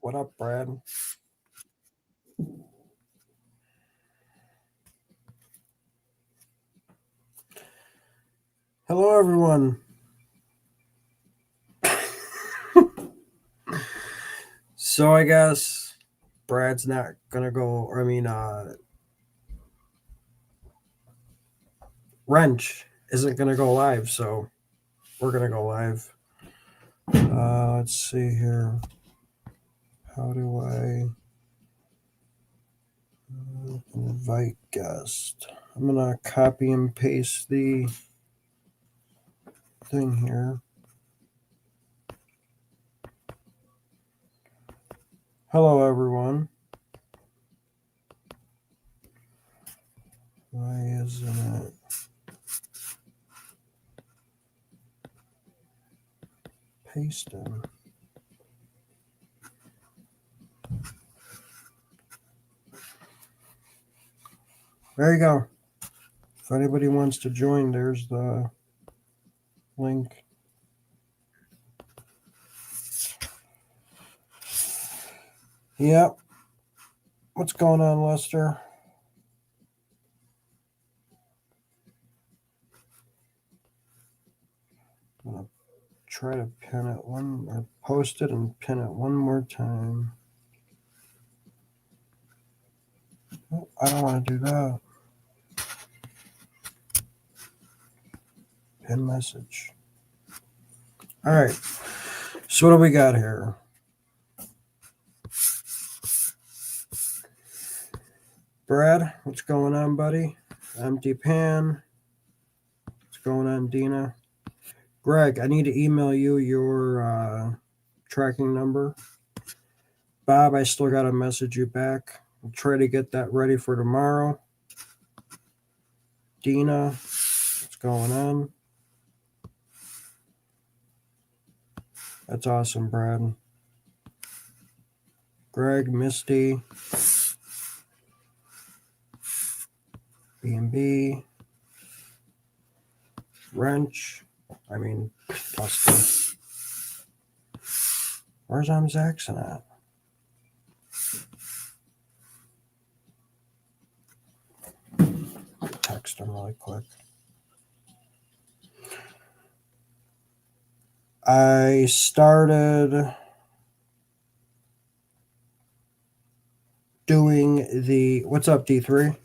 What up, Brad? Hello, everyone. So I guess Brad's not gonna go. Wrench isn't gonna go live, so we're gonna go live. Let's see here. How do I invite guest? I'm gonna copy and paste the thing here. Hello, everyone. Why isn't it? Pasting. There you go. If anybody wants to join, there's the link. Yep. What's going on, Lester? I'm going to try to pin it or post it and pin it one more time. Oh, I don't want to do that. Pin message. All right. So what do we got here? Brad, what's going on, buddy? Empty pan. What's going on, Dina? Greg, I need to email you your tracking number. Bob, I still got to message you back. I'll try to get that ready for tomorrow. Dina, what's going on? That's awesome, Brad. Greg, Misty, B&B, Wrench, Dustin. Where's Zaxxon at? Text him really quick. I started doing the... What's up, D3?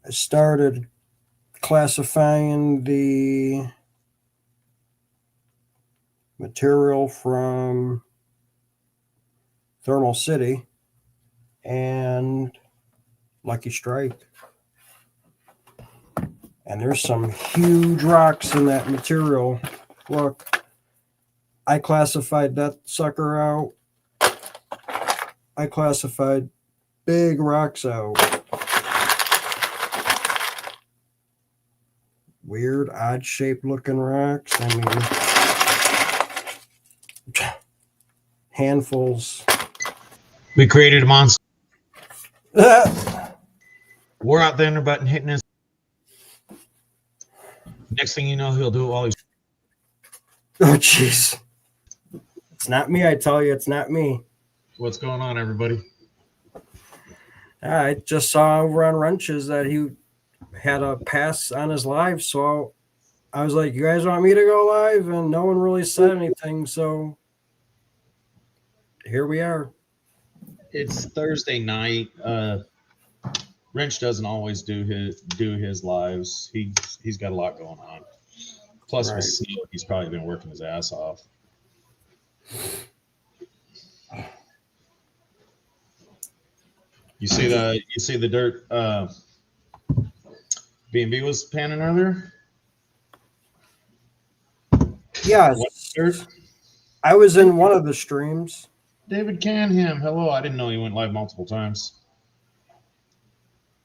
I started classifying the material from Thermal City and Lucky Strike. And there's some huge rocks in that material. Look, I classified that sucker out. I classified big rocks out. Weird, odd-shaped looking rocks. Handfuls. We created a monster. We're out there about hitting his. Next thing you know, he'll do it while he's. Oh, jeez. It's not me, I tell you. It's not me. What's going on, everybody? I just saw over on Wrenches that he had a pass on his live, so I was like, you guys want me to go live? And no one really said anything, so here we are. It's Thursday night. Wrench doesn't always do his lives. He's got a lot going on. Plus, right. With snow, he's probably been working his ass off. You see the dirt B&B was panning earlier? Yeah. I was in one of the streams. David Canham, hello. I didn't know he went live multiple times.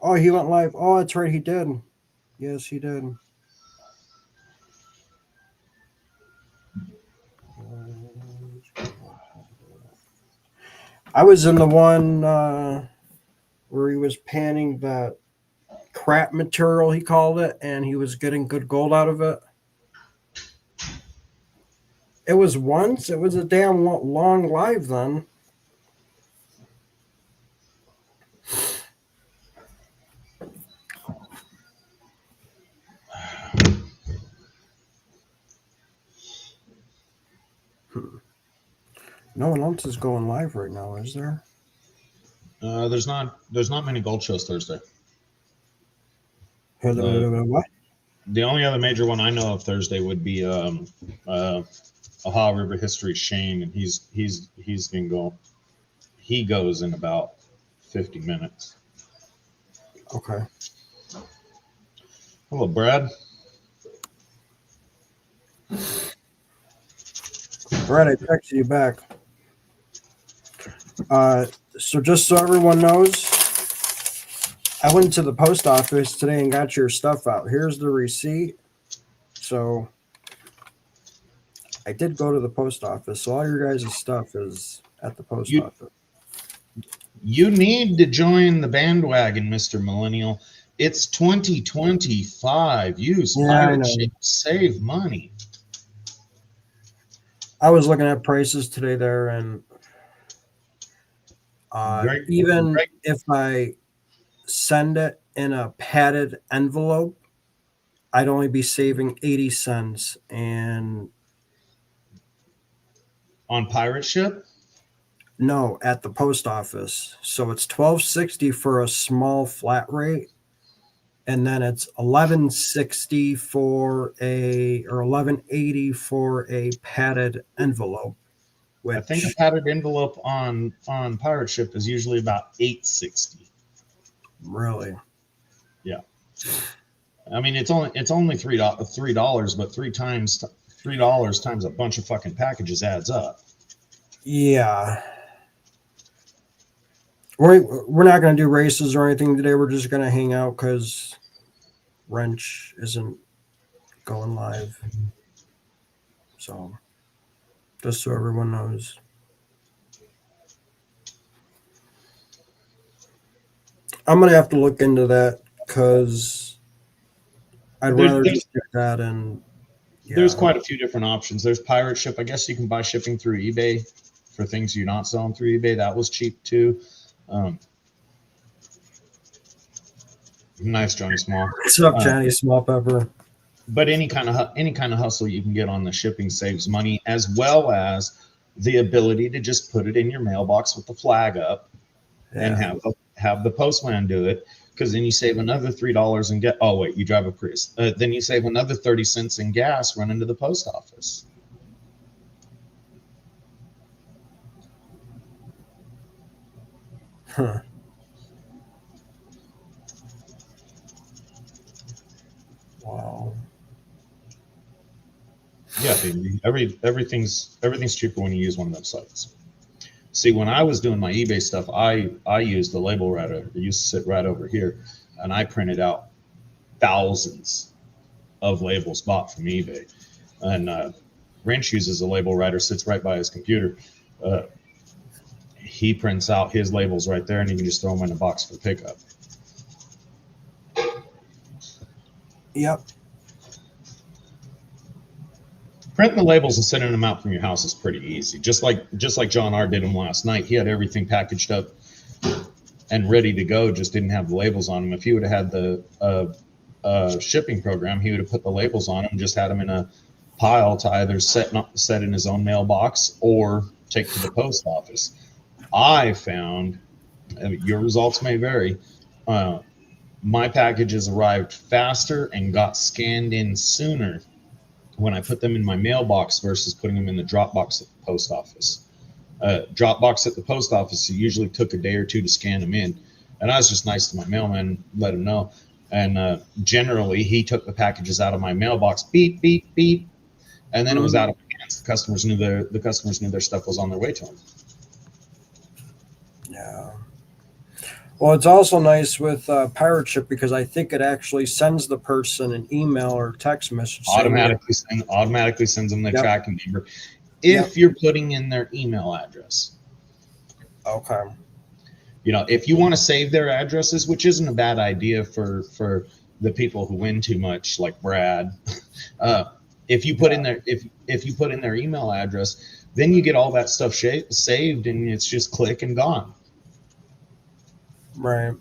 Oh, he went live. Oh, that's right, he did. Yes, he did. I was in the one where he was panning that crap material, he called it, and he was getting good gold out of it. It was a damn long live then. No one else is going live right now, is there? There's not many gold shows Thursday. What? The only other major one I know of Thursday would be Aha River History Shane, and he's gonna go. He goes in about 50 minutes. Okay. Hello, Brad. Brad, I texted you back. So just so everyone knows, I went to the post office today and got your stuff out. Here's the receipt. So I did go to the post office. So all your guys' stuff is at the post office. You need to join the bandwagon, Mr. Millennial. It's 2025. Use pirate ship, save money. I was looking at prices today there, and if I send it in a padded envelope, I'd only be saving 80 cents. And on pirate ship? No, at the post office. So it's $12.60 for a small flat rate, and then it's $11.60 or $11.80 for a padded envelope. I think a padded envelope on pirate ship is usually about $8.60. Really? Yeah. I mean, it's only $3, but $3 times a bunch of fucking packages adds up. Yeah. We're not going to do races or anything today. We're just going to hang out because Wrench isn't going live. So, just so everyone knows. I'm going to have to look into that because I'd rather just do that. And yeah. There's quite a few different options. There's pirate ship. I guess you can buy shipping through eBay for things you're not selling through eBay. That was cheap too. Nice, Johnny Small. What's up, Johnny Small Pepper? But any kind of hustle you can get on the shipping saves money, as well as the ability to just put it in your mailbox with the flag up, and have the postman do it. Because then you save another $3 and you drive a Prius. Then you save another 30 cents in gas running to the post office. Huh. Wow. Yeah, everything's cheaper when you use one of those sites. See, when I was doing my eBay stuff, I used the label writer. It used to sit right over here, and I printed out thousands of labels bought from eBay. And Wrench uses a label writer, sits right by his computer. He prints out his labels right there, and you can just throw them in a box for pickup. Yep. Printing the labels and sending them out from your house is pretty easy. Just like John R. did them last night. He had everything packaged up and ready to go, just didn't have the labels on them. If he would have had the shipping program, he would have put the labels on them, just had them in a pile to either set in his own mailbox or take to the post office. I found, your results may vary, my packages arrived faster and got scanned in sooner when I put them in my mailbox versus putting them in the drop box at the post office. Drop box at the post office, it usually took a day or two to scan them in. And I was just nice to my mailman, let him know. And generally, he took the packages out of my mailbox, beep, beep, beep. And then it was out of my hands. The customers knew their stuff was on their way to them. Yeah. Well, it's also nice with Pirate Ship because I think it actually sends the person an email or text message. Automatically sends them the tracking number if you're putting in their email address. Okay. if you want to save their addresses, which isn't a bad idea for the people who win too much, like Brad, if you put in their if you put in their email address, then you get all that stuff saved, and it's just click and gone. Right.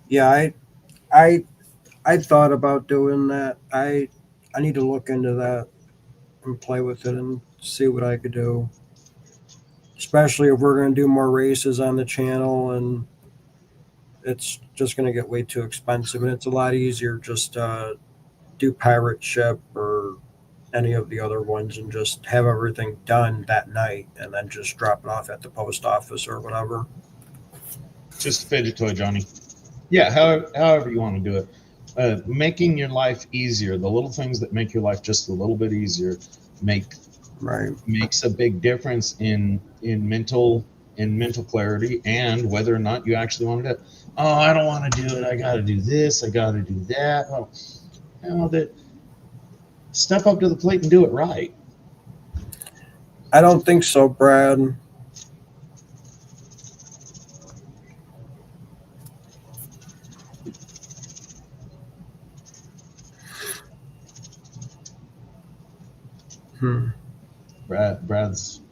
Yeah, I thought about doing that. I need to look into that and play with it and see what I could do. Especially if we're going to do more races on the channel, and it's just going to get way too expensive, and it's a lot easier just do pirate ship or any of the other ones and just have everything done that night and then just drop it off at the post office or whatever. Just a fidget toy, Johnny. Yeah, however you want to do it. Making your life easier, the little things that make your life just a little bit easier makes a big difference in mental clarity and whether or not you actually want to do it. Oh, I don't want to do it. I got to do this. I got to do that. Oh, that step up to the plate and do it right. I don't think so, Brad.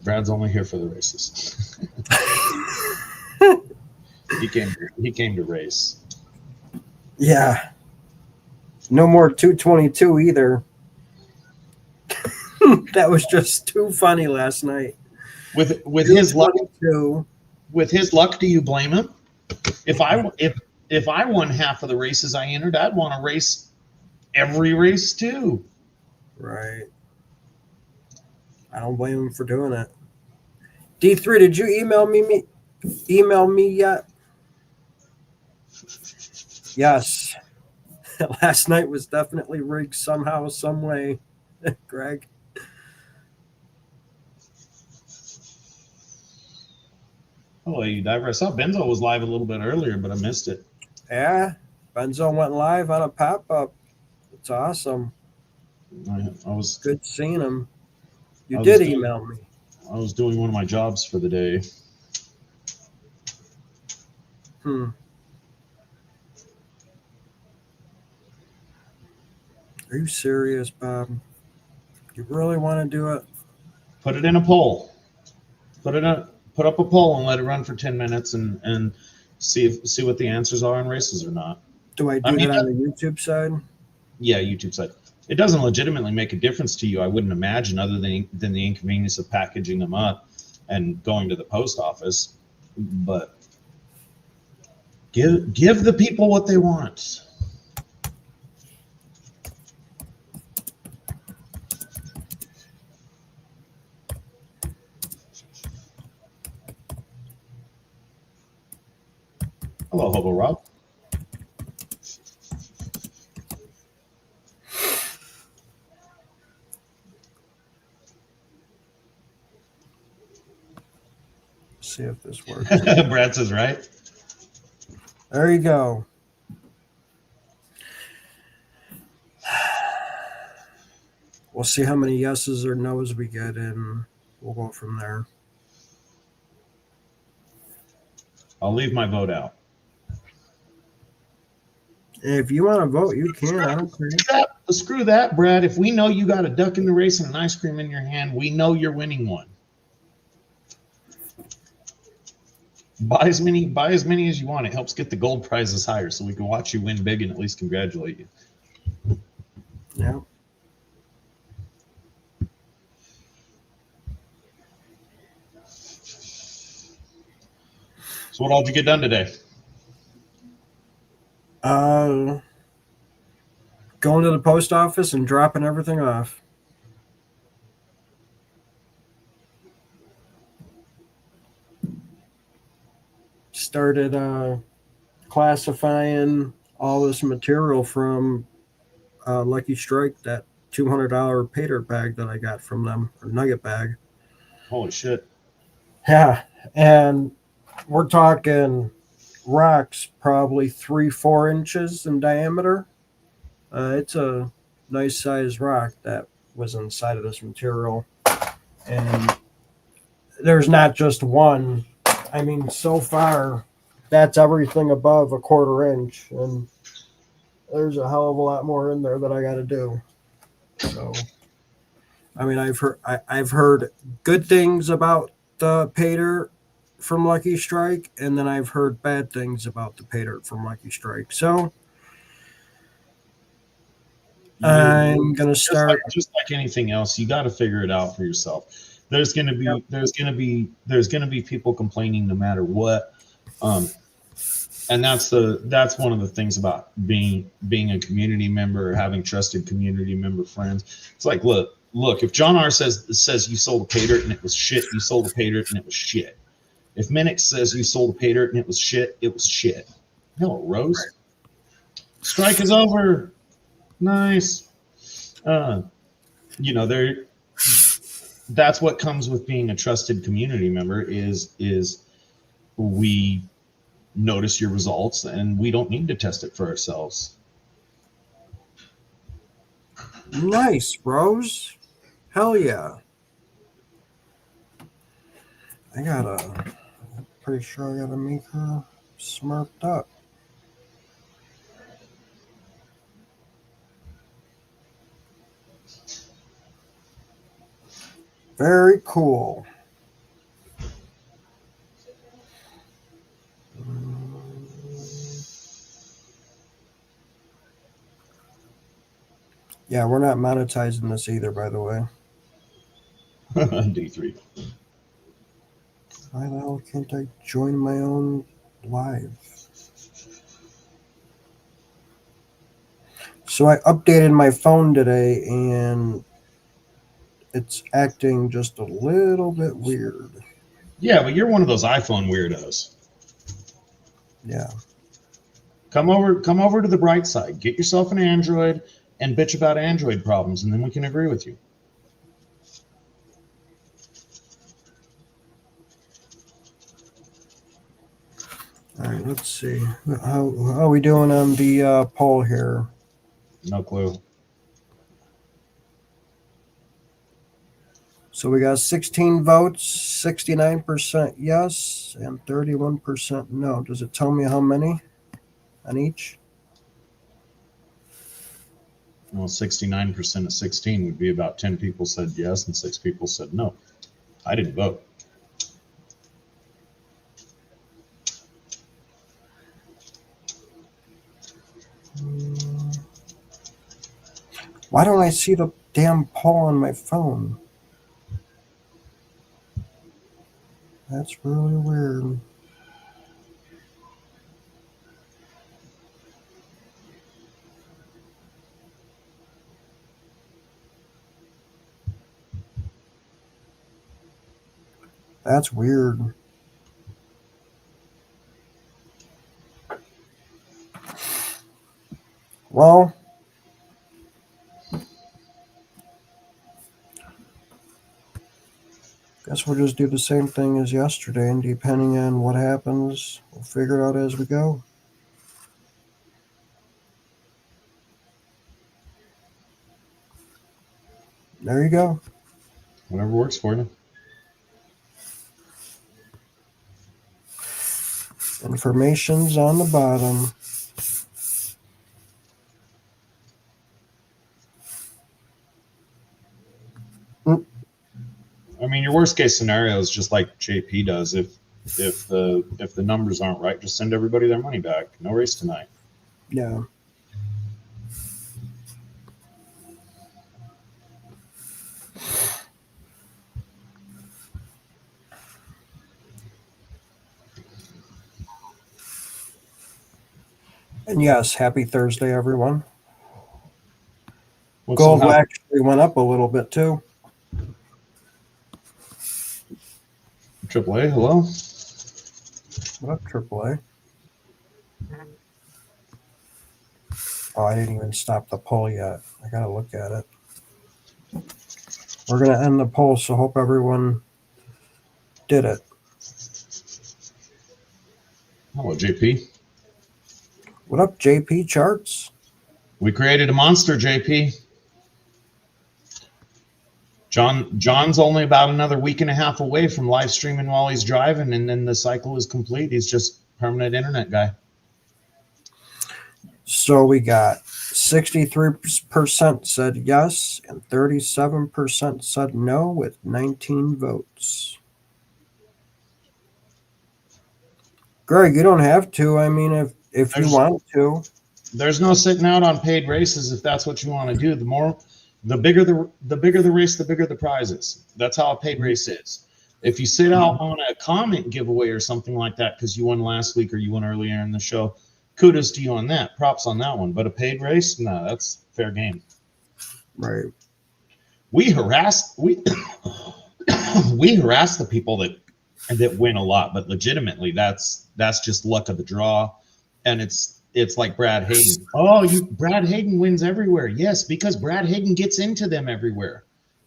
Brad's only here for the races. He came to race. Yeah. No more 222 either. That was just too funny last night. With his luck, do you blame him? If I won half of the races I entered, I'd want to race every race too. Right. I don't blame him for doing it. D3, did you email me yet? Yes. Last night was definitely rigged somehow, some way, Greg. Oh, you diver. I saw Benzo was live a little bit earlier, but I missed it. Yeah, Benzo went live on a pop-up. It's awesome. I was good seeing him. You did email me. I was doing one of my jobs for the day. Are you serious, Bob? You really want to do it? Put it in a poll. Put up a poll and let it run for 10 minutes and see what the answers are on races or not. Do I do that on the YouTube side? Yeah, YouTube side. It doesn't legitimately make a difference to you, I wouldn't imagine, other than the inconvenience of packaging them up and going to the post office. But give the people what they want. Hello, Hobo Rob. See if this works. Brad says right. There you go. We'll see how many yeses or nos we get, and we'll go from there. I'll leave my vote out. If you want to vote, you can. I don't care. Screw that, Brad. If we know you got a duck in the race and an ice cream in your hand, we know you're winning one. Buy as many as you want. It helps get the gold prizes higher, so we can watch you win big and at least congratulate you. Yeah. So what all did you get done today? Going to the post office and dropping everything off. Started classifying all this material from Lucky Strike, that $200 pay dirt bag that I got from them, or nugget bag. Holy shit. Yeah, and we're talking rocks probably 3-4 inches in diameter. It's a nice size rock that was inside of this material. And there's not just one. I mean, so far, that's everything above a 1/4 inch. And there's a hell of a lot more in there that I got to do. So, I mean, I've heard good things about the pay dirt from Lucky Strike, and then I've heard bad things about the pay dirt from Lucky Strike. So I'm gonna start just like anything else. You got to figure it out for yourself. There's gonna be people complaining no matter what. And that's one of the things about being a community member or having trusted community member friends. It's like, look, if John R says you sold a pay dirt and it was shit, you sold a pay dirt and it was shit. If Minix says you sold a pay dirt and it was shit, it was shit. Hello, Rose. Right. Strike is over. Nice. That's what comes with being a trusted community member is we notice your results and we don't need to test it for ourselves. Nice, Rose. Hell yeah. Pretty sure I gotta make her smirked up. Very cool. Yeah, we're not monetizing this either, by the way. D3. Why the hell can't I join my own live? So I updated my phone today and it's acting just a little bit weird. Yeah, but you're one of those iPhone weirdos. Yeah. Come over to the bright side. Get yourself an Android and bitch about Android problems, and then we can agree with you. All right, let's see. How are we doing on the poll here? No clue. So we got 16 votes, 69% yes, and 31% no. Does it tell me how many on each? Well, 69% of 16 would be about 10 people said yes and 6 people said no. I didn't vote. Why don't I see the damn poll on my phone? That's really weird. That's weird. Well, guess we'll just do the same thing as yesterday, and depending on what happens, we'll figure it out as we go. There you go. Whatever works for you. Information's on the bottom. I mean, your worst case scenario is just like JP does. If the numbers aren't right, just send everybody their money back. No race tonight. Yeah. And yes, happy Thursday, everyone. Gold actually went up a little bit too. AAA, hello. What up, AAA? Oh, I didn't even stop the poll yet. I gotta look at it. We're gonna end the poll, so hope everyone did it. Hello, JP. What up, JP Charts? We created a monster, JP. John's only about another week and a half away from live streaming while he's driving, and then the cycle is complete. He's just permanent internet guy. So we got 63% said yes and 37% said no with 19 votes. Greg, you don't have to. I mean, if you want to. There's no sitting out on paid races if that's what you want to do. The bigger the race, the bigger the prizes. That's how a paid race is. If you sit out on a comment giveaway or something like that because you won last week or you won earlier in the show, kudos to you on that. Props on that one. But a paid race, no, that's fair game. Right. We harass we harass the people that win a lot, but legitimately that's just luck of the draw. And it's like Brad Hayden. Oh, Brad Hayden wins everywhere. Yes, because Brad Hayden gets into them everywhere.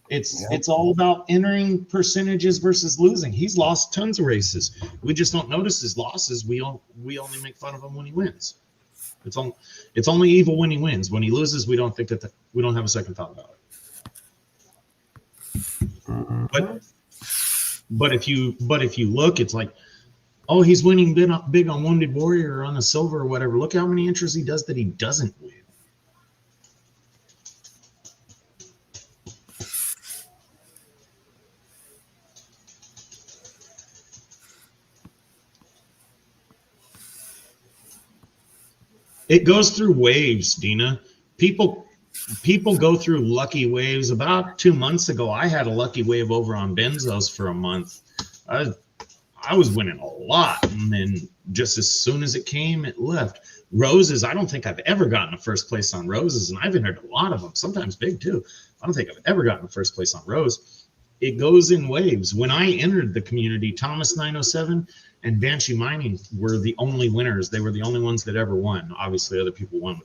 It's all about entering percentages versus losing. He's lost tons of races. We just don't notice his losses. We only make fun of him when he wins. It's only evil when he wins. When he loses, we don't think we don't have a second thought about it. But if you look, it's like, oh, he's winning big on Wounded Warrior or on the silver or whatever. Look how many entries he does that he doesn't win. It goes through waves, Dina. People go through lucky waves. About 2 months ago, I had a lucky wave over on Benzos for a month. I was winning a lot, and then just as soon as it came, it left. Roses, I don't think I've ever gotten a first place on roses, and I've entered a lot of them, sometimes big too. I don't think I've ever gotten a first place on rose. It goes in waves. When I entered the community, Thomas 907 and Banshee Mining were the only winners. They were the only ones that ever won. Obviously, other people won.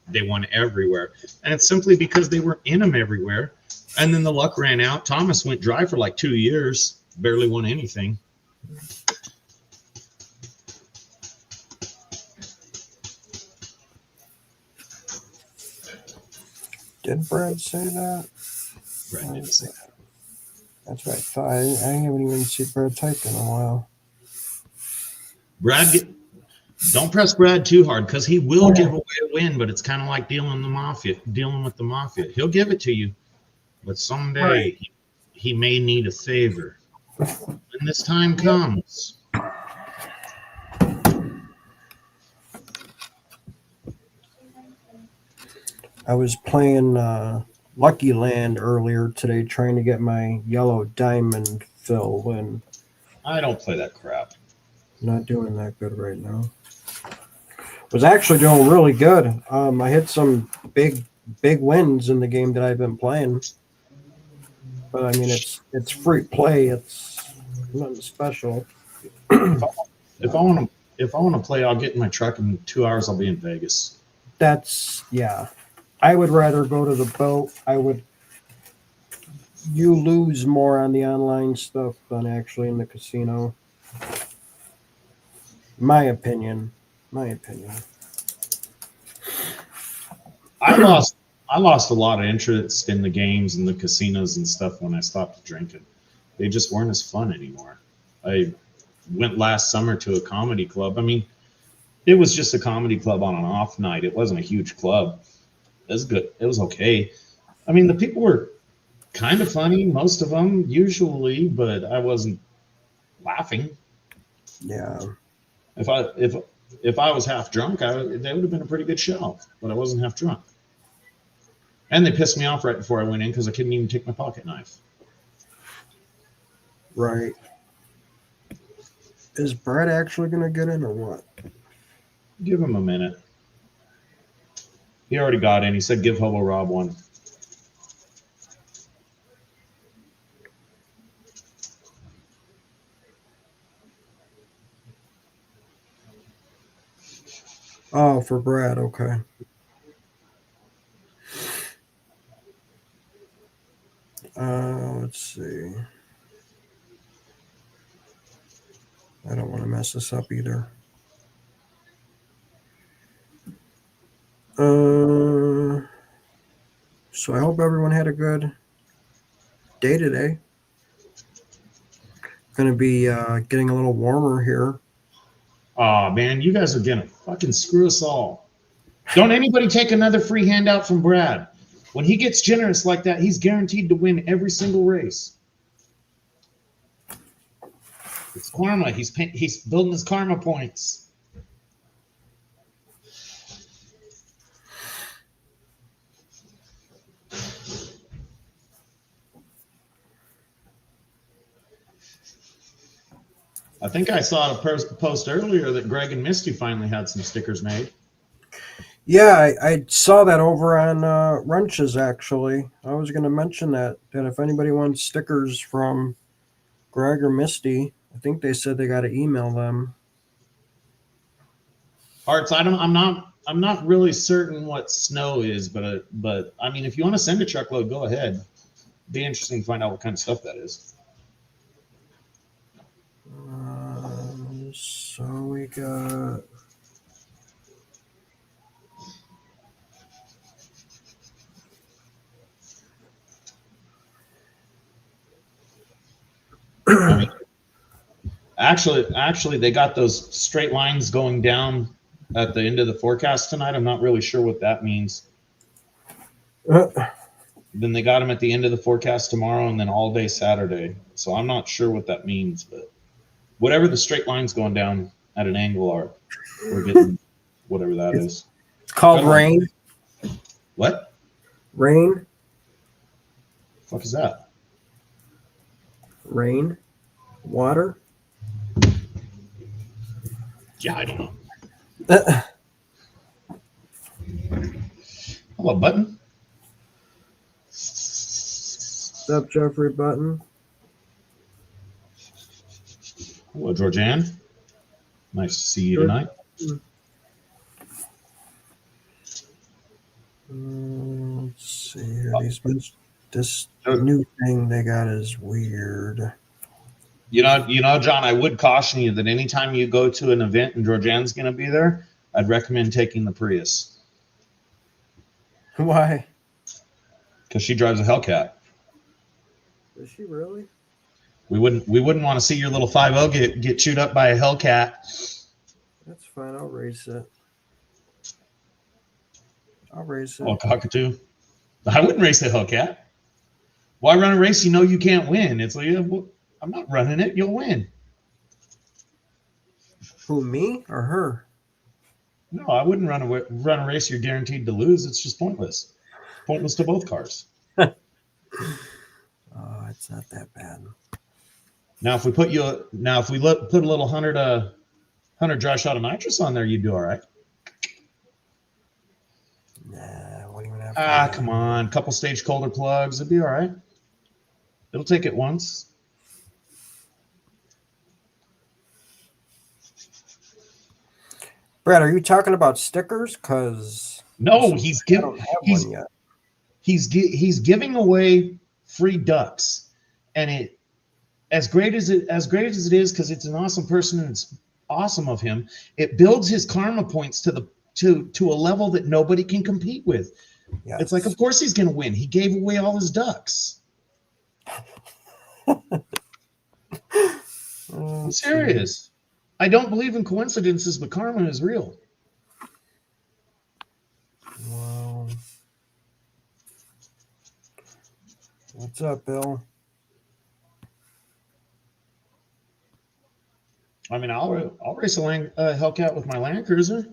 They won everywhere. And it's simply because they were in them everywhere. And then the luck ran out. Thomas went dry for like 2 years, barely won anything. Did Brad say that? Brad didn't say that. That's what I thought. I haven't even seen Brad typed in a while. Don't press Brad too hard because he will give away a win, but it's kind of like dealing with the mafia. He'll give it to you, but someday he may need a favor. When this time comes. I was playing Lucky Land earlier today, trying to get my yellow diamond fill, and I don't play that crap. Not doing that good right now. Was actually doing really good. I hit some big wins in the game that I've been playing, but I mean it's free play. It's nothing special. If I want to play, I'll get in my truck in 2 hours. I'll be in Vegas. I would rather go to the boat. You lose more on the online stuff than actually in the casino. My opinion. I lost a lot of interest in the games and the casinos and stuff when I stopped drinking. They just weren't as fun anymore. I went last summer to a comedy club. I mean, it was just a comedy club on an off night. It wasn't a huge club. It was good. It was okay. I mean, the people were kind of funny, most of them usually, but I wasn't laughing. Yeah. If I was half drunk, that would have been a pretty good show, but I wasn't half drunk. And they pissed me off right before I went in because I couldn't even take my pocket knife. Right. Is Brad actually going to get in or what? Give him a minute. He already got in. He said, give Hobo Rob one. Oh, for Brad. Okay. Let's see. I don't want to mess this up either. So I hope everyone had a good day today. Going to be getting a little warmer here. Oh man, you guys are gonna fucking screw us all. Don't anybody take another free handout from Brad. When he gets generous like that, he's guaranteed to win every single race. It's karma. He's building his karma points. I think I saw a post earlier that Greg and Misty finally had some stickers made. Yeah, I saw that over on Wrenches, actually. I was going to mention that if anybody wants stickers from Greg or Misty, I think they said they got to email them. Arts, I'm not really certain what snow is, but I mean, if you want to send a truckload, go ahead. Be interesting to find out what kind of stuff that is. So we got I mean, actually, they got those straight lines going down at the end of the forecast tonight. I'm not really sure what that means. Then they got them at the end of the forecast tomorrow, and then all day Saturday. So I'm not sure what that means, but whatever the straight lines going down at an angle are, we're getting whatever that is. It's called rain. What? Rain. The fuck is that? Rain. Water. Yeah, I don't know. Hello, Button. What's up, Jeffrey Button? Hello, Georgianne. Nice to see you tonight. Let's see here. This new thing they got is weird. You know, John, I would caution you that anytime you go to an event and Georgianne's going to be there, I'd recommend taking the Prius. Why? Because she drives a Hellcat. Is she really? We wouldn't want to see your little 5.0 get chewed up by a Hellcat. That's fine. I'll race it. Oh, cockatoo. I wouldn't race the Hellcat. Why run a race you know you can't win? It's like, well, I'm not running it. You'll win. Who, me or her? No, I wouldn't run a race you're guaranteed to lose. It's just pointless. Pointless to both cars. Oh, it's not that bad. Now, if we put a little 100 dry shot of nitrous on there, you'd do all right. Nah, won't even have to. Come on. Couple stage colder plugs. It'd be all right. It'll take it once. Brad, are you talking about stickers? Because no, he's giving away free ducks, and it as great as it is because it's an awesome person and it's awesome of him. It builds his karma points to a level that nobody can compete with. Yes. It's like, of course he's going to win. He gave away all his ducks. I'm serious. I don't believe in coincidences, but karma is real. Wow. What's up, Bill? I mean, I'll race a Hellcat with my Land Cruiser.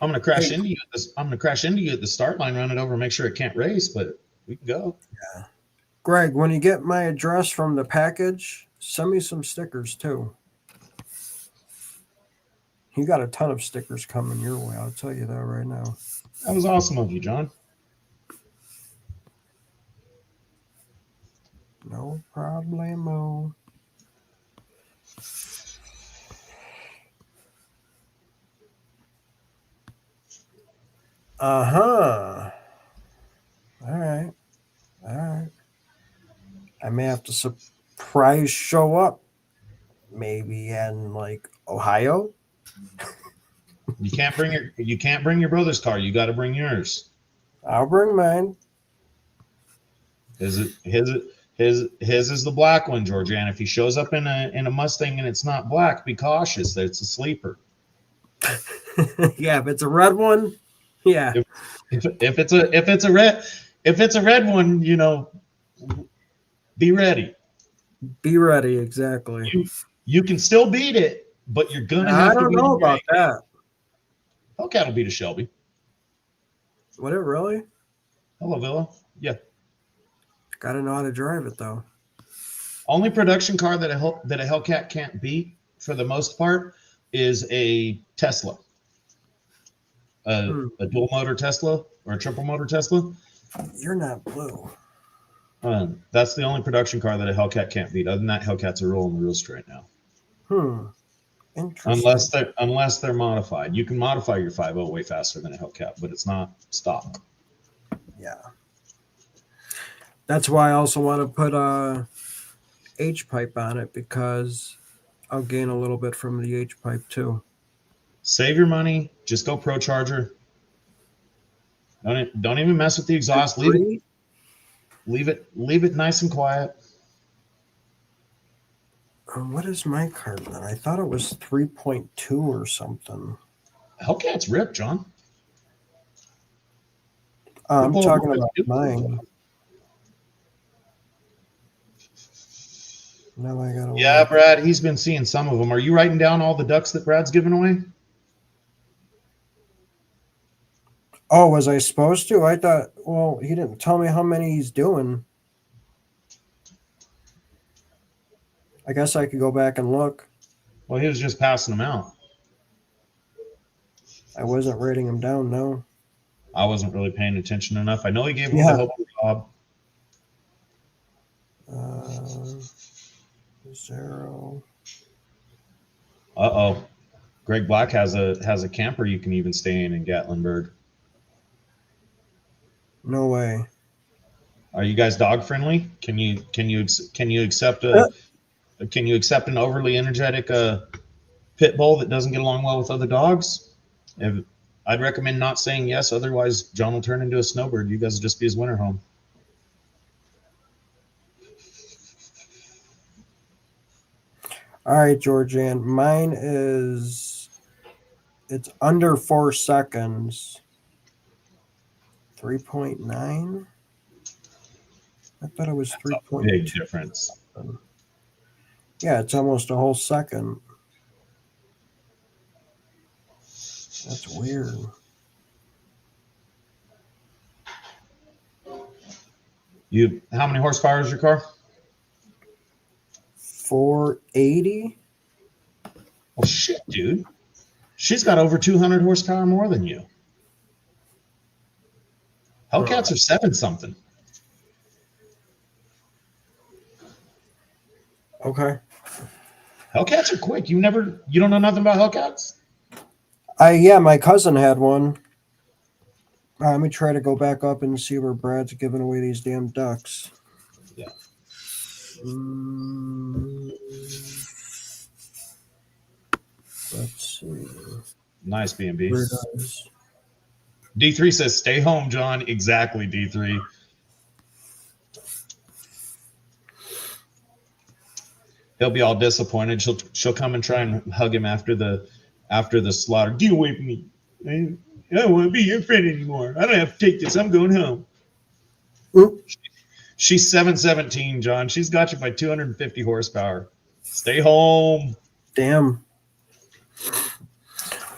I'm gonna crash into you at the start line, run it over, make sure it can't race, but we can go. Yeah. Greg, when you get my address from the package, send me some stickers too. You got a ton of stickers coming your way. I'll tell you that right now. That was awesome of you, John. No problemo. Uh-huh. All right. I may have to surprise show up maybe in like Ohio. You can't bring your brother's car. You got to bring yours. I'll bring mine. His is the black one, Georgianne. If he shows up in a Mustang and it's not black, be cautious that it's a sleeper. Yeah, if it's a red one, yeah. If it's a red one, you know, be ready. Be ready, exactly. You can still beat it, but you're gonna have I to. don't know about that. Hellcat will beat a Shelby. Would it really? Hello, Villa. Yeah. Gotta know how to drive it though. Only production car that a Hellcat can't beat, for the most part, is a Tesla. A dual motor Tesla or a triple motor Tesla. You're not blue. That's the only production car that a Hellcat can't beat. Other than that, Hellcats are rolling the roost right now. Interesting. Unless they're modified. You can modify your 5.0 way faster than a Hellcat, but it's not stock. Yeah. That's why I also want to put a H-pipe on it, because I'll gain a little bit from the H-pipe too. Save your money. Just go Pro Charger. Don't even mess with the exhaust. Leave it nice and quiet. What is my carbon? I thought it was 3.2 or something. Hellcat's ripped, John. I'm talking about mine. Now I gotta. Yeah, Brad, he's been seeing some of them. Are you writing down all the ducks that Brad's giving away? Oh, was I supposed to? I thought, well, he didn't tell me how many he's doing. I guess I could go back and look. Well, he was just passing them out. I wasn't writing them down, no. I wasn't really paying attention enough. I know he gave him the help job. 0. Uh-oh. Greg Black has a camper you can even stay in Gatlinburg. No way. Are you guys dog friendly? Can you accept an overly energetic pit bull that doesn't get along well with other dogs? I'd recommend not saying yes, otherwise John will turn into a snowbird. You guys will just be his winter home. All right, Georgianne. Mine it's under 4 seconds. 3.9. I thought it was 3.2. Big difference. Yeah, it's almost a whole second. That's weird. How many horsepower is your car? 480. Well, shit, dude. She's got over 200 horsepower more than you. Hellcats are 7-something. Okay. Hellcats are quick. You don't know nothing about Hellcats? Yeah, my cousin had one. Let me try to go back up and see where Brad's giving away these damn ducks. Yeah. Let's see. Nice B&B. Where does D3 says, stay home, John. Exactly, D3. He'll be all disappointed. She'll come and try and hug him after the slaughter. Get away from me. I don't want to be your friend anymore. I don't have to take this. I'm going home. Oop. She's 717, John. She's got you by 250 horsepower. Stay home. Damn.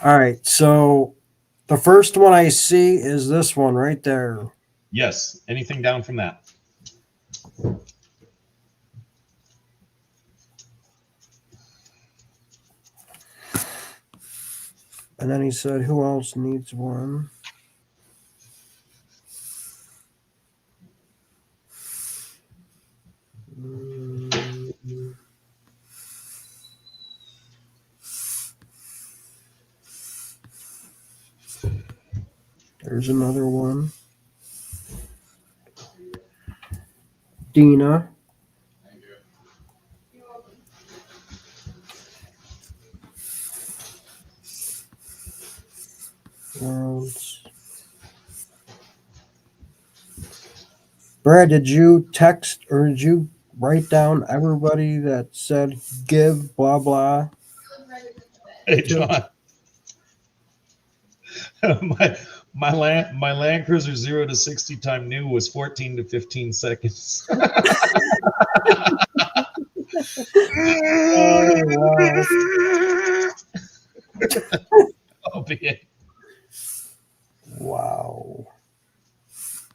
All right, so the first one I see is this one right there. Yes. Anything down from that? And then he said, who else needs one? There's another one. Dina. Brad, did you text or did you write down everybody that said give blah blah. Hey, John. my Land Cruiser 0 to 60 time new was 14 to 15 seconds. Oh wow! Albeit. Wow,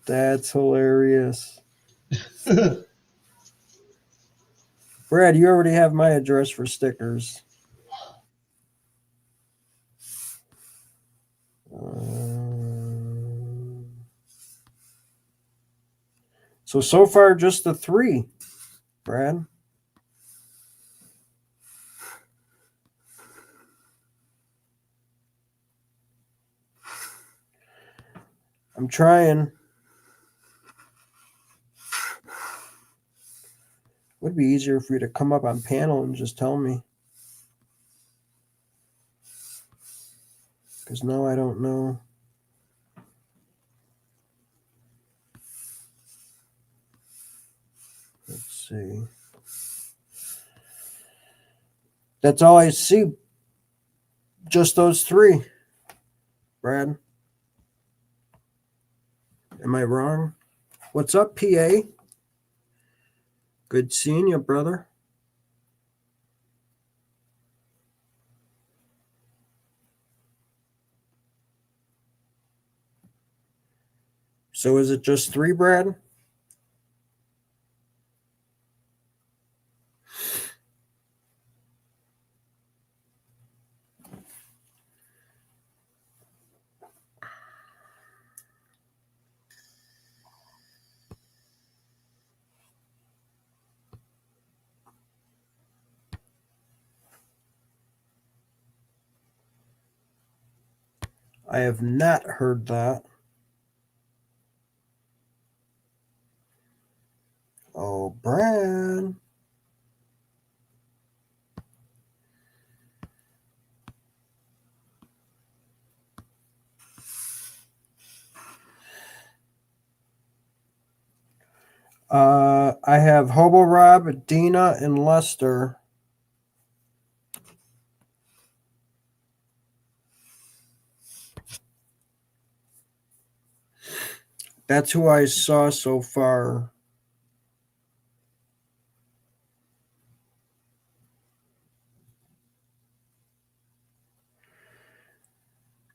that's hilarious. Brad, you already have my address for stickers. So far, just the 3, Brad. I'm trying. Would be easier for you to come up on panel and just tell me. Because now I don't know. Let's see. That's all I see. Just those 3, Brad. Am I wrong? What's up, PA? Good seeing you, brother. So is it just 3, Brad? I have not heard that. Oh, Brad. I have Hobo Rob, Dina, and Lester. That's who I saw so far.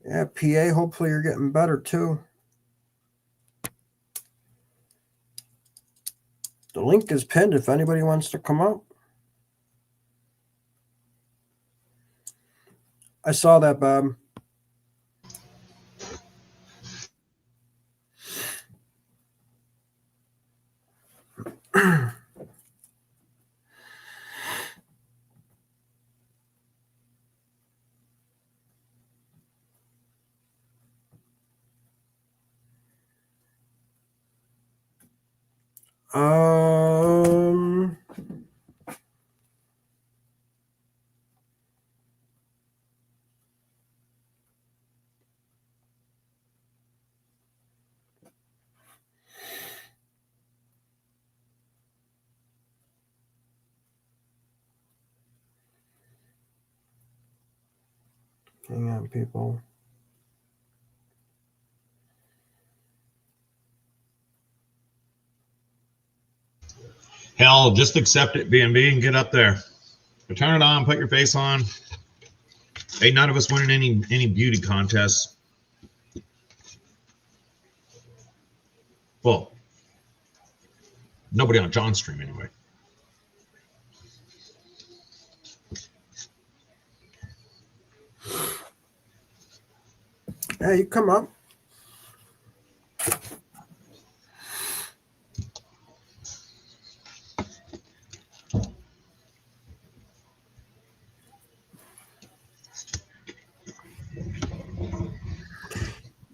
Yeah, PA, hopefully you're getting better too. The link is pinned if anybody wants to come up. I saw that, Bob. Um, hang on, people. Hell, just accept it, B&B, and get up there. Turn it on, put your face on. Ain't none of us winning any beauty contests. Well, nobody on John's stream anyway. Yeah, you come up.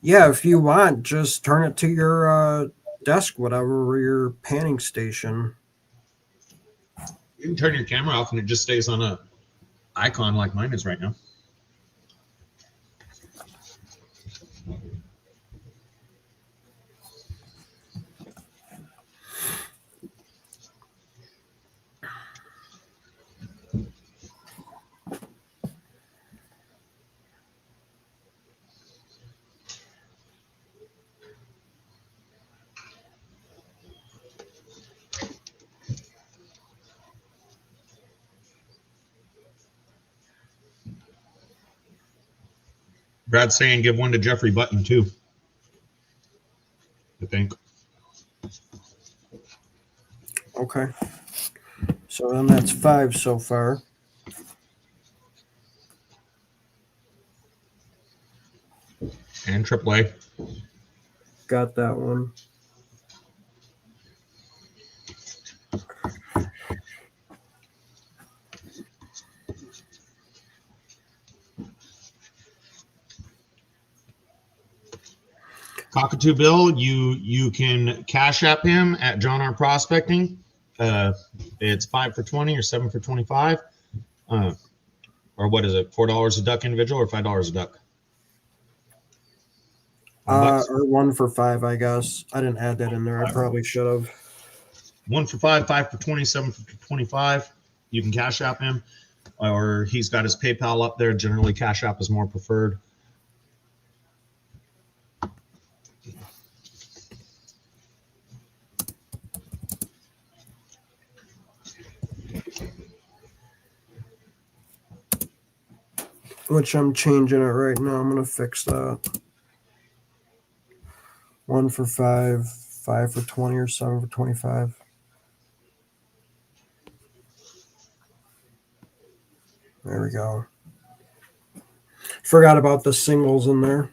Yeah, if you want, just turn it to your desk, whatever, your panning station. You can turn your camera off and it just stays on a icon like mine is right now. Brad's saying give one to Jeffrey Button too. I think. Okay. So then that's 5 so far. And AAA. Got that one. Cockatoo Bill, you can cash app him at John R Prospecting. It's 5 for 20 or 7 for 25. Or what is it? $4 a duck individual or $5 a duck? Or 1 for 5, I guess. I didn't add that in there. I probably should have. 1 for 5, 5 for 20, 7 for 25. You can cash app him, or he's got his PayPal up there. Generally, cash app is more preferred. Which I'm changing it right now. I'm going to fix that. 1 for 5, 5 for 20, or 7 for 25. There we go. Forgot about the singles in there.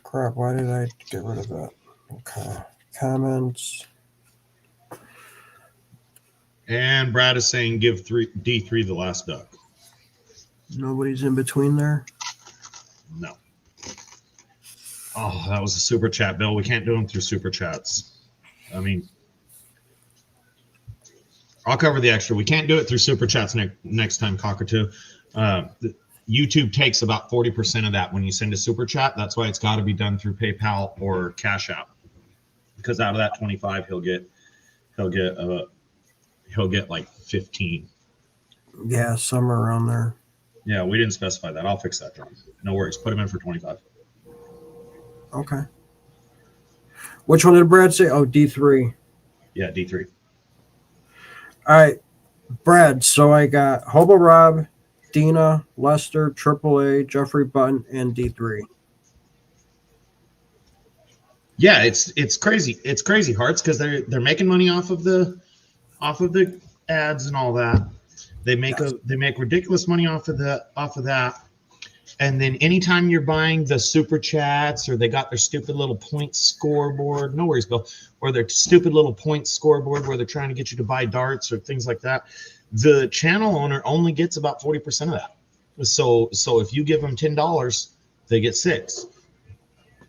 Crap. Why did I get rid of that? Okay. Comments. And Brad is saying give D3 the last duck. Nobody's in between there? No. Oh, that was a super chat, Bill. We can't do them through super chats. I mean, I'll cover the extra. We can't do it through super chats next time, Cockatoo. YouTube takes about 40% of that when you send a super chat. That's why it's got to be done through PayPal or Cash App. Because out of that 25, he'll get like 15. Yeah, somewhere around there. Yeah, we didn't specify that. I'll fix that, John. No worries. Put him in for 25. Okay. Which one did Brad say? Oh, D3. Yeah, D3. All right, Brad. So I got Hobo Rob, Dina, Lester, AAA, Jeffrey Button, and D3. Yeah, it's crazy. It's crazy, Hearts, because they're making money off of the ads and all that. They make ridiculous money off of that. And then anytime you're buying the super chats, or they got their stupid little point scoreboard, no worries, Bill, or their stupid little point scoreboard where they're trying to get you to buy darts or things like that, the channel owner only gets about 40% of that. So if you give them $10, they get $6.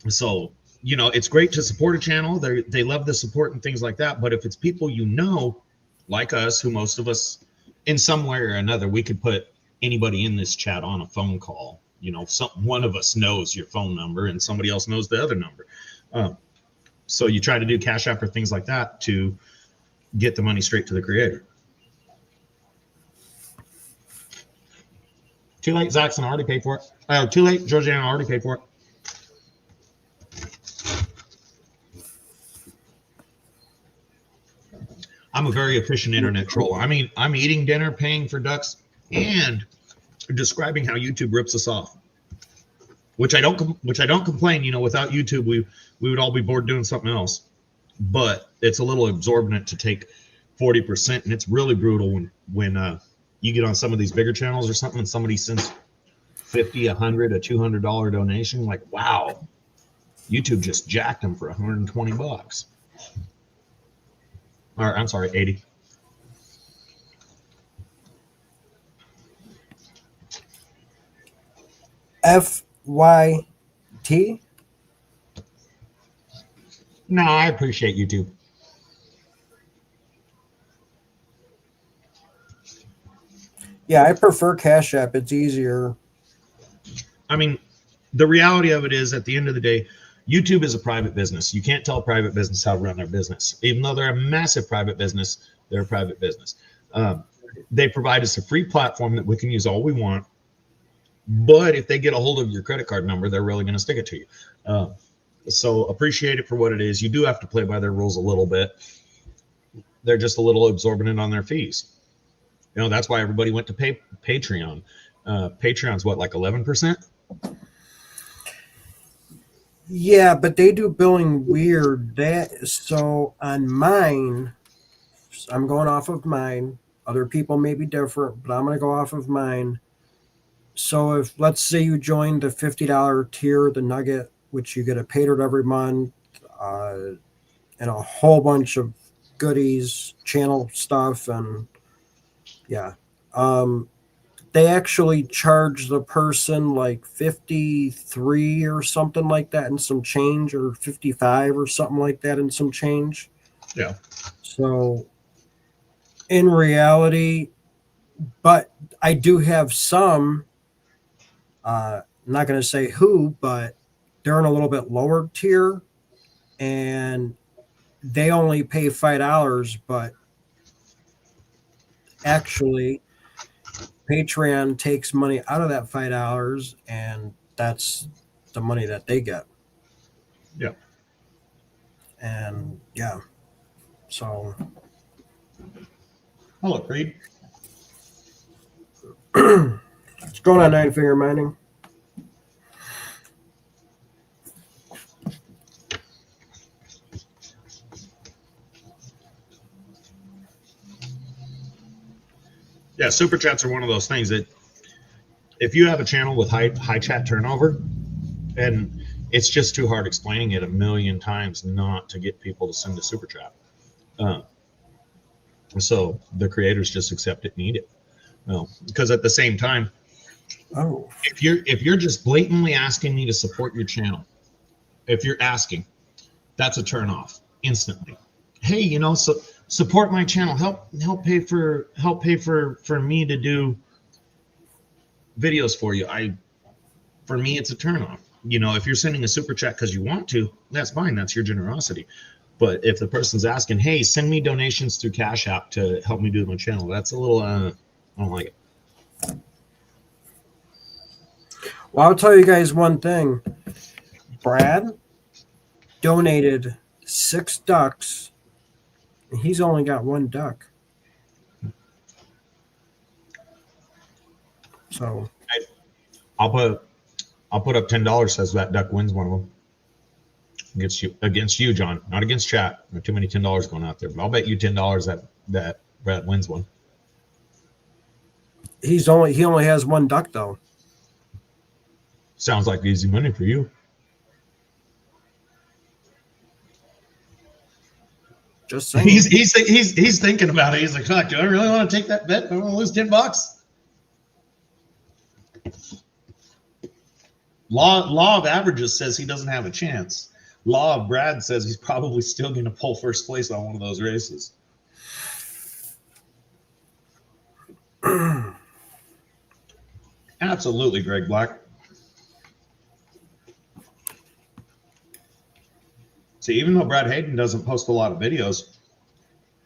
So, you know, it's great to support a channel. They love the support and things like that. But if it's people you know, like us, who most of us, in some way or another, we could put anybody in this chat on a phone call. You know, one of us knows your phone number and somebody else knows the other number. So you try to do Cash App or things like that to get the money straight to the creator. Too late, Zaxxon already paid for it. Too late, Georgiana already paid for it. I'm a very efficient internet troll. I mean, I'm eating dinner, paying for ducks, and describing how YouTube rips us off. Which I don't complain. You know, without YouTube, we would all be bored doing something else. But it's a little exorbitant to take 40%, and it's really brutal when you get on some of these bigger channels or something, and somebody sends $50, $100, a $200 donation. Like, wow, YouTube just jacked them for $120. Or I'm sorry, 80. FYT? No, I appreciate YouTube. Yeah, I prefer Cash App. It's easier. I mean, the reality of it is, at the end of the day, YouTube is a private business. You can't tell a private business how to run their business. Even though they're a massive private business, they're a private business. They provide us a free platform that we can use all we want. But if they get a hold of your credit card number, they're really going to stick it to you. So appreciate it for what it is. You do have to play by their rules a little bit. They're just a little exorbitant on their fees. You know, that's why everybody went to Patreon. Patreon's what, like 11%? Yeah, but they do billing weird. So on mine, I'm going off of mine. Other people may be different, but I'm going to go off of mine. So if let's say you join the $50 tier, the Nugget, which you get a pay dirt every month, and a whole bunch of goodies, channel stuff, and yeah, they actually charge the person like 53 or something like that and some change, or 55 or something like that and some change. Yeah. So in reality, but I do have some, I'm not going to say who, but they're in a little bit lower tier and they only pay $5, but actually Patreon takes money out of that $5 and that's the money that they get. Yeah. And yeah, so Hello, Creed. what's going on, Nine Finger Mining? Yeah, super chats are one of those things that if you have a channel with high chat turnover, and it's just too hard explaining it a million times not to get people to send a super chat. So the creators just accept it, need it. Well, because at the same time, if you're just blatantly asking me to support your channel, if you're asking, that's a turn off instantly. Hey, you know, so support my channel, help pay for me to do videos for you. For me, it's a turn off. You know, if you're sending a super chat because you want to, that's fine. That's your generosity. But if the person's asking, hey, send me donations through Cash App to help me do my channel, that's a little, I don't like it. Well, I'll tell you guys one thing. Brad donated 6 ducks, and he's only got 1 duck. So I'll put up $10 says that duck wins one of them. Against you, John, not against chat. Not too many $10 going out there, but I'll bet you $10 that Brad wins one. he only has 1 duck though. Sounds like easy money for you. Just saying. He's thinking about it. He's like, fuck, do I really want to take that bet? I want to lose $10. Law of averages says he doesn't have a chance. Law of Brad says he's probably still going to pull first place on one of those races. Absolutely, Greg Black. See, even though Brad Hayden doesn't post a lot of videos,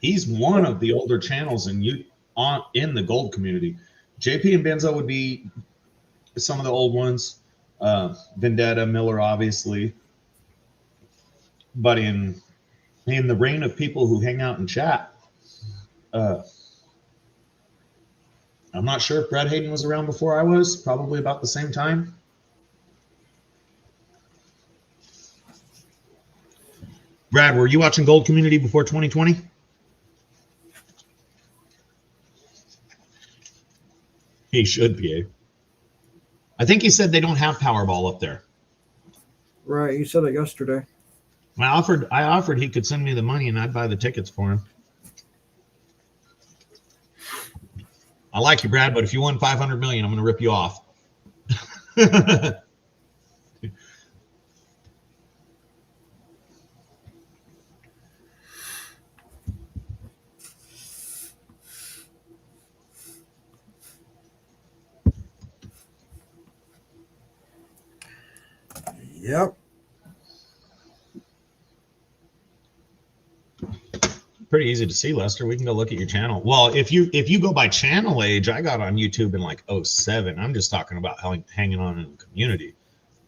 he's one of the older channels in the gold community. JP and Benzo would be some of the old ones. Vendetta, Miller, obviously. But in the reign of people who hang out and chat, I'm not sure if Brad Hayden was around before I was, probably about the same time. Brad, were you watching Gold Community before 2020? He should be. I think he said they don't have Powerball up there. Right, you said it yesterday. I offered he could send me the money and I'd buy the tickets for him. I like you, Brad, but if you won 500 million, I'm going to rip you off. Yep. Pretty easy to see, Lester. We can go look at your channel. Well, if you go by channel age, I got on YouTube in like 2007. I'm just talking about hanging on in the community.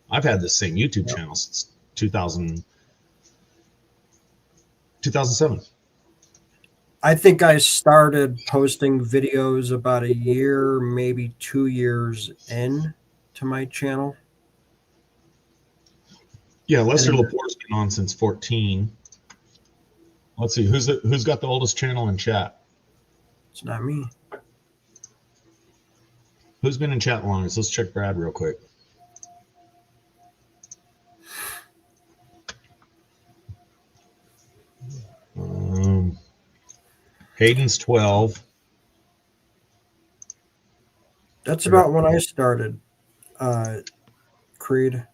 I've had the same YouTube channel since 2007. I think I started posting videos about a year, maybe 2 years in to my channel. Yeah, Lester Laporte's been on since 14. Let's see who's got the oldest channel in chat. It's not me. Who's been in chat longest? Let's check Brad real quick. Hayden's 12. That's about when I started. Creed. I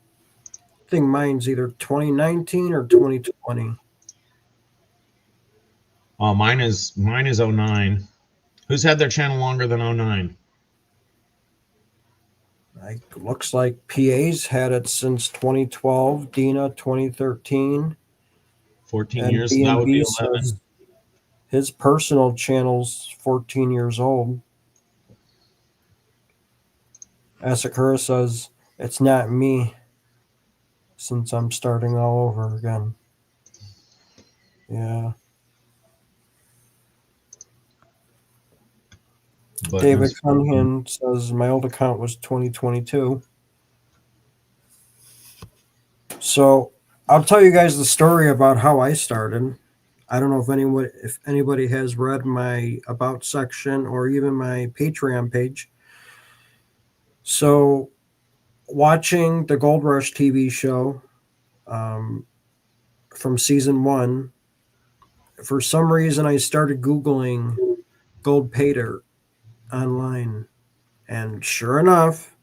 think mine's either 2019 or 2020. Mine is 09. Who's had their channel longer than 09? Looks like PA's had it since 2012. Dina 2013. 14 and years. B&B That would be 11. says his personal channel's 14 years old. Asakura says it's not me, since I'm starting all over again. Yeah. But David Cunningham says my old account was 2022. So I'll tell you guys the story about how I started. I don't know if anybody has read my about section or even my Patreon page. So watching the Gold Rush TV show from season 1, for some reason I started Googling gold pay dirt online. And sure enough,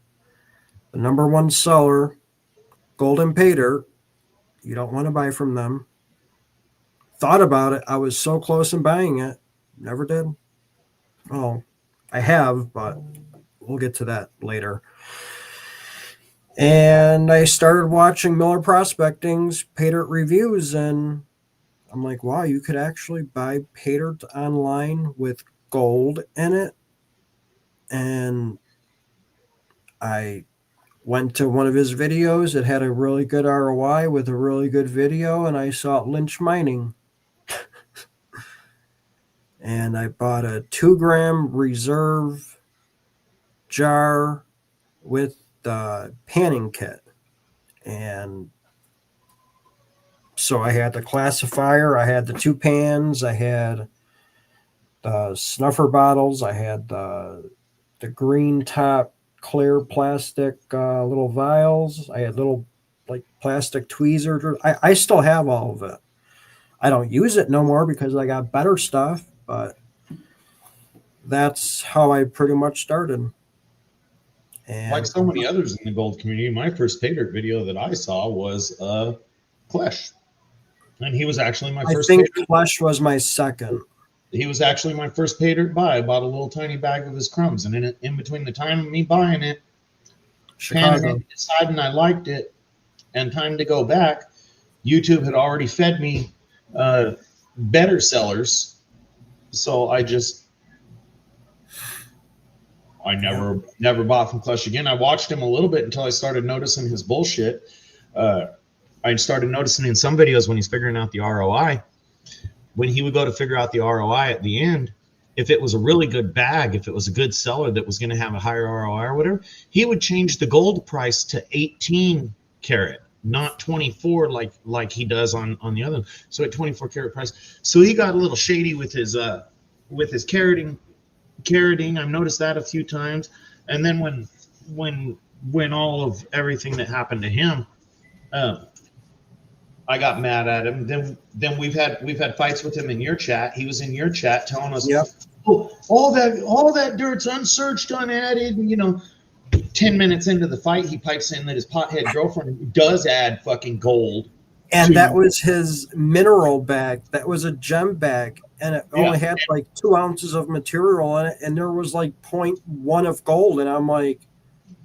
the number one seller, Golden Pay Dirt, you don't want to buy from them. Thought about it. I was so close in buying it. Never did. Oh, I have, but we'll get to that later. And I started watching Miller Prospecting's pay dirt reviews, and I'm like, wow, you could actually buy pay dirt online with gold in it. And I went to one of his videos. It had a really good ROI with a really good video, and I saw Lynch Mining. And I bought a 2-gram reserve jar with the panning kit. And so I had the classifier, I had the 2 pans, I had the snuffer bottles, I had the green top clear plastic little vials, I had little like plastic tweezers. I still have all of it. I don't use it no more because I got better stuff, but that's how I pretty much started. And like so many others in the gold community, my first pay dirt video that I saw was Klesh. And he was actually my first. I think Klesh was my second. He was actually my first pay dirt buy. I bought a little tiny bag of his crumbs, and in between the time of me buying it, Chicago, and deciding I liked it, and time to go back, YouTube had already fed me better sellers, so I never bought from Klesh again. I watched him a little bit until I started noticing his bullshit. I started noticing in some videos when he's figuring out the ROI, when he would go to figure out the ROI at the end, if it was a really good bag, if it was a good seller that was going to have a higher ROI or whatever, he would change the gold price to 18 karat, not 24 like he does on the other. So at 24 karat price. So he got a little shady with his carroting. I've noticed that a few times. And then when all of everything that happened to him, I got mad at him. Then we've had fights with him in your chat. He was in your chat telling us, yep, oh, all that dirt's unsearched, unadded. And, 10 minutes into the fight, he pipes in that his pothead girlfriend does add fucking gold. And that was his mineral bag. That was a gem bag, and it only had like 2 ounces of material in it, and there was like 0.1 of gold. And I'm like,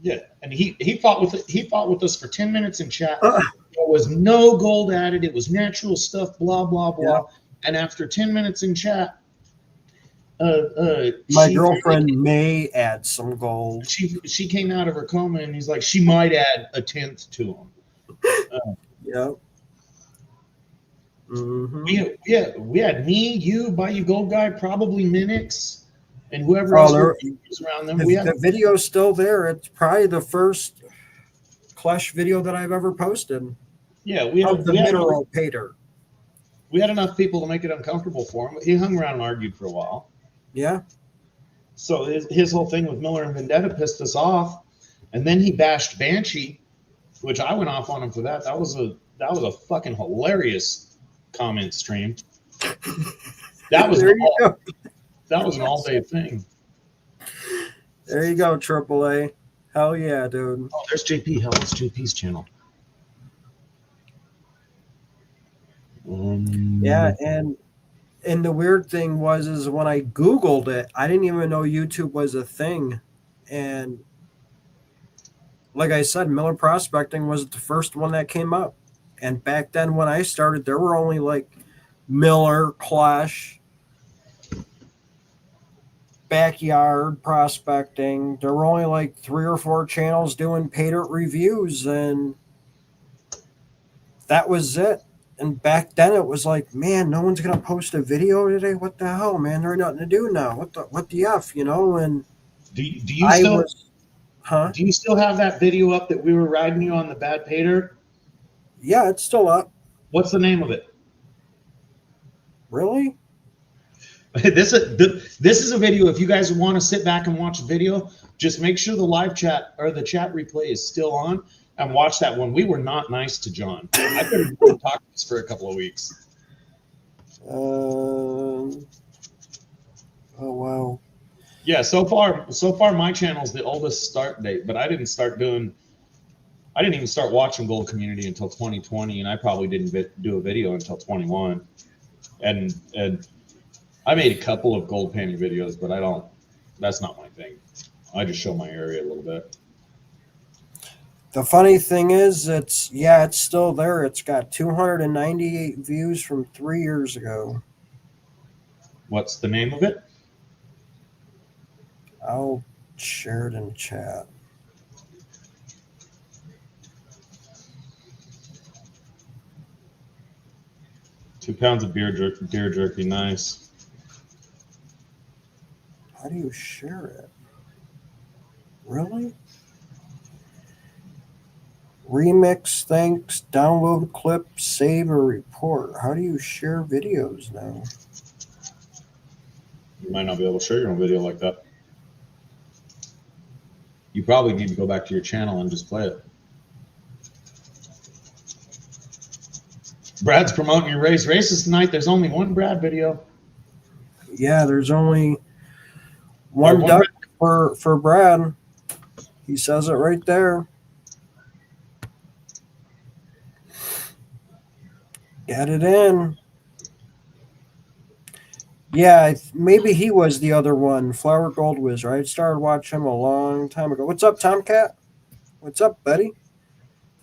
yeah. And he fought with us for 10 minutes in chat. There was no gold added. It was natural stuff. Blah blah blah. Yeah. And after 10 minutes in chat, my girlfriend may add some gold. She came out of her coma, and he's like, she might add a 1/10 to him. Yep. Mhm. We had me, you, Bayou Gold Guy, probably Minix, and whoever Oh, else there, was around them. We had the video's still there. It's probably the first Clash video that I've ever posted yeah, of the mineral pater. we had enough people to make it uncomfortable for him. He hung around and argued for a while. Yeah. So his whole thing with Miller and Vendetta pissed us off, and then he bashed Banshee, which I went off on him for that. That was a fucking hilarious comment stream. That was There you go. that was an all day thing. There you go, AAA. Hell yeah, dude. Oh, there's JP. Hell, it's JP's channel. Yeah, and the weird thing was is when I Googled it, I didn't even know YouTube was a thing. And like I said, Miller Prospecting was the first one that came up. And back then when I started, there were only like Miller, Clash, Backyard Prospecting. There were only like 3 or 4 channels doing paid reviews, and that was it. And back then it was like, man, no one's gonna post a video today. What the hell, man? There's nothing to do now. What the f, you know? And do you I still was, huh? do you still have that video up that we were riding you on the bad pater? Yeah, it's still up. What's the name of it? Really? This is a video. If you guys want to sit back and watch a video, just make sure the live chat or the chat replay is still on and watch that one. We were not nice to John. I've been talking to this for a couple of weeks. Oh wow. Yeah, so far my channel's the oldest start date, but I didn't even start watching Gold Community until 2020, and I probably didn't do a video until 21. And I made a couple of gold panty videos, but that's not my thing. I just show my area a little bit. The funny thing is, it's still there. It's got 298 views from 3 years ago. What's the name of it? I'll share it in chat. Two pounds of deer jerky, nice. How do you share it? Really? Remix, thanks, download clip, save or report. How do you share videos now? You might not be able to share your own video like that. You probably need to go back to your channel and just play it. Brad's promoting your race. Races tonight. There's only one Brad video. Yeah, there's only one duck for Brad. He says it right there. Get it in. Yeah, maybe he was the other one, Flower Gold Wizard. I started watching him a long time ago. What's up, Tomcat? What's up, buddy?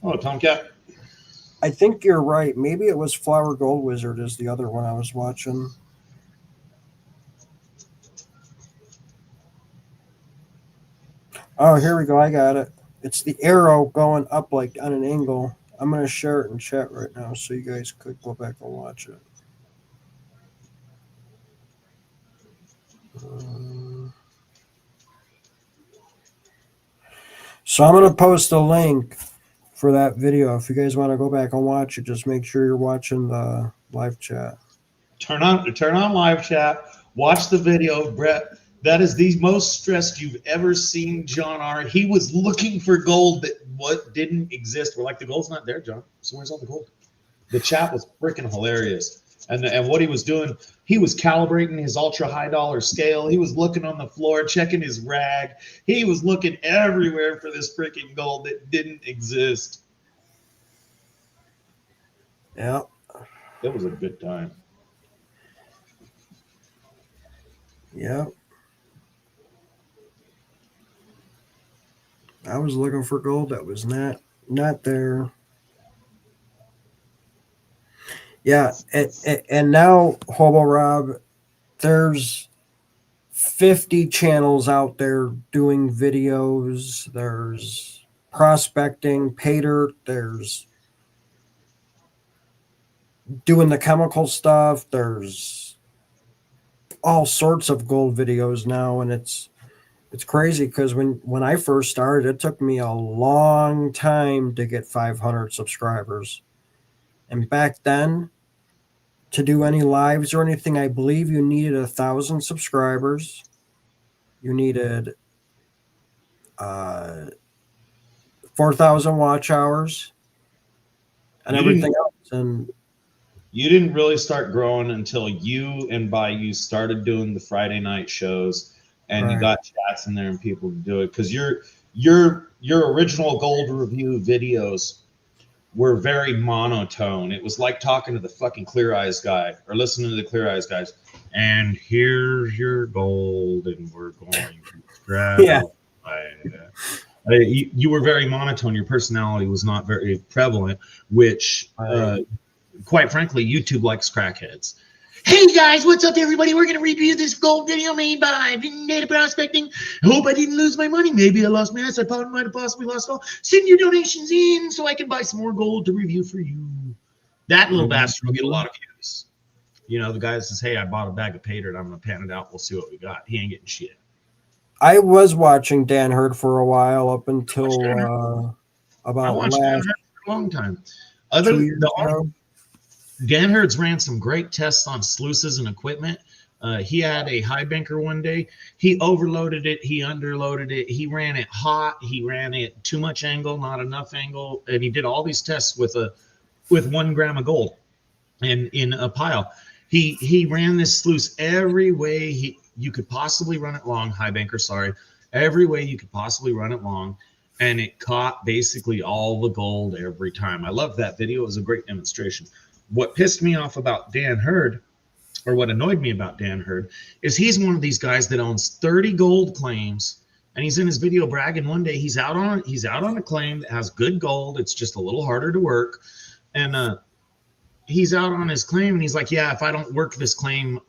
Oh, Tomcat. I think you're right. Maybe it was Flower Gold Wizard is the other one I was watching. Oh, here we go. I got it. It's the arrow going up like on an angle. I'm going to share it in chat right now so you guys could go back and watch it. So I'm going to post a link for that video. If you guys want to go back and watch it, just make sure you're watching the live chat. Turn on live chat. Watch the video, Brett. That is the most stressed you've ever seen John R. He was looking for gold that didn't exist. We're like, the gold's not there, John. So where's all the gold? The chat was freaking hilarious. And what he was doing, he was calibrating his ultra high dollar scale. He was looking on the floor, checking his rag. He was looking everywhere for this freaking gold that didn't exist. Yeah. It was a good time. Yeah. I was looking for gold that was not there. Yeah, and now, Hobo Rob, there's 50 channels out there doing videos. There's prospecting, pay dirt. There's doing the chemical stuff. There's all sorts of gold videos now, and it's crazy because when I first started, it took me a long time to get 500 subscribers. And back then, to do any lives or anything, I believe you needed 1,000 subscribers. You needed 4,000 watch hours and everything else. And you didn't really start growing until you and you started doing the Friday night shows, and you got chats in there and people to do it, because your original gold review videos were very monotone. It was like talking to the fucking Clear Eyes guy or listening to the Clear Eyes guys. And here's your gold, and we're going to grab you were very monotone. Your personality was not very prevalent, which, quite frankly, YouTube likes crackheads. Hey guys, what's up, everybody? We're going to review this gold video made by Data Prospecting. Hope I didn't lose my money. Maybe I lost my ass. I might have possibly lost all. Send your donations in so I can buy some more gold to review for you. That little bastard will get a lot of views. You know, the guy that says, hey, I bought a bag of pay dirt. I'm going to pan it out. We'll see what we got. He ain't getting shit. I was watching Dan Herd for a while up until about last Dan Herd for a long time. Other than Dan Herd's ran some great tests on sluices and equipment. He had a high banker one day. He overloaded it. He underloaded it. He ran it hot. He ran it too much angle, not enough angle. And he did all these tests with 1 gram of gold in a pile. He ran this sluice every way you could possibly run it long, high banker, every way you could possibly run it long. And it caught basically all the gold every time. I loved that video. It was a great demonstration. What pissed me off about Dan Herd, or what annoyed me about Dan Herd, is he's one of these guys that owns 30 gold claims, and he's in his video bragging one day he's out on a claim that has good gold. It's just a little harder to work, and he's out on his claim, and he's like, yeah, if I don't work this claim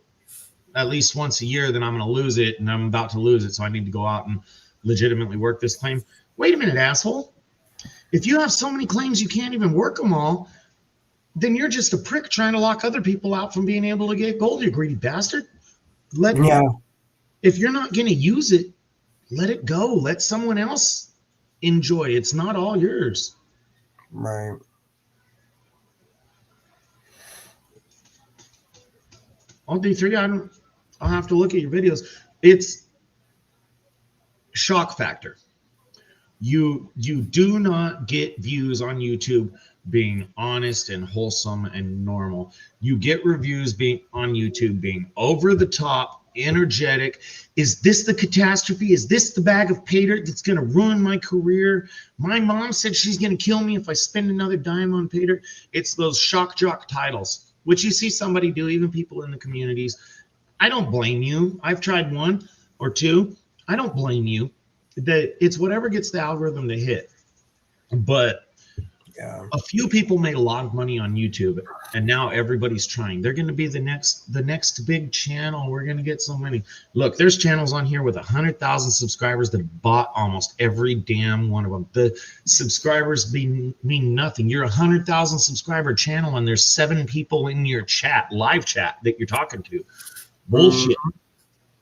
at least once a year, then I'm going to lose it, and I'm about to lose it, so I need to go out and legitimately work this claim. Wait a minute, asshole. If you have so many claims you can't even work them all, then you're just a prick trying to lock other people out from being able to get gold, you greedy bastard. If you're not going to use it, let it go. Let someone else enjoy. It's not all yours. Right. I'll do 3. I'll have to look at your videos. It's shock factor. You do not get views on YouTube being honest and wholesome and normal. You get reviews being on YouTube being over the top, energetic. Is this the catastrophe? Is this the bag of pay dirt that's going to ruin my career? My mom said she's going to kill me if I spend another dime on pay dirt. It's those shock jock titles, which you see somebody do, even people in the communities. I don't blame you. I've tried 1 or 2. I don't blame you. It's whatever gets the algorithm to hit. But a few people made a lot of money on YouTube, and now everybody's trying. They're going to be the next big channel. We're going to get so many. Look, there's channels on here with 100,000 subscribers that bought almost every damn one of them. The subscribers mean nothing. You're a 100,000 subscriber channel, and there's 7 people in your chat, live chat, that you're talking to. Bullshit.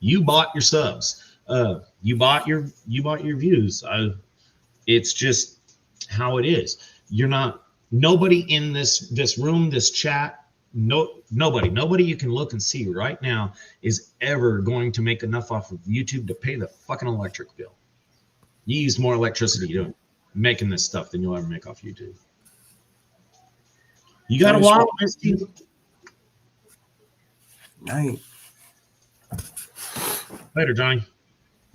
You bought your subs. You bought your views. It's just how it is. You're not, nobody in this room, this chat, nobody you can look and see right now is ever going to make enough off of YouTube to pay the fucking electric bill. You use more electricity doing making this stuff than you'll ever make off YouTube. You got a while, Misty. Night. Later, Johnny.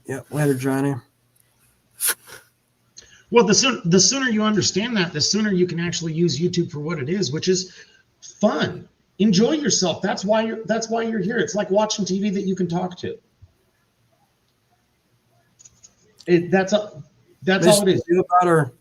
Yep, later, Johnny. Well, the sooner you understand that, the sooner you can actually use YouTube for what it is, which is fun. Enjoy yourself. That's why you're here. It's like watching TV that you can talk to. That's all it is. Feel better.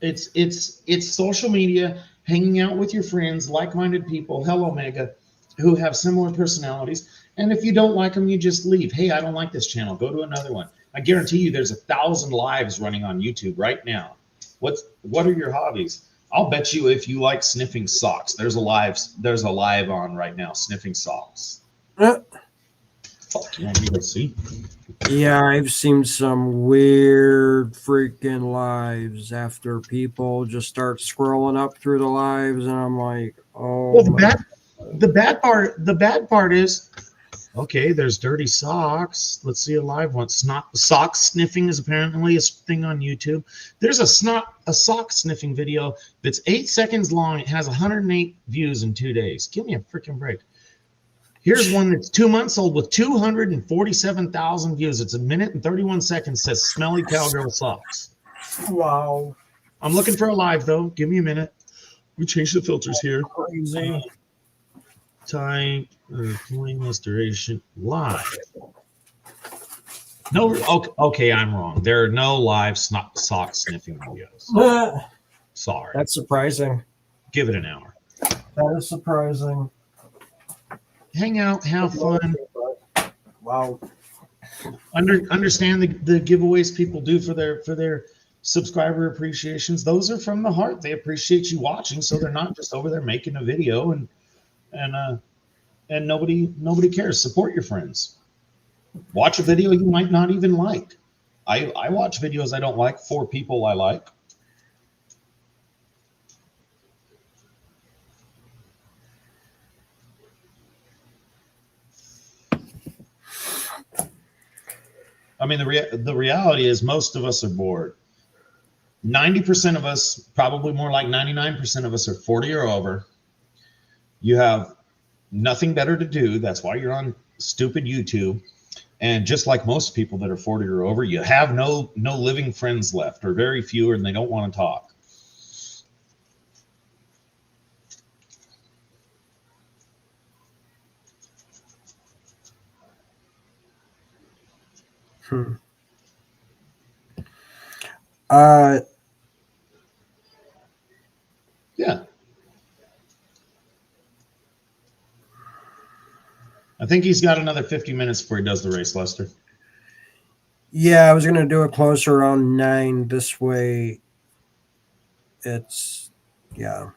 It's social media, hanging out with your friends, like-minded people, hell Omega, who have similar personalities. And if you don't like them, you just leave. Hey, I don't like this channel. Go to another one. I guarantee you there's 1,000 lives running on YouTube right now. What are your hobbies? I'll bet you if you like sniffing socks, there's a live on right now sniffing socks. Fuck, you want me to go see? Yeah, I've seen some weird freaking lives after people just start scrolling up through the lives, and I'm like, oh. Well, the bad part is, okay, there's dirty socks. Let's see a live one. Sock sniffing is apparently a thing on YouTube. There's a sock sniffing video that's 8 seconds long. It has 108 views in 2 days. Give me a freaking break. Here's one that's 2 months old with 247,000 views. It's 1 minute and 31 seconds. Says smelly cowgirl socks. Wow. I'm looking for a live though. Give me a minute. We change the filters here. Crazy. Time, pointless duration, live. No, okay, I'm wrong. There are no live sock sniffing videos. Sorry. That's surprising. Give it an hour. That is surprising. Hang out, have fun. Wow. Understand the giveaways people do for their subscriber appreciations. Those are from the heart. They appreciate you watching, so they're not just over there making a video and nobody cares. Support your friends. Watch a video you might not even like. I watch videos I don't like for people I like. I mean, the reality is most of us are bored. 90% of us, probably more like 99% of us, are 40 or over. You have nothing better to do. That's why you're on stupid YouTube. And just like most people that are 40 or over, you have no living friends left, or very few, and they don't want to talk. Yeah. I think he's got another 50 minutes before he does the race, Lester. Yeah, I was going to do it closer around 9. This way, it's, yeah.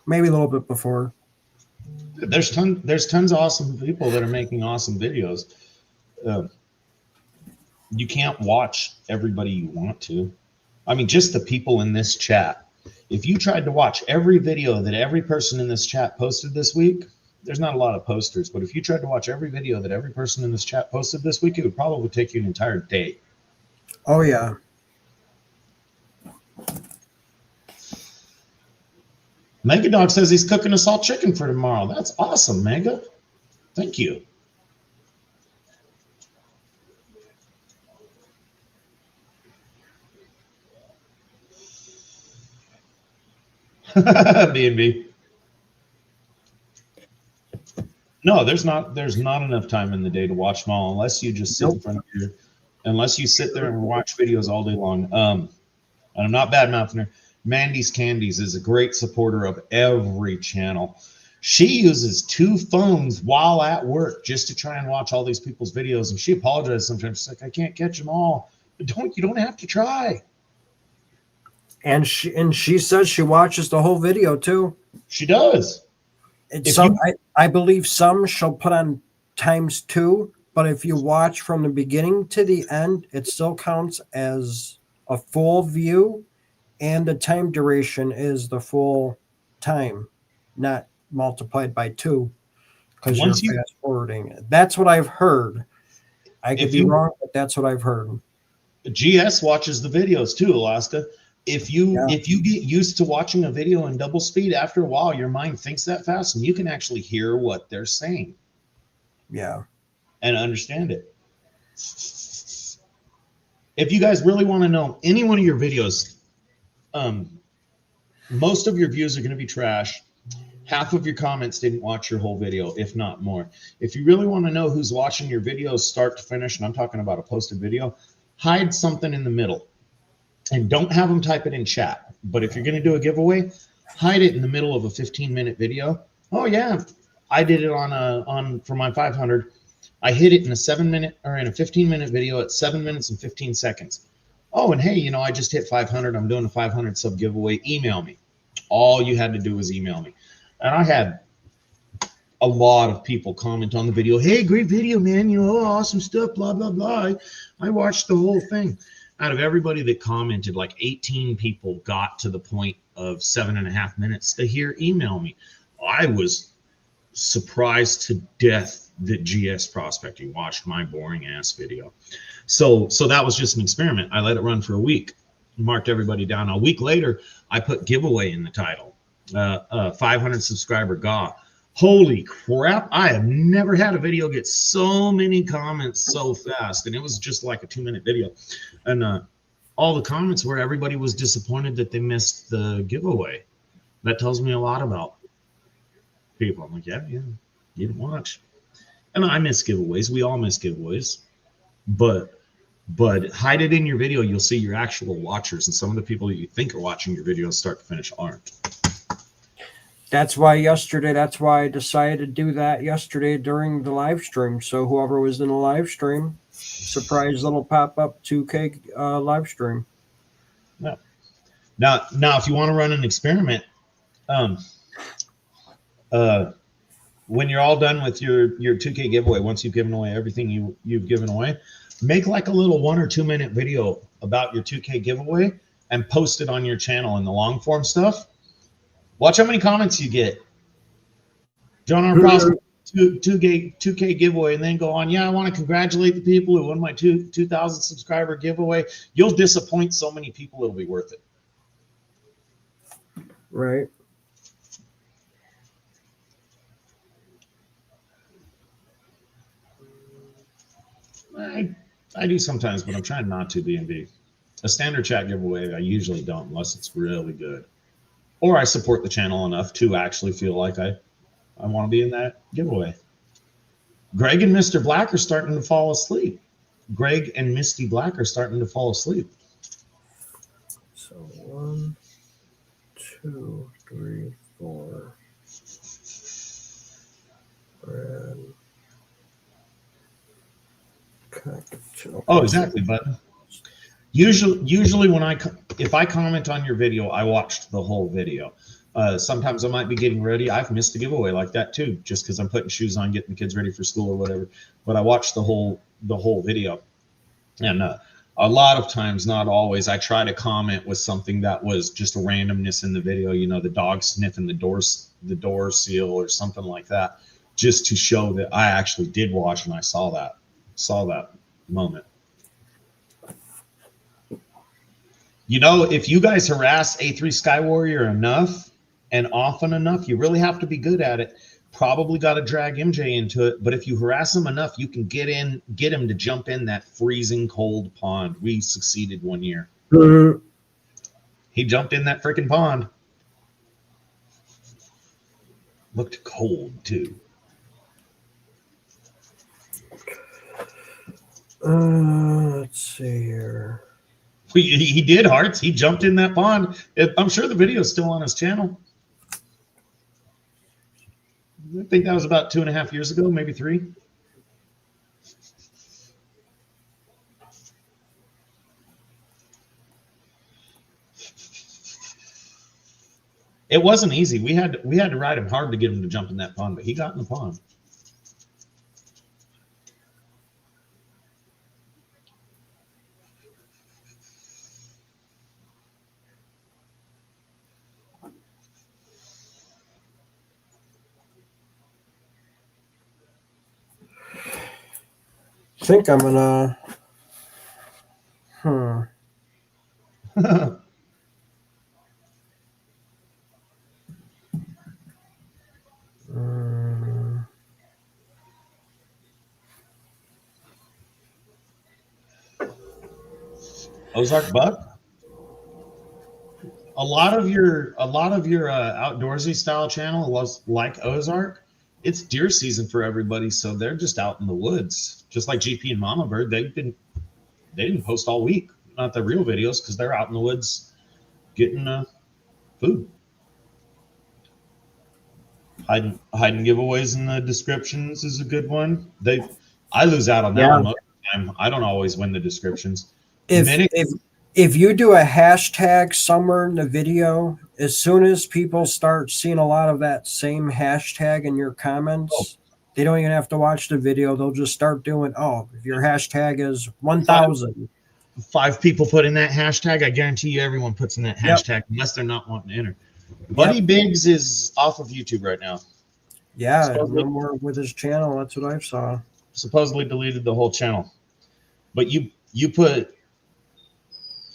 Maybe a little bit before. There's tons of awesome people that are making awesome videos. You can't watch everybody you want to. I mean, just the people in this chat. If you tried to watch every video that every person in this chat posted this week, there's not a lot of posters, but if you tried to watch every video that every person in this chat posted this week, it would probably take you an entire day. Oh, yeah. Mega Dog says he's cooking a salt chicken for tomorrow. That's awesome, Mega. Thank you. B&B. No, there's not enough time in the day to watch them all unless you just sit in front of unless you sit there and watch videos all day long. And I'm not bad mouthing her. Mandy's Candies is a great supporter of every channel. She uses 2 phones while at work just to try and watch all these people's videos, and she apologizes sometimes. She's like, I can't catch them all. But you don't have to try. And she says she watches the whole video too. She does. I believe some she'll put on ×2, but if you watch from the beginning to the end, it still counts as a full view, and the time duration is the full time, not multiplied by 2, because you're fast forwarding it. That's what I've heard. I could be wrong, but that's what I've heard. GS watches the videos too, Alaska. If you get used to watching a video in double speed, after a while your mind thinks that fast and you can actually hear what they're saying. Yeah. And understand it. If you guys really want to know any one of your videos, most of your views are going to be trash. Half of your comments didn't watch your whole video, if not more. If you really want to know who's watching your videos start to finish, and I'm talking about a posted video, hide something in the middle. And don't have them type it in chat. But if you're going to do a giveaway, hide it in the middle of a 15-minute video. Oh, yeah, I did it for my 500. I hit it in a 7-minute or in a 15-minute video at 7 minutes and 15 seconds. Oh, and hey, you know, I just hit 500. I'm doing a 500 sub giveaway. Email me. All you had to do was email me. And I had a lot of people comment on the video. Hey, great video, man. You know, awesome stuff, blah, blah, blah. I watched the whole thing. Out of everybody that commented, like 18 people got to the point of 7.5 minutes to hear email me. I was surprised to death that GS Prospecting watched my boring ass video. So that was just an experiment. I let it run for a week, marked everybody down. A week later, I put giveaway in the title, 500 subscriber GAW. Holy crap, I have never had a video get so many comments so fast. And it was just like a 2-minute video. And all the comments were everybody was disappointed that they missed the giveaway. That tells me a lot about people. I'm like, yeah, you didn't watch. And I miss giveaways. We all miss giveaways. But hide it in your video. You'll see your actual watchers. And some of the people that you think are watching your videos start to finish aren't. That's why I decided to do that yesterday during the live stream. So whoever was in the live stream, surprise little pop-up 2K live stream. Yeah. Now, if you want to run an experiment, when you're all done with your 2K giveaway, once you've given away everything you've given away, make like a little 1 or 2 minute video about your 2K giveaway and post it on your channel in the long form stuff. Watch how many comments you get. John R. Prospect 2K giveaway, and then go on. Yeah, I want to congratulate the people who won my 2,000 subscriber giveaway. You'll disappoint so many people; it'll be worth it. Right. I do sometimes, but I'm trying not to. B&B. A standard chat giveaway, I usually don't unless it's really good. Or I support the channel enough to actually feel like I want to be in that giveaway. Greg and Mr. Black are starting to fall asleep. Greg and Misty Black are starting to fall asleep. So 1, 2, 3, 4. Brad. Oh, exactly, bud. Usually when if I comment on your video, I watched the whole video. Sometimes I might be getting ready. I've missed a giveaway like that too, just because I'm putting shoes on, getting the kids ready for school or whatever. But I watched the whole video, and a lot of times, not always, I try to comment with something that was just a randomness in the video. You know, the dog sniffing the door seal or something like that, just to show that I actually did watch and I saw that moment. You know, if you guys harass A3 Sky Warrior enough and often enough, you really have to be good at it. Probably got to drag MJ into it, but if you harass him enough, you can get him to jump in that freezing cold pond. We succeeded one year. Mm-hmm. He jumped in that freaking pond. Looked cold too. Let's see here. He did, Hearts. He jumped in that pond. I'm sure the video is still on his channel. I think that was about 2.5 years ago, maybe 3. It wasn't easy. We had to ride him hard to get him to jump in that pond, but he got in the pond. I think I'm gonna. Ozark Buck. A lot of your outdoorsy style channel was like Ozark. It's deer season for everybody, so they're just out in the woods, just like GP and Mama Bird. They didn't post all week, not the real videos, because they're out in the woods getting food. Hiding giveaways in the descriptions is a good one. I lose out on that Yeah. one most of the time. I don't always win the descriptions. If Minix, if you do a hashtag somewhere in the video, as soon as people start seeing a lot of that same hashtag in your comments, they don't even have to watch the video. They'll just start doing, oh, if your hashtag is 1,000. 5 people put in that hashtag, I guarantee you everyone puts in that Yep. hashtag unless they're not wanting to enter. Buddy Biggs is off of YouTube right now. Yeah, Supposedly- no more with his channel. That's what I saw. Supposedly deleted the whole channel. But you put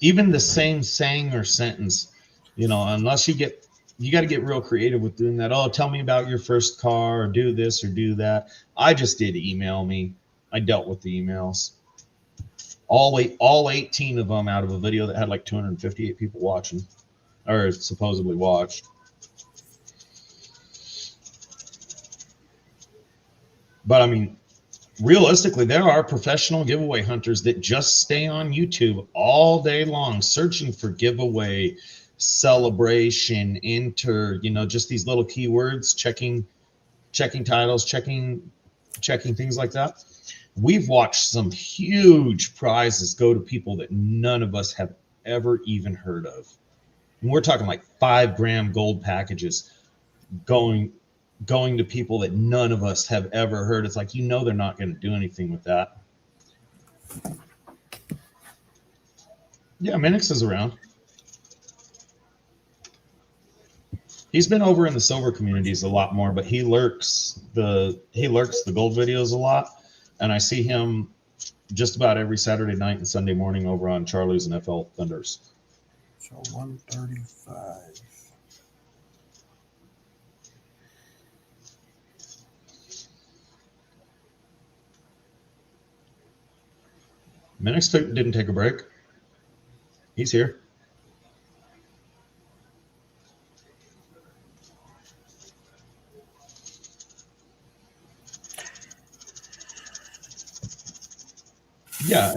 even the same saying or sentence, unless you got to get real creative with doing that. Oh, tell me about your first car, or do this or do that. I just did email me. I dealt with the emails. All 18 of them out of a video that had like 258 people watching, or supposedly watched. But I mean, realistically, there are professional giveaway hunters that just stay on YouTube all day long searching for giveaway, celebration, enter, just these little keywords, checking titles, checking things like that. We've watched some huge prizes go to people that none of us have ever even heard of. And we're talking like 5-gram gold packages going to people that none of us have ever heard. It's like, they're not going to do anything with that. Yeah, Minix is around. He's been over in the silver communities a lot more, but he lurks the gold videos a lot, and I see him just about every Saturday night and Sunday morning over on Charlie's and FL Thunders. So 135. Minix didn't take a break. He's here. Yeah,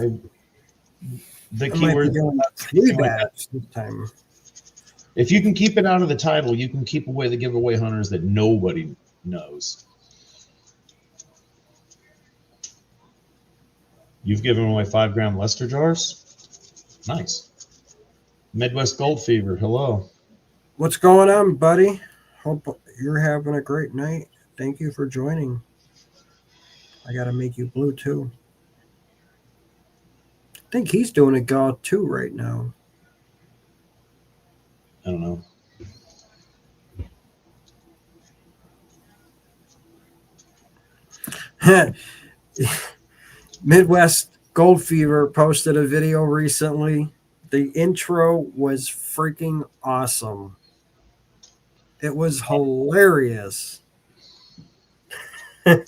the I might be keyword. doing that 3 bats this time. If you can keep it out of the title, you can keep away the giveaway hunters that nobody knows. You've given away 5-gram Lester jars. Nice. Midwest Gold Fever. Hello. What's going on, buddy? Hope you're having a great night. Thank you for joining. I got to make you blue too. I think he's doing a god too right now. I don't know. Midwest Gold Fever posted a video recently. The intro was freaking awesome. It was hilarious. You'll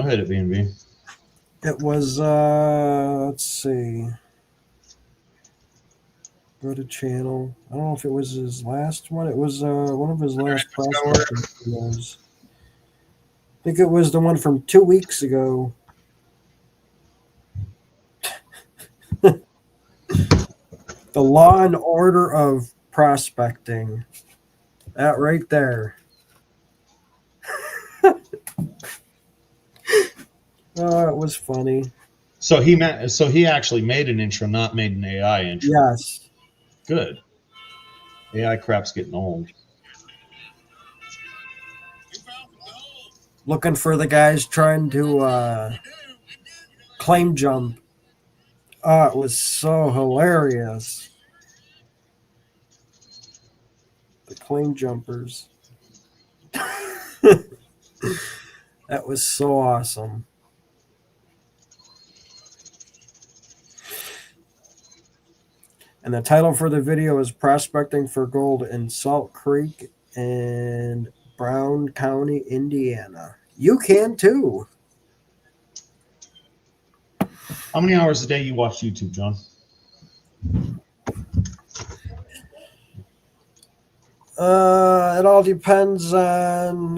hit it, B&B. It was, let's see. Go to channel. I don't know if it was his last one. It was one of his last prospecting videos. I think it was the one from 2 weeks ago. The Law and Order of Prospecting. That right there. Oh, it was funny. So he actually made an intro, not made an AI intro. Yes. Good. AI crap's getting old. Looking for the guys trying to claim jump. Oh, it was so hilarious. The claim jumpers. That was so awesome. And the title for the video is Prospecting for Gold in Salt Creek and Brown County, Indiana. You can too. How many hours a day you watch YouTube, John? It all depends on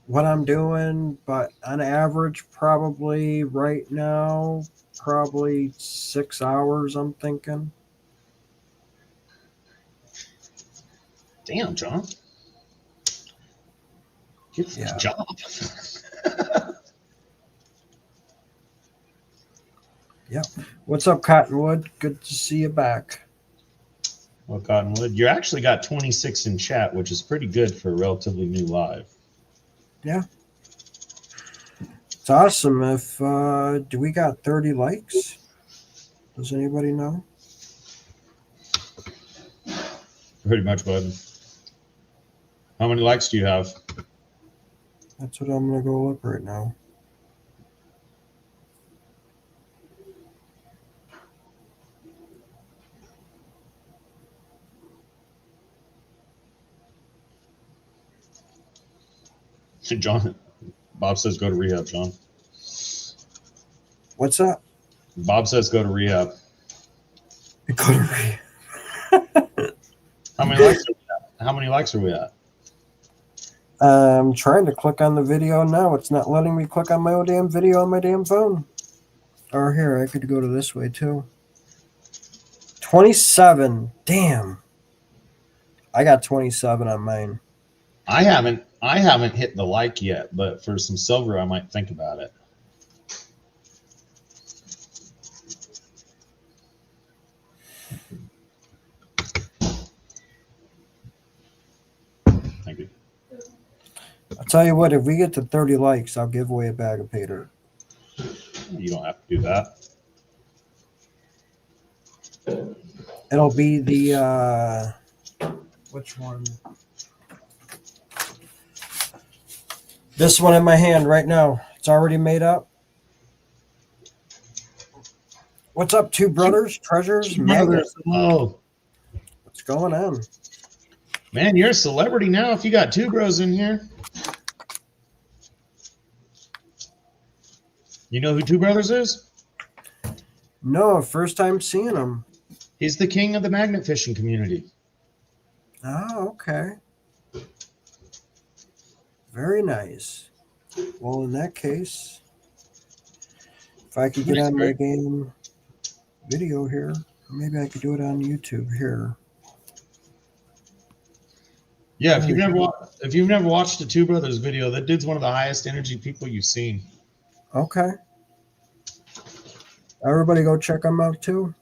what I'm doing, but on average, probably right now, probably 6 hours, I'm thinking. Damn, John. Get a Yeah. job. What's up, Cottonwood? Good to see you back. Well, Cottonwood, you actually got 26 in chat, which is pretty good for a relatively new live. It's awesome. If do we got 30 likes? Does anybody know? Pretty much, bud. How many likes do you have? That's what I'm gonna go look right now. John, Bob says go to rehab, John. What's up? Bob says go to rehab. Go to re- How many likes are we at? How many likes are we at? I'm trying to click on the video now. It's not letting me click on my own damn video on my damn phone. Or here, I could go to this way too. 27. Damn. I got 27 on mine. I haven't hit the like yet, but for some silver, I might think about it. Thank you. I'll tell you what, if we get to 30 likes, I'll give away a bag of pay dirt. You don't have to do that. It'll be the which one? This one in my hand right now. It's already made up. What's up, two brothers? Treasures? Magnets? Oh, What's going on? man, you're a celebrity now if you got two bros in here. You know who Two Brothers is? No, first time seeing them. He's the king of the magnet fishing community. Oh, okay. Very nice. Well, in that case, if I could get on my game video here, maybe I could do it on YouTube here. Yeah, if you've never watched the Two Brothers video, that dude's one of the highest energy people you've seen. Okay. Everybody go check them out too.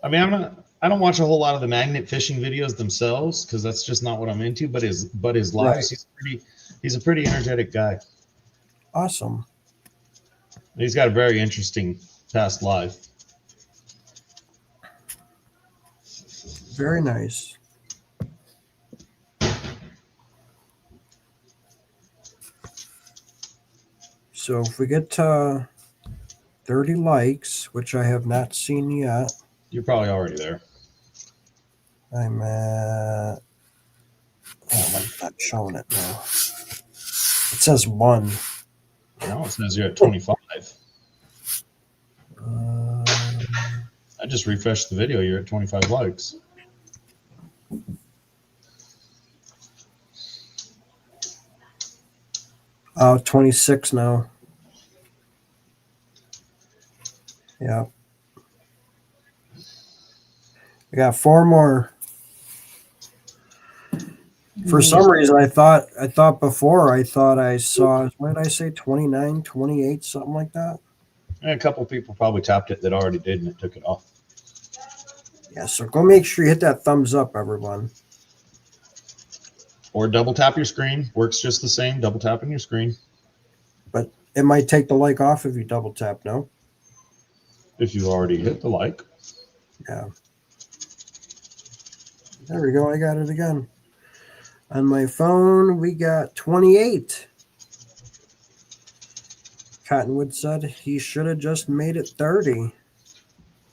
I mean, I don't watch a whole lot of the magnet fishing videos themselves because that's just not what I'm into. But his lives, Right. he's a pretty energetic guy. Awesome. He's got a very interesting past life. Very nice. So if we get to 30 likes, which I have not seen yet, You're probably already there. I'm at. Oh, I'm not showing it now. It says 1. Now it says you're at 25. I just refreshed the video. You're at 25 likes. Oh, 26 now. Yeah. I got 4 more. For some reason, I thought before I saw, what did I say, 29, 28, something like that? And a couple people probably tapped it that already did, and it took it off. Yeah, so go make sure you hit that thumbs up, everyone. Or double tap your screen. Works just the same. Double tapping your screen. But it might take the like off if you double tap, no? If you already hit the like. Yeah. There we go. I got it again. On my phone, we got 28. Cottonwood said he should have just made it 30.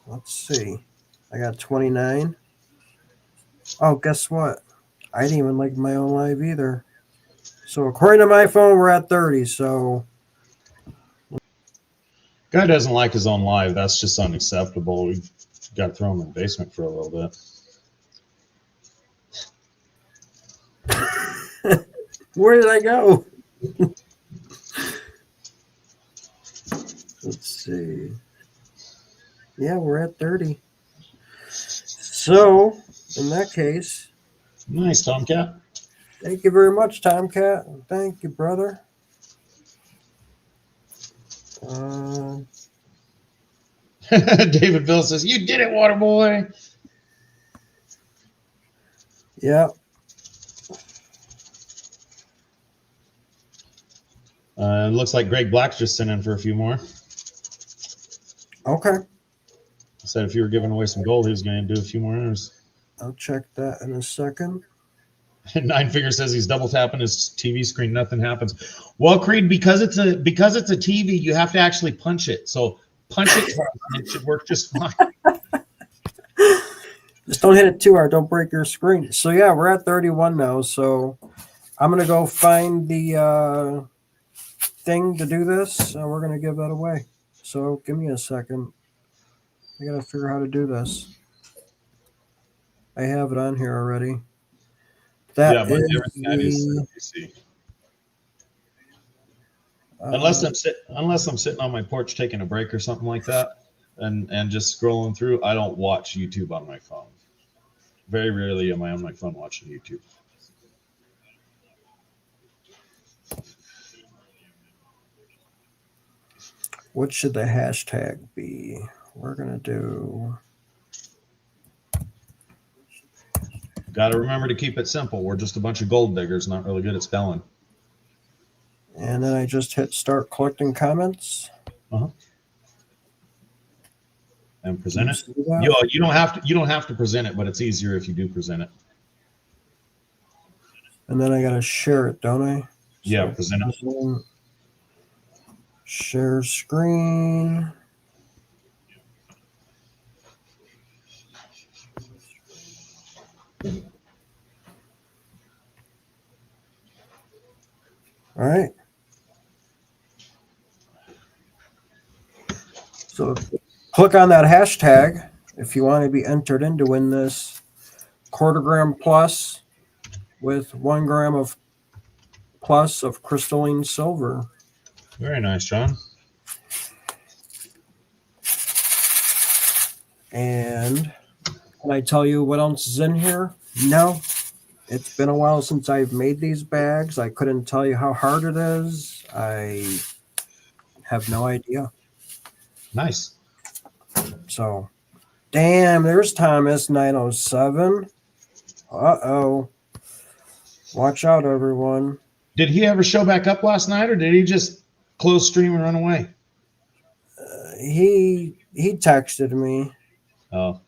Let's see. I got 29. Oh, guess what? I didn't even like my own live either. So according to my phone, we're at 30. So Guy doesn't like his own live. That's just unacceptable. We got to throw him in the basement for a little bit. where did I go? Let's see. Yeah, we're at 30. So in that case, Nice, Tomcat. Thank you very much, Tomcat. Thank you, brother. David Bill says, "You did it, Water Boy." Yeah. Looks like Greg Black's just sent in for a few more. Okay. Said if you were giving away some gold, he was going to do a few more hours. I'll check that in a second. Nine Finger says he's double tapping his TV screen. Nothing happens. Well, Creed, because it's a TV, you have to actually punch it. So punch it twice, and it should work just fine. Just don't hit it too hard. Don't break your screen. So yeah, we're at 31 now. So I'm gonna go find the thing to do this, and we're gonna give that away. So give me a second. I gotta figure out how to do this. I have it on here already. That but is everything I do is CC. Unless I'm sitting on my porch taking a break or something like that, and just scrolling through, I don't watch YouTube on my phone. Very rarely am I on my phone watching YouTube. What should the hashtag be? We're gonna do. Got to remember to keep it simple. We're just a bunch of gold diggers, not really good at spelling. And then I just hit start collecting comments. And present it. You don't have to present it, but it's easier if you do present it. And then I gotta share it, don't I? Yeah, present it. Share screen. All right. So click on that hashtag if you want to be entered in to win this 1/4 gram plus with 1 gram of plus of crystalline silver. Very nice, John. And can I tell you what else is in here? No. It's been a while since I've made these bags. I couldn't tell you how hard it is. I have no idea. Nice. So, damn, there's Thomas 907. Uh-oh. Watch out, everyone. Did he ever show back up last night, or did he just close stream and run away? He texted me. Oh.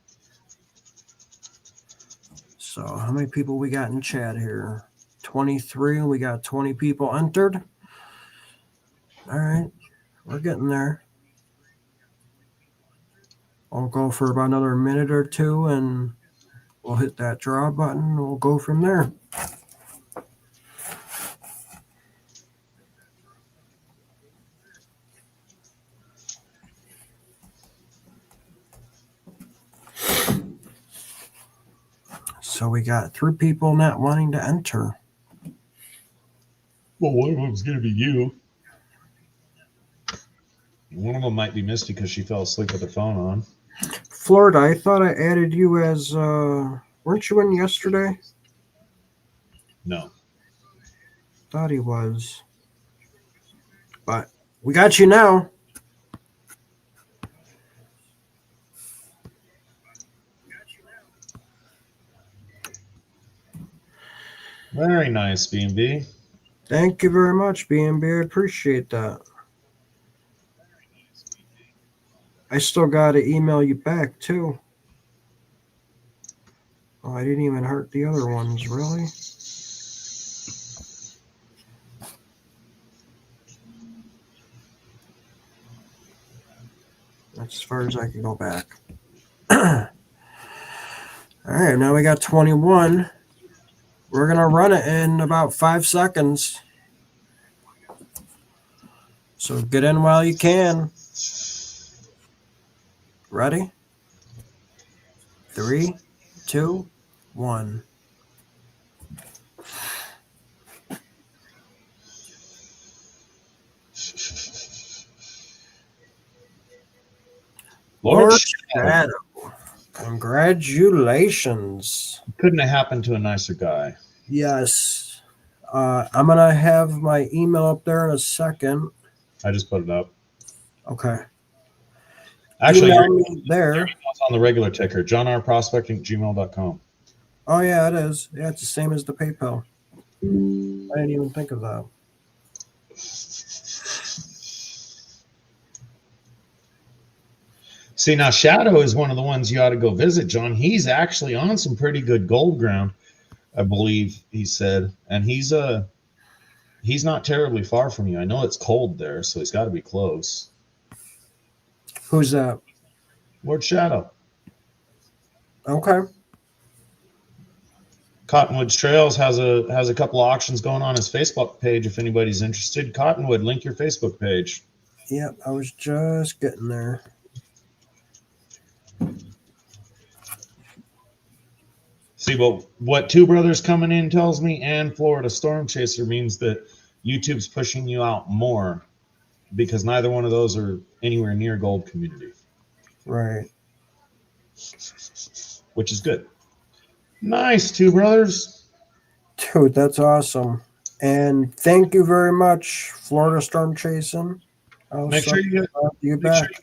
So how many people we got in chat here? 23. We got 20 people entered. All right. We're getting there. I'll go for about another minute or two, and we'll hit that draw button. We'll go from there. So we got 3 people not wanting to enter. Well, one of them's going to be you. One of them might be Misty because she fell asleep with her phone on. Florida, I thought I added you as, weren't you in yesterday? No. Thought he was. But we got you now. Very nice, B&B. Thank you very much, B&B. I appreciate that. I still got to email you back, too. Oh, I didn't even hurt the other ones, really? That's as far as I can go back. All right, now we got 21. We're going to run it in about 5 seconds. So get in while you can. Ready? 3, 2, 1. Lord Shadow. Congratulations. Couldn't have happened to a nicer guy. Yes. I'm gonna have my email up there in a second. I just put it up. Okay. Actually, Email your me there. email's on the regular ticker, johnrprospecting@gmail.com. Oh yeah, it is. Yeah, it's the same as the PayPal. I didn't even think of that. See, now Shadow is one of the ones you ought to go visit, John. He's actually on some pretty good gold ground, I believe he said, and he's not terribly far from you. I know it's cold there, so he's got to be close. Who's that? Lord Shadow. Okay. Cottonwoods Trails has a couple of auctions going on his Facebook page if anybody's interested. Cottonwood, link your Facebook page. Yep, I was just getting there. See, but what Two Brothers coming in tells me and Florida Storm Chaser means that YouTube's pushing you out more because neither one of those are anywhere near gold community. Right. Which is good. Nice, Two Brothers. Dude, that's awesome. And thank you very much, Florida Storm Chasing. Make sure you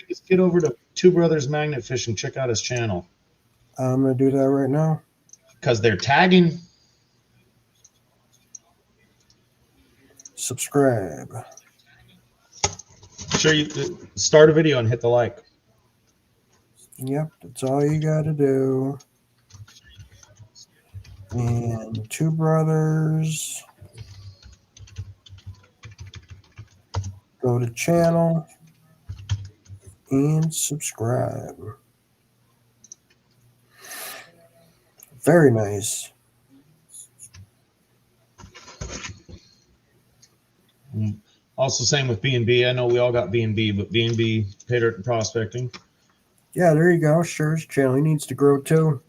just get over to Two Brothers Magnet Fishing. Check out his channel. I'm going to do that right now. Because they're tagging. Subscribe. Sure, you start a video and hit the like. Yep, that's all you got to do. And Two Brothers. Go to channel and subscribe. Very nice. Also, same with B&B. I know we all got B&B, but B&B, Pay Dirt and Prospecting. Yeah, there you go. Sure, his channel. He needs to grow too.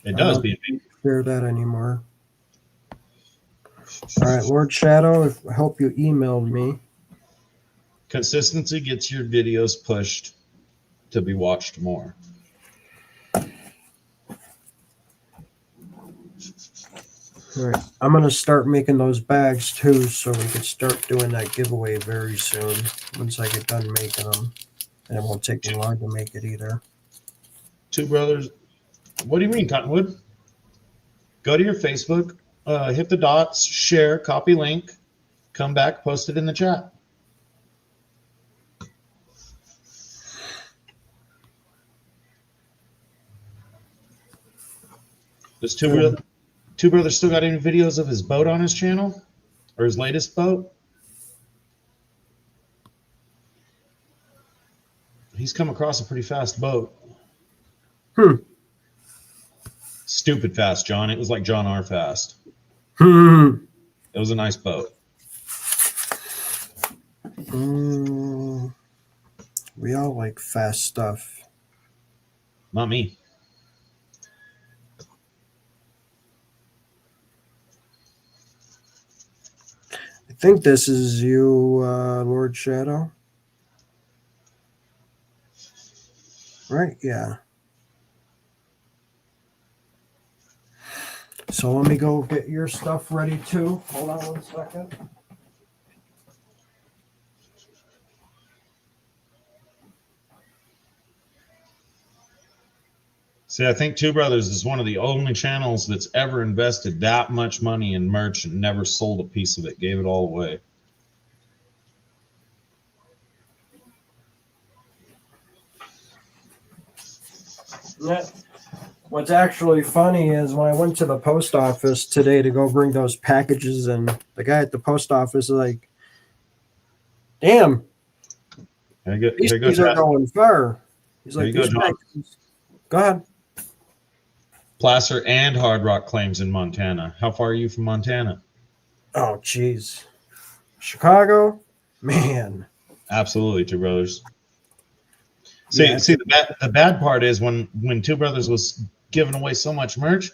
It does, B&B. Share that anymore. All right, Lord Shadow, I hope you emailed me. Consistency gets your videos pushed to be watched more. All right, I'm going to start making those bags too, so we can start doing that giveaway very soon once I get done making them. And it won't take me long to make it either. Two Brothers. What do you mean, Cottonwood? Go to your Facebook, hit the dots, share, copy link, come back, post it in the chat. Does Two Brothers still got any videos of his boat on his channel? Or his latest boat? He's come across a pretty fast boat. Stupid fast, John. It was like John R. fast. It was a nice boat. We all like fast stuff. Not me. I think this is you, Lord Shadow. Right? Yeah. So let me go get your stuff ready too. Hold on 1 second. See, I think Two Brothers is one of the only channels that's ever invested that much money in merch and never sold a piece of it, gave it all away. Yeah. What's actually funny is when I went to the post office today to go bring those packages, and the guy at the post office is like, damn, these things are going far. He's like, go ahead. Placer and Hard Rock claims in Montana. How far are you from Montana? Oh, geez. Chicago? Man. Absolutely, Two Brothers. See, the bad part is when Two Brothers was giving away so much merch,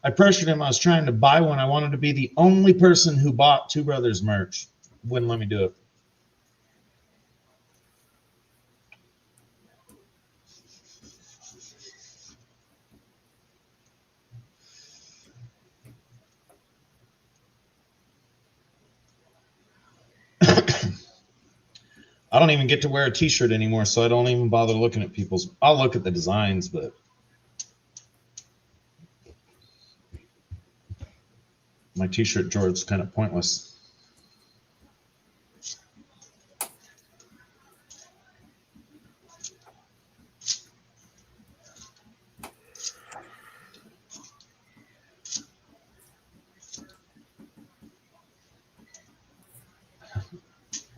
I pressured him. I was trying to buy one. I wanted to be the only person who bought Two Brothers merch. Wouldn't let me do it. I don't even get to wear a t-shirt anymore, so I don't even bother looking at people's. I'll look at the designs, but my t-shirt drawer's kind of pointless.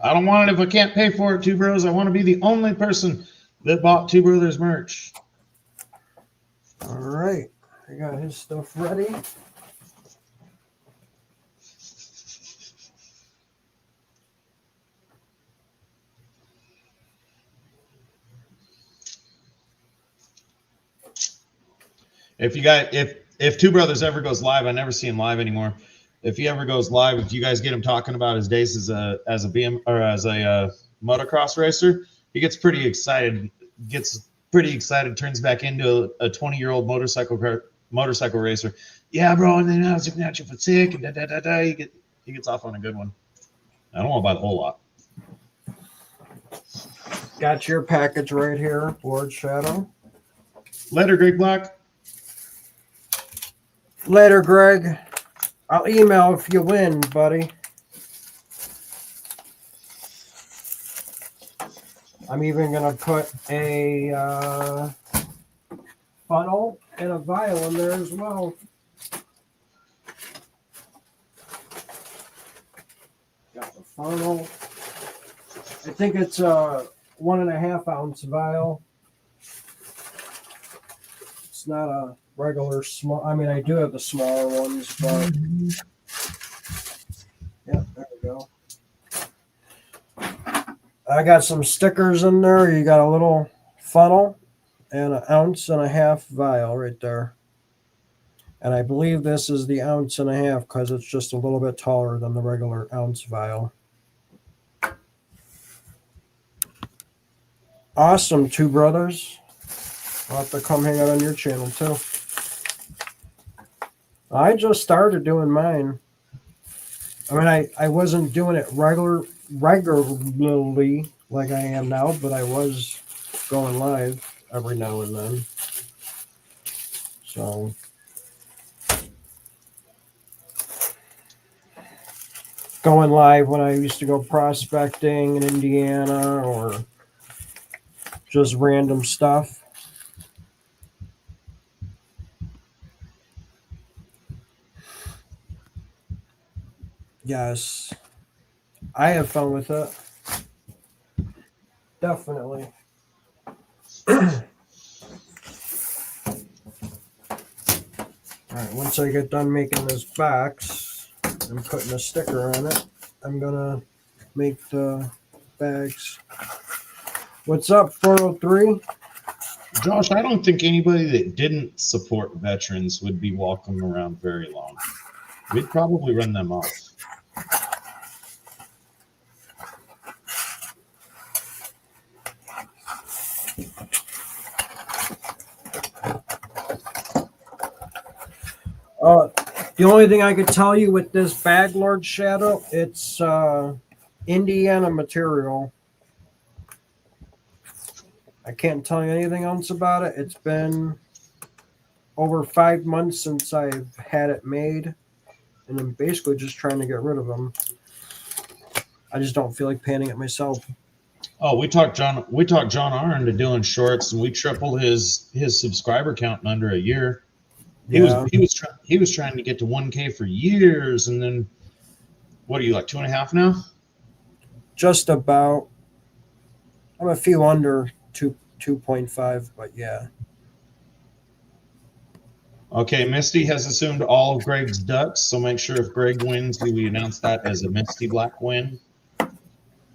I don't want it if I can't pay for it, Two Bros. I want to be the only person that bought Two Brothers merch. All right. I got his stuff ready. If Two Brothers ever goes live, I never see him live anymore. If he ever goes live, if you guys get him talking about his days as a BM or as a motocross racer, he gets pretty excited. Turns back into a 20-year-old motorcycle racer. Yeah, bro. And then I was looking at you for sick and da da da da. He gets off on a good one. I don't want to buy the whole lot. Got your package right here, Lord Shadow. Later, Greg Black. Later, Greg. I'll email if you win, buddy. I'm even going to put a funnel and a vial in there as well. Got the funnel. I think it's a 1.5 ounce vial. It's not a regular small. I mean, I do have the smaller ones, but yeah, there we go. I got some stickers in there. You got a little funnel and 1.5 ounce vial right there. And I believe this is the 1.5 ounce because it's just a little bit taller than the regular ounce vial. Awesome, Two Brothers. I'll have to come hang out on your channel too. I just started doing mine. I mean, I wasn't doing it regularly like I am now, but I was going live every now and then. So going live when I used to go prospecting in Indiana or just random stuff. Yes, I have fun with it. Definitely. All right, once I get done making this box and putting a sticker on it, I'm gonna make the bags. What's up, 403? Josh, I don't think anybody that didn't support veterans would be walking around very long. We'd probably run them off. The only thing I could tell you with this bag, Lord Shadow, it's Indiana material. I can't tell you anything else about it. It's been over 5 months since I've had it made, and I'm basically just trying to get rid of them. I just don't feel like painting it myself. Oh, we talked John Arn into doing shorts, and we tripled his subscriber count in under a year. He was trying to get to 1K for years, and then what are you, like 2.5 now? Just about. I'm a few under 2.5, but yeah. Okay, Misty has assumed all of Greg's ducks, so make sure if Greg wins, we announce that as a Misty Black win.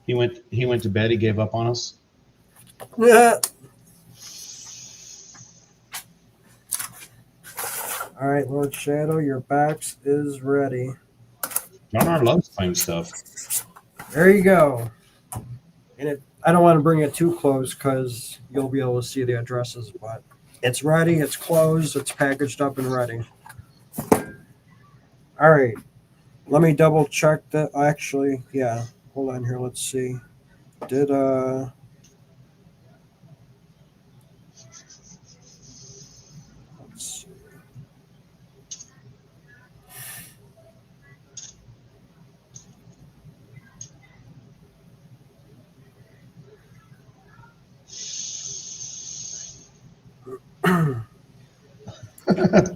He went to bed. He gave up on us. Yeah. All right, Lord Shadow, your box is ready. John R loves playing stuff. There you go. And I don't want to bring it too close because you'll be able to see the addresses, but it's ready, it's closed, it's packaged up and ready. All right. Let me double check that. Actually, yeah. Hold on here. Let's see. Did let's see.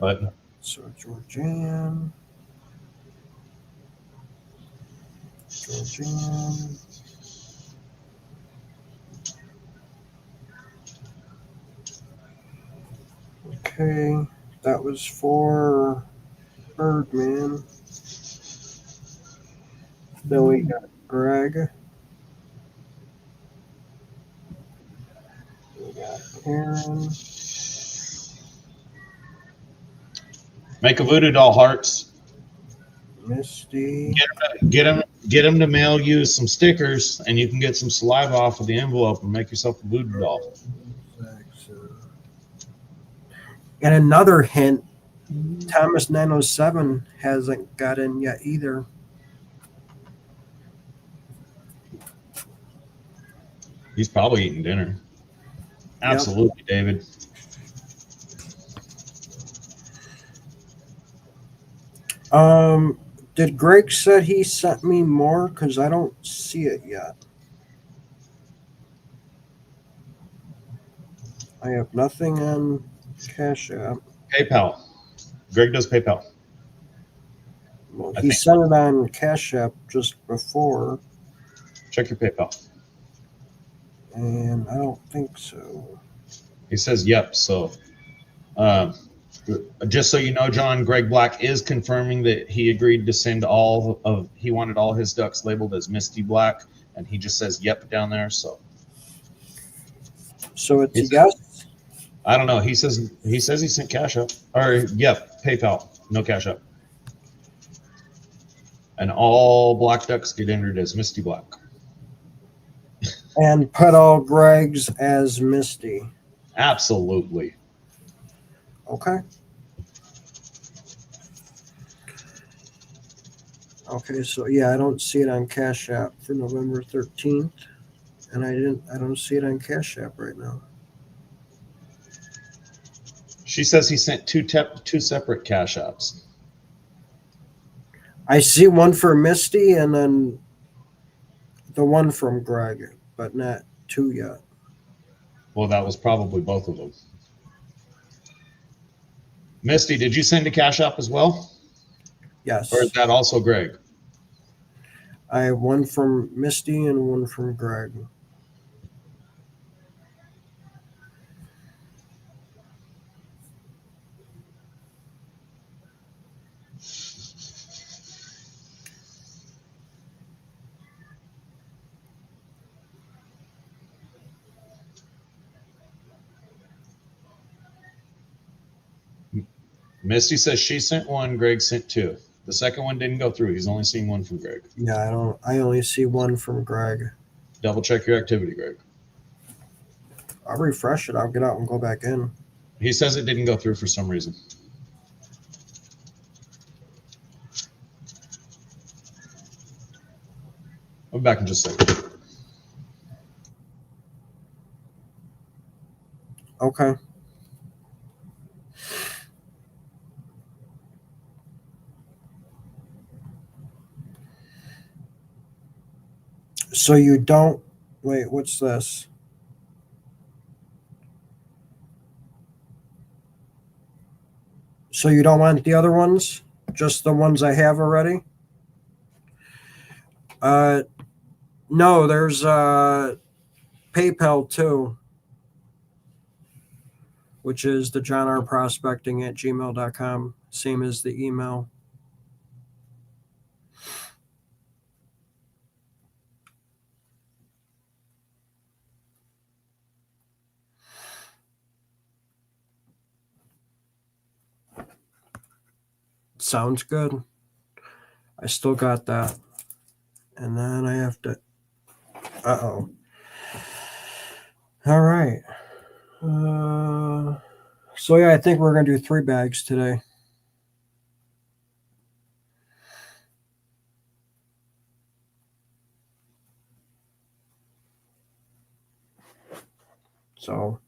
But So Georgian. Okay, that was for Birdman. Then we got Greg. We got Karen. make a voodoo doll, Hearts. Misty. Get him to mail you some stickers, and you can get some saliva off of the envelope and make yourself a voodoo doll. And another hint, Thomas 907 hasn't got in yet either. He's probably eating dinner. Absolutely, David. Did Greg said he sent me more? Because I don't see it yet. I have nothing on Cash App. PayPal. Greg does PayPal. Well, I he think- sent it on Cash App just before, Check your PayPal. and I don't think so. He says, yep. So, just so you know, John, Greg Black is confirming that he agreed to send he wanted all his ducks labeled as Misty Black, and he just says, yep, down there. So, So it's a It's- yes? I don't know. He says he sent Cash App, or yep, PayPal, no Cash App. And all black ducks get entered as Misty Black. And put all Greg's as Misty. Absolutely. Okay. Okay, so yeah, I don't see it on Cash App for November 13th. And I don't see it on Cash App right now. She says he sent two separate Cash Apps. I see one for Misty and then the one from Greg, but not two yet. Well, that was probably both of them. Misty, did you send a Cash App as well? Yes. Or is that also Greg? I have one from Misty and one from Greg. Misty says she sent one, Greg sent two. The second one didn't go through. He's only seen one from Greg. Yeah, I only see one from Greg. Double check your activity, Greg. I'll refresh it. I'll get out and go back in. He says it didn't go through for some reason. I'll be back in just a second. Okay. So you don't wait, what's this? So you don't want the other ones? Just the ones I have already? No, there's PayPal too, which is the johnrprospecting@gmail.com, same as the email. Sounds good. I still got that. And then I have to. Uh-oh. All right. So yeah, I think we're going to do 3 bags today. So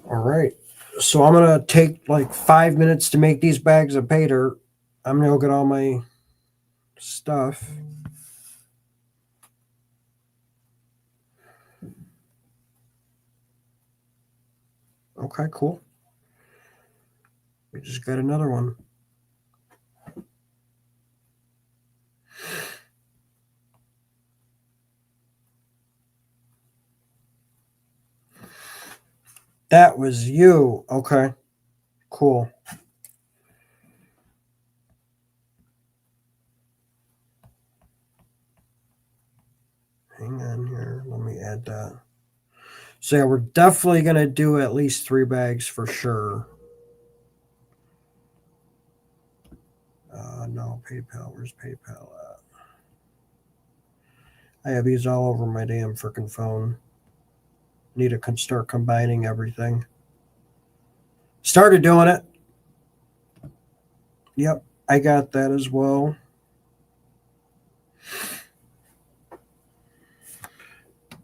all right. So I'm gonna take like 5 minutes to make these bags of pay dirt. I'm gonna go get all my stuff. Okay, cool. We just got another one. That was you. Okay, cool. Hang on here. Let me add that. So yeah, we're definitely gonna do at least 3 bags for sure. No, PayPal. Where's PayPal at? I have these all over my damn freaking phone. Need to start combining everything. Started doing it. Yep, I got that as well.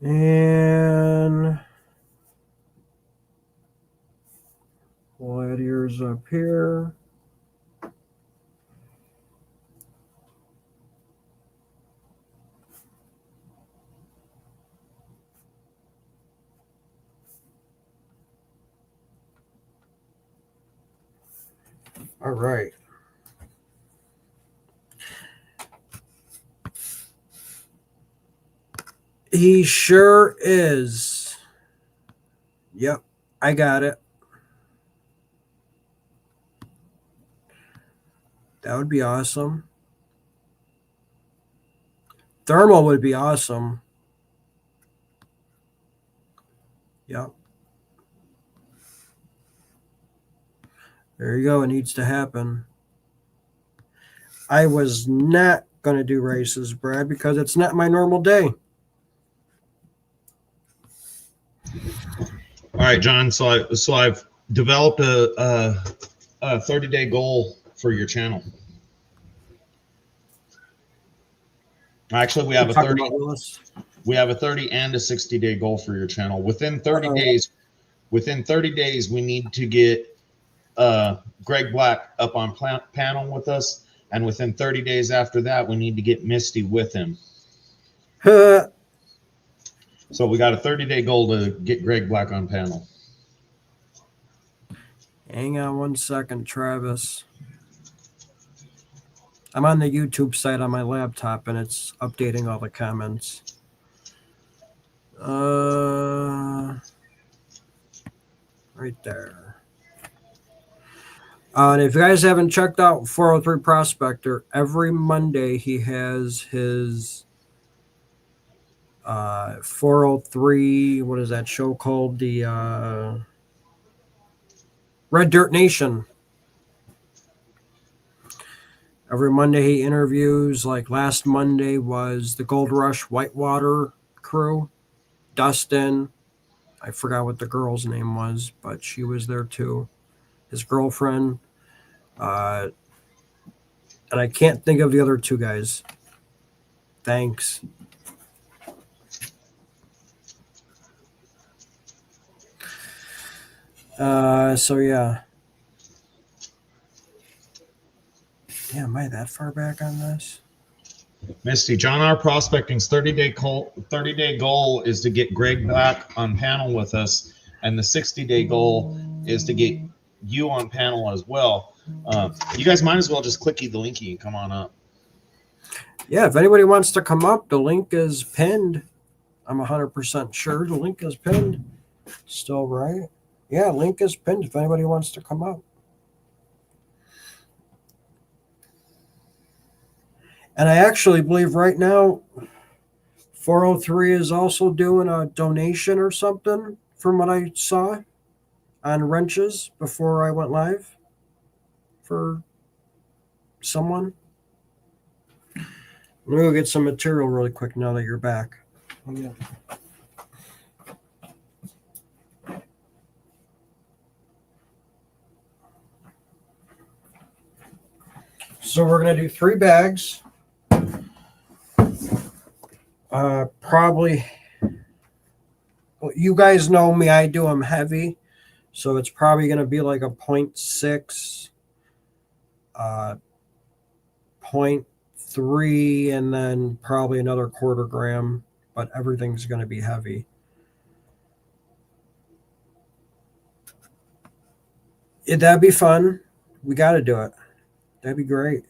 And we'll add yours up here. All right. He sure is. Yep, I got it. That would be awesome. Thermal would be awesome. Yep. There you go. It needs to happen. I was not going to do races, Brad, because it's not my normal day. All right, John. So I've developed a 30-day goal for your channel. Actually, we have a 30. We have a 30 and a 60-day goal for your channel. Within 30 days, we need to get Greg Black up on panel with us, and within 30 days after that, we need to get Misty with him. So we got a 30-day goal to get Greg Black on panel. Hang on one second, Travis. I'm on the YouTube site on my laptop, and it's updating all the comments. Right there. And if you guys haven't checked out 403 Prospector, every Monday he has his 403, what is that show called? The Red Dirt Nation. Every Monday he interviews, like last Monday was the Gold Rush Whitewater crew. Dustin, I forgot what the girl's name was, but she was there too. His girlfriend. And I can't think of the other 2 guys. Thanks. So yeah. Yeah, am I that far back on this? Misty, John R. Prospecting's 30-day goal is to get Greg back on panel with us, and the 60-day goal is to get you on panel as well. You guys might as well just click the linky and come on up. Yeah, if anybody wants to come up, the link is pinned. I'm 100% sure the link is pinned. Still right? Yeah, link is pinned if anybody wants to come up. And I actually believe right now 403 is also doing a donation or something from what I saw on wrenches before I went live for someone. Let me go get some material really quick now that you're back. Yeah. So we're going to do 3 bags. Probably, well, you guys know me, I do them heavy. So it's probably going to be like a 0.6, 0.3, and then probably another 1/4 gram, but everything's going to be heavy. Yeah, that'd be fun. We got to do it. That'd be great.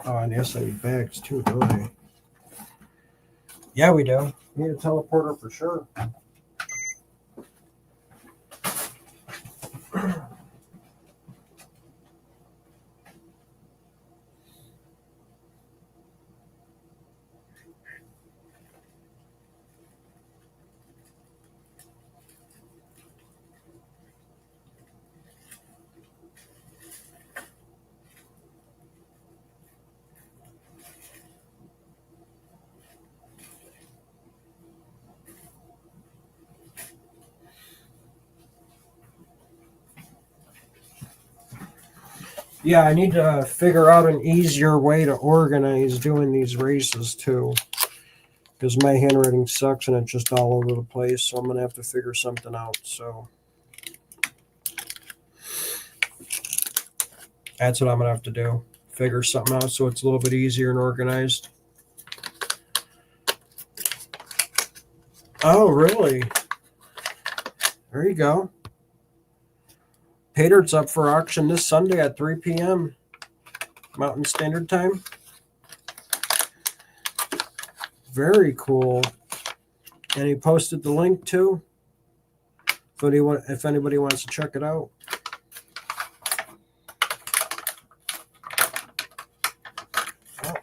Oh, and yes, I need bags too, don't I? Yeah, we do. We need a teleporter for sure. Yeah, I need to figure out an easier way to organize doing these races too. Because my handwriting sucks and it's just all over the place. So I'm going to have to figure something out. So that's what I'm going to have to do. Figure something out so it's a little bit easier and organized. Oh, really? There you go. Paydirt's up for auction this Sunday at 3 p.m. Mountain Standard Time. Very cool. And he posted the link too. If anybody wants to check it out. Oh,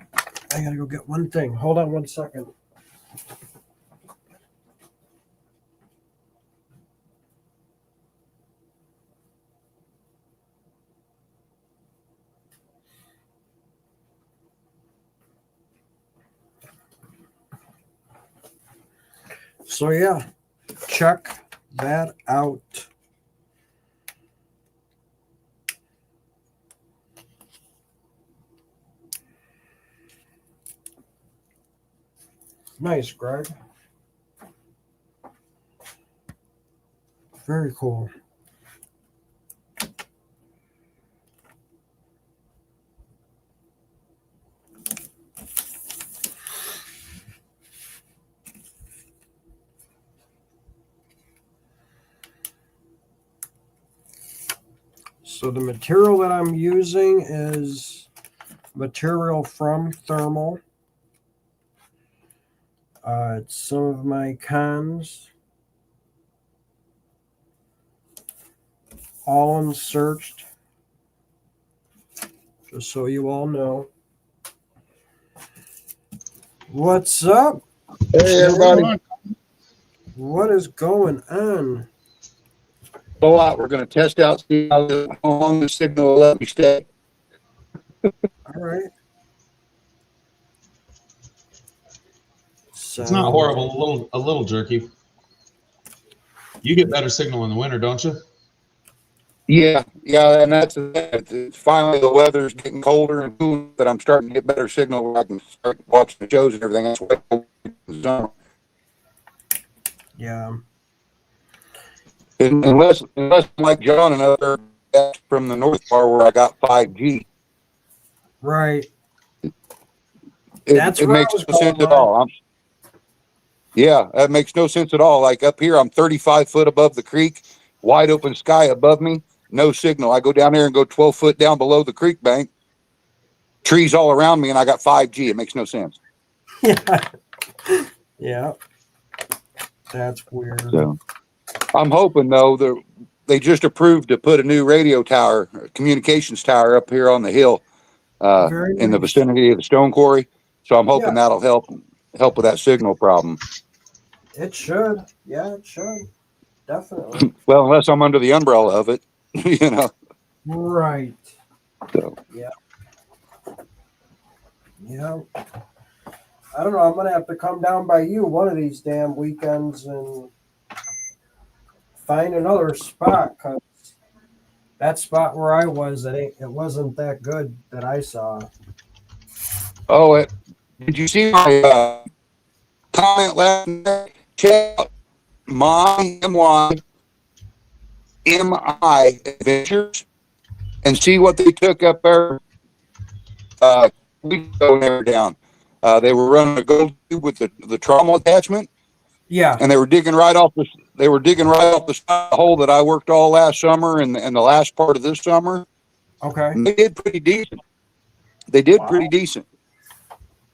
I gotta go get one thing. Hold on one second. So yeah, check that out. Nice, Greg. Very cool. So the material that I'm using is material from Thermal. It's some of my cons. All unsearched. Just so you all know. What's up? Hey, everybody. What is going on? A lot. We're going to test out, see how long the signal will let me stay. All right. It's not horrible. A little jerky. You get better signal in the winter, don't you? Yeah, and that's it. Finally the weather's getting colder and cooler, that I'm starting to get better signal where I can start watching the shows and everything. That's why. Yeah. Unless like John and other from the North Bar where I got 5G. Right. It makes no sense at all. Yeah, that makes no sense at all. Like up here, I'm 35 foot above the creek, wide open sky above me, no signal. I go down there and go 12 foot down below the creek bank, trees all around me, and I got 5G. It makes no sense. Yeah. Yeah. That's weird. So I'm hoping though that they just approved to put a new radio tower, communications tower up here on the hill, Very in the nice. vicinity of the stone quarry. So I'm hoping Yeah. that'll help with that signal problem. It should. Yeah, it should. Definitely. Well, unless I'm under the umbrella of it, you know. Right. So. Yeah. Yeah. I don't know. I'm gonna have to come down by you one of these damn weekends and find another spot, because that spot where I was, it wasn't that good that I saw. Oh, did you see my comment last night? Check out my MI Adventures and see what they took up there. We go there down. They were running a gold tube with the trauma attachment, Yeah. and they were digging right off the hole that I worked all last summer and the last part of this summer. Okay. And they did pretty decent. They did Wow. pretty decent.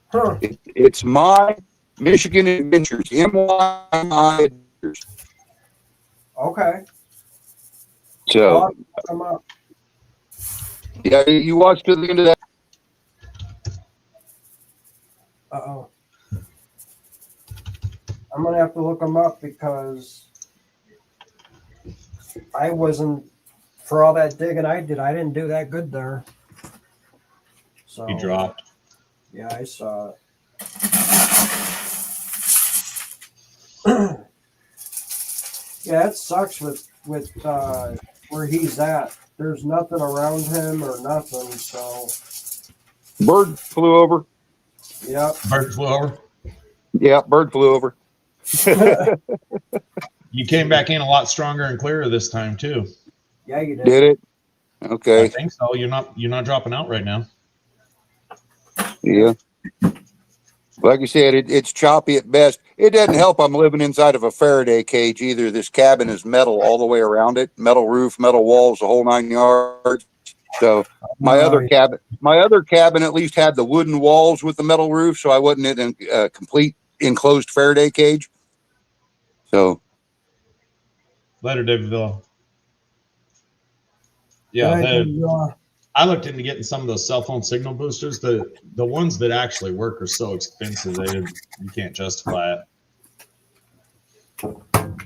Huh. It's My Michigan Adventures, MYI Adventures. Okay. So, I'll come up. yeah, you watched to the end of that. Uh-oh. I'm gonna have to look them up because I wasn't, for all that digging I did, I didn't do that good there. So He dropped. yeah, I saw it. Yeah, it sucks with where he's at. There's nothing around him or nothing. So Bird flew over. yep. Bird flew over. Yeah, bird flew over. You came back in a lot stronger and clearer this time too. Yeah, you did. Did it? I Okay. think so. You're not dropping out right now. Yeah. Like you said, it's choppy at best. It doesn't help. I'm living inside of a Faraday cage either. This cabin is metal all the way around it, metal roof, metal walls, the whole 9 yards. So my other cabin at least had the wooden walls with the metal roof, so I wasn't in a complete enclosed Faraday cage. So Later, Davidville. Yeah, I looked into getting some of those cell phone signal boosters. The ones that actually work are so expensive you can't justify it.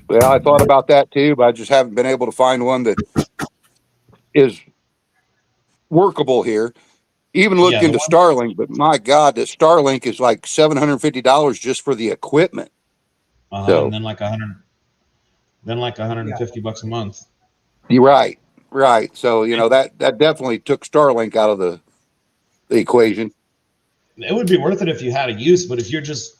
yeah, I thought about that too, but I just haven't been able to find one that is workable here. Even looked into Starlink, but my God, the Starlink is like $750 just for the equipment. So, and then like $150 a month. You're right. Right. So, you know, that definitely took Starlink out of the equation. It would be worth it if you had a use, but if you're just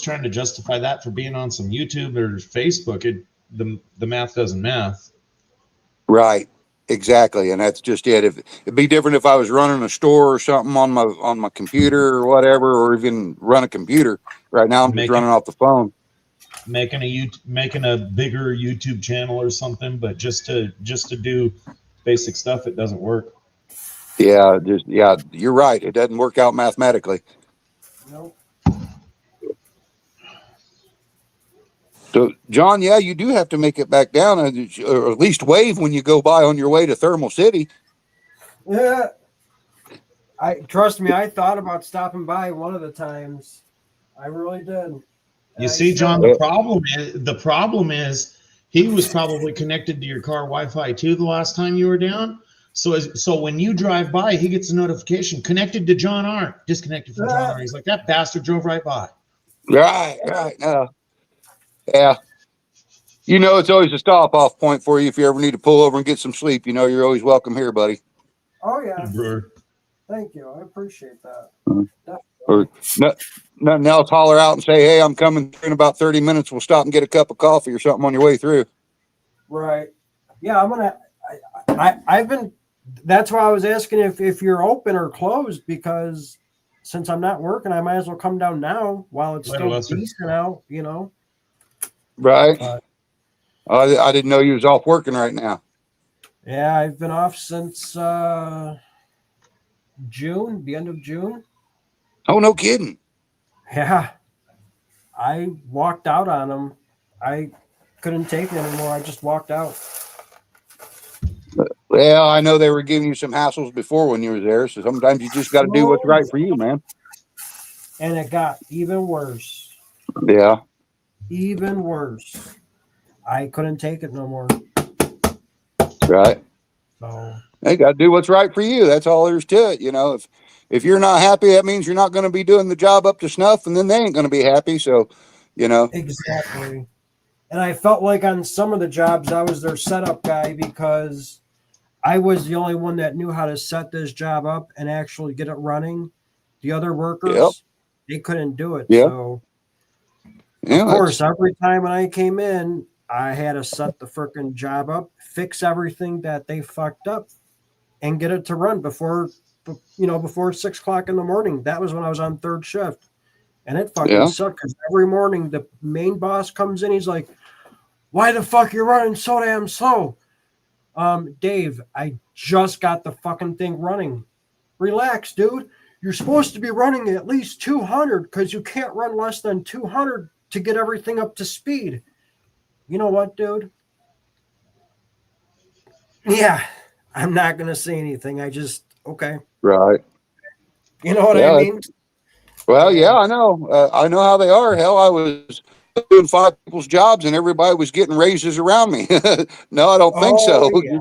trying to justify that for being on some YouTube or Facebook, the math doesn't math. Right. Exactly. And that's just it. It'd be different if I was running a store or something on my computer or whatever, or even run a computer. Right now I'm just running off the phone. Making a bigger YouTube channel or something, but just to do basic stuff, it doesn't work. Yeah, you're right. It doesn't work out mathematically. Nope. So, John, yeah, you do have to make it back down, or at least wave when you go by on your way to Thermal City. Yeah. Trust me, I thought about stopping by one of the times. I really did. You see, John, the problem is he was probably connected to your car Wi-Fi too the last time you were down. So when you drive by, he gets a notification connected to John Arndt, disconnected from John Arndt. He's like, that bastard drove right by. Right. No. Yeah. You know, it's always a stop off point for you if you ever need to pull over and get some sleep. You know, you're always welcome here, buddy. Oh yeah. Brewer. Thank you. I appreciate that. Or nothing else, holler out and say, hey, I'm coming through in about 30 minutes. We'll stop and get a cup of coffee or something on your way through. Right. Yeah, I've been, that's why I was asking if you're open or closed, because since I'm not working, I might as well come down now while it's still decent out, you know. Right. But I didn't know you was off working right now. yeah, I've been off since June, the end of June. Oh, no kidding. Yeah, I walked out on them. I couldn't take it anymore. I just walked out. Well, I know they were giving you some hassles before when you were there, so sometimes you just got to do what's right for you, man. And it got even worse. Yeah. Even worse. I couldn't take it no more. Right. So They got to do what's right for you. That's all there's to it. You know, if you're not happy, that means you're not going to be doing the job up to snuff, and then they ain't going to be happy. So, you know. exactly. And I felt like on some of the jobs I was their setup guy because I was the only one that knew how to set this job up and actually get it running. The other workers, Yep. they couldn't do it. Yeah. So Yeah, of course, every time when I came in, I had to set the freaking job up, fix everything that they fucked up, and get it to run before 6 o'clock in the morning. That was when I was on third shift. And it fucking Yeah. sucked because every morning the main boss comes in, he's like, "Why the fuck you running so damn slow?" Dave, I just got the fucking thing running. Relax, dude. You're supposed to be running at least 200 because you can't run less than 200 to get everything up to speed. You know what, dude? Yeah, I'm not going to say anything. I just, okay. right. You know what Yeah. I mean? Well, yeah, I know. I know how they are. Hell, I was doing 5 people's jobs and everybody was getting raises around me. No, I don't think so. Oh, yeah.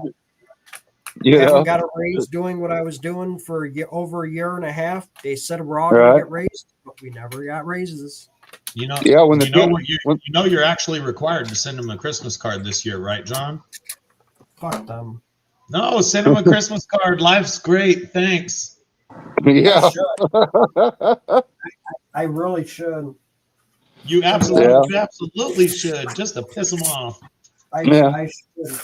You Haven't know? got a raise doing what I was doing for over a year and a half. They said we're all Right. going to get raised, but we never got raises. You know, Yeah, when the you know, temp- what you know, you're actually required to send them a Christmas card this year, right, John? Fuck them. No, send them a Christmas card. Life's great. Thanks. Yeah. I should. I really should. You absolutely should, just to piss them off. Yeah. I should.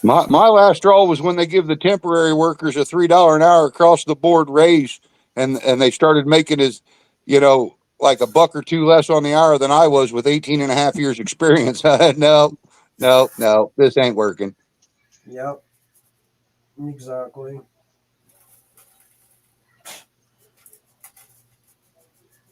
My last straw was when they give the temporary workers a $3 an hour across the board raise, and they started making as, you know, like $1 or $2 less on the hour than I was with 18 and a half years experience. No, this ain't working. Yep. Exactly.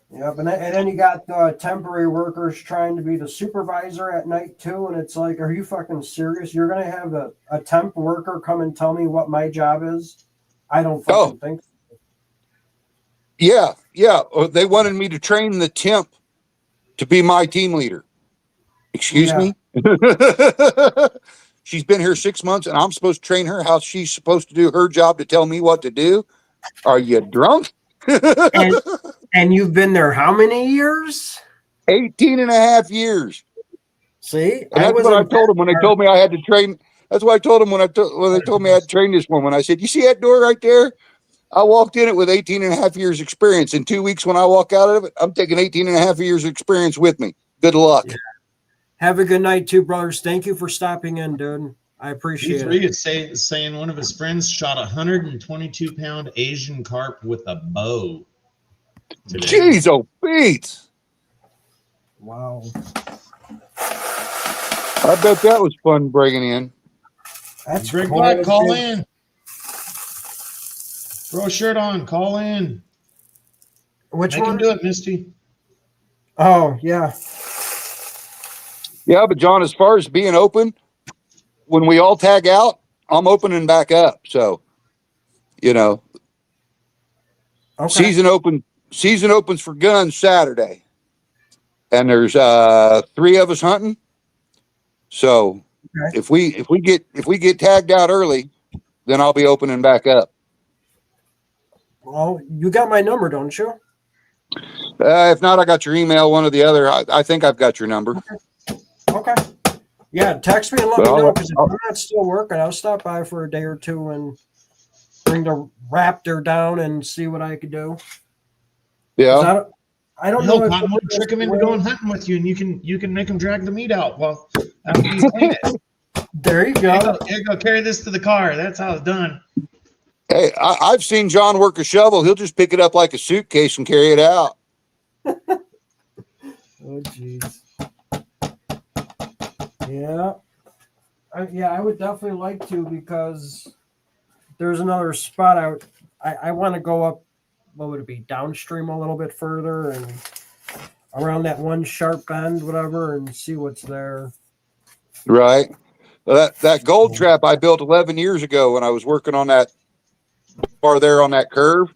Yep, and then you got temporary workers trying to be the supervisor at night too, and it's like, are you fucking serious? You're gonna have a temp worker come and tell me what my job is? I don't fucking think so. Yeah. They wanted me to train the temp to be my team leader. Excuse me? She's been here 6 months and I'm supposed to train her how she's supposed to do her job to tell me what to do. Are you drunk? And you've been there how many years? 18 and a half years. See, And that's what I told them when they told me I had to train. That's what I told them when they told me I had to train this woman. I said, you see that door right there? I walked in it with 18 and a half years experience. In 2 weeks, when I walk out of it, I'm taking 18 and a half years experience with me. Good luck. Yeah. Have a good night too, brothers. Thank you for stopping in, dude. I appreciate it. Is saying one of his friends shot a 122-pound Asian carp with a bow today. Jeez, oh, Pete. Wow. I bet that was fun breaking in. That's Greg cool. Black, call in. Throw a shirt on. Call in. Which Make him one? do it, Misty. Oh, yeah. Yeah, but John, as far as being open, when we all tag out, I'm opening back up. So, you know, Okay. season opens for guns Saturday, and there's 3 of us hunting. So Okay. if we get tagged out early, then I'll be opening back up. Well, you got my number, don't you? If not, I got your email, one or the other. I think I've got your number. Okay. Yeah, text me and let Well, me know, because if I'll- I'm not still working, I'll stop by for a day or two and bring the Raptor down and see what I could do. 'Cause Yeah. I don't know. No, if Cottonwood, trick him into going hunting with you, and you can make him drag the meat out while after you clean it. There you Here go. you go, carry this to the car. That's how it's done. Hey, I've seen John work a shovel. He'll just pick it up like a suitcase and carry it out. Oh, jeez. Yeah. I would definitely like to because there's another spot out. I want to go up, what would it be, downstream a little bit further and around that one sharp bend, whatever, and see what's there. Right. Well, that gold trap I built 11 years ago when I was working on that bar there on that curve.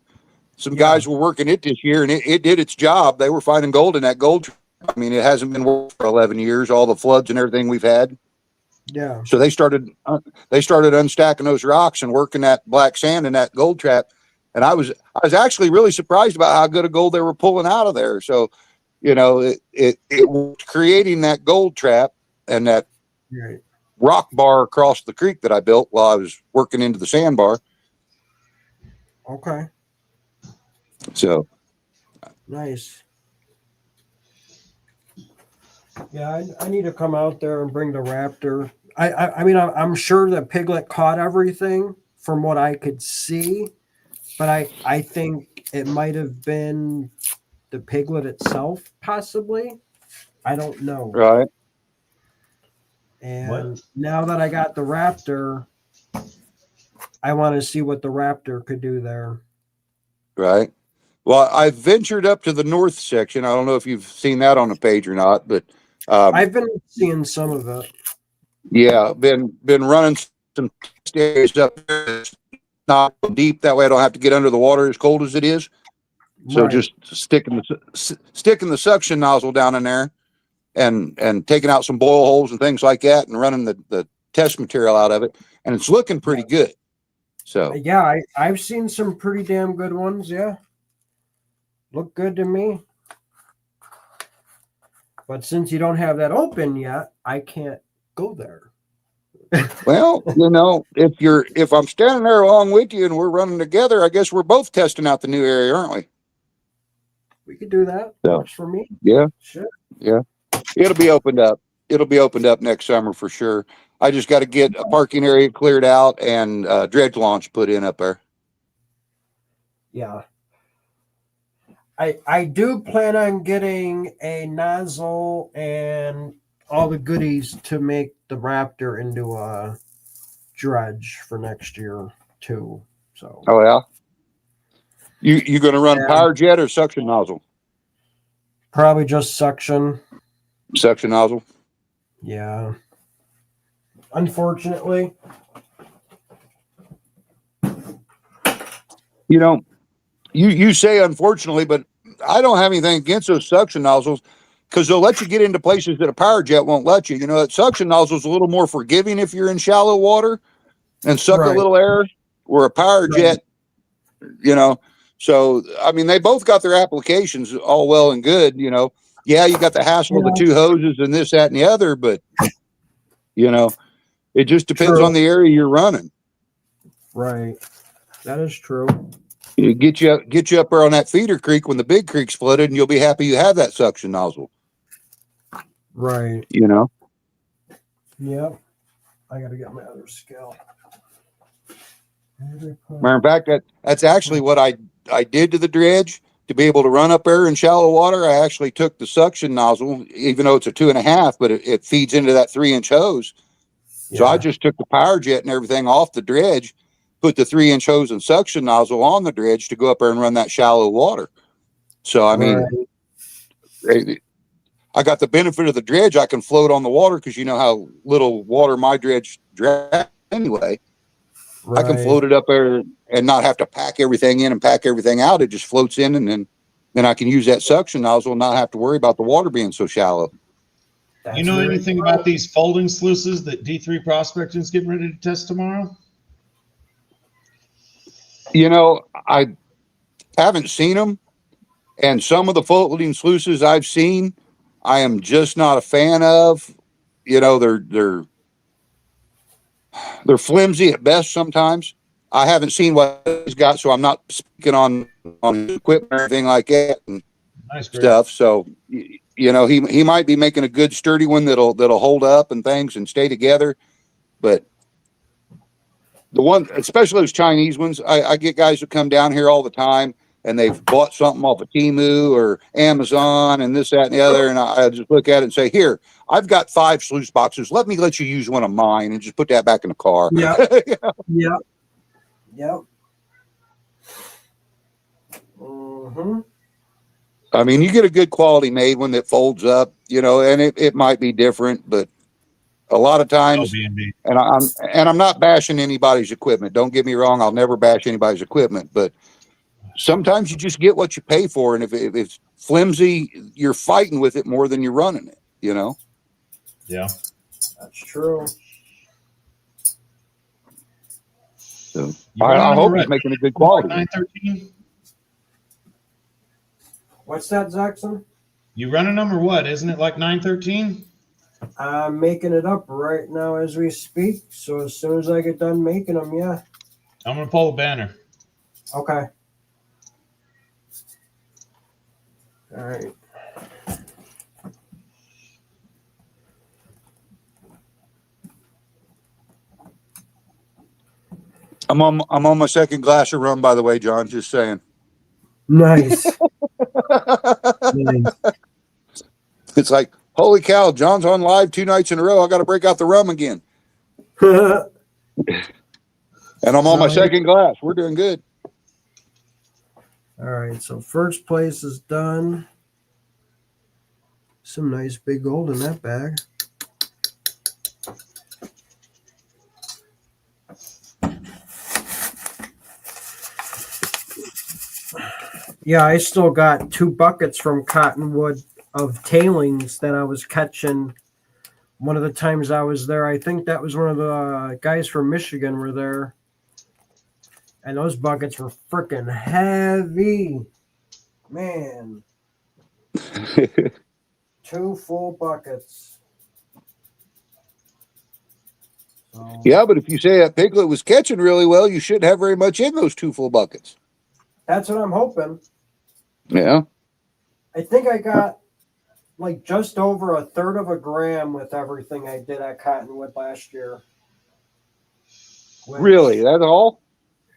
Some guys were working it this year, and it did its job. They were finding gold in that gold trap. I mean, it hasn't been worked for 11 years, all the floods and everything we've had. Yeah. So they started unstacking those rocks and working that black sand in that gold trap. And I was actually really surprised about how good a gold they were pulling out of there. So, you know, it was creating that gold trap and that rock bar across the creek that I built while I was working into the sandbar. Okay. So nice. Yeah, I need to come out there and bring the Raptor. I mean, I'm sure that Piglet caught everything from what I could see, but I think it might have been the Piglet itself, possibly. I don't know. right. And now that I got the Raptor, I want to see what the Raptor could do there. Right. Well, I ventured up to the north section. I don't know if you've seen that on the page or not, but I've been seeing some of it. yeah, been running some stairs up there. It's not deep. That way I don't have to get under the water as cold as it is. So Right. just sticking the suction nozzle down in there and taking out some boil holes and things like that and running the test material out of it. And it's looking pretty good. So Yeah, I've seen some pretty damn good ones. Yeah. Look good to me. But since you don't have that open yet, I can't go there. well, you know, if I'm standing there along with you and we're running together, I guess we're both testing out the new area, aren't we? We could do that. Yeah. Works for me. Yeah. Sure. Yeah. It'll be opened up. It'll be opened up next summer for sure. I just got to get a parking area cleared out and dredge launch put in up there. Yeah. I do plan on getting a nozzle and all the goodies to make the Raptor into a dredge for next year too. So Oh yeah. You going to run Yeah. power jet or suction nozzle? probably just suction. Suction nozzle. Yeah. Unfortunately. You know, you say unfortunately, but I don't have anything against those suction nozzles because they'll let you get into places that a power jet won't let you. You know, that suction nozzle is a little more forgiving if you're in shallow water and suck a Right. little air, where a power Right. jet, you know. So I mean, they both got their applications, all well and good. You know, yeah, you got the hassle of the two hoses and this, that, and the other, but you know, it just depends True. on the area you're running. Right. That is true. You get you up there on that feeder creek when the big creek's flooded, and you'll be happy you have that suction nozzle. Right. You know. Yep. I gotta get my other scale. Matter of fact, that's actually what I did to the dredge to be able to run up there in shallow water. I actually took the suction nozzle, even though it's a 2.5, but it feeds into that 3-inch hose. So I just took the power jet and everything off the dredge, put the 3-inch hose and suction nozzle on the dredge to go up there and run that shallow water. So I mean, I got the benefit of the dredge. I can float on the water because you know how little water my dredge drags anyway. I can float it up there and not have to pack everything in and pack everything out. It just floats in, and then I can use that suction nozzle and not have to worry about the water being so shallow. You know anything about these folding sluices that D3 Prospecting is getting ready to test tomorrow? You know, I haven't seen them, and some of the folding sluices I've seen, I am just not a fan of. You know, they're flimsy at best sometimes. I haven't seen what he's got, so I'm not speaking on equipment or anything like that and stuff. So you know, he might be making a good sturdy one that'll hold up and things and stay together. But the one, especially those Chinese ones, I get guys that come down here all the time. and they've bought something off of Temu or Amazon and this, that, and the other. And I just look at it and say, here, I've got 5 sluice boxes. Let you use one of mine and just put that back in the car. Yeah. Yeah. Yep. Mm-hmm. I mean, you get a good quality made one that folds up, and it might be different, but a lot of times, LB&B. and I'm not bashing anybody's equipment. Don't get me wrong. I'll never bash anybody's equipment, but sometimes you just get what you pay for. And if it's flimsy, you're fighting with it more than you're running it, Yeah. That's true. So I hope he's making a good quality. 913? What's that, Zaxxon? You running them or what? Isn't it like 913? I'm making it up right now as we speak. So as soon as I get done making them, yeah. I'm going to pull the banner. Okay. All right. I'm on my second glass of rum, by the way, John. Just saying. Nice. Nice. It's like, holy cow, John's on live 2 nights in a row. I got to break out the rum again. And I'm on my second glass. We're doing good. All right. So first place is done. Some nice big gold in that bag. Yeah, I still got 2 buckets from Cottonwood of tailings that I was catching one of the times I was there. I think that was one of the guys from Michigan were there. And those buckets were freaking heavy. Man. 2 full buckets. So, Yeah, but if you say that Piglet was catching really well, you shouldn't have very much in those 2 full buckets. that's what I'm hoping. Yeah. I think I got like just over 1/3 of a gram with everything I did at Cottonwood last year. Really? That's all?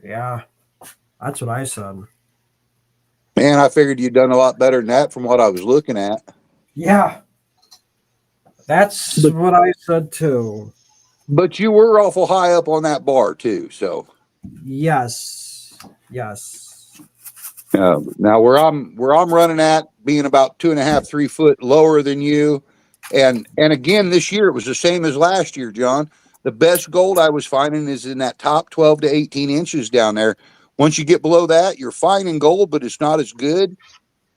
Yeah. That's what I said. Man, I figured you'd done a lot better than that from what I was looking at. Yeah. That's what I said too. But you were awful high up on that bar too, so. Yes. Yes. Now where I'm running at, being about 2.5, 3 foot lower than you, and again this year it was the same as last year, John. The best gold I was finding is in that top 12 to 18 inches down there. Once you get below that, you're finding gold, but it's not as good.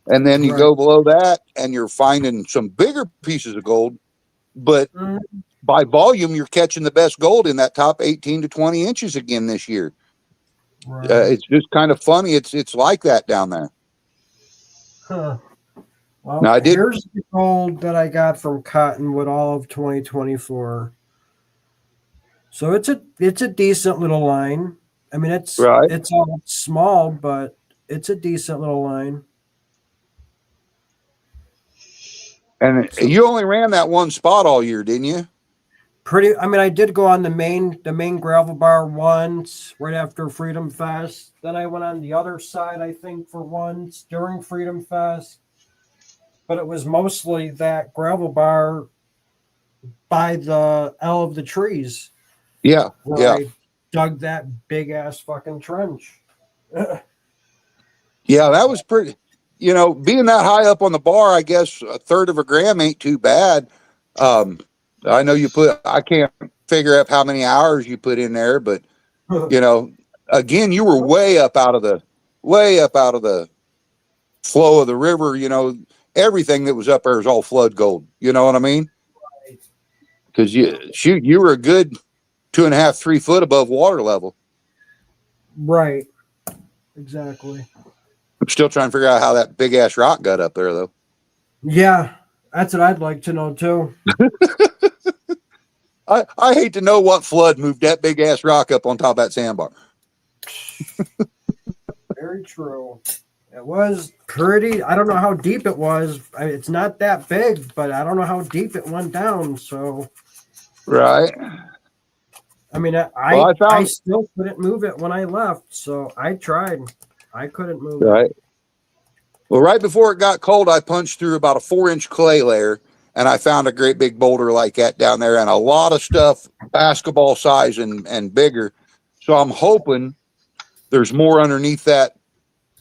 And then you go below that, and you're finding some bigger pieces of gold, but by volume, you're catching the best gold in that top 18 to 20 inches again this year. Right. It's just kind of funny. It's like that down there. Huh. Well, Now, here's the gold that I got from Cottonwood all of 2024. So it's a decent little line. I mean, it's all small, but it's a decent little line. And you only ran that one spot all year, didn't you? I mean, I did go on the main gravel bar once right after Freedom Fest. Then I went on the other side, I think, for once during Freedom Fest. But it was mostly that gravel bar by the L of the trees. Yeah. Where I dug that big ass fucking trench. Yeah, that was pretty. Being that high up on the bar, I guess 1/3 of a gram ain't too bad. I know I can't figure out how many hours you put in there, but again, you were way up out of the flow of the river. Everything that was up there is all flood gold. You know what I mean? Because you were a good 2.5, 3 foot above water level. Right. Exactly. I'm still trying to figure out how that big ass rock got up there, though. Yeah, that's what I'd like to know too. I hate to know what flood moved that big ass rock up on top of that sandbar. Very true. It was pretty. I don't know how deep it was. It's not that big, but I don't know how deep it went down. So, right. I mean, I still couldn't move it when I left. So I tried. I couldn't move it. Right. Well, right before it got cold, I punched through about a 4-inch clay layer, and I found a great big boulder like that down there, and a lot of stuff basketball size and bigger. So I'm hoping there's more underneath that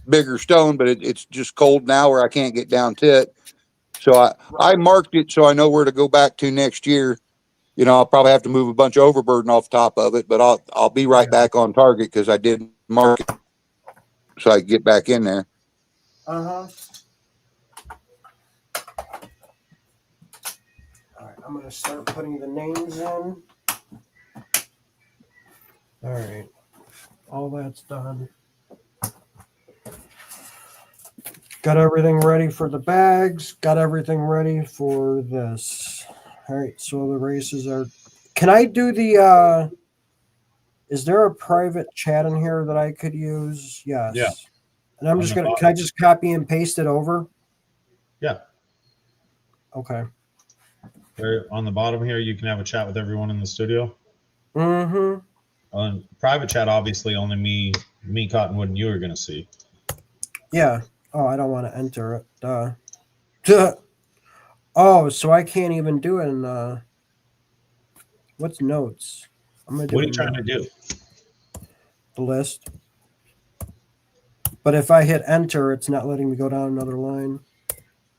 bigger stone, but it's just cold now where I can't get down to it. So I marked it so I know where to go back to next year. You know, I'll probably have to move a bunch of overburden off the top of it, but I'll be right back on target because I did mark it so I can get back in there. Uh-huh. All right, I'm going to start putting the names in. All right. All that's done. Got everything ready for the bags. Got everything ready for this. All right, so the races are... Can I do the... Is there a private chat in here that I could use? Yes. Yeah. And I'm On just the going to... bottom. Can I just copy and paste it over? Yeah. Okay. There, on the bottom here, you can have a chat with everyone in the studio. Mm-hmm. On private chat, obviously, only me, Cottonwood, and you are going to see. Yeah. Oh, I don't want to enter it. Duh. Oh, so I can't even do it in what's notes? I'm gonna do What are you it trying in to do? the list. But if I hit enter, it's not letting me go down another line.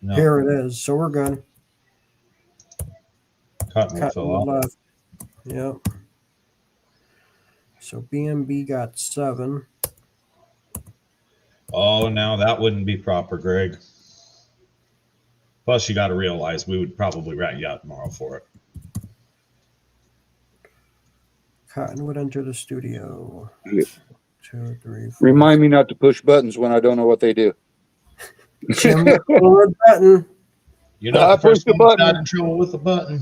No, Here it is. So we're good. Cottonwood Cut fell on off. the left. Yep. So BMB got 7. Oh, now that wouldn't be proper, Greg. Plus, you got to realize we would probably rat you out tomorrow for it. Cottonwood enter the studio. Yeah. 2, 3, 4. Remind me not to push buttons when I don't know what they do. Jim, the forward button. You're not the pushed first the one that button. got in trouble with the button.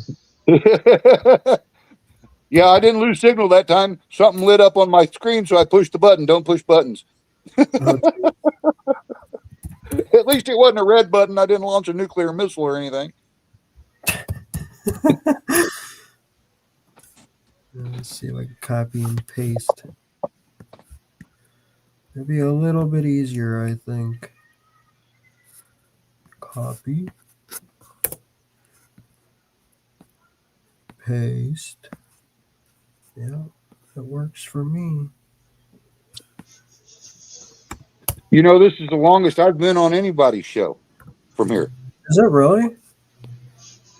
Yeah, I didn't lose signal that time. Something lit up on my screen, so I pushed the button. Don't push buttons. Oh, At least it wasn't a red button. I didn't launch a nuclear missile or anything. let's see if I can copy and paste. It'll be a little bit easier, I think. Copy. Paste. Yeah, it works for me. You know, this is the longest I've been on anybody's show from here. Is it really?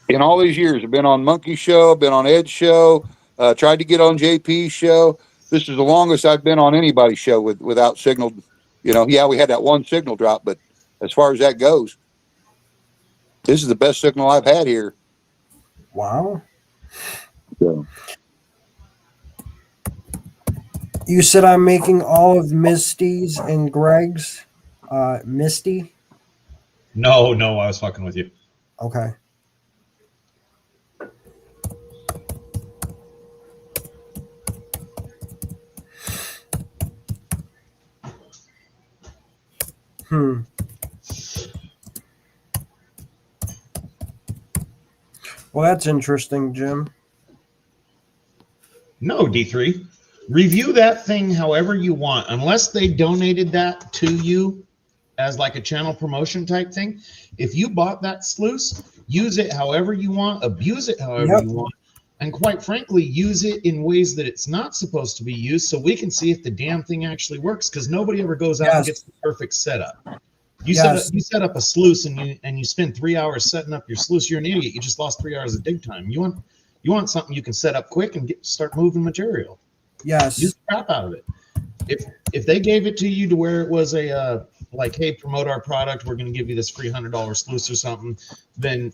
In all these years, I've been on Monkey's show, I've been on Ed's show, tried to get on JP's show. This is the longest I've been on anybody's show without signal. You know, yeah, we had that one signal drop, but as far as that goes, this is the best signal I've had here. Wow. So, You said I'm making all of Misty's and Greg's. Misty? No, I was fucking with you. Okay. Well, that's interesting, Jim. No, D3. Review that thing however you want. Unless they donated that to you as like a channel promotion type thing. If you bought that sluice, use it however you want, abuse it however you want, and quite frankly, use it in ways that it's not supposed to be used so we can see if the damn thing actually works, because nobody ever goes out and gets the perfect setup. You set up a sluice and you spend 3 hours setting up your sluice. You're an idiot. You just lost 3 hours of dig time. You want something you can set up quick and start moving material. Yes. Use the crap out of it. If they gave it to you to where it was a like, hey, promote our product, we're going to give you this free $100 sluice or something, then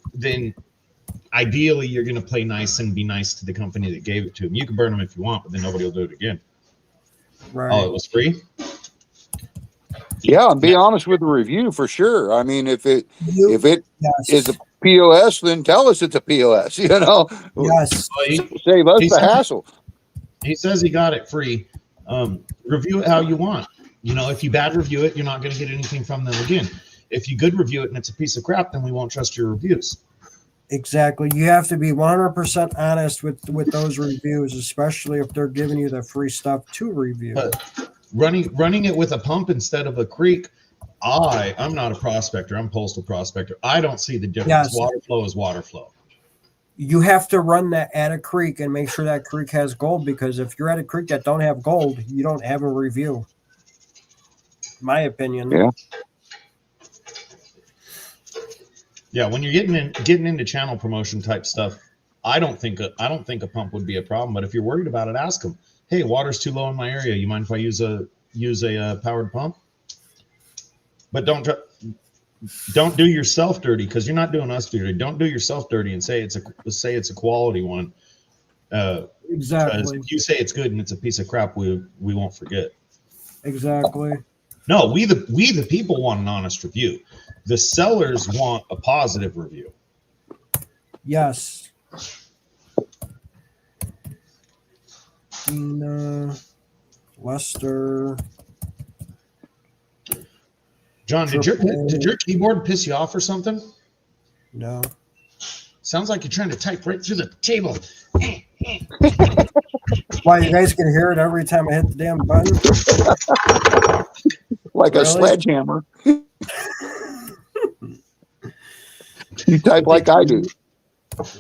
ideally you're going to play nice and be nice to the company that gave it to them. You can burn them if you want, but then nobody will do it again. Right. Oh, it was free? yeah, and be honest with the review for sure. I mean, if it Yes. is a POS, then tell us it's a POS. You know, Yes. Well, save us he the said- hassle. He says he got it free. Review it how you want. You know, if you bad review it, you're not going to get anything from them again. If you good review it and it's a piece of crap, then we won't trust your reviews. Exactly. You have to be 100% honest with those reviews, especially if they're giving you the free stuff to review. running it with a pump instead of a creek. I'm not a prospector. I'm postal prospector. I don't see the difference. Yes. Water flow is water flow. You have to run that at a creek and make sure that creek has gold, because if you're at a creek that don't have gold, you don't have a review. My opinion. Yeah. Yeah, when you're getting into channel promotion type stuff, I don't think a pump would be a problem. But if you're worried about it, ask them. Hey, water's too low in my area. You mind if I use a powered pump? But don't do yourself dirty, because you're not doing us dirty. Don't do yourself dirty and say it's a quality one. Exactly. If you say it's good and it's a piece of crap, we won't forget. Exactly. No, we the people want an honest review. The sellers want a positive review. Yes. Lester. John, did your keyboard piss you off or something? No. Sounds like you're trying to type right through the table. Why, you guys can hear it every time I hit the damn button? Like Really? a sledgehammer. You type like I do.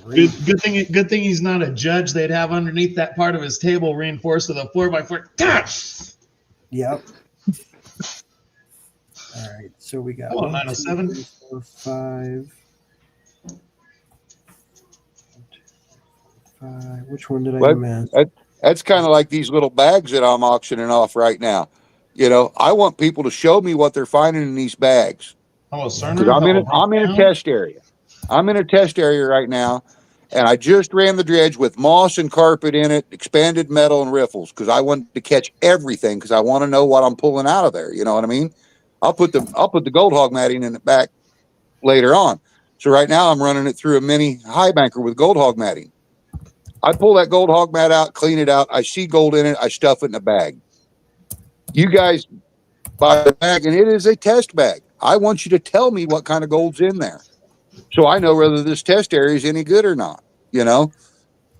Good thing he's not a judge. They'd have underneath that part of his table reinforced with a 4x4. Yep. All right, so we got Oh, 1, 2, 907. 3, 4, 5. 5. Which one did I What? miss? That's kind of like these little bags that I'm auctioning off right now. You know, I want people to show me what they're finding in these bags. Oh, Cerner. Because I'm in a test area. I'm in a test area right now, and I just ran the dredge with moss and carpet in it, expanded metal and riffles, because I want to catch everything, because I want to know what I'm pulling out of there. You know what I mean? I'll put the gold hog matting in the back later on. So right now I'm running it through a mini high banker with gold hog matting. I pull that gold hog mat out, clean it out. I see gold in it. I stuff it in a bag. You guys buy the bag, and it is a test bag. I want you to tell me what kind of gold's in there, so I know whether this test area is any good or not. You know,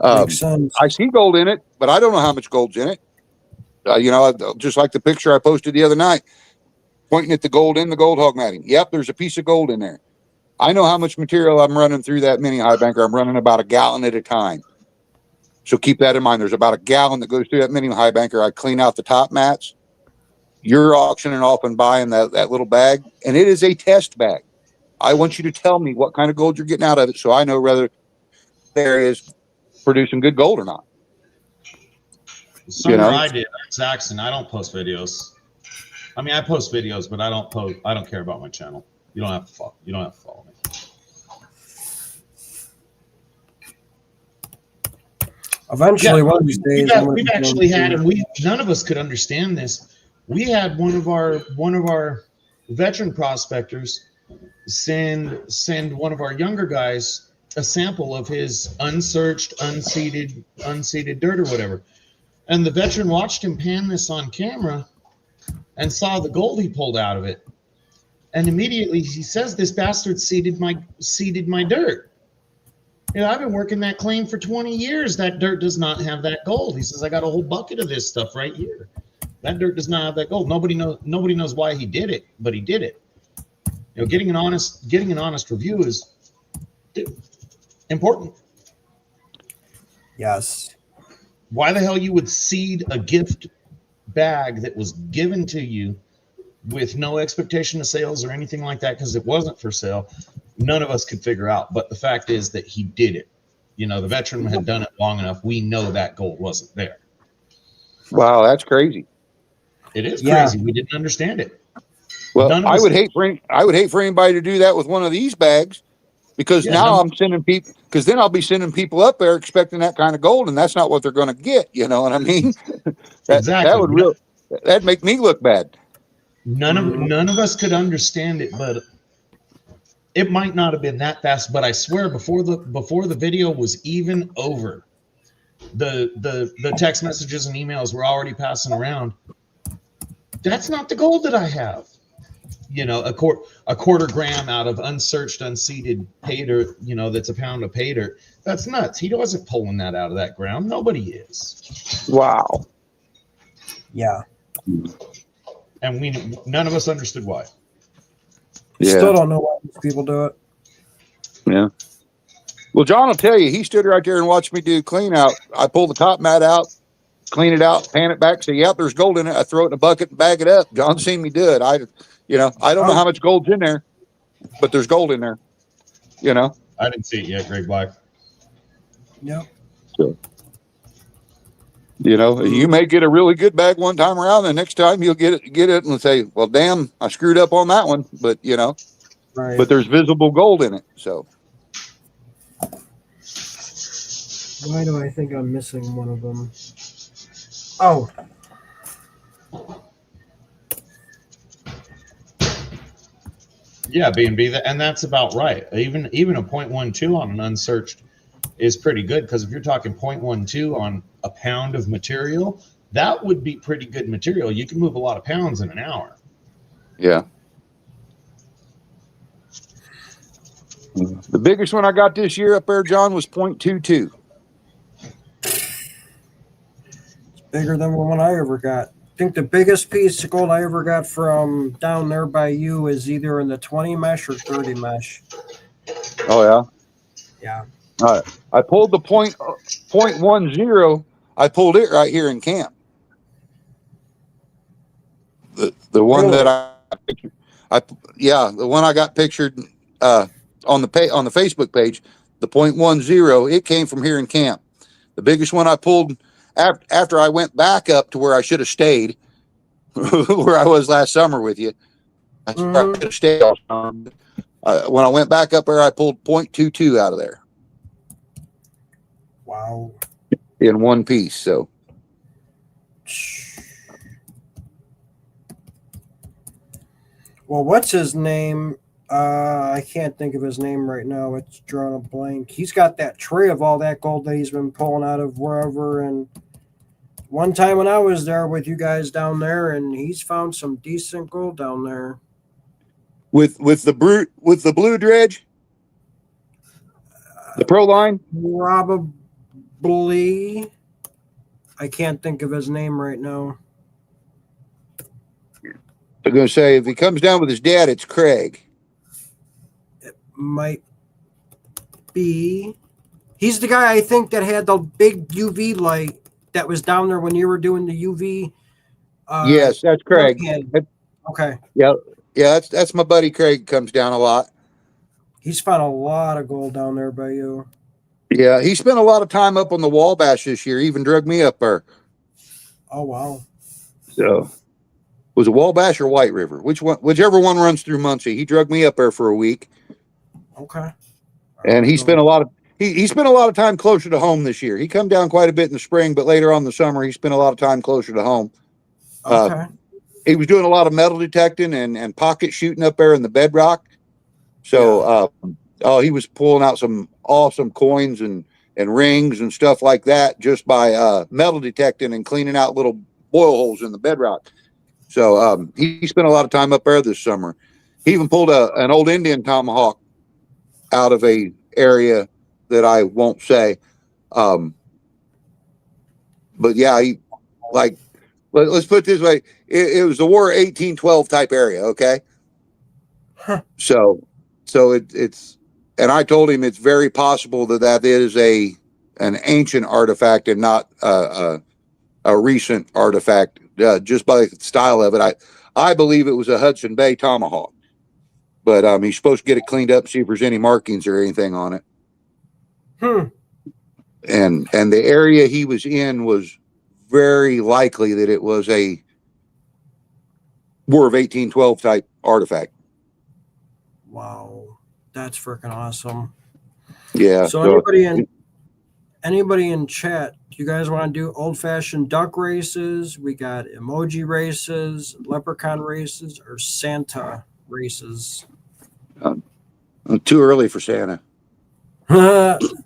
Makes sense. I see gold in it, but I don't know how much gold's in it. You know, just like the picture I posted the other night, pointing at the gold in the gold hog matting. Yep, there's a piece of gold in there. I know how much material I'm running through that mini high banker. I'm running about a gallon at a time. So keep that in mind. There's about a gallon that goes through that mini high banker. I clean out the top mats. You're auctioning off and buying that little bag, and it is a test bag. I want you to tell me what kind of gold you're getting out of it, so I know whether there is producing good gold or not. Something I did. Saxon. I don't post videos. I mean, I post videos, but I don't care about my channel. You don't have to follow. You don't have to follow me. Eventually, one of these days, we've actually had, and none of us could understand this. We had one of our veteran prospectors send one of our younger guys a sample of his unsearched, unseeded dirt or whatever, and the veteran watched him pan this on camera and saw the gold he pulled out of it, and immediately he says, "This bastard seeded my dirt. You know, I've been working that claim for 20 years. That dirt does not have that gold." He says, "I got a whole bucket of this stuff right here. That dirt does not have that gold." Nobody knows why he did it, but he did it. You know, getting an honest review is important. Yes. Why the hell you would seed a gift bag that was given to you with no expectation of sales or anything like that, because it wasn't for sale, none of us could figure out. But the fact is that he did it. You know, the veteran had done it long enough. We know that gold wasn't there. Wow, that's crazy. It is crazy. We didn't understand it. Well, I would hate for anybody to do that with one of these bags, because I'm sending people, because then I'll be sending people up there expecting that kind of gold, and that's not what they're going to get. You know what I mean? Exactly. That'd make me look bad. None of us could understand it, but it might not have been that fast. But I swear, before the video was even over, the text messages and emails were already passing around. That's not the gold that I have. You know, a quarter gram out of unsearched, unseeded pay dirt, you know, that's a pound of pay dirt. That's nuts. He wasn't pulling that out of that ground. Nobody is. Wow. Yeah. And none of us understood why. Still don't know why these people do it. Yeah. Well, John will tell you, he stood right there and watched me do clean out. I pull the top mat out, clean it out, pan it back, say, yep, there's gold in it. I throw it in a bucket and bag it up. John's seen me do it. I don't know how much gold's in there, but there's gold in there, I didn't see it yet, Greg Black. Yep. So, you may get a really good bag one time around, and next time you'll get it and say, well, damn, I screwed up on that one. But, Right. but there's visible gold in it. So. Why do I think I'm missing one of them? Oh. Yeah, B&B, and that's about right. Even a 0.12 on an unsearched is pretty good, because if you're talking 0.12 on a pound of material, that would be pretty good material. You can move a lot of pounds in an hour. Yeah. The biggest one I got this year up there, John, was 0.22. Bigger than the one I ever got. I think the biggest piece of gold I ever got from down there by you is either in the 20 mesh or 30 mesh. Oh, Yeah. yeah. I pulled the 0.10. I pulled it right here in camp. The one Really? that the one I got pictured on the Facebook page, the 0.10, it came from here in camp. The biggest one I pulled after I went back up to where I should have stayed, where I was last summer with you. I should have stayed all summer. When I went back up there, I pulled 0.22 out of there. Wow. In one piece. So. Well, what's his name? I can't think of his name right now. It's drawn a blank. He's got that tray of all that gold that he's been pulling out of wherever. And one time when I was there with you guys down there, and he's found some decent gold down there. With the blue dredge, the Pro line, probably. I can't think of his name right now. I'm going to say if he comes down with his dad, it's Craig. It might be. He's the guy I think that had the big UV light that was down there when you were doing the UV. Yes, that's Craig. Okay. Yeah, that's my buddy Craig. Comes down a lot. He's found a lot of gold down there by you. Yeah, he spent a lot of time up on the Wabash this year. Even drug me up there. Oh wow! So, was it Wabash or White River? Whichever one runs through Muncie. He drug me up there for a week. Okay. And he spent a lot of he spent a lot of time closer to home this year. He come down quite a bit in the spring, but later on in the summer, he spent a lot of time closer to home. Okay. He was doing a lot of metal detecting and pocket shooting up there in the bedrock. So, he was pulling out some awesome coins and rings and stuff like that just by metal detecting and cleaning out little boil holes in the bedrock. So he spent a lot of time up there this summer. He even pulled an old Indian tomahawk out of a area that I won't say. But yeah, let's put it this way. It was the War 1812 type area. Okay. Huh. So it's, and I told him it's very possible that is an ancient artifact and not a recent artifact, just by the style of it. I believe it was a Hudson Bay tomahawk, but he's supposed to get it cleaned up, see if there's any markings or anything on it. And the area he was in was very likely that it was a War of 1812 type artifact. Wow, that's freaking awesome. Yeah. So anybody in chat, you guys want to do old-fashioned duck races? We got emoji races, leprechaun races, or Santa races. Too early for Santa. The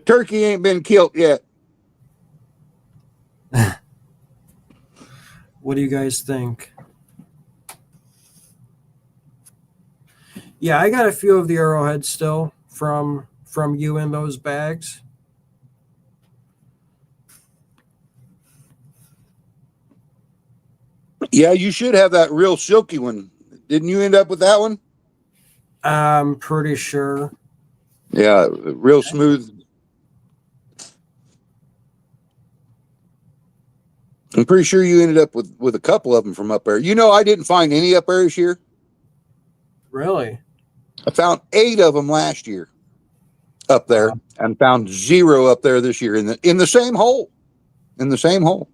turkey ain't been killed yet. What do you guys think? Yeah, I got a few of the arrowheads still from you in those bags. Yeah, you should have that real silky one. Didn't you end up with that one? I'm pretty sure. Yeah, real smooth. I'm pretty sure you ended up with a couple of them from up there. You know, I didn't find any up there this year. Really? I found 8 of them last year up there, and found 0 up there this year in the same hole. In the same hole.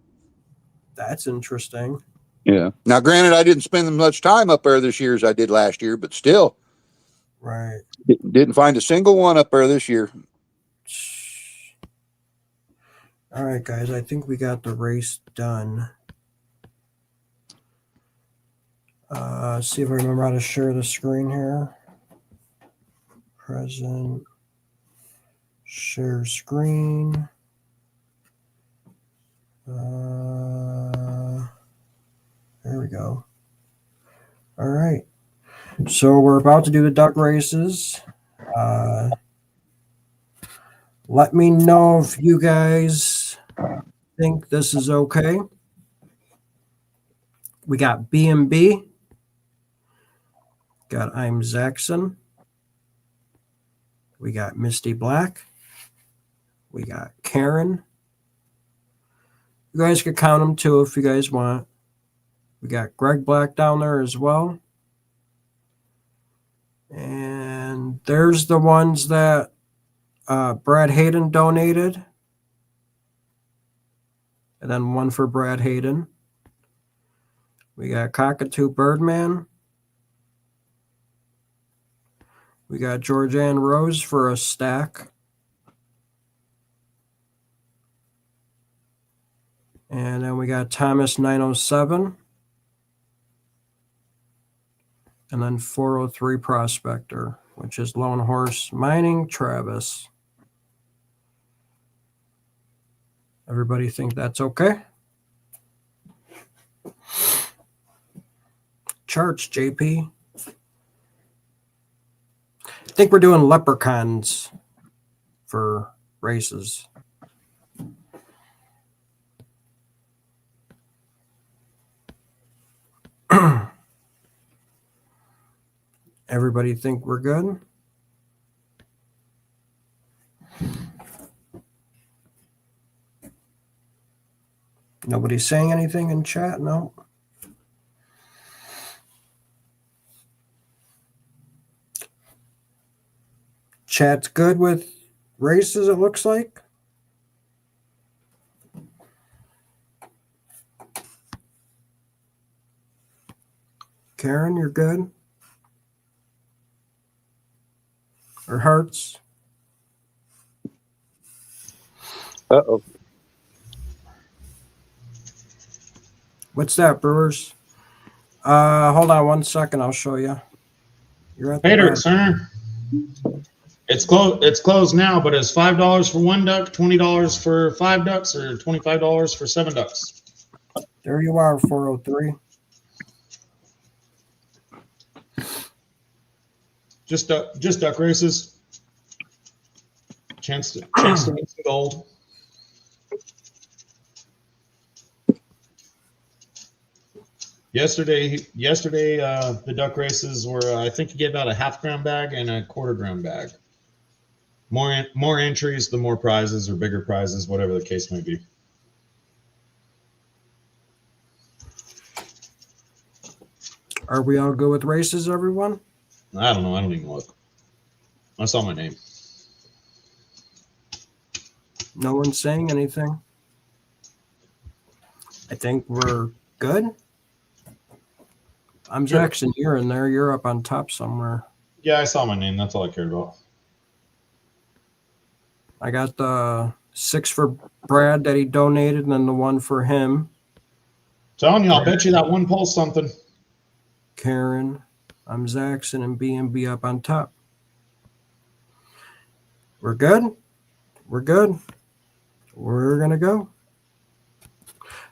That's interesting. Yeah. Now, granted, I didn't spend as much time up there this year as I did last year, but still, Right. didn't find a single one up there this year. All right, guys. I think we got the race done. See if I remember how to share the screen here. Present. Share screen. There we go. All right. So we're about to do the duck races. Let me know if you guys think this is okay. We got B&B. Got I'm Zaxxon. We got Misty Black. We got Karen. You guys could count them too if you guys want. We got Greg Black down there as well. And there's the ones that Brad Hayden donated. And then one for Brad Hayden. We got Cockatoo Birdman. We got Georgianne Rose for a stack. And then we got Thomas 907. And then 403 Prospector, which is Lone Horse Mining Travis. Everybody think that's okay? Charts, JP. I think we're doing leprechauns for races. Everybody think we're good? Nobody's saying anything in chat? No? Chat's good with races, it looks like. Karen, you're good? Or Hearts? Uh-oh. What's that, Brewers? Hold on 1 second. I'll show you. You're at the Hater, back. sir. It's closed. It's closed now, but it's $5 for 1 duck, $20 for 5 ducks, or $25 for 7 ducks. There you are, 403. Just duck races. Chance to win some gold. Yesterday, the duck races were. I think you get about a half-gram bag and a quarter-gram bag. More entries, the more prizes or bigger prizes, whatever the case may be. Are we all good with races, everyone? I don't know. I don't even look. I saw my name. No one's saying anything. I think we're good. I'm Sure. Jackson. You're in there. You're up on top somewhere. Yeah, I saw my name. That's all I cared about. I got the 6 for Brad that he donated, and then the 1 for him. Telling you, I'll bet you that one pulls something. Karen, I'm Zaxxon, and B&B up on top. We're good? We're good. We're going to go.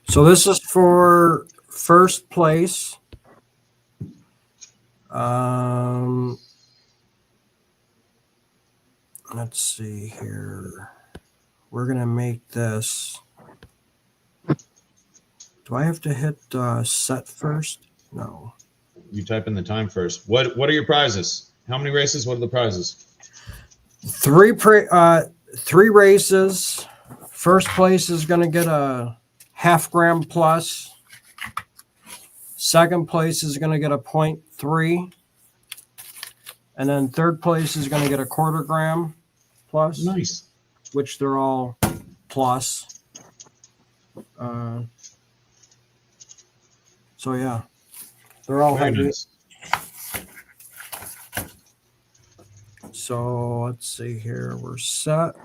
So this is for first place. Let's see here. We're going to make this Do I have to hit set first? No. You type in the time first. What are your prizes? How many races? What are the prizes? Three races. First place is going to get a half-gram plus. Second place is going to get a 0.3. And then third place is going to get a 1/4 gram plus, Nice. which they're all plus. So, yeah, they're all Very heavy. nice. So let's see here. We're set.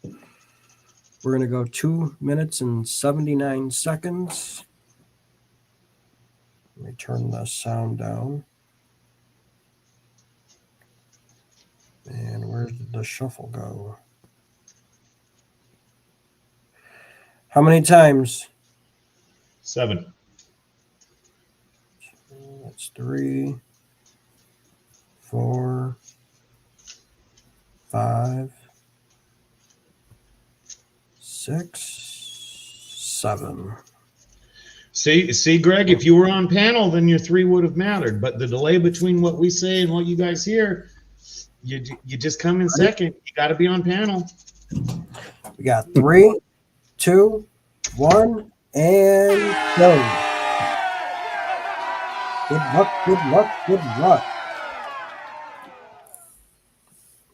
We're going to go 2 minutes and 79 seconds. Let me turn the sound down. And where did the shuffle go? How many times? 7. That's 3, 4, 5, 6, 7. See, Greg, if you were on panel, then your 3 would have mattered. But the delay between what we say and what you guys hear, you just come in second. You got to be on panel. We got 3, 2, 1, and go. Good luck, good luck, good luck.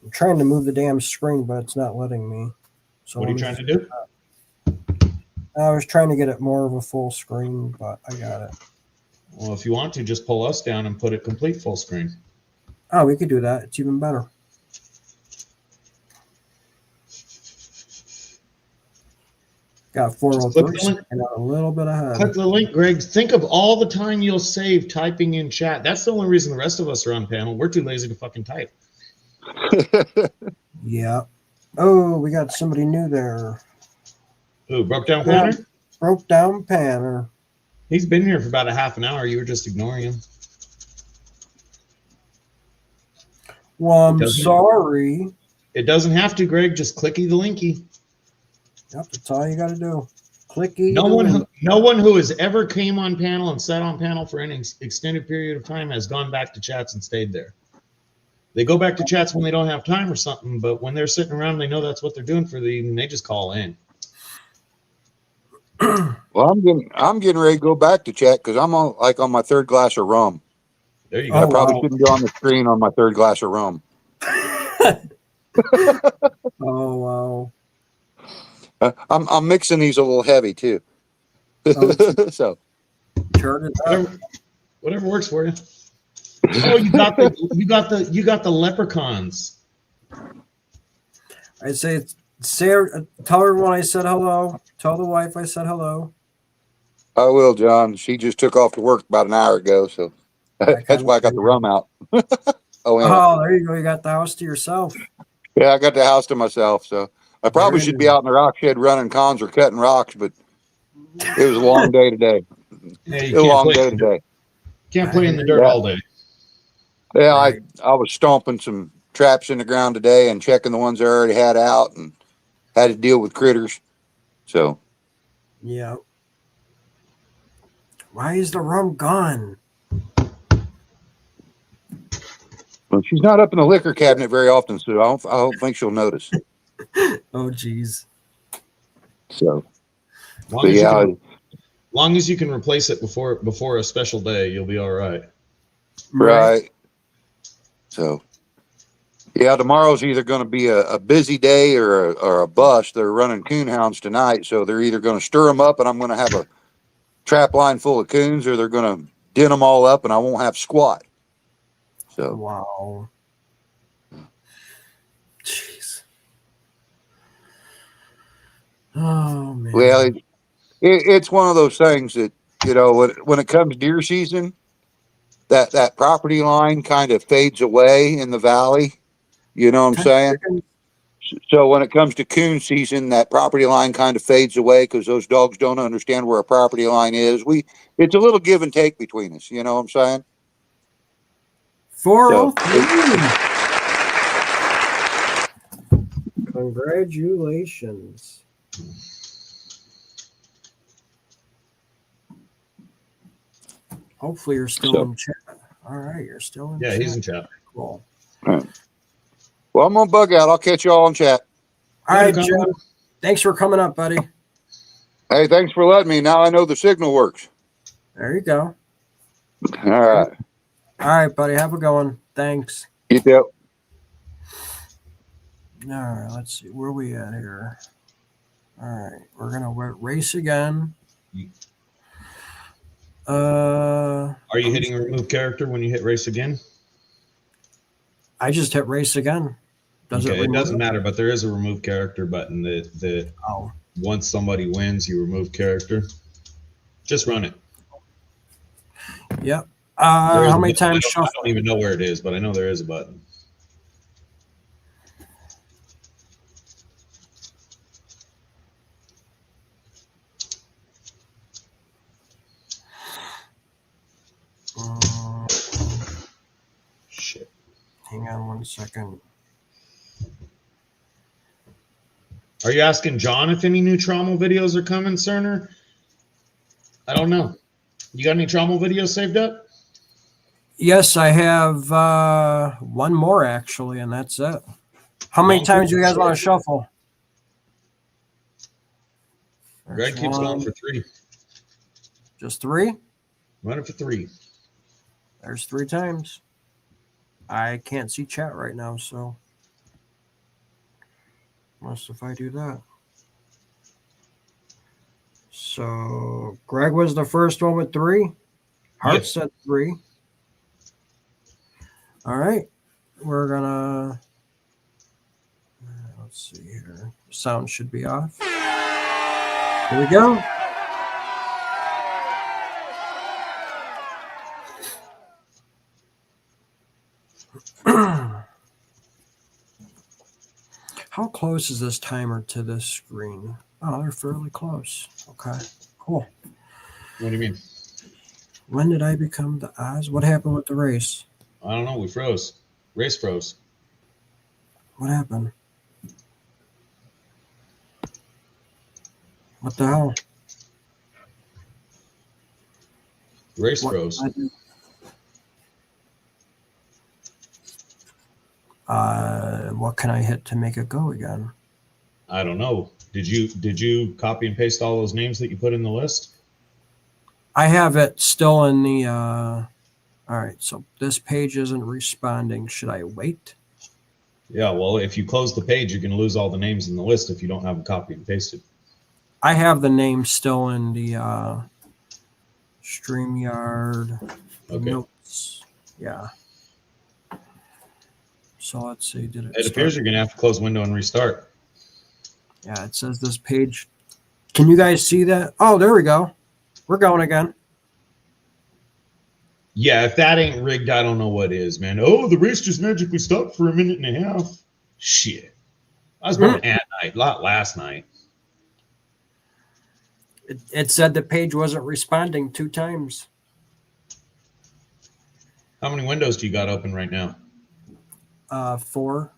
I'm trying to move the damn screen, but it's not letting me. So What are you trying to do? I was trying to get it more of a full screen, but I got it. Well, if you want to, just pull us down and put it complete full screen. Oh, we could do that. It's even better. Got click the 403 link. and a little bit ahead. Click the link, Greg. Think of all the time you'll save typing in chat. That's the only reason the rest of us are on panel. We're too lazy to fucking type. Yeah. Oh, we got somebody new there. Ooh, broke down Panner? Broke down Panner. He's been here for about a half an hour. You were just ignoring him. Well, I'm Doesn't- sorry. It doesn't have to, Greg. Just clicky the linky. Yep, that's all you got to do. Clicky. No one who has ever came on panel and sat on panel for any extended period of time has gone back to chats and stayed there. They go back to chats when they don't have time or something, but when they're sitting around, they know that's what they're doing for the evening. They just call in. Well, I'm getting ready to go back to chat because I'm on my 3rd glass of rum. There you I go. probably wow. shouldn't be on the screen on my 3rd glass of rum. Oh, wow. I'm mixing these a little heavy too. Oh. So Turn it up. Whatever works for you. Oh, you got the leprechauns. I say, tell everyone I said hello. Tell the wife I said hello. I will, John. She just took off to work about an hour ago, so that's why I got the rum out. Oh, yeah. Oh, there you go. You got the house to yourself. Yeah, I got the house to myself, so I probably Very should be nice. out in the rock shed running cons or cutting rocks, but it was a long day today. Hey, It was a long day today. Can't play in the dirt Yeah. all day. Yeah, I was stomping some traps in the ground today and checking the ones I already had out and had to deal with critters. So Yeah. Why is the rum gone? well, she's not up in the liquor cabinet very often, so I don't think she'll notice. Oh, geez. So, Long but as, yeah, long as you can replace it before a special day, you'll be all right. right. So, yeah, tomorrow's either going to be a busy day or a bust. They're running coon hounds tonight, so they're either going to stir them up and I'm going to have a trap line full of coons, or they're going to din them all up and I won't have squat. So, Wow. Jeez. Oh, man. well, it's one of those things that, you know, when it comes deer season, that property line kind of fades away in the valley. You know what I'm saying? So when it comes to coon season, that property line kind of fades away because those dogs don't understand where a property line is. It's a little give and take between us. You know what I'm saying? 403. Congratulations. Hopefully you're still So- in chat. All right, you're still in Yeah, chat. he's in chat. Cool. Well, I'm gonna bug out. I'll catch you all in chat. All right, Later, Jim. Colin. Thanks for coming up, buddy. Hey, thanks for letting me. Now I know the signal works. There you go. All right. All right, buddy. Have a good one. Thanks. You too. All right, let's see. Where we at here? All right, we're gonna race again. Are you hitting remove character when you hit race again? I just hit race again. Does Okay, it it remove doesn't matter, but there is a remove character button that Oh, once somebody wins, you remove character. Just run it. yep. There is How a many button. times I shuffle? don't even know where it is, but I know there is a button. Shit. Hang on 1 second. Are you asking John if any new Trommel videos are coming, Cerner? I don't know. You got any Trommel videos saved up? Yes, I have one more actually, and that's it. How many Long times do you clip, guys want to short shuffle? Greg There's keeps going one. for 3. Just 3? Run it for 3. There's 3 times. I can't see chat right now, so unless if I do that. So Greg was the first one with 3. Hart Yes. said 3. All right. We're gonna let's see here. Sound should be off. Here we go. How close is this timer to this screen? Oh, they're fairly close. Okay, cool. What do you mean? When did I become the Oz? What happened with the race? I don't know. We froze. Race froze. What happened? What the hell? Race What froze. did I do? What can I hit to make it go again? I don't know. Did you copy and paste all those names that you put in the list? I have it still in the. All right, so this page isn't responding. Should I wait? Yeah. Well, if you close the page, you're going to lose all the names in the list if you don't have them copy and pasted. I have the name still in the StreamYard Okay. notes. Yeah. So let's see. Did it? It appears you're going to have to close window and restart. Yeah, it says this page. Can you guys see that? Oh, there we go. We're going again. Yeah, if that ain't rigged, I don't know what is, man. Oh, the race just magically stopped for a minute and a half. Shit. I was going at night, not last night. It said the page wasn't responding 2 times. How many windows do you got open right now? 4.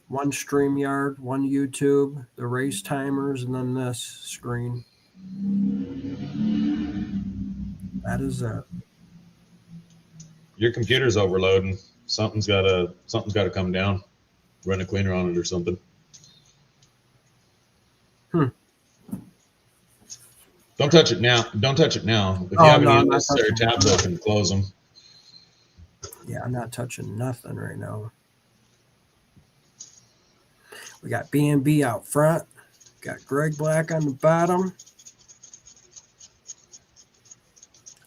1 StreamYard, 1 YouTube, the race timers, and then this screen. That is it. Your computer's overloading. Something's got to come down. Run a cleaner on it or something. Don't touch it now. Don't touch it now. If you have any I'm not unnecessary touching tabs open, close them. Yeah, I'm not touching nothing right now. We got B&B out front. Got Greg Black on the bottom.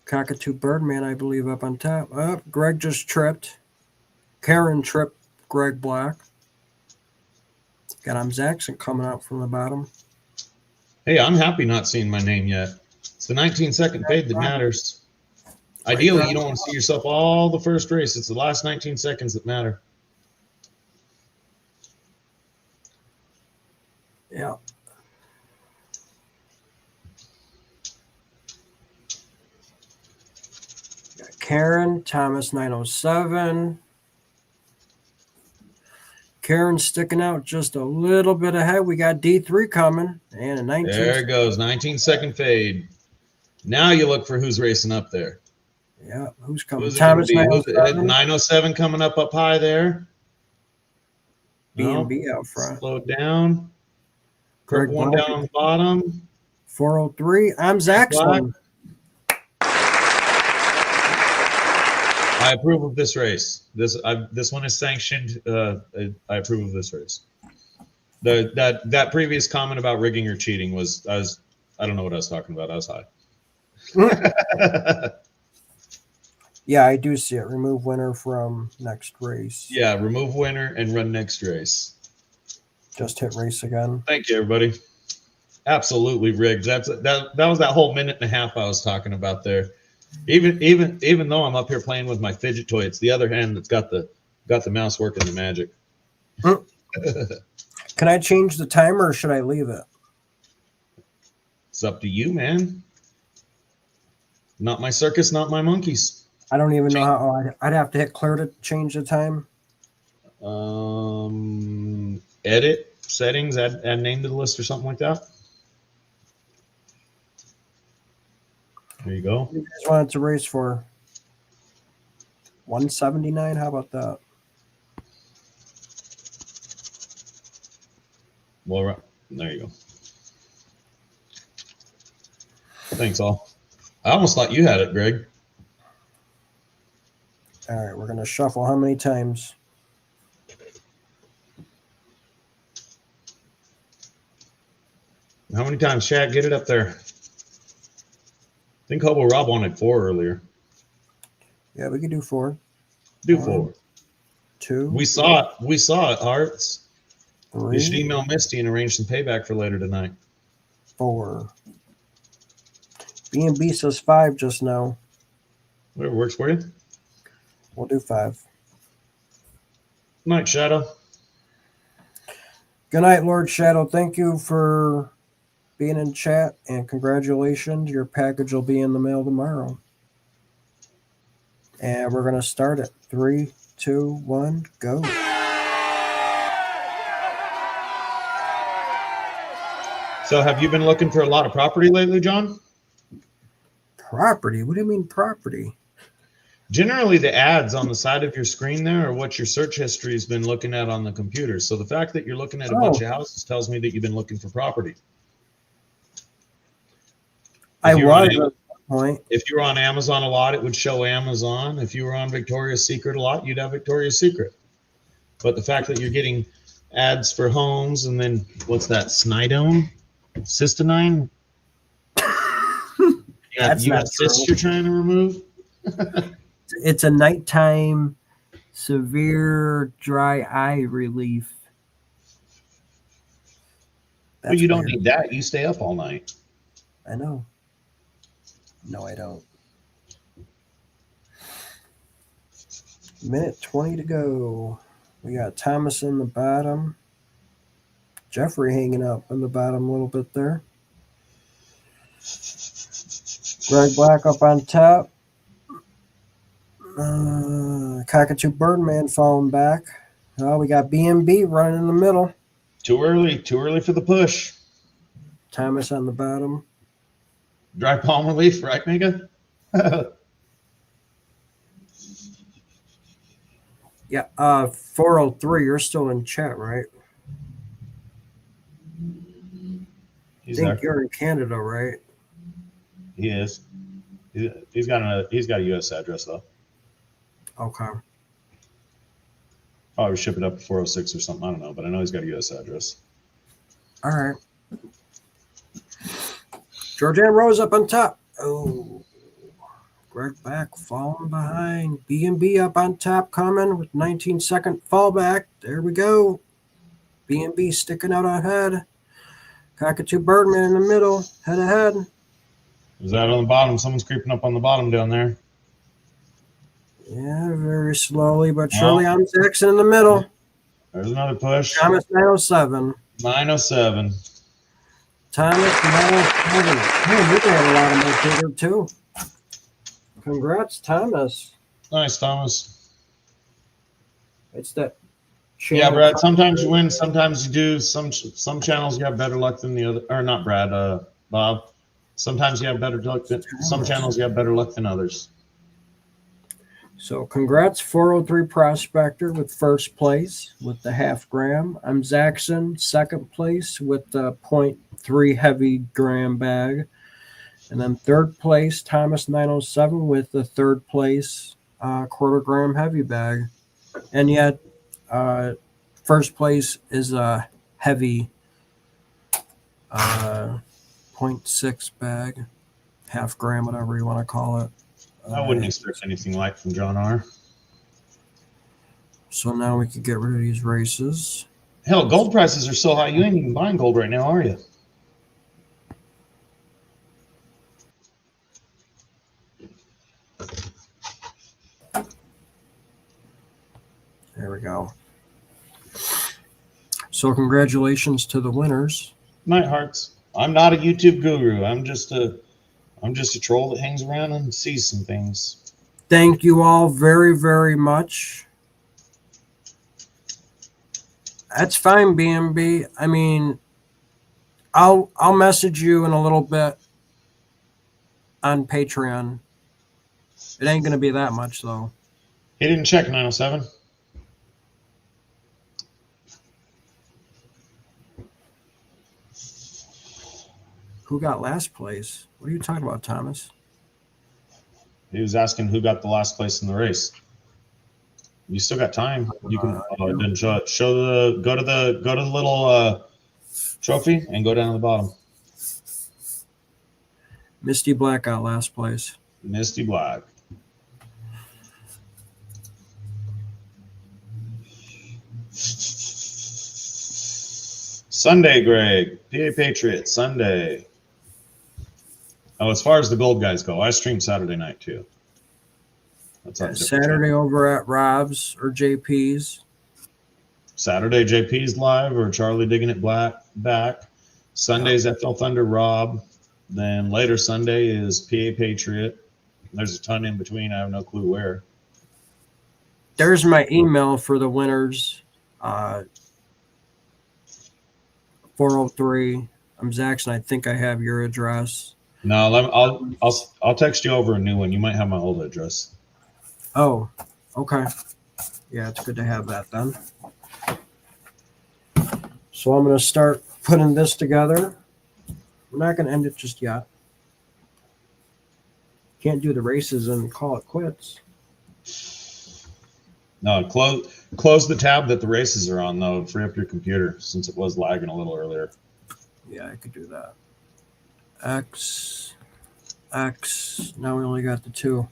Cockatoo Birdman, I believe, up on top. Greg just tripped. Karen tripped Greg Black. Got Zaxxon coming out from the bottom. Hey, I'm happy not seeing my name yet. It's the 19-second fade that matters. Ideally, you don't want to see yourself all the first race. It's the last 19 seconds that matter. Yeah. Got Karen, Thomas 907. Karen sticking out just a little bit ahead. We got D3 coming and a 19. There it goes. 19-second fade. Now you look for who's racing up there. Yeah, who's coming? Who's it gonna Thomas be? Who's 907, 907 coming up high there. B&B out front. Slowed down. Greg Purple one Black. down on the bottom. 403. I'm Zaxton. I approve of this race. This one is sanctioned. I approve of this race. That previous comment about rigging or cheating I don't know what I was talking about. I was high. Yeah, I do see it. Remove winner from next race. Yeah, remove winner and run next race. Just hit race again. Thank you, everybody. Absolutely rigged. That was that whole minute and a half I was talking about there. Even though I'm up here playing with my fidget toy, it's the other hand that's got the mouse working the magic. Can I change the timer or should I leave it? It's up to you, man. Not my circus, not my monkeys. I don't even know how. I'd have to hit clear to change the time. Edit settings, add name to the list or something like that. There you go. What do you guys want it to race for? 179? How about that? Well, there you go. Thanks, all. I almost thought you had it, Greg. All right, we're going to shuffle how many times? How many times, Chad? Get it up there. I think Hobo Rob wanted 4 earlier. Yeah, we could do 4. Do 1, 4. 2. We saw it, Hearts. 3. You should email Misty and arrange some payback for later tonight. 4. B&B says 5 just now. Whatever works for you. We'll do 5. Night, Shadow. Good night, Lord Shadow. Thank you for being in chat, and congratulations. Your package will be in the mail tomorrow. And we're going to start it. 3, 2, 1, go. So have you been looking for a lot of property lately, John? Property? What do you mean property? Generally, the ads on the side of your screen there are what your search history has been looking at on the computer. So the fact that you're looking at a bunch of houses tells me that you've been looking for property. I was at that point. If you were on Amazon a lot, it would show Amazon. If you were on Victoria's Secret a lot, you'd have Victoria's Secret. But the fact that you're getting ads for homes and then what's that, Snidone? Cystine? That's you not got cysts true. you're trying to remove? It's a nighttime severe dry eye relief. Well, you don't weird. need that. You stay up all night. I know. No, I don't. Minute 20 to go. We got Thomas in the bottom. Jeffrey hanging up in the bottom a little bit there. Greg Black up on top. Cockatoo Birdman falling back. Oh, we got B&B running in the middle. Too early for the push. Thomas on the bottom. Dry palm relief, right, Mega? Yeah, 403, you're still in chat, right? He's I think there. you're in Canada, right? He is. He's got a U.S. address though. Okay. Probably ship it up to 406 or something. I don't know, but I know he's got a U.S. address. All right. Georgiana Rose up on top. Oh. Greg back falling behind. B&B up on top coming with 19-second fallback. There we go. B&B sticking out ahead. Cockatoo Birdman in the middle. Head ahead. Is that on the bottom? Someone's creeping up on the bottom down there. Yeah, very slowly but surely. I'm Jackson in the middle. There's another push. Thomas 907. 907. Thomas 907. Oh, we got a lot of motivator too. Congrats, Thomas. Nice, Thomas. It's that. Yeah, Brad. Sometimes you win, sometimes you do. Some channels you have better luck than the other. Or not, Brad. Bob. Sometimes you have better luck than some channels. You have better luck than others. So congrats, 403 Prospector with first place with the half gram. I'm Zaxxon, second place with the 0.3 heavy gram bag. And then third place, Thomas 907 with the third place quarter gram heavy bag. And yet first place is a heavy 0.6 bag, half gram, whatever you want to call it. I wouldn't expect anything like from John R. So now we can get rid of these races. Hell, gold prices are so high, you ain't even buying gold right now, are you? There we go. So congratulations to the winners. Night hearts. I'm not a YouTube guru. I'm just a troll that hangs around and sees some things. Thank you all very, very much. That's fine, BMB. I mean, I'll message you in a little bit on Patreon. It ain't gonna be that much though. He didn't check 907. Who got last place? What are you talking about, Thomas? He was asking who got the last place in the race. You still got time. You can it didn't show it. Go to the little trophy and go down to the bottom. Misty Black got last place. Misty Black. Sunday, Greg. PA Patriots, Sunday. Oh, as far as the gold guys go, I stream Saturday night too. That's on Saturday over at Rob's or JP's. Saturday, JP's live or Charlie digging it back. Sunday's FL Thunder Rob. Then later Sunday is PA Patriot. There's a ton in between. I have no clue where. There's my email for the winners. 403. I'm Zaxxon. I think I have your address. No, I'll text you over a new one. You might have my old address. Oh, okay. Yeah, it's good to have that then. So I'm going to start putting this together. We're not going to end it just yet. Can't do the races and call it quits. No, close the tab that the races are on though. Free up your computer since it was lagging a little earlier. Yeah, I could do that. X. Now we only got the two.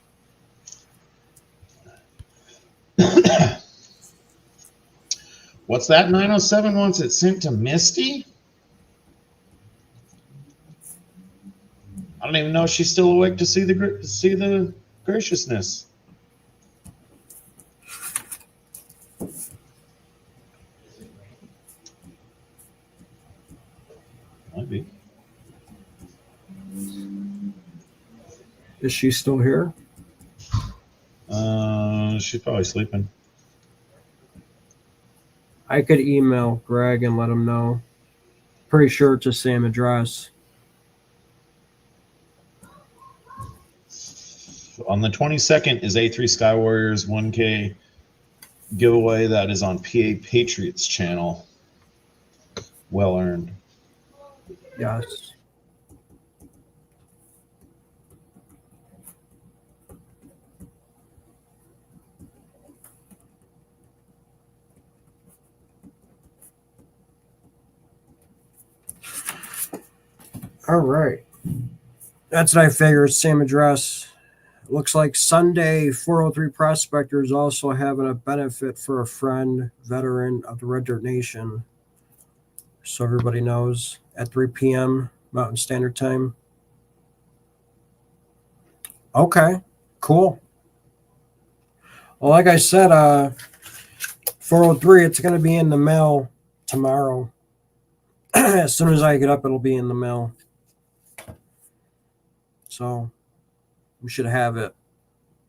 What's that? 907 wants it sent to Misty? I don't even know if she's still awake to see the graciousness. Might be. Is she still here? She's probably sleeping. I could email Greg and let him know. Pretty sure it's the same address. On the 22nd is A3 Sky Warriors 1K giveaway. That is on PA Patriots channel. Well earned. Yes. All right. That's what I figured. Same address. Looks like Sunday, 403 Prospector is also having a benefit for a friend, veteran of the Red Dirt Nation. So everybody knows, at 3 p.m. Mountain Standard Time. Okay, cool. Well, like I said, 403, it's going to be in the mail tomorrow. As soon as I get up, it'll be in the mail. So we should have it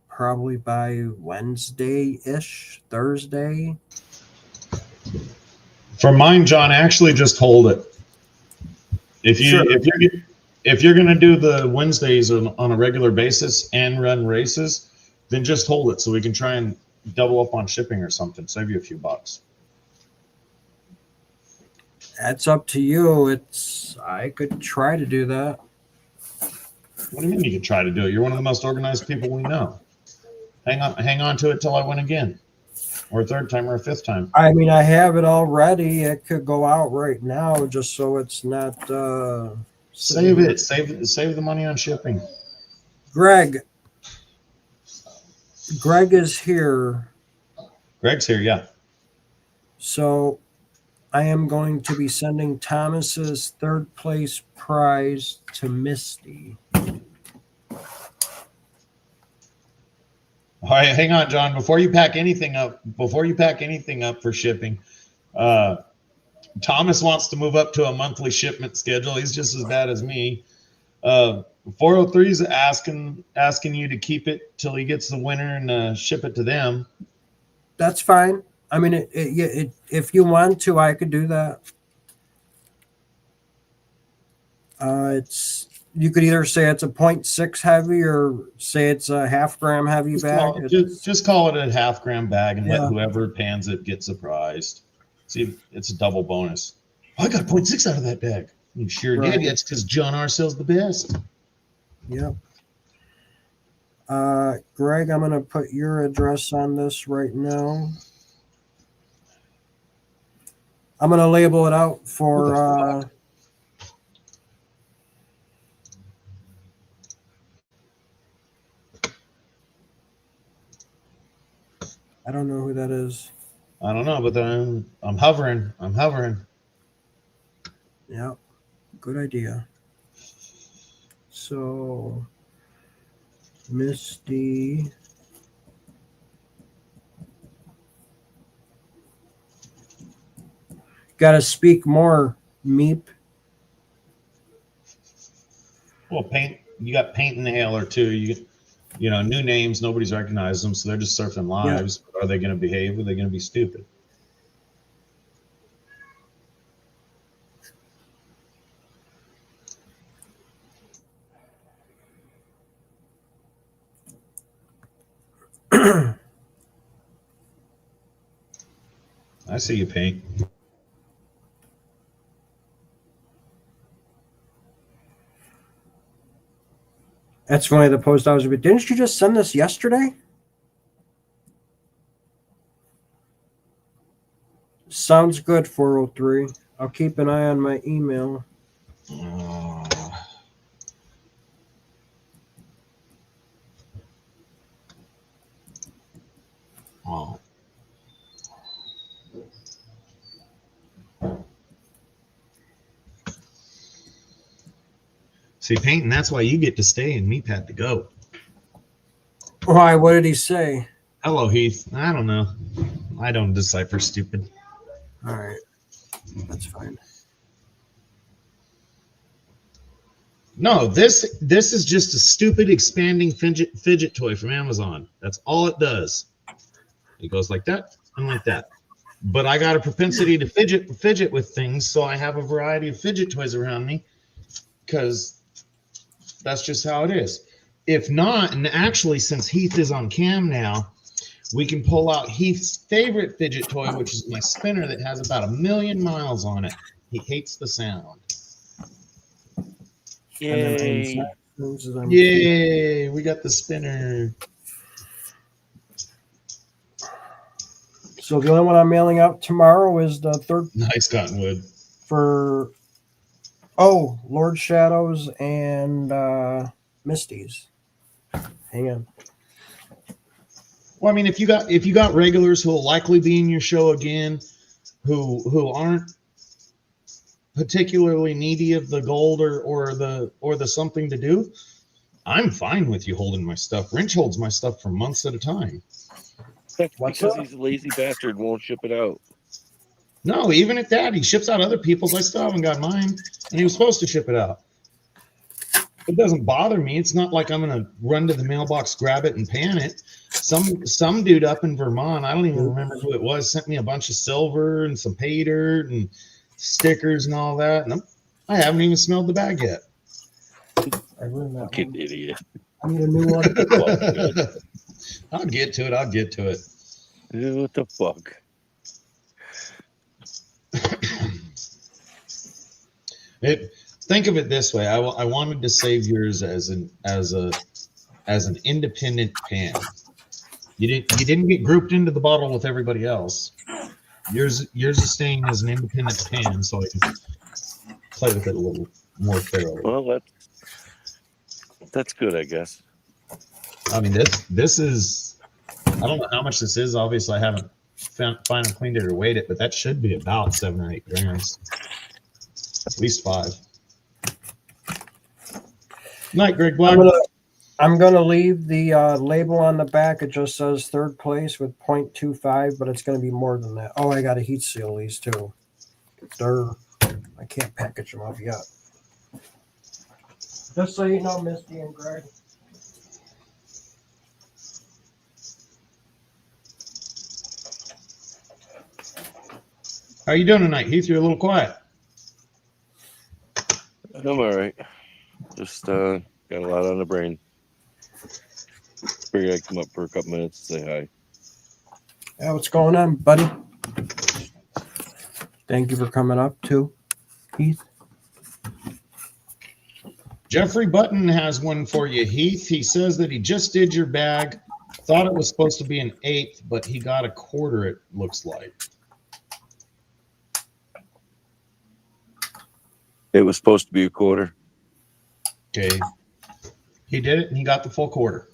probably by Wednesday-ish, Thursday. For mine, John, actually just hold it. If you if you're gonna do the Wednesdays on a regular basis and run races, then just hold it so we can try and double up on shipping or something. Save you a few bucks. That's up to you. I could try to do that. What do you mean you could try to do it? You're one of the most organized people we know. Hang on to it till I win again, or a third time or a fifth time. I mean, I have it all ready. It could go out right now, just so it's not. Save it. Save the money on shipping. Greg is here. Greg's here, yeah. So I am going to be sending Thomas's third place prize to Misty. All right, hang on, John. Before you pack anything up for shipping, Thomas wants to move up to a monthly shipment schedule. He's just as bad as me. 403 is asking you to keep it till he gets the winner and ship it to them. That's fine. I mean, if you want to, I could do that. You could either say it's a 0.6 heavy or say it's a half gram heavy bag. Just call it a half gram bag and Yeah. let whoever pans it get surprised. See, it's a double bonus. I got 0.6 out of that bag. You sure Right. did. It's because John R. sells the best. Yep. Greg, I'm going to put your address on this right now. I'm going to label it out for I don't know who that is. I don't know, but then I'm hovering. Yeah, good idea. So, Misty. Got to speak more, Meep. Well, you got Paint and Hailer too. You know, new names, nobody's recognized them, so they're just surfing lives. Yeah. Are they going to behave? Are they going to be stupid? I see you, Paint. That's funny. The post I was with. Didn't you just send this yesterday? Sounds good, 403. I'll keep an eye on my email. Oh. See, Painting, that's why you get to stay and Meep had to go. Why? What did he say? Hello, Heath. I don't know. I don't decipher stupid. All right. That's fine. No, this is just a stupid expanding fidget toy from Amazon. That's all it does. It goes like that and like that. But I got a propensity to fidget with things, so I have a variety of fidget toys around me because that's just how it is. If not, and actually since Heath is on cam now, we can pull out Heath's favorite fidget toy, which is my spinner that has about 1 million miles on it. He hates the sound. Yay. Yay, we got the spinner. So the only one I'm mailing out tomorrow is the third Nice Cottonwood. for Lord Shadows and Misty's. Hang on. Well, I mean, if you got regulars who will likely be in your show again, who aren't particularly needy of the gold or the something to do, I'm fine with you holding my stuff. Wrench holds my stuff for months at a time. That's What's because up? he's a lazy bastard and won't ship it out. No, even at that, he ships out other people's. I still haven't got mine, and he was supposed to ship it out. It doesn't bother me. It's not like I'm gonna run to the mailbox, grab it, and pan it. Some dude up in Vermont, I don't even remember who it was, sent me a bunch of silver and some pay dirt and stickers and all that, and I haven't even smelled the bag yet. I ruined that Fucking one. idiot. I need a new one. I'll get to it. I'll get to it. Dude, what the fuck? Think of it this way. I wanted to save yours as an independent pan. You didn't get grouped into the bottle with everybody else. Yours is staying as an independent pan, so I can play with it a little more thoroughly. Well, that's good, I guess. I mean, this is, I don't know how much this is. Obviously, I haven't finally cleaned it or weighed it, but that should be about 7 or 8 grams, at least 5. Night, Greg Black. I'm gonna leave the label on the back. It just says third place with 0.25, but it's gonna be more than that. Oh, I got to heat seal these too. I can't package them up yet. Just so you know, Misty and Greg. How you doing tonight, Heath? You're a little quiet. I'm all right. Just got a lot on the brain. Figured I'd come up for a couple minutes and say hi. Yeah, what's going on, buddy? Thank you for coming up too, Heath. Jeffrey Button has one for you, Heath. He says that he just did your bag. Thought it was supposed to be an 1/8, but he got a quarter, it looks like. It was supposed to be a quarter. Okay. He did it and he got the full quarter.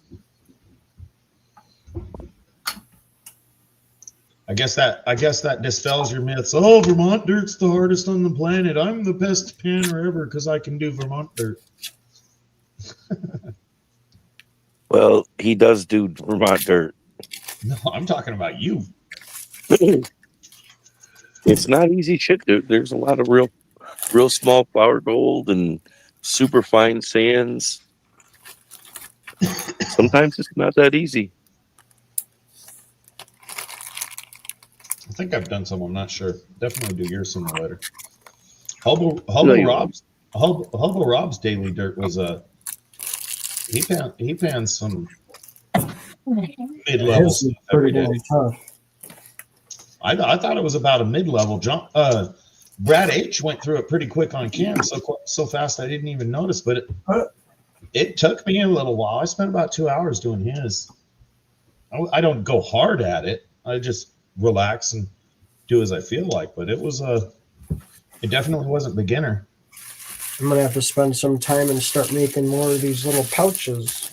I guess that dispels your myths. Oh, Vermont dirt's the hardest on the planet. I'm the best panner ever because I can do Vermont dirt. Well, he does do Vermont dirt. No, I'm talking about you. It's not easy shit, dude. There's a lot of real small flour gold and super fine sands. Sometimes it's not that easy. I think I've done some. I'm not sure. Definitely do yours sooner or later. No, Hobo you Rob's daily dirt was he panned some mid-level His is stuff every pretty day. damn tough. I thought it was about a mid-level jump. Brad H went through it pretty quick on cam, so fast I didn't even notice. But it took me a little while. I spent about 2 hours doing his. I don't go hard at it. I just relax and do as I feel like. But it definitely wasn't beginner. I'm gonna have to spend some time and start making more of these little pouches.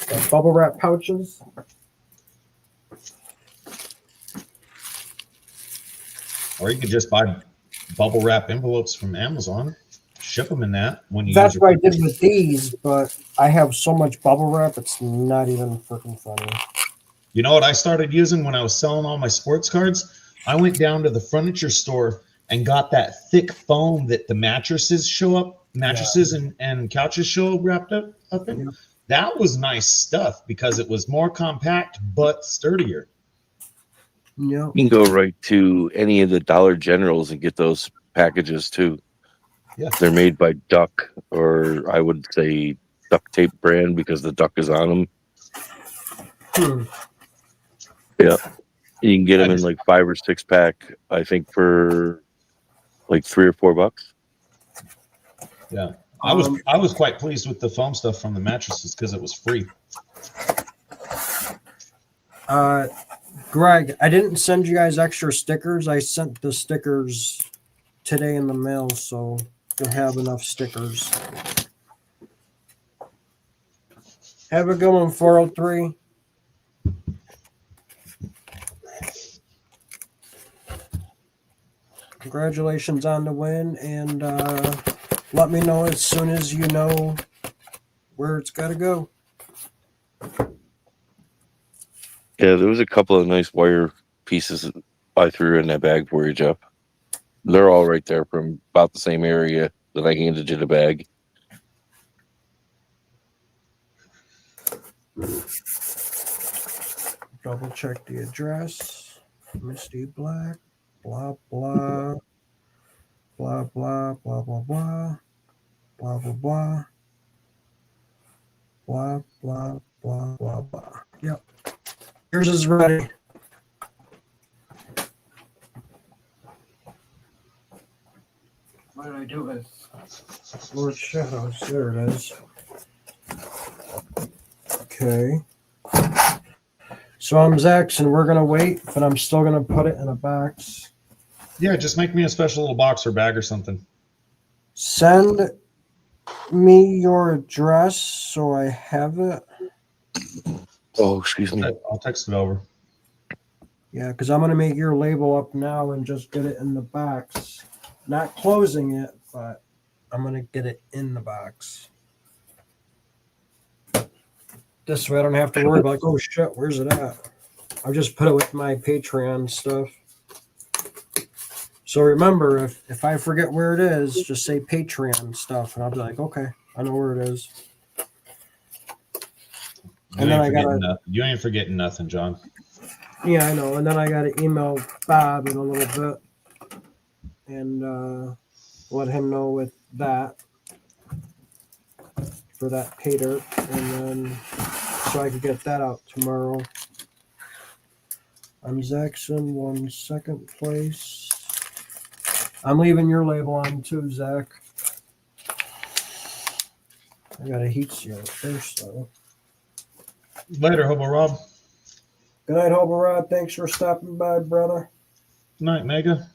The bubble wrap pouches. Or you could just buy bubble wrap envelopes from Amazon, ship them in that when you. That's use what I did with these, but I have so much bubble wrap, it's not even freaking funny. You know what I started using when I was selling all my sports cards? I went down to the furniture store and got that thick foam that the mattresses and couches show wrapped up in. Yeah. That was nice stuff because it was more compact but sturdier. Yeah. You can go right to any of the Dollar Generals and get those packages too. Yeah. They're made by Duck, or I would say Duct Tape brand because the duck is on them. Yeah. You can get them in like 5 or 6 pack, I think, for like $3 or $4. Yeah. I was quite pleased with the foam stuff from the mattresses because it was free. Greg, I didn't send you guys extra stickers. I sent the stickers today in the mail, so you'll have enough stickers. Have a good one, 403. Congratulations on the win, and let me know as soon as you know where it's got to go. Yeah, there was a couple of nice wire pieces that I threw in that bag for you, Jeff. They're all right there from about the same area that I handed you the bag. Double check the address. Misty Black. Blah, blah. Blah, blah, blah, blah, blah. blah, blah, blah. Blah, blah, blah, blah, blah. Yep. Yours is ready. What did I do with Lord Shadows? There it is. Okay. So I'm Zax, and we're going to wait, but I'm still going to put it in a box. Yeah, just make me a special little box or bag or something. Send me your address so I have it. Oh, excuse me. I'll text it over. Yeah, because I'm going to make your label up now and just get it in the box. Not closing it, but I'm going to get it in the box. This way I don't have to worry about, like, oh shit, where's it at? I'll just put it with my Patreon stuff. So remember, if I forget where it is, just say Patreon stuff, and I'll be like, okay, I know where it is. And then I gotta, you ain't forgetting nothing, John. yeah, I know. And then I gotta email Bob in a little bit and let him know with that for that pay dirt, and then so I can get that out tomorrow. I'm Zaxxon, 1 second place. I'm leaving your label on too, Zach. I got a heat seal first, though. Later, Hobo Rob. Good night, Hobo Rod. Thanks for stopping by, brother. Good night, Mega.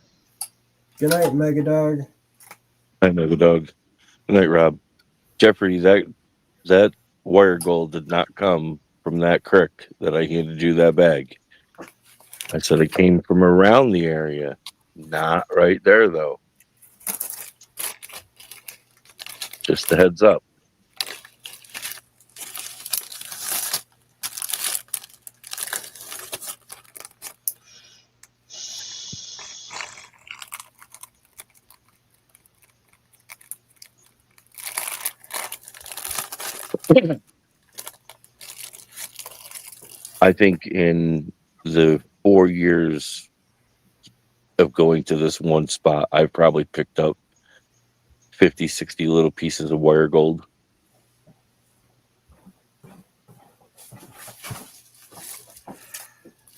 Good night, Mega Dog. I know the dog. Good night, Rob. Jeffrey, that wire gold did not come from that crick that I handed you that bag. I said it came from around the area, not right there though. Just a heads up. I think in the 4 years of going to this one spot, I've probably picked up 50, 60 little pieces of wire gold.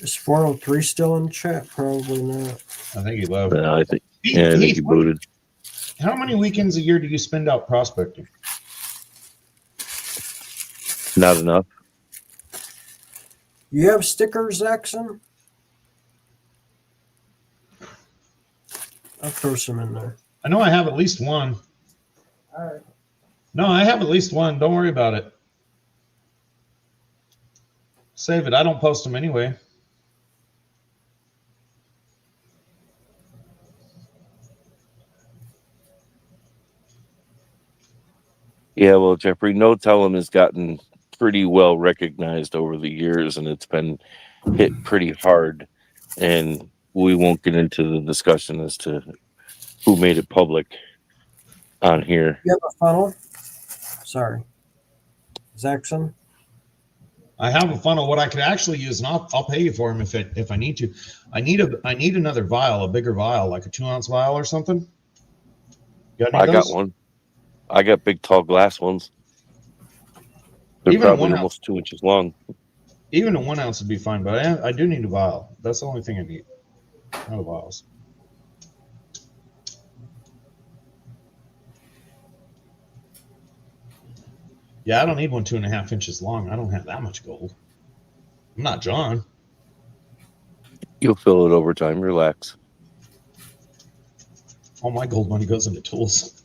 Is 403 still in chat? Probably not. I think he left. I think he booted. How many weekends a year do you spend out prospecting? Not enough. You have stickers, Zaxxon? I'll throw some in there. I know I have at least one. All right. No, I have at least one. Don't worry about it. Save it. I don't post them anyway. Yeah, well, Jeffrey, No Tell'em has gotten pretty well recognized over the years, and it's been hit pretty hard. And we won't get into the discussion as to who made it public on here. You have a funnel? Sorry. Zaxxon? I have a funnel. What I could actually use, and I'll pay you for them if I need to. I need another vial, a bigger vial, like a 2-ounce vial or something. I got one. I got big, tall glass ones. They're Even probably almost 2 inches long. Even a 1 ounce would be fine, but I do need a vial. That's the only thing I need. No vials. Yeah, I don't need one 2.5 inches long. I don't have that much gold. I'm not John. You'll fill it over time. Relax. All my gold money goes into tools.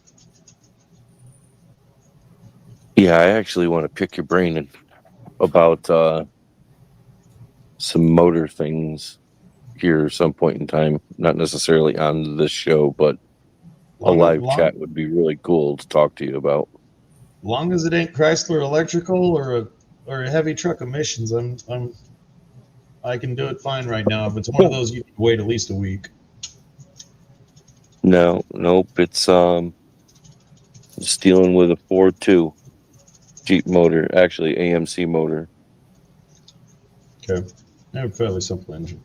Yeah, I actually want to pick your brain about some motor things here some point in time. Not necessarily on this show, but a live chat would be really cool to talk to you about. Long as it ain't Chrysler Electrical or a heavy truck emissions, I can do it fine right now. If it's one of those, you can wait at least a week. No, nope. It's just dealing with a 4.2 Jeep motor, actually AMC motor. Okay, a fairly simple engine.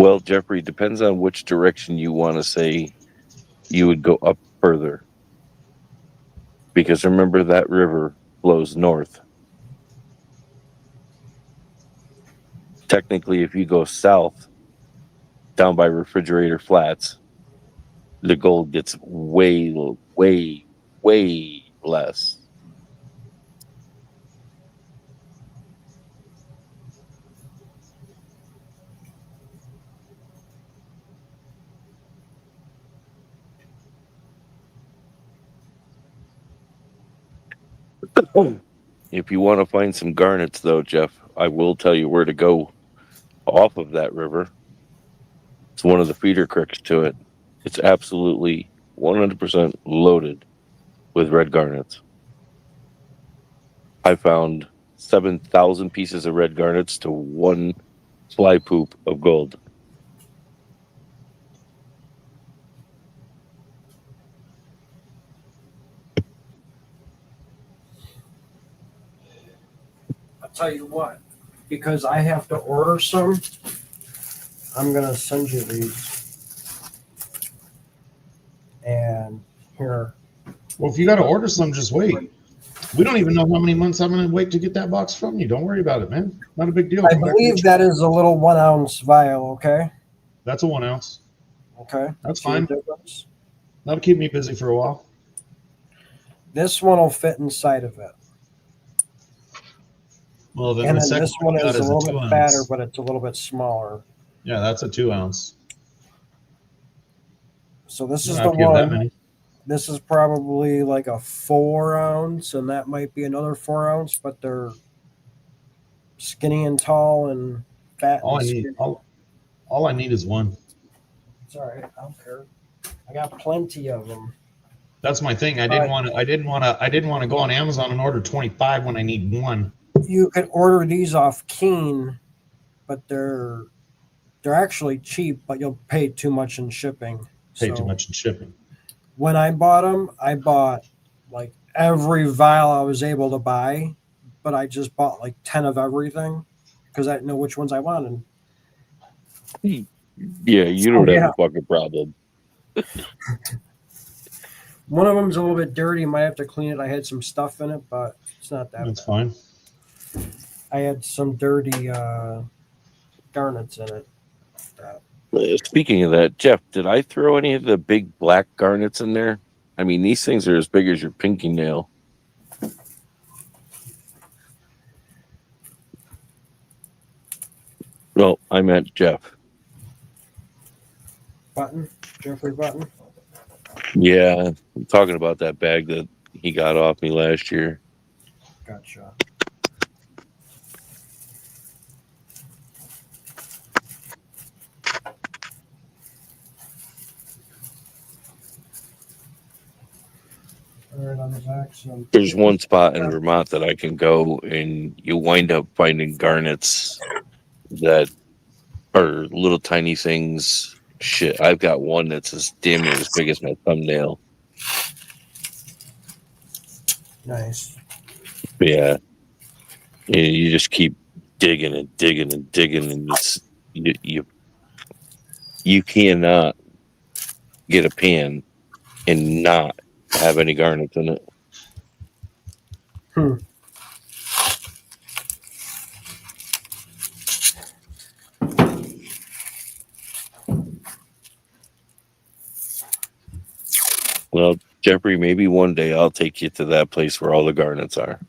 Well, Jeffrey, depends on which direction you want to say you would go up further. Because remember, that river flows north. Technically, if you go south, down by Refrigerator Flats, the gold gets way, way, way less. If you want to find some garnets, though, Jeff, I will tell you where to go off of that river. It's one of the feeder creeks to it. It's absolutely 100% loaded with red garnets. I found 7,000 pieces of red garnets to one fly poop of gold. I'll tell you what, because I have to order some, I'm gonna send you these. And here, Well, if you got to order some, just wait. We don't even know how many months I'm going to wait to get that box from you. Don't worry about it, man. Not a big deal. I Come back believe and- that is a little 1 ounce vial. Okay. That's a 1 ounce. Okay. That's See the fine. difference? That'll keep me busy for a while. This one will fit inside of it. Well, then And the then second this one I got is a little bit 2 ounce. fatter, but it's a little bit smaller. Yeah, that's a 2 ounce. So this You is don't the have to give that one. many. This is probably like a 4 ounce, and that might be another 4 ounce, but they're skinny and tall and fat. All I and need, skinny. all I need is one. It's all right. I don't care. I got plenty of them. That's my thing. I didn't want to go on Amazon and order 25 when I need one. You could order these off Keen, but they're actually cheap, but you'll pay too much in shipping. Pay So too much in shipping. when I bought them, I bought like every vial I was able to buy, but I just bought like 10 of everything because I didn't know which ones I wanted. Yeah, you don't yeah. have a fucking problem. One of them's a little bit dirty. Might have to clean it. I had some stuff in it, but it's not that That's bad. fine. I had some dirty garnets in it. Speaking of that, Jeff, did I throw any of the big black garnets in there? I mean, these things are as big as your pinky nail. Well, I meant Jeff. Button, Jeffrey Button. Yeah, I'm talking about that bag that he got off me last year. Gotcha. All right, on the back, so There's one spot in Vermont that I can go, and you wind up finding garnets that are little tiny things. Shit, I've got one that's as damn near as big as my thumbnail. nice. Yeah, you just keep digging and digging and digging, and it's you cannot get a pan and not have any garnets in it. Well, Jeffrey, maybe one day I'll take you to that place where all the garnets are.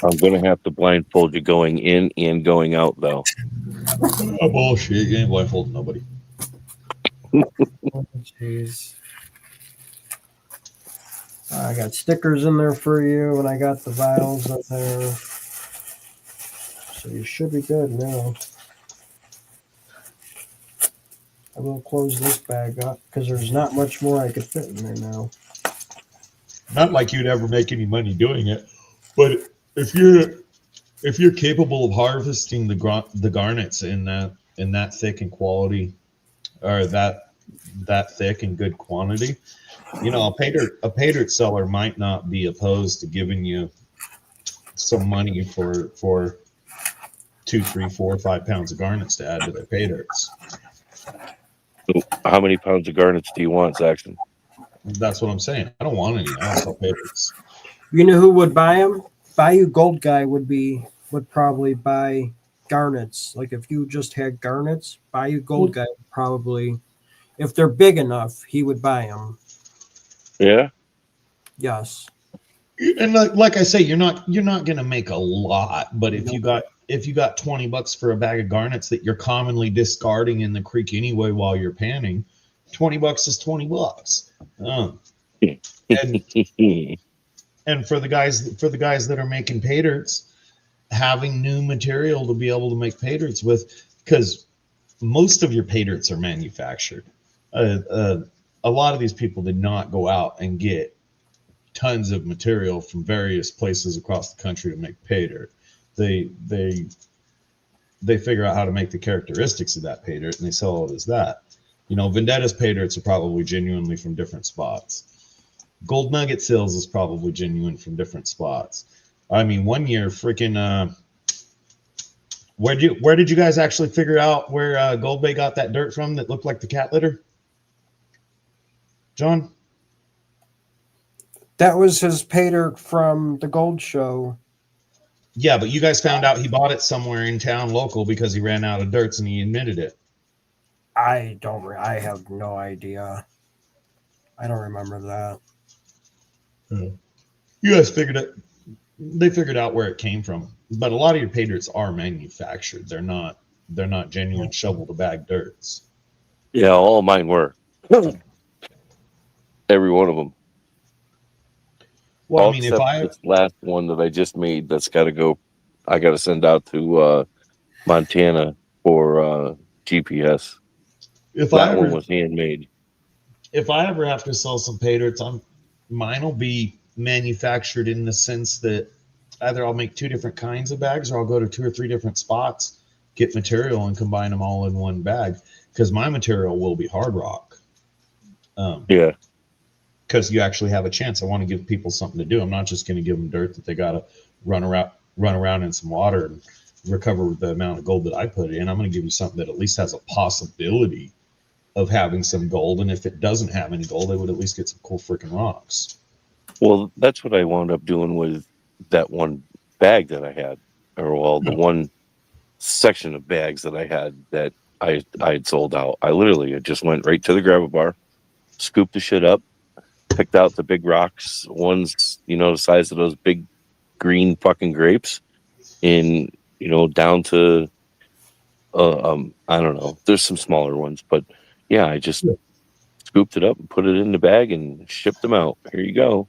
I'm going to have to blindfold you going in and going out, though. Oh, bullshit. You ain't blindfolding nobody. Oh, jeez. I got stickers in there for you, and I got the vials in there. So you should be good now. I will close this bag up because there's not much more I could fit in there now. Not like you'd ever make any money doing it, but if you're capable of harvesting the garnets in that thick and quality, or that that thick and good quantity, a pay dirt seller might not be opposed to giving you some money for 2, 3, 4, 5 pounds of garnets to add to their pay dirts. How many pounds of garnets do you want, Saxon? That's what I'm saying. I don't want any. I don't sell pay dirts. You know who would buy them? Bayou Gold Guy would probably buy garnets. Like if you just had garnets, Bayou Gold Guy would probably, if they're big enough, he would buy them. Yeah. Yes. And like I say, you're not going to make a lot, but if you got $20 for a bag of garnets that you're commonly discarding in the creek anyway while you're panning, $20 is $20. And for the guys that are making pay dirts, having new material to be able to make pay dirts with, because most of your pay dirts are manufactured. A lot of these people did not go out and get tons of material from various places across the country to make pay dirt. They figure out how to make the characteristics of that pay dirt and they sell it as that. Vendetta's pay dirts are probably genuinely from different spots. Gold Nugget Sills is probably genuine from different spots. I mean, one year, freaking, where did you guys actually figure out where Gold Bay got that dirt from that looked like the cat litter? John? That was his pay dirt from the gold show. Yeah, but you guys found out he bought it somewhere in town local because he ran out of dirts and he admitted it. I have no idea. I don't remember that. You guys they figured out where it came from. But a lot of your pay dirts are manufactured. They're not genuine shovel to bag dirts. Yeah, all mine were. Every one of them. Well, I mean, if this last one that I just made, that's got to go. I got to send out to Montana for GPS. That one was handmade. If I ever have to sell some pay dirts, mine will be manufactured in the sense that either I'll make 2 different kinds of bags, or I'll go to 2 or 3 different spots, get material, and combine them all in one bag. Because my material will be hard rock. Yeah. Because you actually have a chance. I want to give people something to do. I'm not just going to give them dirt that they got to run around in some water and recover the amount of gold that I put in. I'm going to give you something that at least has a possibility of having some gold. And if it doesn't have any gold, they would at least get some cool freaking rocks. Well, that's what I wound up doing with that one bag that I had, or the one section of bags that I had that I had sold out. I literally just went right to the gravel bar, scooped the shit up, picked out the big rocks, ones, the size of those big green fucking grapes, and, down to, I don't know, there's some smaller ones, but yeah, I just scooped it up and put it in the bag and shipped them out. Here you go.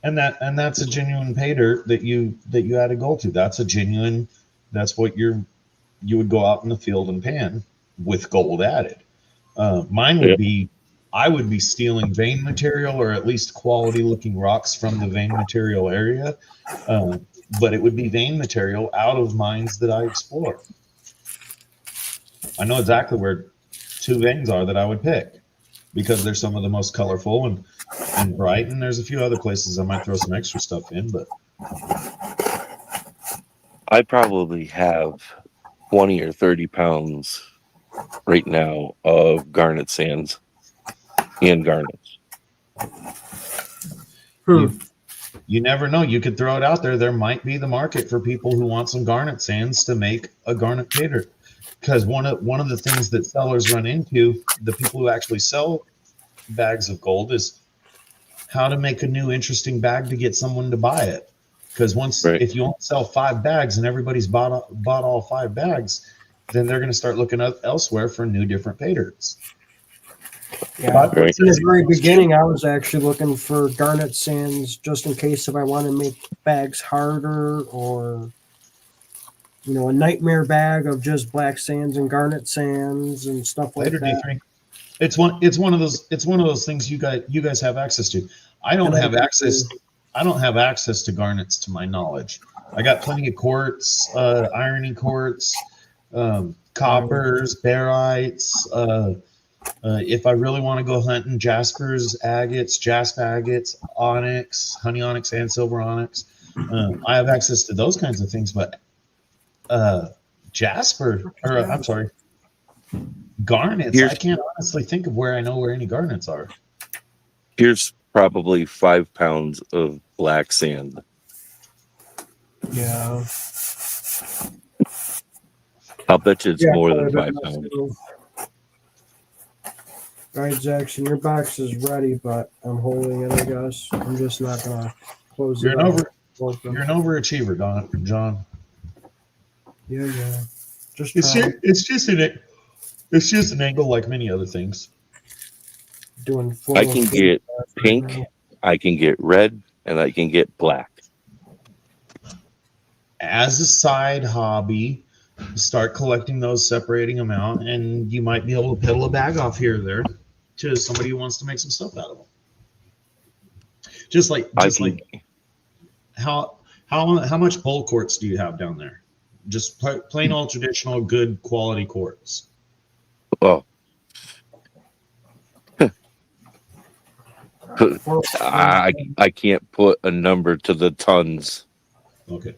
And that's a genuine pay dirt that you added gold to. That's what you would go out in the field and pan with gold added. Mine would be, I would be stealing vein material, or at least quality looking rocks from the vein material area. But it would be vein material out of mines that I explore. I know exactly where 2 veins are that I would pick because they're some of the most colorful and bright. And there's a few other places I might throw some extra stuff in, but I probably have 20 or 30 pounds right now of garnet sands and garnets. You never know. You could throw it out there. There might be the market for people who want some garnet sands to make a garnet pay dirt. Because one of the things that sellers run into, the people who actually sell bags of gold, is how to make a new interesting bag to get someone to buy it. Because if you only sell 5 bags and everybody's bought all 5 bags, then they're going to start looking elsewhere for new different pay dirts. Yeah, in the very beginning, I was actually looking for garnet sands just in case if I want to make bags harder, or a nightmare bag of just black sands and garnet sands and stuff like that. It's one of those things you guys have access to. I don't have access to garnets to my knowledge. I got plenty of quartz, irony quartz, coppers, barites, If I really want to go hunting, Jaspers agates, jasp agates, onyx, honey onyx, and silver onyx. I have access to those kinds of things, but Jasper, or I'm sorry, garnets. I can't honestly think of where I know where any garnets are. Here's probably 5 pounds of black sand. Yeah. I'll bet you it's more than quite a 5 bit pounds. too. All right, Jackson, your box is ready, but I'm holding it, I guess. I'm just not going to close You're it an out. you're an overachiever, John. Yeah. Just It's trying, it's just an angle like many other things. doing full I can get pink, I can get red, and I can get black. As a side hobby, start collecting those, separating them out, and you might be able to peddle a bag off here or there to somebody who wants to make some stuff out of them. Just like how much bowl quartz do you have down there? Just plain old traditional good quality quartz. Oh, I can't put a number to the tons. Okay.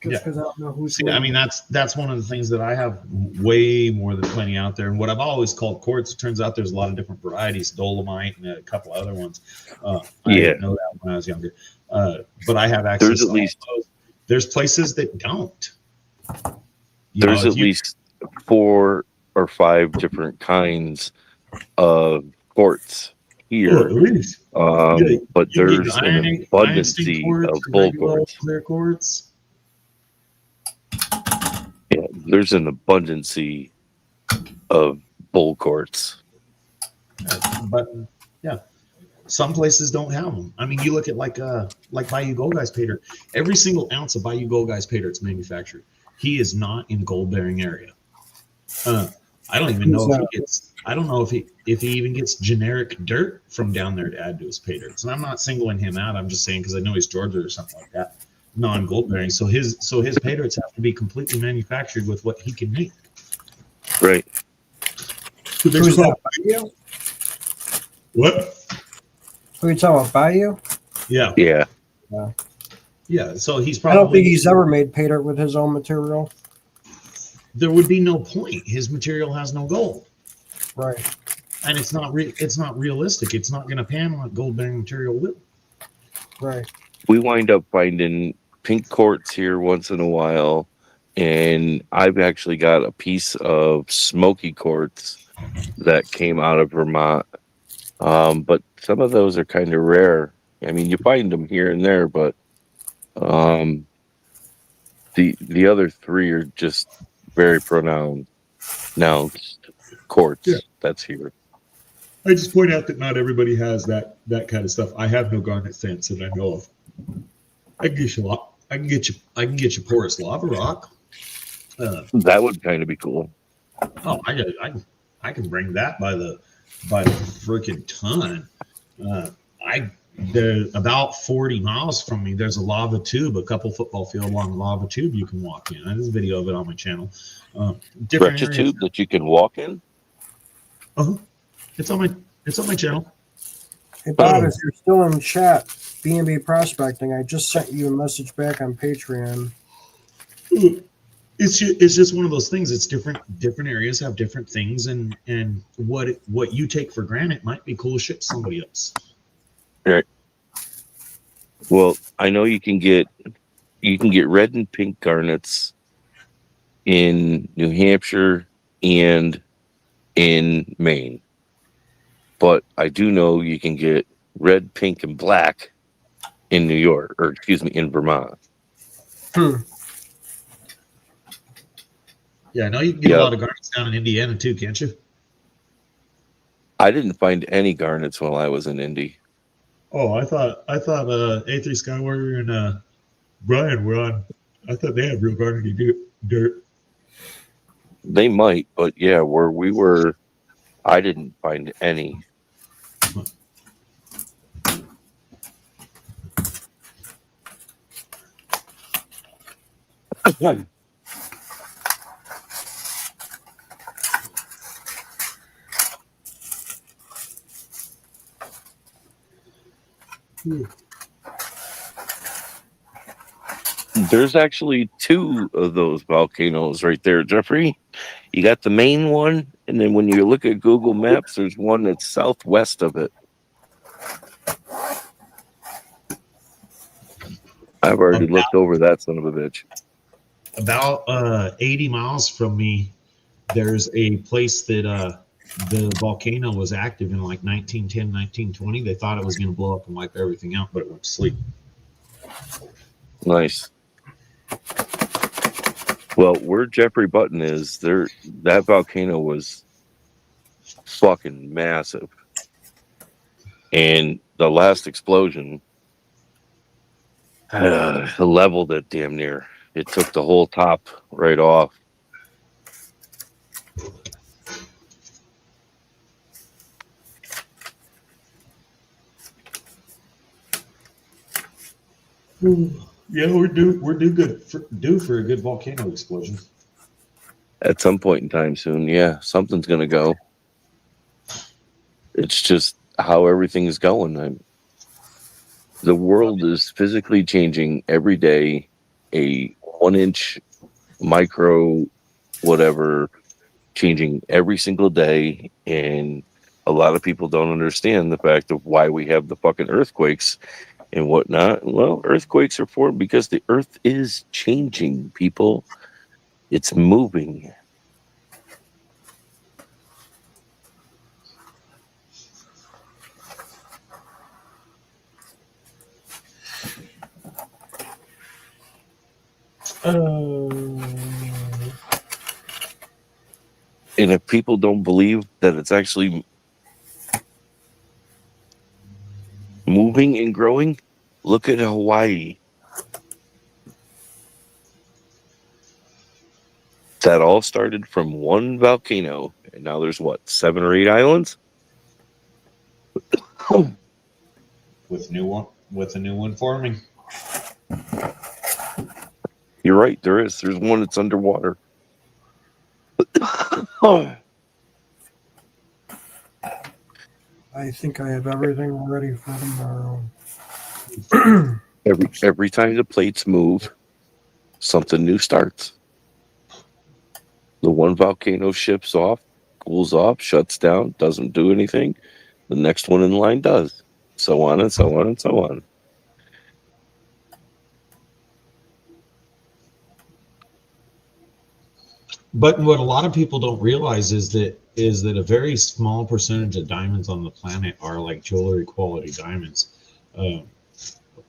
Just because I don't know who's. See, I mean, that's one of the things that I have way more than plenty out there. And what I've always called quartz, it turns out there's a lot of different varieties, dolomite and a couple other ones. I didn't know that when I was younger. But I have access. There's at least there's places that don't. There's at least 4 or 5 different kinds of quartz here. But there's an abundance of bull quartz. Clear quartz. Yeah, there's an abundance of bull quartz. But yeah, some places don't have them. I mean, you look at like Bayou Gold Guy's Pater. Every single ounce of Bayou Gold Guy's Pater it's manufactured. He is not in gold bearing area. I don't even know if he gets. I don't know if he even gets generic dirt from down there to add to his pay dirt. And I'm not singling him out. I'm just saying because I know he's Georgia or something like that, non-gold bearing. So his pay dirts have to be completely manufactured with what he can make. Right. So Who's that? Bayou? What? Who are you talking about? Bayou? Yeah. Yeah. Yeah. So he's I probably. don't think he's ever made pay dirt with his own material. There would be no point. His material has no gold. Right. And it's not realistic. It's not going to pan like gold bearing material will. Right. We wind up finding pink quartz here once in a while, and I've actually got a piece of smoky quartz that came out of Vermont. But some of those are kind of rare. I mean, you find them here and there, but the other 3 are just very pronounced quartz that's here. I just point out that not everybody has that kind of stuff. I have no garnet fence that I know of. I can get you porous lava rock. That would kind of be cool. Oh, I can bring that by the freaking ton. There about 40 miles from me. There's a lava tube, a couple football field long lava tube you can walk in. There's a video of it on my channel. Different Breccia tube that you can walk in. It's on my channel. Hey Bob, if you're still in chat, B&B Prospecting, I just sent you a message back on Patreon. It's just one of those things. It's different areas have different things, and what you take for granted might be cool shit to somebody else. Right. Well, I know you can get red and pink garnets in New Hampshire and in Maine. But I do know you can get red, pink, and black in New York, or excuse me, in Vermont. Yeah, I know you can get a lot of garnets down in Indiana too, can't you? I didn't find any garnets while I was in Indy. Oh, I thought A3 Skywarrior and Brian were on. I thought they had real garnety dirt. They might, but yeah, where we were, I didn't find any. There's actually two of those volcanoes right there, Jeffrey. You got the main one, and then when you look at Google Maps, there's one that's southwest of it. I've already looked over that son of a bitch. About 80 miles from me, there's a place that the volcano was active in like 1910, 1920. They thought it was going to blow up and wipe everything out, but it went to sleep. Nice. Well, where Jeffrey Button is, that volcano was fucking massive. And the last explosion leveled it damn near. It took the whole top right off. Yeah, we're due for a good volcano explosion. At some point in time soon, yeah, something's gonna go. It's just how everything's going. The world is physically changing every day. A 1-inch micro, whatever, changing every single day, and a lot of people don't understand the fact of why we have the fucking earthquakes and whatnot. Well, earthquakes are formed because the earth is changing, people. It's moving. And if people don't believe that it's actually moving and growing, look at Hawaii. That all started from one volcano, and now there's what, 7 or 8 islands? With a new one forming. You're right, there is. There's one that's underwater. I think I have everything ready for tomorrow. Every time the plates move, something new starts. The one volcano ships off, cools off, shuts down, doesn't do anything. The next one in line does. So on and so on and so on. But what a lot of people don't realize is that a very small percentage of diamonds on the planet are like jewelry quality diamonds.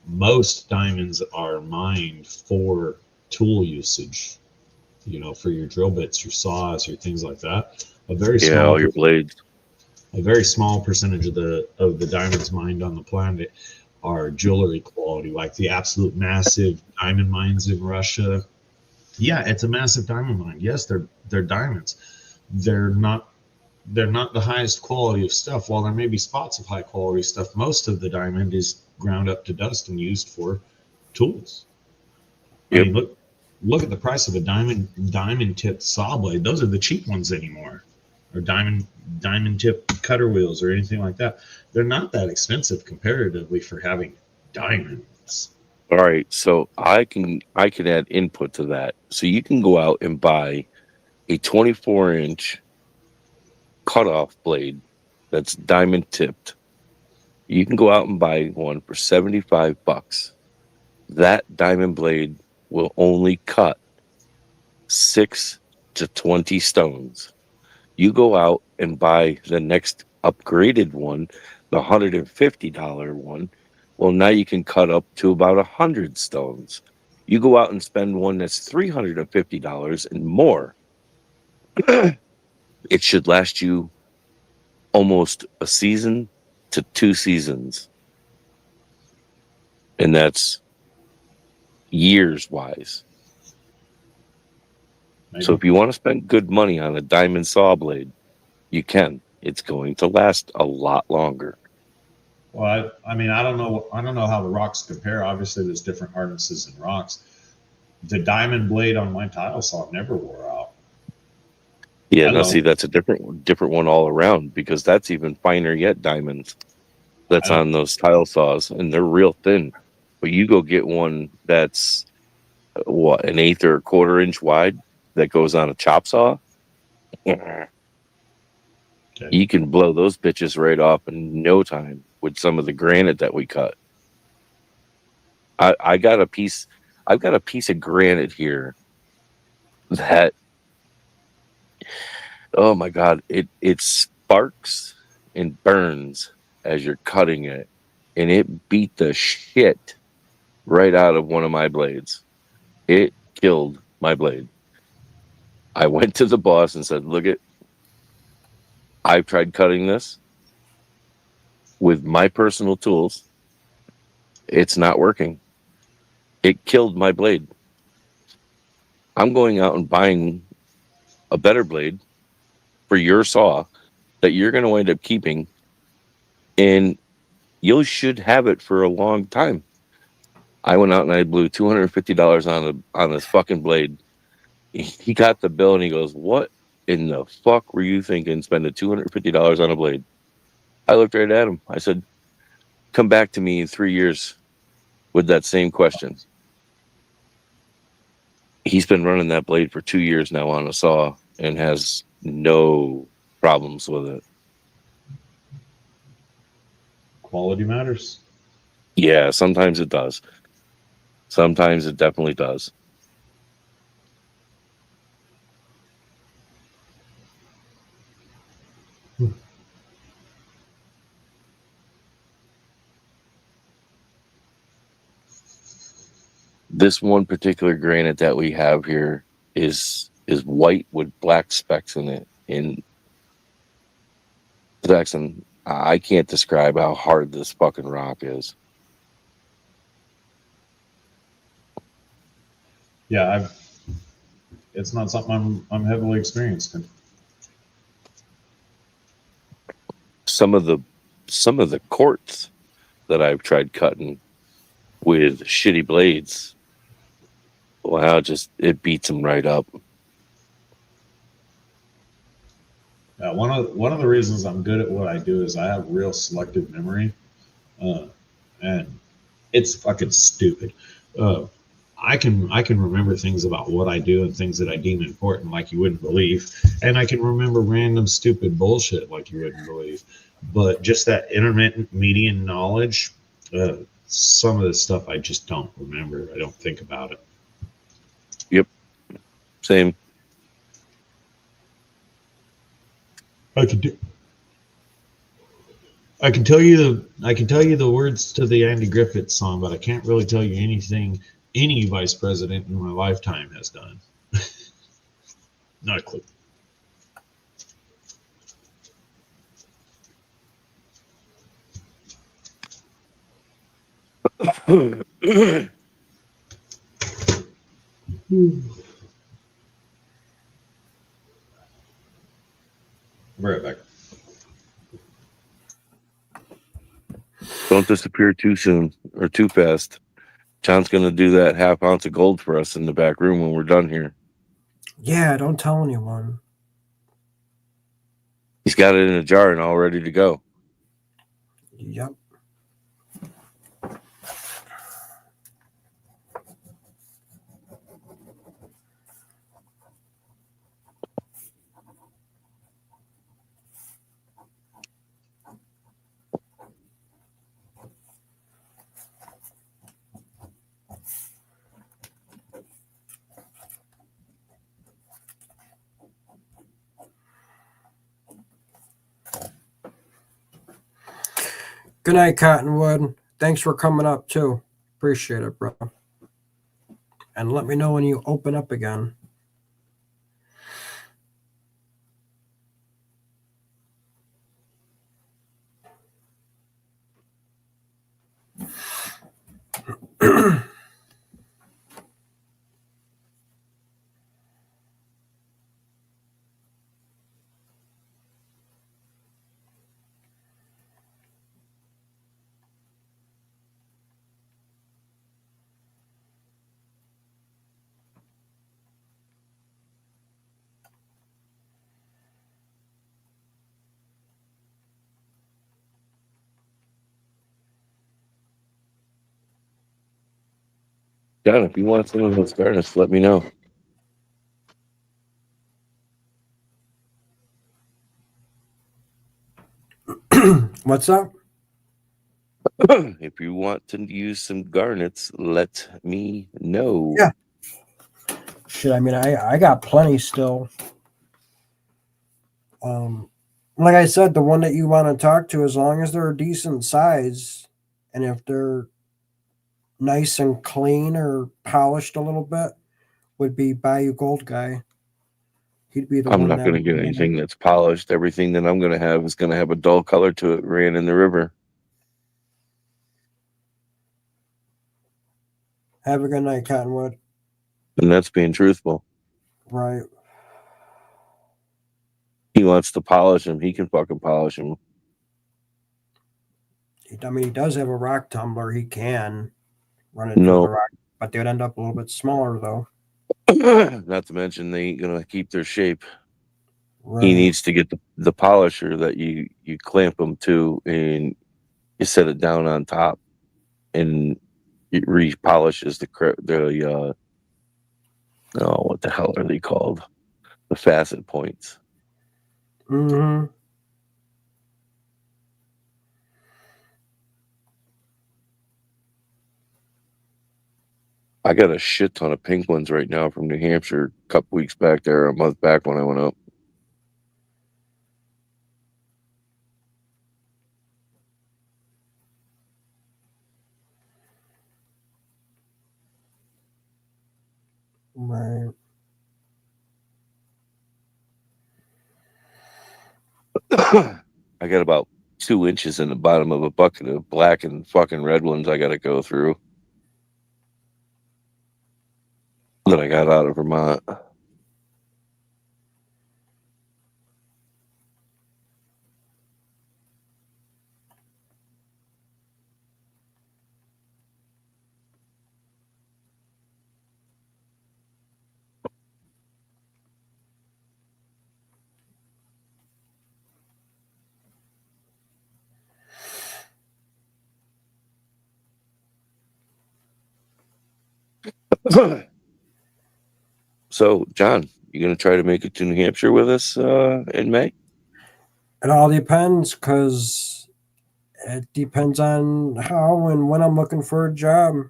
Most diamonds are mined for tool usage, for your drill bits, your saws, your things like that. All your blades. A very small percentage of the diamonds mined on the planet are jewelry quality, like the absolute massive diamond mines in Russia. Yeah, it's a massive diamond mine. Yes, they're diamonds. They're not the highest quality of stuff. While there may be spots of high quality stuff, most of the diamond is ground up to dust and used for tools. Yep. I mean, look at the price of a diamond tipped saw blade. Those are the cheap ones anymore. Or diamond tipped cutter wheels or anything like that. They're not that expensive comparatively for having diamonds. All right, so I can add input to that. So you can go out and buy a 24-inch cutoff blade that's diamond tipped. You can go out and buy one for $75. That diamond blade will only cut 6 to 20 stones. You go out and buy the next upgraded one, the $150 one. Well, now you can cut up to about 100 stones. You go out and spend one that's $350 and more. It should last you almost a season to 2 seasons. And that's years wise. Maybe. So if you want to spend good money on a diamond saw blade, you can. It's going to last a lot longer. Well, I mean, I don't know how the rocks compare. Obviously, there's different hardnesses in rocks. The diamond blade on my tile saw never wore out. Yeah, now see, that's a different one all around, because that's even finer yet diamonds. that's on those tile saws, and they're real thin. But you go get one that's what, an eighth or a quarter inch wide that goes on a chop saw. Okay. You can blow those bitches right off in no time with some of the granite that we cut. I got a piece. I've got a piece of granite here that, oh my god, it sparks and burns as you're cutting it, and it beat the shit right out of one of my blades. It killed my blade. I went to the boss and said, "Look it, I've tried cutting this with my personal tools. It's not working. It killed my blade. I'm going out and buying a better blade for your saw that you're going to wind up keeping, and you should have it for a long time." I went out and I blew $250 on this fucking blade. He got the bill and he goes, "What in the fuck were you thinking spending $250 on a blade?" I looked right at him. I said, "Come back to me in 3 years with that same question." He's been running that blade for 2 years now on a saw and has no problems with it. Quality matters. Yeah, sometimes it does. Sometimes it definitely does. This one particular granite that we have here is white with black specks in it. In Jackson, I can't describe how hard this fucking rock is. Yeah, it's not something I'm heavily experienced in. Some of the quartz that I've tried cutting with shitty blades, wow, just it beats them right up. Yeah, one of the reasons I'm good at what I do is I have real selective memory, and it's fucking stupid. I can remember things about what I do and things that I deem important, like you wouldn't believe, and I can remember random stupid bullshit like you wouldn't believe. But just that intermittent median knowledge, some of this stuff I just don't remember. I don't think about it. Yep, same. I can do. I can tell you the words to the Andy Griffith song, but I can't really tell you anything any vice president in my lifetime has done. Not a clue. Be right back. Don't disappear too soon or too fast. John's going to do that half ounce of gold for us in the back room when we're done here. Yeah, don't tell anyone. He's got it in a jar and all ready to go. Yep. Good night, Cottonwood. Thanks for coming up too. Appreciate it, bro. And let me know when you open up again. John, if you want some of those garnets, let me know. What's up? If you want to use some garnets, let me know. Yeah. Shit, I mean, I got plenty still. Like I said, the one that you want to talk to, as long as they're a decent size, and if they're nice and clean or polished a little bit, would be Bayou Gold Guy. He'd be the I'm one not that going to would get be anything that's polished. Everything that I'm going to have is going to have a dull color to it, ran in the river. Have a good night, Cottonwood. And that's being truthful. Right. He wants to polish them. He can fucking polish them. I mean, he does have a rock tumbler. He can run into No. the rock, but they'd end up a little bit smaller, though. Not to mention they ain't going to keep their shape. Right. He needs to get the polisher that you clamp them to, and you set it down on top, and it repolishes the oh, what the hell are they called? The facet points. Mm-hmm. I got a shit ton of pink ones right now from New Hampshire a couple weeks back there, a month back when I went up. Right. I got about 2 inches in the bottom of a bucket of black and fucking red ones I got to go through that I got out of Vermont. So, John, you going to try to make it to New Hampshire with us in May? It all depends, because it depends on how and when I'm looking for a job.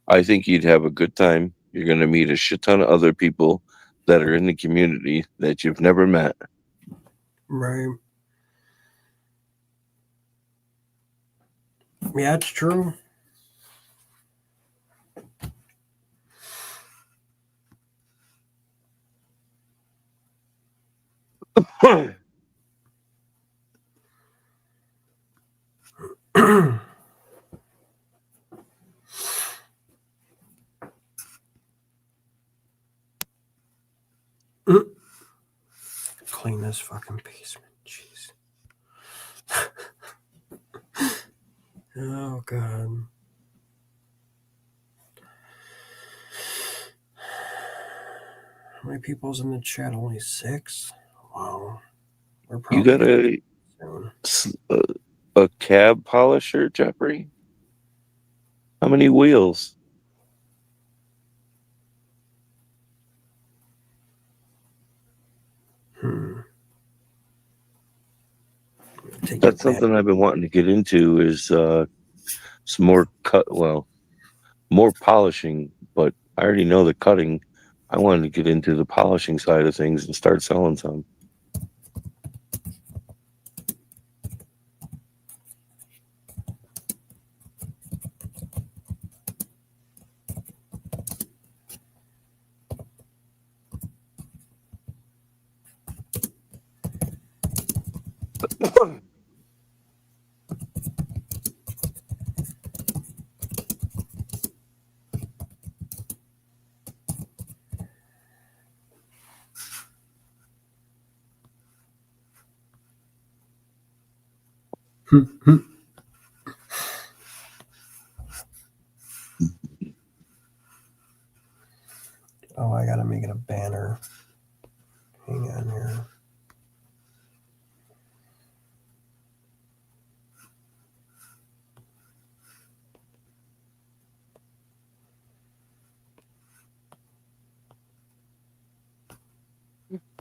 I think you'd have a good time. You're going to meet a shit ton of other people that are in the community that you've never met. Right. Yeah, it's true. Clean this fucking basement. Jeez. Oh, God. How many people's in the chat? Only 6? Wow. We're You probably got soon. a cab polisher, Jeffrey? How many wheels? That's something I've been wanting to get into is some more more polishing, but I already know the cutting. I wanted to get into the polishing side of things and start selling some. Oh, I gotta make it a banner. Hang on here.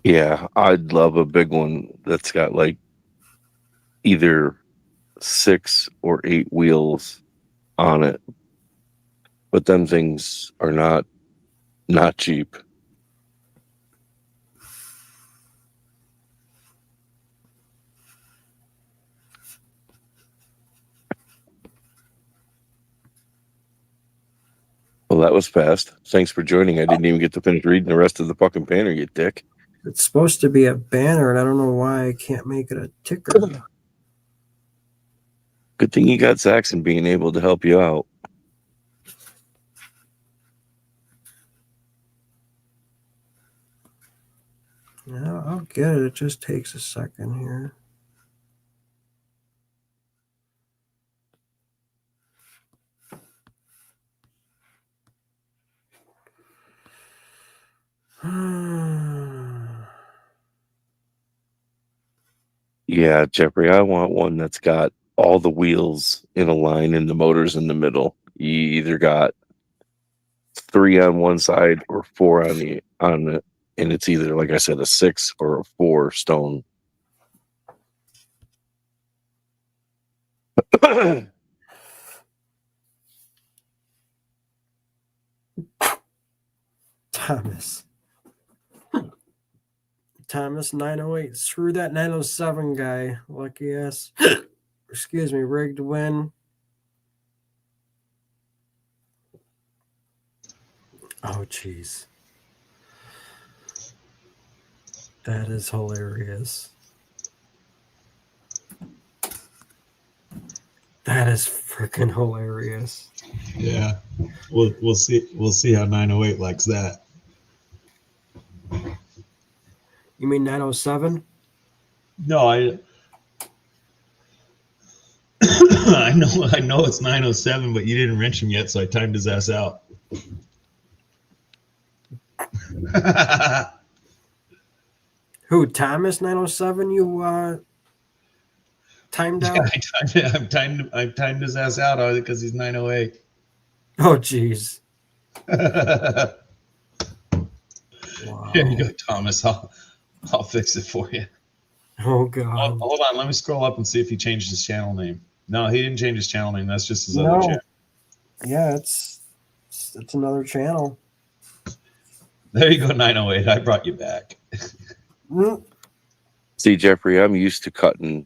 Yeah, I'd love a big one that's got like either 6 or 8 wheels on it. But them things are not cheap. Well, that was fast. Thanks for joining. I didn't even get to finish reading the rest of the fucking banner, you dick. It's supposed to be a banner, and I don't know why I can't make it a ticker. Good thing you got Saxon being able to help you out. Yeah, I'll get it. It just takes a second here. Yeah, Jeffrey, I want one that's got all the wheels in a line and the motors in the middle. You either got 3 on one side or 4 on the and it's either, like I said, a 6 or a 4 stone. Thomas 908. Screw that 907 guy. Lucky ass. Excuse me. Rigged win. Oh, jeez. That is hilarious. That is freaking hilarious. Yeah, we'll see how 908 likes that. You mean 907? No, I I know it's 907, but you didn't wrench him yet, so I timed his ass out. Who, Thomas 907? You timed out? Yeah, I timed his ass out because he's 908. Oh, jeez. Wow. Here you go, Thomas. I'll fix it for you. Oh, God. Hold on, let me scroll up and see if he changed his channel name. No, he didn't change his channel name. That's just his other channel. Yeah, it's another channel. There you go, 908. I brought you back. See, Jeffrey, I'm used to cutting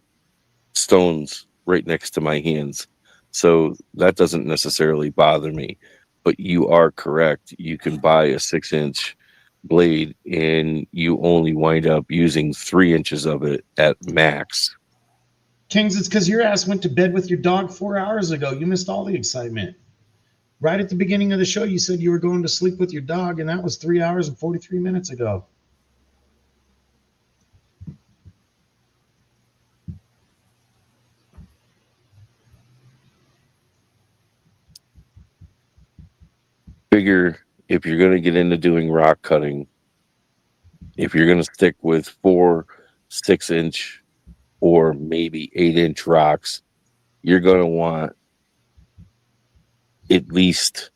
stones right next to my hands, so that doesn't necessarily bother me. But you are correct. You can buy a 6-inch blade and you only wind up using 3 inches of it at max. Kings, it's because your ass went to bed with your dog 4 hours ago. You missed all the excitement. Right at the beginning of the show, you said you were going to sleep with your dog, and that was 3 hours and 43 minutes ago. Figure if you're going to get into doing rock cutting, if you're going to stick with 4 6-inch or maybe 8-inch rocks, you're going to want at least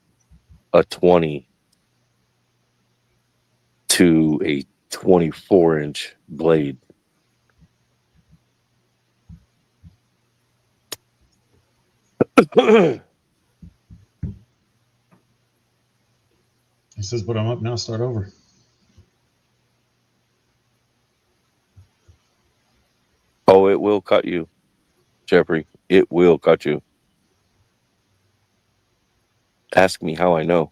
a 20 to a 24-inch blade. He says, but I'm up now. Start over. Oh, it will cut you, Jeffrey. It will cut you. Ask me how I know.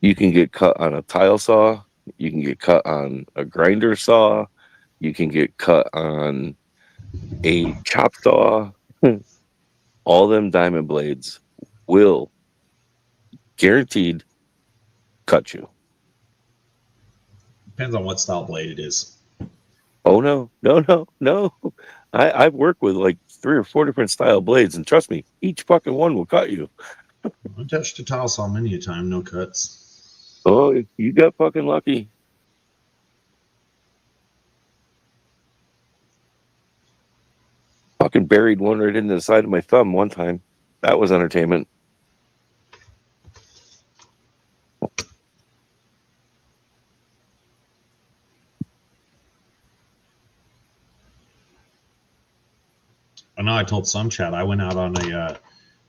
You can get cut on a tile saw. You can get cut on a grinder saw. You can get cut on a chop saw. All them diamond blades will guaranteed cut you. Depends on what style blade it is. Oh, no. I've worked with like 3 or 4 different style blades, and trust me, each fucking one will cut you. I touched a tile saw many a time, no cuts. Oh, you got fucking lucky. fucking buried one right into the side of my thumb one time. That was entertainment. I know I told some chat I went out on a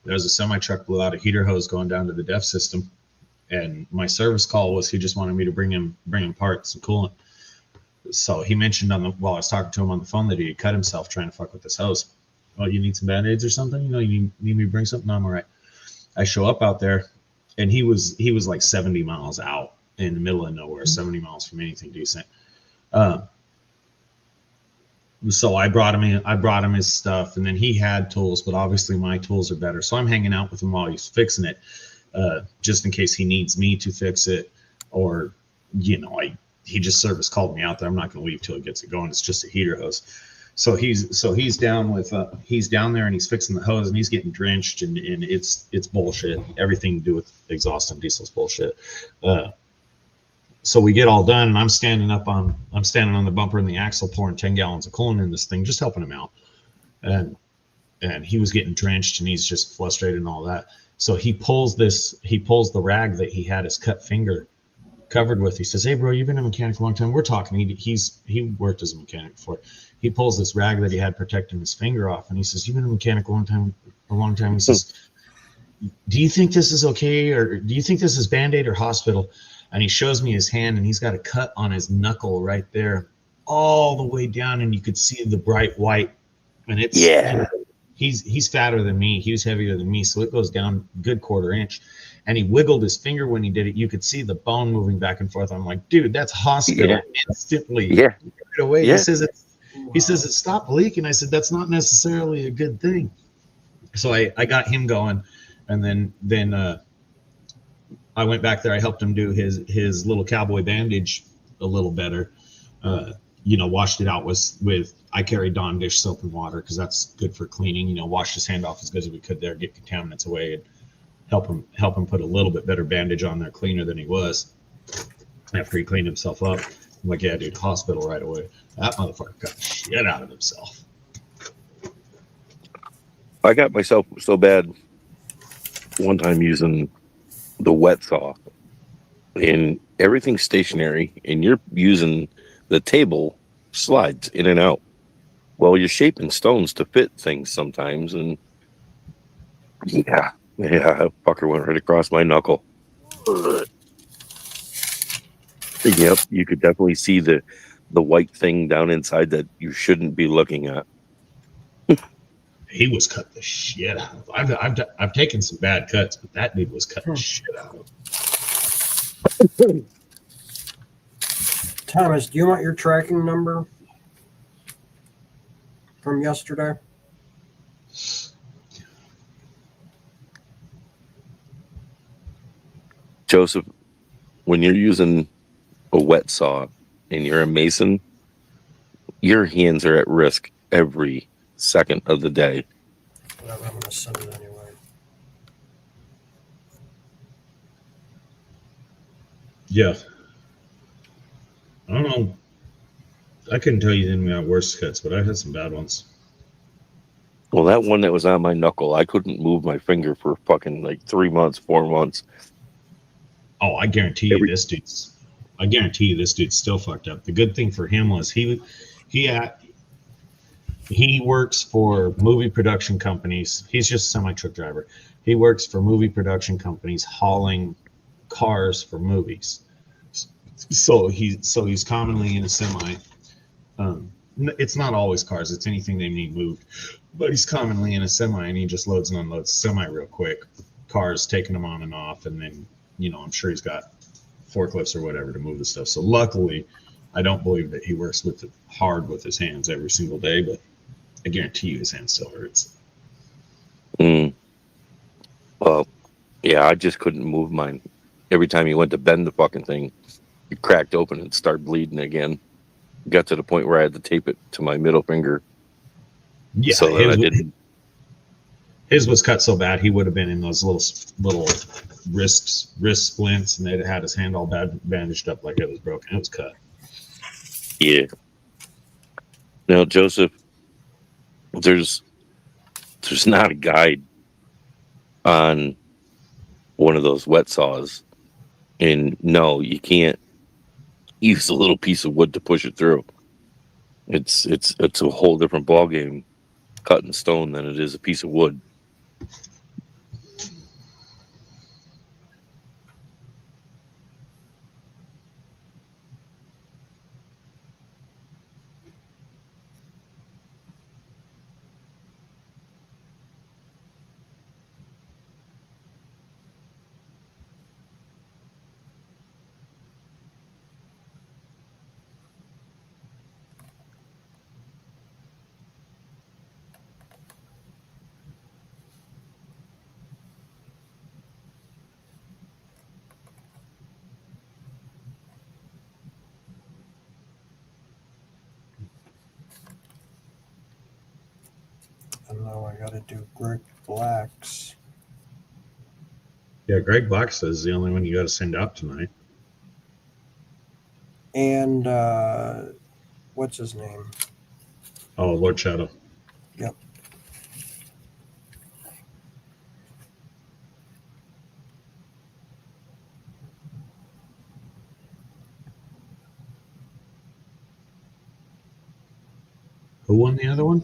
there was a semi truck blew out a heater hose going down to the DEF system, and my service call was he just wanted me to bring him parts and coolant. So he mentioned while I was talking to him on the phone that he had cut himself trying to fuck with this hose. Oh, you need some band-aids or something? You know, you need me to bring something? No, I'm all right. I show up out there, and he was like 70 miles out in the middle of nowhere, 70 miles from anything decent. So I brought him his stuff, and then he had tools, but obviously my tools are better. So I'm hanging out with him while he's fixing it, just in case he needs me to fix it, or, you know, he just service called me out there. I'm not going to leave till he gets it going. It's just a heater hose. So he's down there and he's fixing the hose and he's getting drenched and it's bullshit. Everything to do with exhaust and diesel's bullshit. So we get all done and I'm standing on the bumper and the axle pouring 10 gallons of coolant in this thing, just helping him out. And he was getting drenched and he's just frustrated and all that. So he pulls the rag that he had his cut finger covered with. He says, "Hey bro, you've been a mechanic a long time." We're talking. He worked as a mechanic before. He pulls this rag that he had protecting his finger off and he says, "You've been a mechanic a long time. He says, "Do you think this is okay, or do you think this is Band-Aid or hospital?" And he shows me his hand and he's got a cut on his knuckle right there all the way down, and you could see the bright white. And it's he's fatter than me. He was heavier than me, so it goes down a good 1/4 inch. And he wiggled his finger when he did it. You could see the bone moving back and forth. I'm like, dude, that's hospital instantly. Yeah. Right away. Yeah. He says it stopped leaking. I said, that's not necessarily a good thing. So I got him going, and then I went back there. I helped him do his little cowboy bandage a little better. Washed it out with I carried Dawn dish soap and water because that's good for cleaning. Washed his hand off as good as we could there, get contaminants away, and help him put a little bit better bandage on there, cleaner than he was after he cleaned himself up. I'm like, yeah, dude, hospital right away. That motherfucker got the shit out of himself. I got myself so bad one time using the wet saw, and everything's stationary, and you're using the table slides in and out. Well, you're shaping stones to fit things sometimes, and yeah, that fucker went right across my knuckle. Yep, you could definitely see the white thing down inside that you shouldn't be looking at. He was cut the shit out of. I've taken some bad cuts, but that dude was cut the shit out of. Thomas, do you want your tracking number from yesterday? Joseph, when you're using a wet saw and you're a mason, your hands are at risk every second of the day. Well, I'm going to send it anyway. Yeah. I don't know. I couldn't tell you any of my worst cuts, but I had some bad ones. Well, that one that was on my knuckle, I couldn't move my finger for fucking like 3 months, 4 months. Oh, I guarantee you this dude's still fucked up. The good thing for him was he works for movie production companies. He's just a semi-truck driver. He works for movie production companies hauling cars for movies. So he's commonly in a semi. It's not always cars. It's anything they need moved. But he's commonly in a semi, and he just loads and unloads semi real quick. Cars, taking them on and off, and then I'm sure he's got forklifts or whatever to move the stuff. So luckily, I don't believe that he works hard with his hands every single day, but I guarantee you his hand still hurts. Well, yeah, I just couldn't move mine. Every time you went to bend the fucking thing, it cracked open and started bleeding again. Got to the point where I had to tape it to my middle finger. Yeah, so that I didn't. His was cut so bad he would have been in those little wrist splints, and they'd had his hand all bandaged up like it was broken. It was cut. Yeah. Now, Joseph, there's there's not a guide on one of those wet saws. And no, you can't use a little piece of wood to push it through. It's a whole different ballgame cutting stone than it is a piece of wood. And now I got to do Greg Black's. Yeah, Greg Black says the only one you got to send out tonight. And what's his name? Oh, Lord Shadow. Yep. Who won the other one?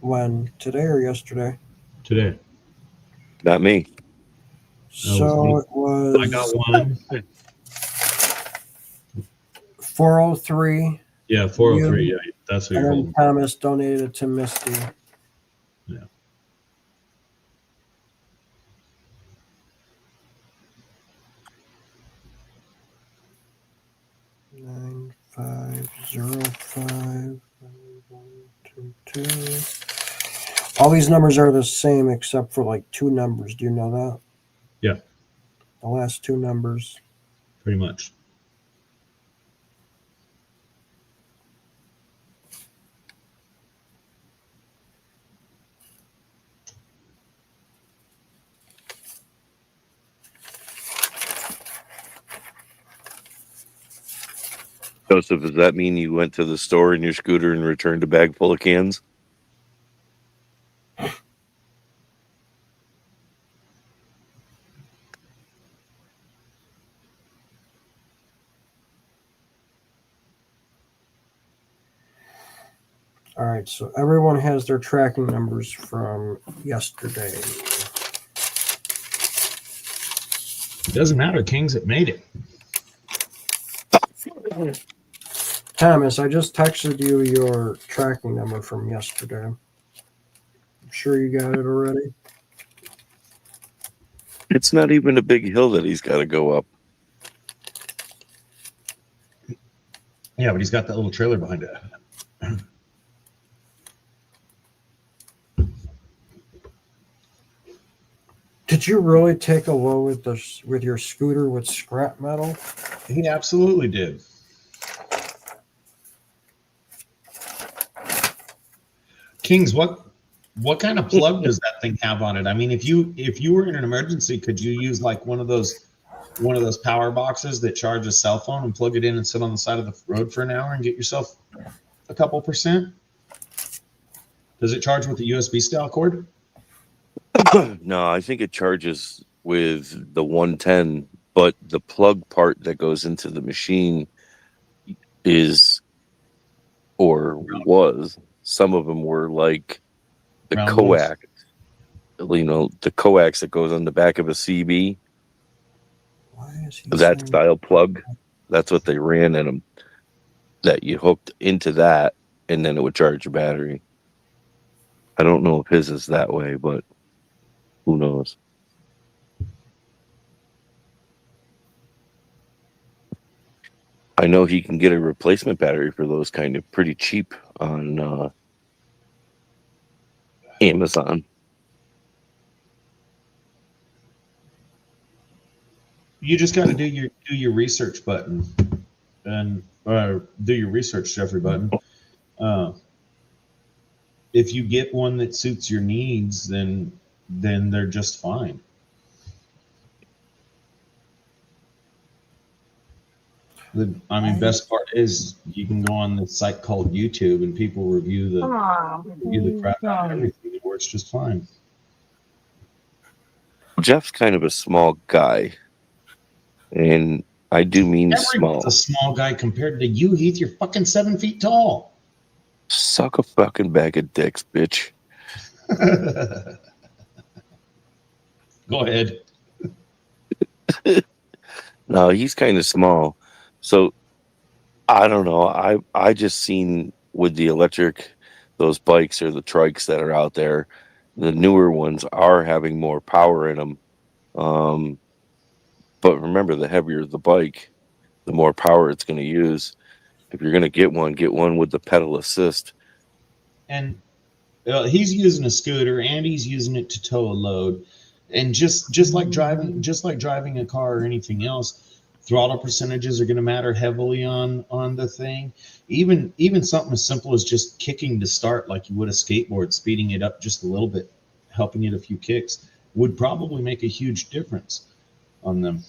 When? Today or yesterday? Today. Not me. So me. it was I got one. 403. Yeah, 403. Yeah, that's who And you're then holding. Thomas donated to Misty. Yeah. Nine 505 122. All these numbers are the same except for like two numbers. Do you know that? Yeah. The last two numbers. Pretty much. Joseph, does that mean you went to the store in your scooter and returned a bag full of cans? All right, so everyone has their tracking numbers from yesterday. It doesn't matter. Kings that made it. Thomas, I just texted you your tracking number from yesterday. I'm sure you got it already. It's not even a big hill that he's got to go up. Yeah, but he's got that little trailer behind it. Did you really take a load with your scooter with scrap metal? He absolutely did. Kings, what kind of plug does that thing have on it? I mean, if you were in an emergency, could you use like one of those power boxes that charge a cell phone and plug it in and sit on the side of the road for an hour and get yourself a couple percent? Does it charge with the USB style cord? No, I think it charges with the 110, but the plug part that goes into the machine is, or was, some of them were like the Round coax, the coax that goes on the back of a CB, Why is he that saying- style plug. That's what they ran in them, that you hooked into that, and then it would charge your battery. I don't know if his is that way, but who knows? I know he can get a replacement battery for those kind of pretty cheap on Amazon. You just got to do your research button, and do your research, Jeffrey button. If you get one that suits your needs, then they're just fine. I mean, best part is you can go on this site called YouTube and people review the crap out of everything. It works just fine. Jeff's kind of a small guy, and I do mean Everyone's a small. small guy compared to you, Heath. You're fucking 7 feet tall. Suck a fucking bag of dicks, bitch. Go ahead. No, he's kind of small. So I don't know. I just seen with the electric, those bikes or the trikes that are out there, the newer ones are having more power in them. But remember, the heavier the bike, the more power it's going to use. If you're going to get one with the pedal assist. And he's using a scooter and he's using it to tow a load. And just like driving a car or anything else, throttle percentages are going to matter heavily on the thing. Even something as simple as just kicking to start, like you would a skateboard, speeding it up just a little bit, helping it a few kicks, would probably make a huge difference on them.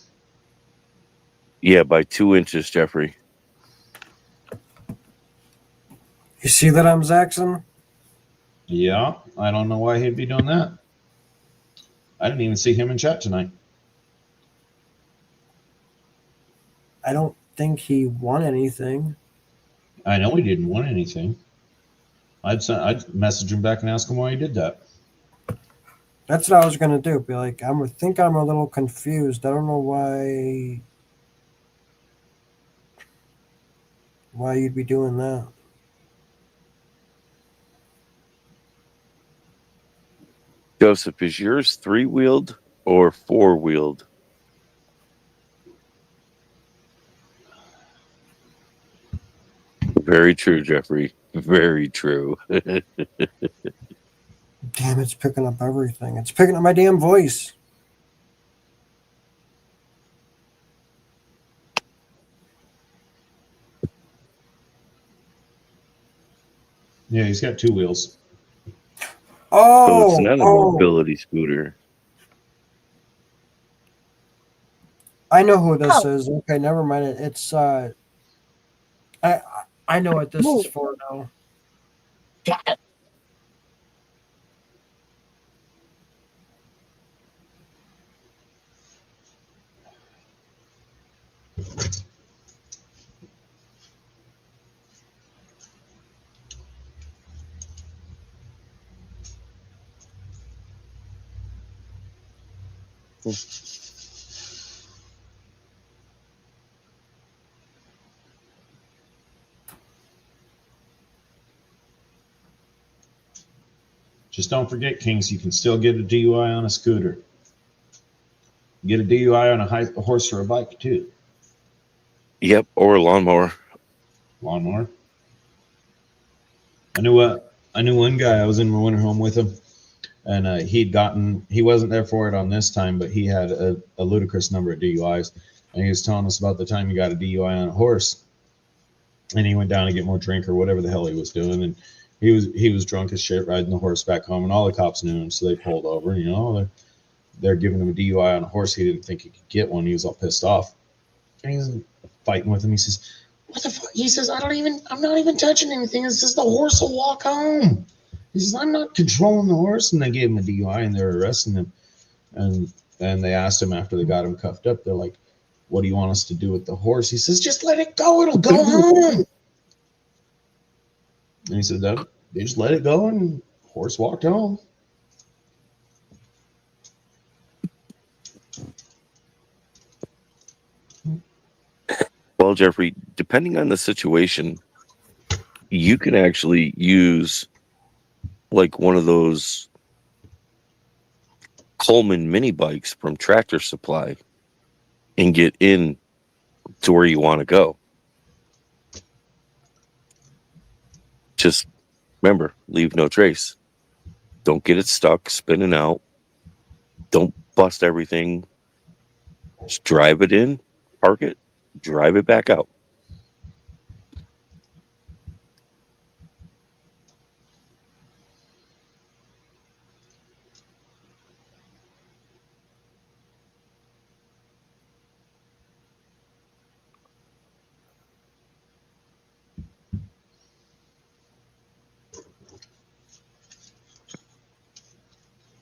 Yeah, by 2 inches, Jeffrey. You see that I'm Zaxxon? Yeah, I don't know why he'd be doing that. I didn't even see him in chat tonight. I don't think he won anything. I know he didn't want anything. I'd message him back and ask him why he did that. That's what I was gonna do. Be like, I'm a little confused. I don't know why you'd be doing that. Joseph, is yours 3-wheeled or 4-wheeled? Very true, Jeffrey. Very true. Damn, it's picking up everything. It's picking up my damn voice. Yeah, he's got 2 wheels. Oh, So it's not a mobility scooter. I know who this is. Okay, never mind. It's I know what this is for now. Just don't forget, Kings, you can still get a DUI on a scooter. Get a DUI on a horse or a bike, too. Yep, or a lawnmower. Lawnmower. I knew one guy. I was in my winter home with him, and he wasn't there for it on this time, but he had a ludicrous number of DUIs, and he was telling us about the time he got a DUI on a horse, and he went down to get more drink or whatever the hell he was doing, and he was drunk as shit riding the horse back home, and all the cops knew him, so they pulled over. You know, they're giving him a DUI on a horse. He didn't think he could get one. He was all pissed off, and he's fighting with him. He says, "What the fuck?" He says, I'm not even touching anything. It says the horse will walk home. He says, I'm not controlling the horse. And they gave him a DUI and they're arresting him. And they asked him after they got him cuffed up, they're like, what do you want us to do with the horse? He says, just let it go. It'll go home. And he said, no, they just let it go and the horse walked home. Well, Jeffrey, depending on the situation, you can actually use like one of those Coleman mini bikes from Tractor Supply and get in to where you want to go. Just remember, leave no trace. Don't get it stuck spinning out. Don't bust everything. Just drive it in, park it, drive it back out.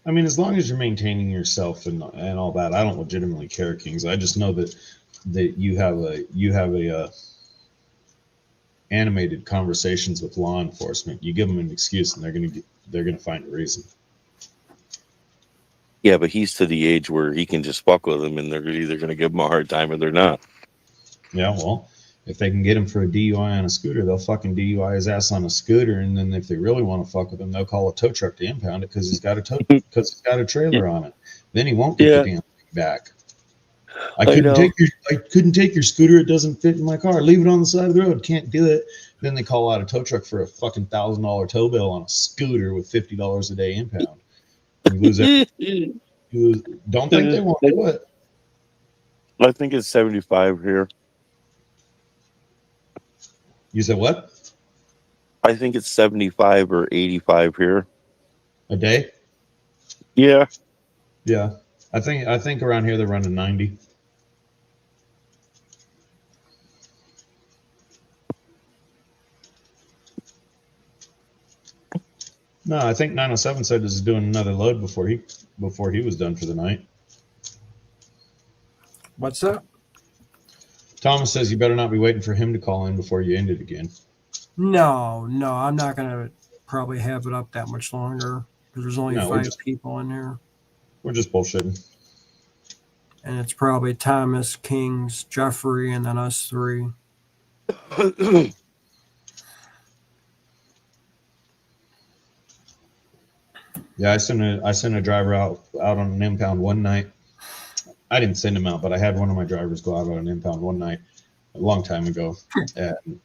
I mean, as long as you're maintaining yourself and all that, I don't legitimately care, Kings. I just know that you have a animated conversations with law enforcement. You give them an excuse, and they're gonna find a reason. Yeah, but he's to the age where he can just fuck with them, and they're either going to give him a hard time or they're not. Yeah, well, if they can get him for a DUI on a scooter, they'll fucking DUI his ass on a scooter, and then if they really want to fuck with him, they'll call a tow truck to impound it because he's got a trailer on it. Then he won't get the damn thing back. I couldn't take your scooter. It doesn't fit in my car. Leave it on the side of the road. Can't do it. Then they call out a tow truck for a fucking $1,000 tow bill on a scooter with $50 a day impound. You lose everything. Don't think they won't do it. I think it's 75 here. You said what? I think it's 75 or 85 here. A day? Yeah. Yeah. I think around here they're running 90. No, I think 907 said he's doing another load before he was done for the night. What's that? Thomas says you better not be waiting for him to call in before you end it again. No, I'm not going to probably have it up that much longer because there's only 5 people in here. We're just bullshitting. And it's probably Thomas, Kings, Jeffrey, and then us 3. Yeah, I sent a driver out on an impound one night. I didn't send him out, but I had one of my drivers go out on an impound one night a long time ago,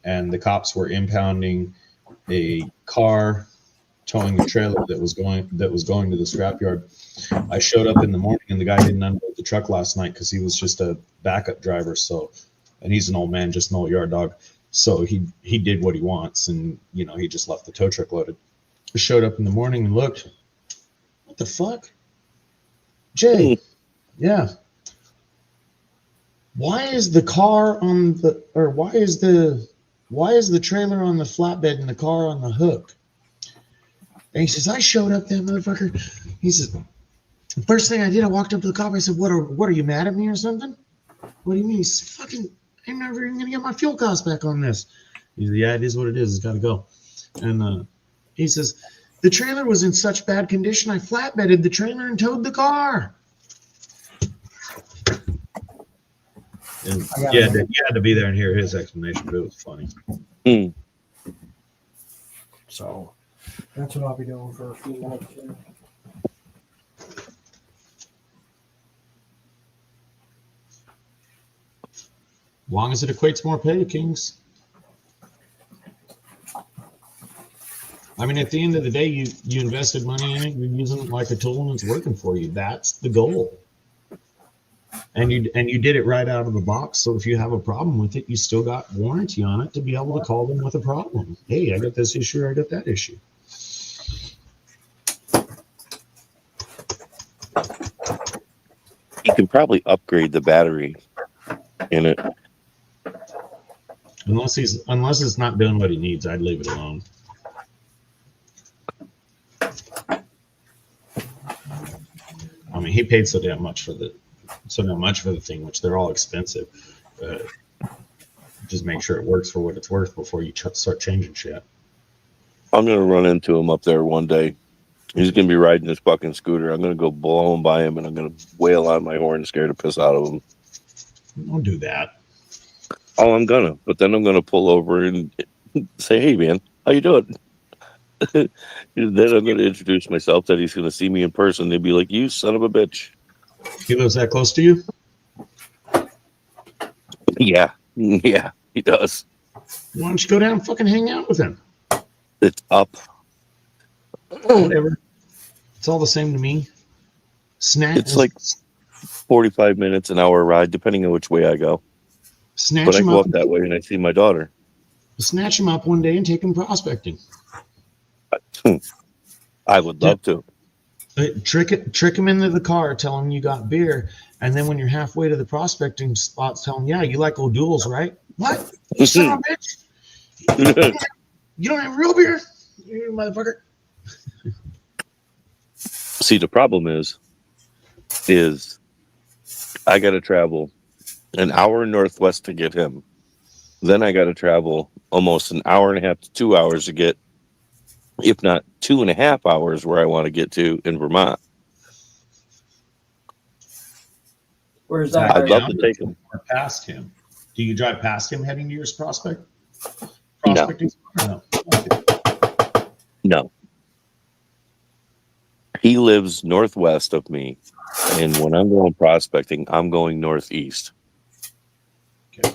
and the cops were impounding a car, towing a trailer that was going to the scrapyard. I showed up in the morning, and the guy didn't unload the truck last night because he was just a backup driver. So, and he's an old man, just an old yard dog. So he did what he wants, and he just left the tow truck loaded. I showed up in the morning and looked. What the fuck? Jay, yeah. Why is the trailer on the flatbed and the car on the hook? And he says, I showed up there, motherfucker. He says, the first thing I did, I walked up to the cop. I said, what are you mad at me or something? What do you mean? He says, fucking, I'm never even gonna get my fuel costs back on this. He said, yeah, it is what it is. It's gotta go. And he says, the trailer was in such bad condition, I flatbedded the trailer and towed the car. And you had to be there and hear his explanation, but it was funny. So that's what I'll be doing for a few minutes here. As long as it equates more pay, Kings. I mean, at the end of the day, you invested money in it, you're using it like a tool, and it's working for you. That's the goal. And you did it right out of the box. So if you have a problem with it, you still got warranty on it to be able to call them with a problem. Hey, I got this issue, or I got that issue. You can probably upgrade the battery in it. Unless it's not doing what he needs, I'd leave it alone. I mean, he paid so damn much for the thing, which they're all expensive. Just make sure it works for what it's worth before you start changing shit. I'm gonna run into him up there one day. He's gonna be riding his fucking scooter. I'm gonna go blow him by him, and I'm gonna wail on my horn, scare the piss out of him. Don't do that. Oh, I'm gonna. But then I'm gonna pull over and say, "Hey, man, how you doing?" Then I'm gonna introduce myself. That he's gonna see me in person. They'd be like, "You son of a bitch." He lives that close to you? Yeah, he does. Why don't you go down and fucking hang out with him? It's up. Whatever. It's all the same to me. It's like 45 minutes, an hour ride, depending on which way I go. But I go up that way and I see my daughter. Snatch him up one day and take him prospecting. I would love to. Trick him into the car, tell him you got beer, and then when you're halfway to the prospecting spot, tell him, yeah, you like O'Doul's, right? What? You son of a bitch? You don't have real beer? You motherfucker. See, the problem is I got to travel an hour northwest to get him. Then I got to travel almost an hour and a half to 2 hours to get, if not 2.5 hours, where I want to get to in Vermont. Where's Back that? I'd love down to take him. or past him. Do you drive past him heading to your No. prospecting? No. Okay. No. He lives northwest of me, and when I'm going prospecting, I'm going northeast. Okay.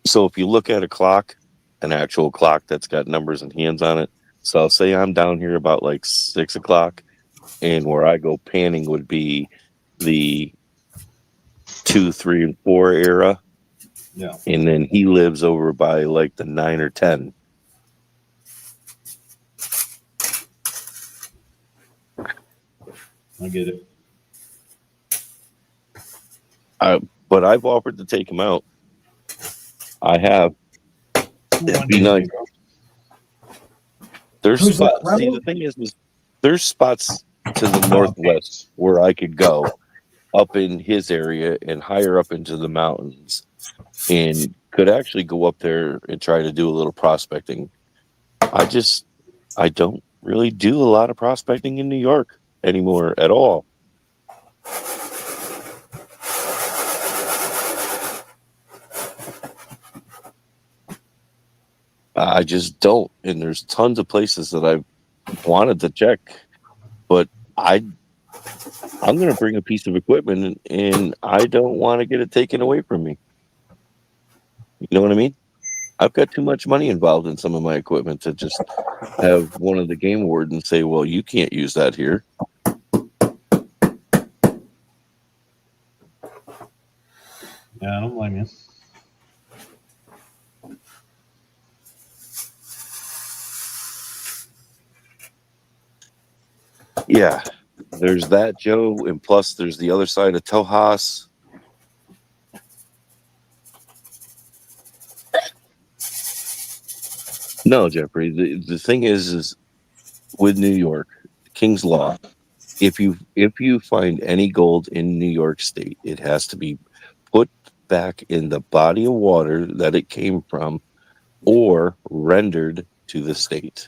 So if you look at a clock, an actual clock that's got numbers and hands on it, so I'll say I'm down here about like 6 o'clock, and where I go panning would be the 2, 3, and 4 era, Yeah. and then he lives over by like the 9 or 10. I get it. But I've offered to take him out. I have. It'd be nice. There's Who's that, spots. See, Rebel? the thing is there's spots to the northwest where I could go up in his area and higher up into the mountains, and could actually go up there and try to do a little prospecting. I don't really do a lot of prospecting in New York anymore at all. I just don't. And there's tons of places that I've wanted to check, but I'm going to bring a piece of equipment and I don't want to get it taken away from me. You know what I mean? I've got too much money involved in some of my equipment to just have one of the game wardens say, well, you can't use that here. Yeah, I don't blame you. Yeah, there's that, Joe, and plus there's the other side of Tojas. No, Jeffrey. The thing is with New York, King's Law. If you find any gold in New York State, it has to be put back in the body of water that it came from, or rendered to the state.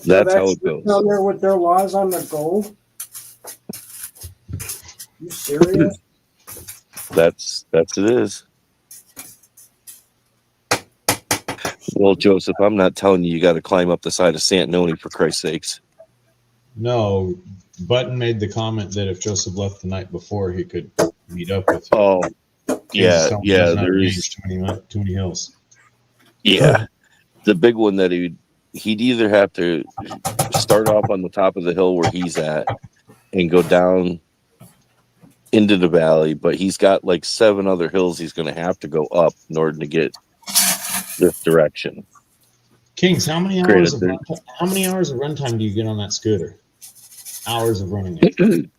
That's how it goes. Down there with their laws on the gold. You serious? That's it is. Well, Joseph, I'm not telling you got to climb up the side of Santanoni for Christ's sakes. No, Button made the comment that if Joseph left the night before, he could meet up with you. Oh, yeah, Kansas yeah. doesn't have There range, is, too many hills. yeah. The big one that he'd either have to start off on the top of the hill where he's at and go down into the valley, but he's got like 7 other hills he's going to have to go up in order to get this direction. Kings, how many hours of runtime do you get on that scooter? Hours of running it.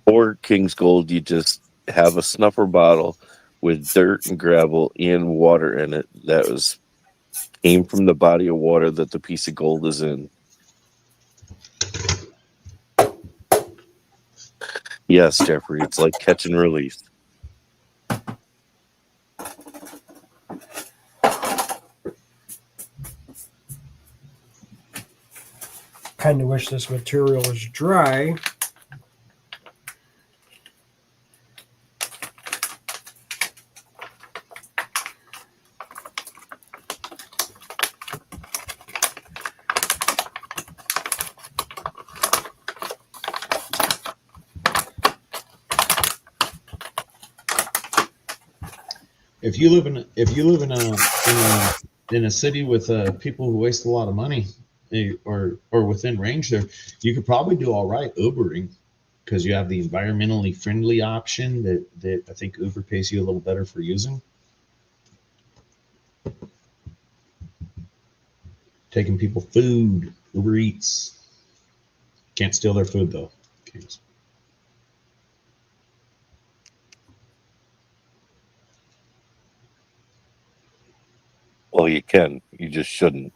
Or King's Gold, you just have a snuffer bottle with dirt and gravel and water in it that came from the body of water that the piece of gold is in. Yes, Jeffrey, it's like catch and release. Kind of wish this material was dry. If you live in a city with people who waste a lot of money, or within range there, you could probably do all right Ubering, because you have the environmentally friendly option that I think Uber pays you a little better for using. Taking people food, Uber Eats. Can't steal their food though. Can't. Well, you can. You just shouldn't.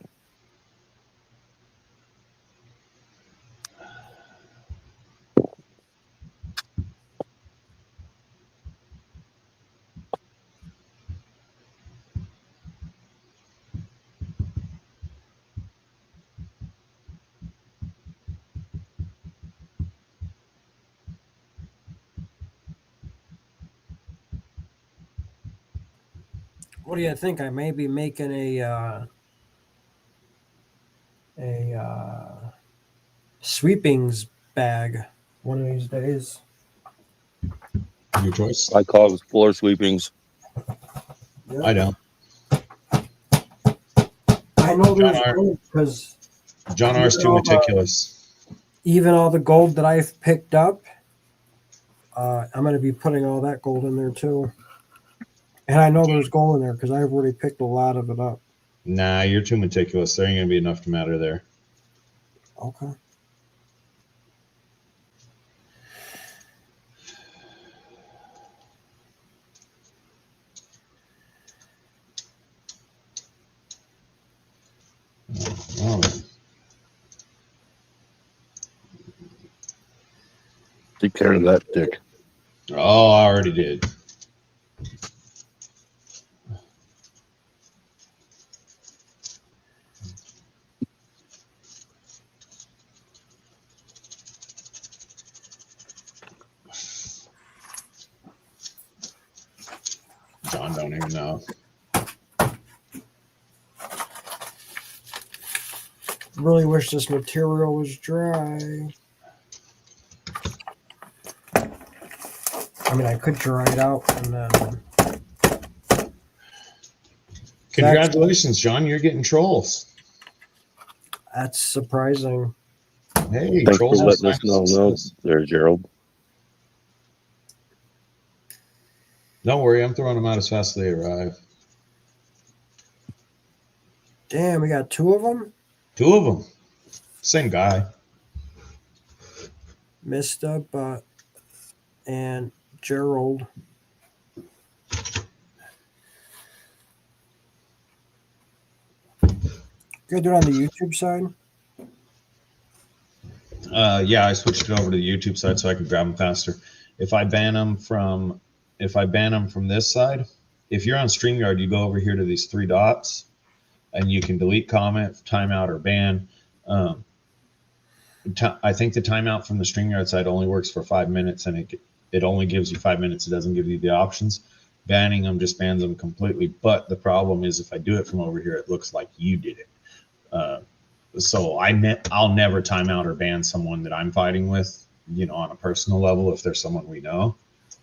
What do you think? I may be making a sweepings bag one of these days. Your choice. I call it floor sweepings. Yep. I don't. I know John there's R. gold because John R.'s too meticulous. even all the gold that I've picked up, I'm going to be putting all that gold in there too. And I know there's gold in there because I've already picked a lot of it up. Nah, you're too meticulous. There ain't gonna be enough to matter there. Okay. Oh, Take care of that, Dick. oh, I already did. John don't even know. Really wish this material was dry. I mean, I could dry it out and then. Congratulations, John. You're getting trolls. That's surprising. Hey, Thanks for trolls. letting us know there, Gerald. Don't worry, I'm throwing them out as fast as they arrive. Damn, we got two of them? Two of them. Same guy. Mr. and Gerald. You do it on the YouTube side? Yeah, I switched it over to the YouTube side so I could grab them faster. If I ban them from this side, if you're on StreamYard, you go over here to these three dots and you can delete, comment, timeout, or ban. I think the timeout from the StreamYard side only works for 5 minutes, and it only gives you 5 minutes. It doesn't give you the options. Banning them just bans them completely. But the problem is, if I do it from over here, it looks like you did it. So I'll never time out or ban someone that I'm fighting with, on a personal level. If there's someone we know,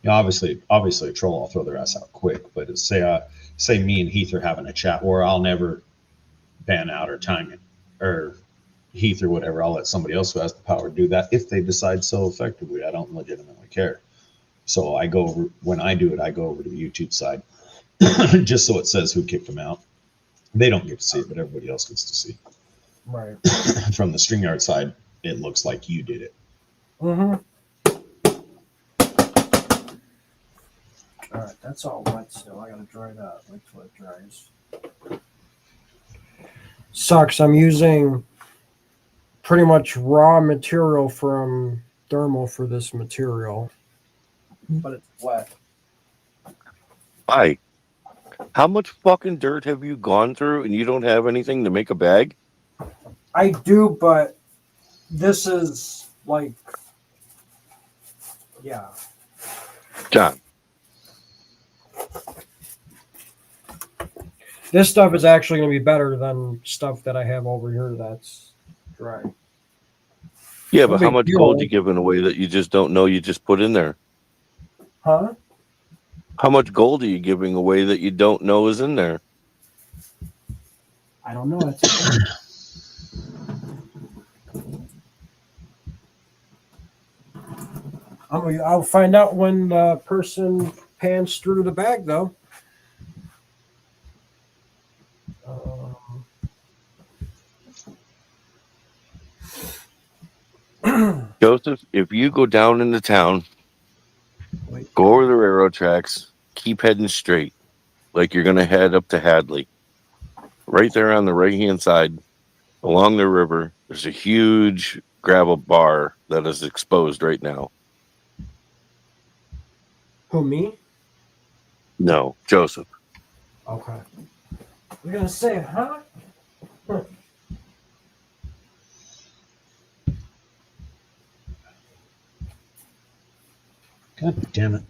obviously a troll, I'll throw their ass out quick. But say me and Heath are having a chat where I'll never ban out or time it, or Heath or whatever. I'll let somebody else who has the power do that if they decide so effectively. I don't legitimately care. So when I do it, I go over to the YouTube side just so it says who kicked them out. They don't get to see it, but everybody else gets to see. Right. From the StreamYard side, it looks like you did it. Mm-hmm. All right, that's all wet still. I gotta dry that. Wait till it dries. Sucks. I'm using pretty much raw material from Thermal for this material, but it's wet. Hi. How much fucking dirt have you gone through and you don't have anything to make a bag? I do, but this is like, yeah. John. This stuff is actually going to be better than stuff that I have over here that's dry. Yeah, but how much deal. gold you giving away that you just don't know you just put in there? Huh? How much gold are you giving away that you don't know is in there? I don't know. I'll find out when the person pans through the bag, though. Joseph, if you go down into town, go over the railroad tracks, keep heading straight, like you're going to head up to Hadley. Right there on the right-hand side, along the river, there's a huge gravel bar that is exposed right now. Who, me? No, Joseph. Okay. You're going to say, huh? God damn it.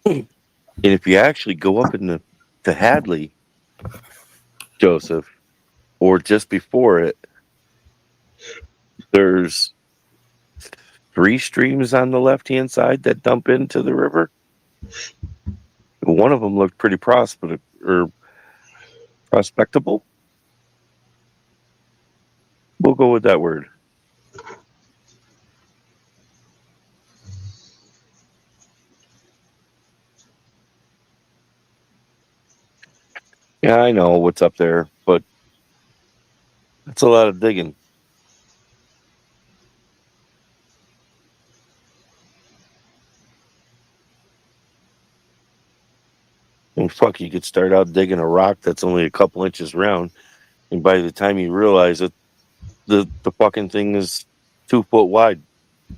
And if you actually go up into Hadley, Joseph, or just before it, there's 3 streams on the left-hand side that dump into the river. One of them looked pretty prospectable. We'll go with that word. Yeah, I know what's up there, but that's a lot of digging. And fuck, you could start out digging a rock that's only a couple inches round, and by the time you realize it, the fucking thing is 2 foot wide. I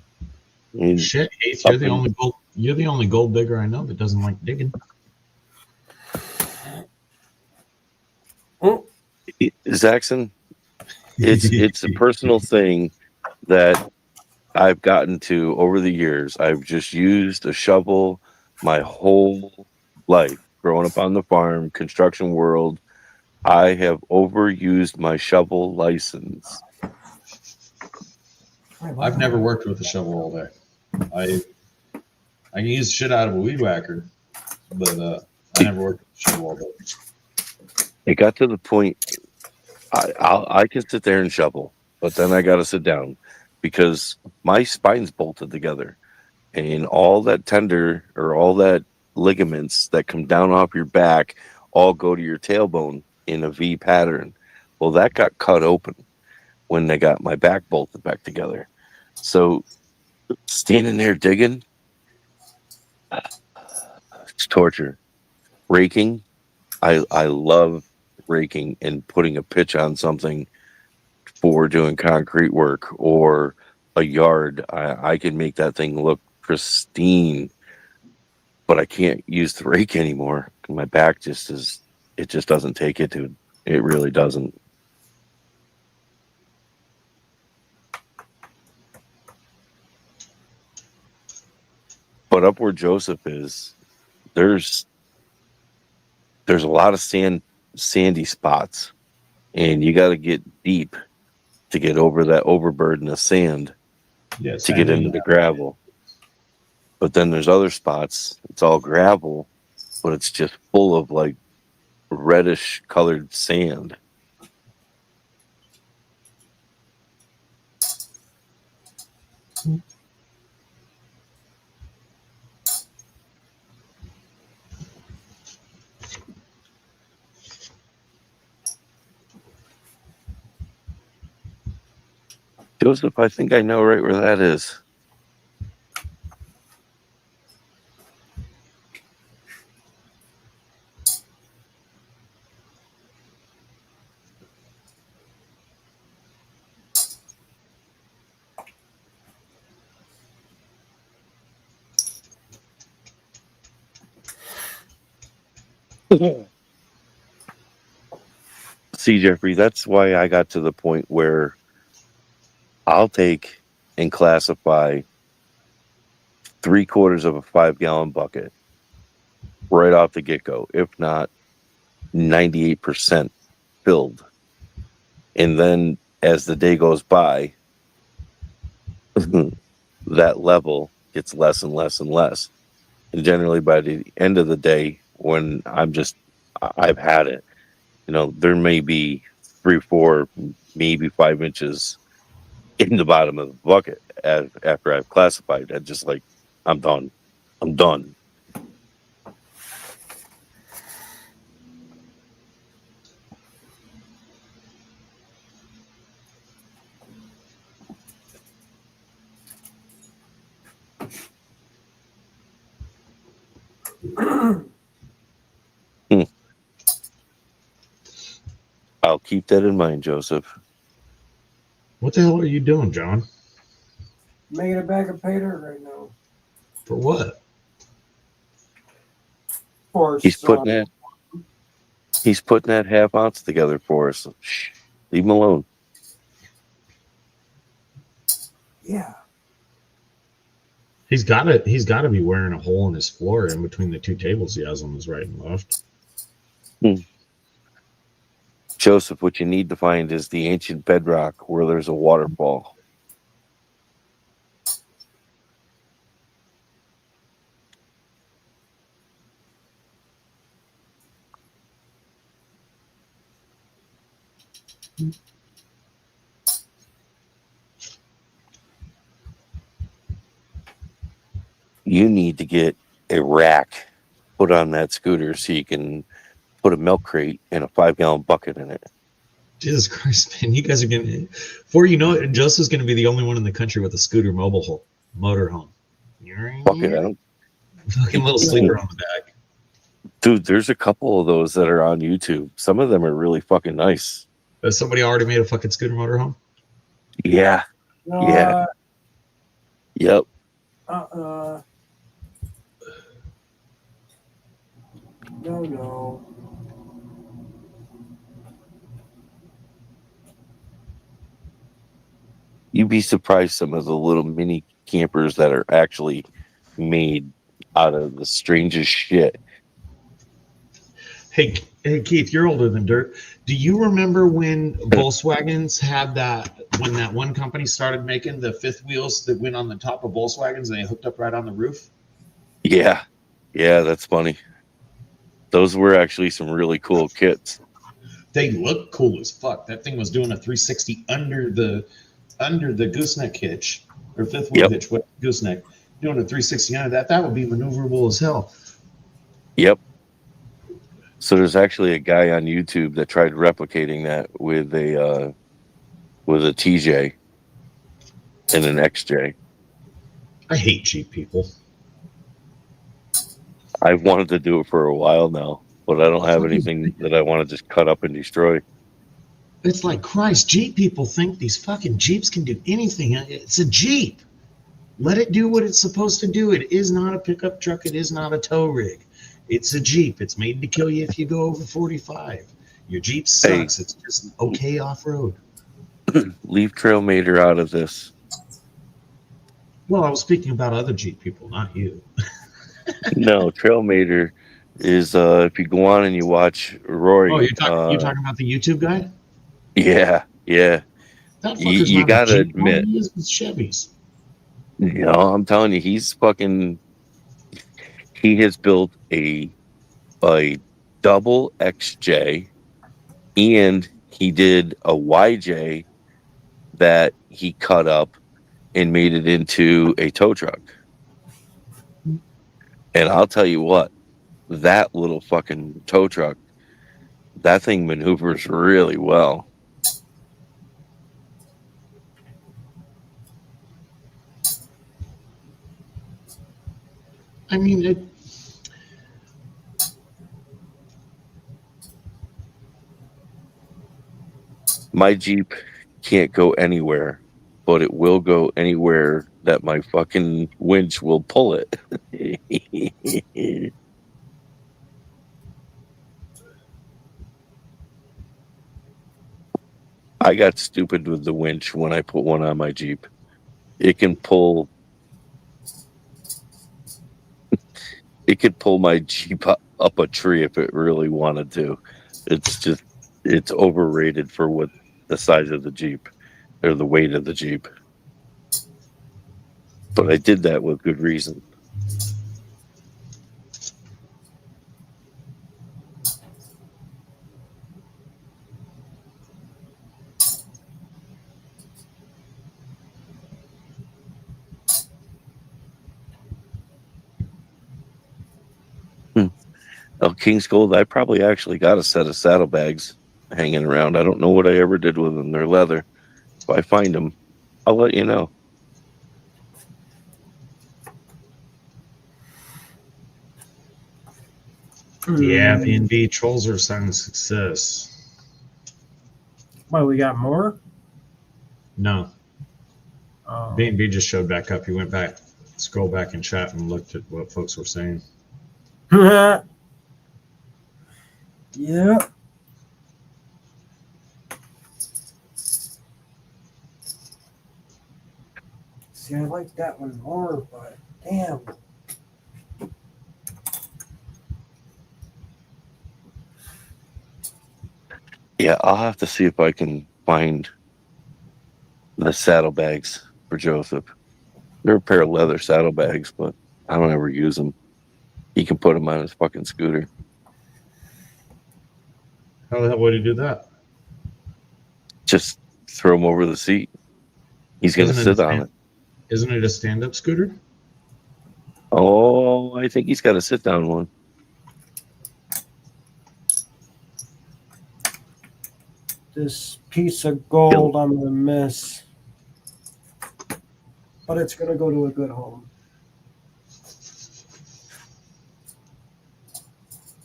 mean, Shit, Heath, you're the only gold digger I know that doesn't like digging. Zaxxon, it's a personal thing that I've gotten to over the years. I've just used a shovel my whole life, growing up on the farm, construction world. I have overused my shovel license. I've never worked with a shovel all day. I can use shit out of a weed whacker, but I never worked with a shovel all day. It got to the point I can sit there and shovel, but then I got to sit down because my spine's bolted together, and all that tender or all that ligaments that come down off your back all go to your tailbone in a V pattern. Well, that got cut open when they got my back bolted back together. So standing there digging, it's torture. Raking, I love raking and putting a pitch on something for doing concrete work or a yard. I can make that thing look pristine, but I can't use the rake anymore. My back just doesn't take it, dude. It really doesn't. But up where Joseph is, there's a lot of sandy spots, and you got to get deep to get over that overburden of sand to get into the gravel. But then there's other spots, it's all gravel, but it's just full of like reddish colored sand. Joseph, I think I know right where that is. See, Jeffrey, that's why I got to the point where I'll take and classify 3/4 of a 5-gallon bucket right off the get-go, if not 98% filled. And then as the day goes by, that level gets less and less and less. And generally by the end of the day, when I've had it, there may be 3, 4, maybe 5 inches in the bottom of the bucket after I've classified. I just like, I'm done. I'm done. I'll keep that in mind, Joseph. What the hell are you doing, John? Making a bag of pay dirt right now. For what? For He's some- putting that half ounce together for us. Shh, leave him alone. Yeah. He's got to be wearing a hole in his floor in between the two tables he has on his right and left. Joseph, what you need to find is the ancient bedrock where there's a waterfall. You need to get a rack put on that scooter so you can put a milk crate and a 5-gallon bucket in it. Jesus Christ, man! You guys are gonna. Before you know it, Joseph's gonna be the only one in the country with a scooter motorhome. Fuck it, I don't. Fucking little sleeper on the back. Dude, there's a couple of those that are on YouTube. Some of them are really fucking nice. Has somebody already made a fucking scooter motorhome? Yeah. Yeah. Yep. No. You'd be surprised some of the little mini campers that are actually made out of the strangest shit. Hey, Keith, you're older than dirt. Do you remember when Volkswagens had when that one company started making the fifth wheels that went on the top of Volkswagens and they hooked up right on the roof? Yeah. Yeah, that's funny. Those were actually some really cool kits. They look cool as fuck. That thing was doing a 360 under the gooseneck hitch or fifth wheel hitch with gooseneck, doing a 360 under that. That would be maneuverable as hell. Yep. So there's actually a guy on YouTube that tried replicating that with a TJ and an XJ. I hate cheap people. I've wanted to do it for a while now, but I don't have anything that I want to just cut up and destroy. It's like, Christ, Jeep people think these fucking Jeeps can do anything. It's a Jeep. Let it do what it's supposed to do. It is not a pickup truck. It is not a tow rig. It's a Jeep. It's made to kill you if you go over 45. Your Jeep sucks. It's just okay off-road. Leave Trailmater out of this. Well, I was speaking about other Jeep people, not you. No, Trailmater is if you go on and you watch Rory. Oh, you're talking about the YouTube guy? Yeah. That fucker's You not gotta a Jeep. admit. He is with Chevys. I'm telling you, he has built a double XJ, and he did a YJ that he cut up and made it into a tow truck. And I'll tell you what, that little fucking tow truck, that thing maneuvers really well. I mean, My Jeep can't go anywhere, but it will go anywhere that my fucking winch will pull it. I got stupid with the winch when I put one on my Jeep. It can pull. It could pull my Jeep up a tree if it really wanted to. It's overrated for what the size of the Jeep or the weight of the Jeep. But I did that with good reason. Oh, King's Gold, I probably actually got a set of saddlebags hanging around. I don't know what I ever did with them. They're leather. If I find them, I'll let you know. Yeah, Hmm. B&B trolls are a silent success. Well, we got more. No, Oh. B&B just showed back up. He went back, scrolled back in chat and looked at what folks were saying. Yeah. See, I like that one more, but damn. Yeah, I'll have to see if I can find the saddlebags for Joseph. They're a pair of leather saddlebags, but I don't ever use them. He can put them on his fucking scooter. How the hell would he do that? Just throw them over the seat. He's going to Isn't it a sit on stand- it. Isn't it a stand-up scooter? Oh, I think he's got a sit down one. This piece of gold I'm gonna miss, but it's gonna go to a good home.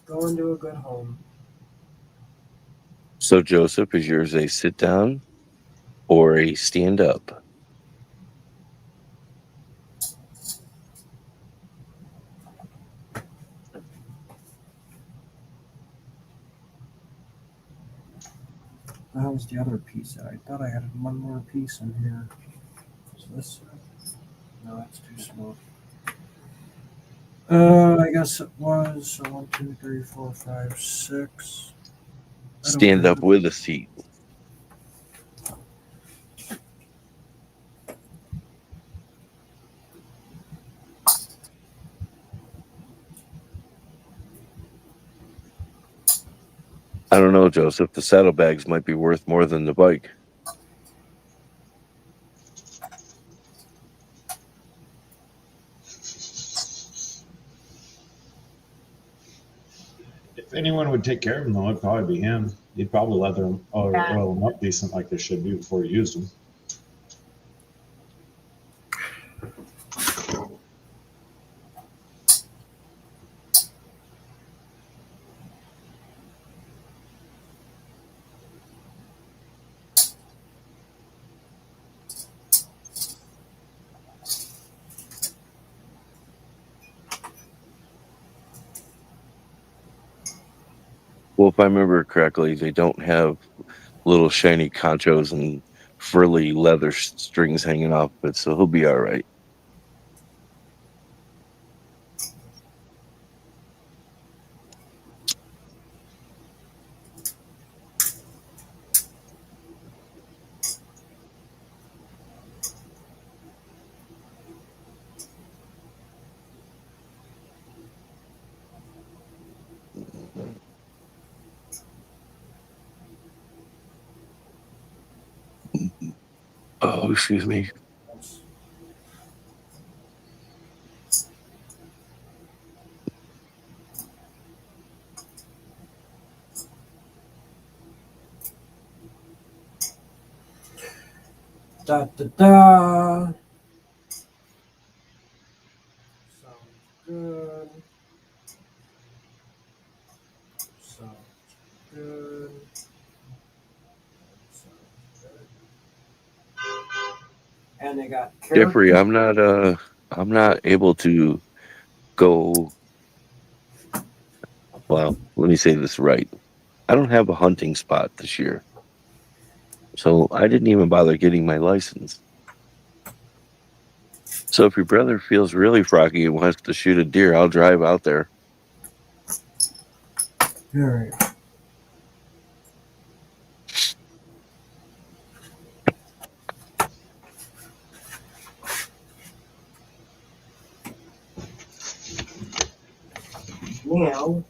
Going to a good home. So, Joseph, is yours a sit down or a stand up? That was the other piece. I thought I had one more piece in here. Is this? No, that's too small. I guess it was so 1, 2, 3, 4, 5, 6. I don't Stand up have- with a seat. I don't know, Joseph. The saddlebags might be worth more than the bike. If anyone would take care of him, though, it'd probably be him. He'd probably leather them or oil them up decent like they should do before he used them. Well, if I remember correctly, they don't have little shiny conchos and frilly leather strings hanging off it, so he'll be all right. Oh, excuse me. Da da da. Sounds good. Sounds good. Sounds good. And they got Jeffrey, character. I'm not able to go. Well, let me say this right. I don't have a hunting spot this year. So I didn't even bother getting my license. So if your brother feels really froggy and wants to shoot a deer, I'll drive out there. All right. Now,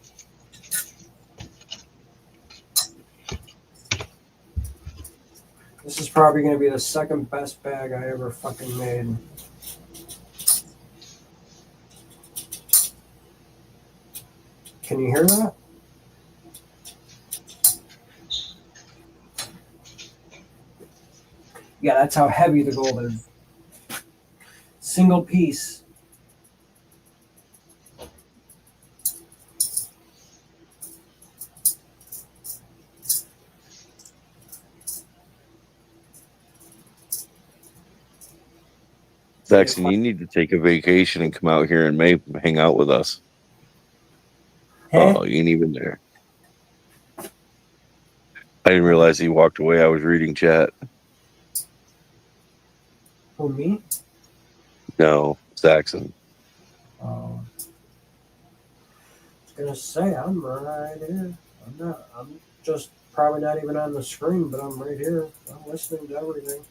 this is probably going to be the second best bag I ever fucking made. Can you hear that? Yeah, that's how heavy the gold is. Single piece. Saxon, you need to take a vacation and come out here in May, hang out with us. Huh? Oh, you ain't even there. I didn't realize he walked away. I was reading chat. For me? No, Saxon. I was gonna say I'm right here. I'm not. I'm just probably not even on the screen, but I'm right here. I'm listening to everything.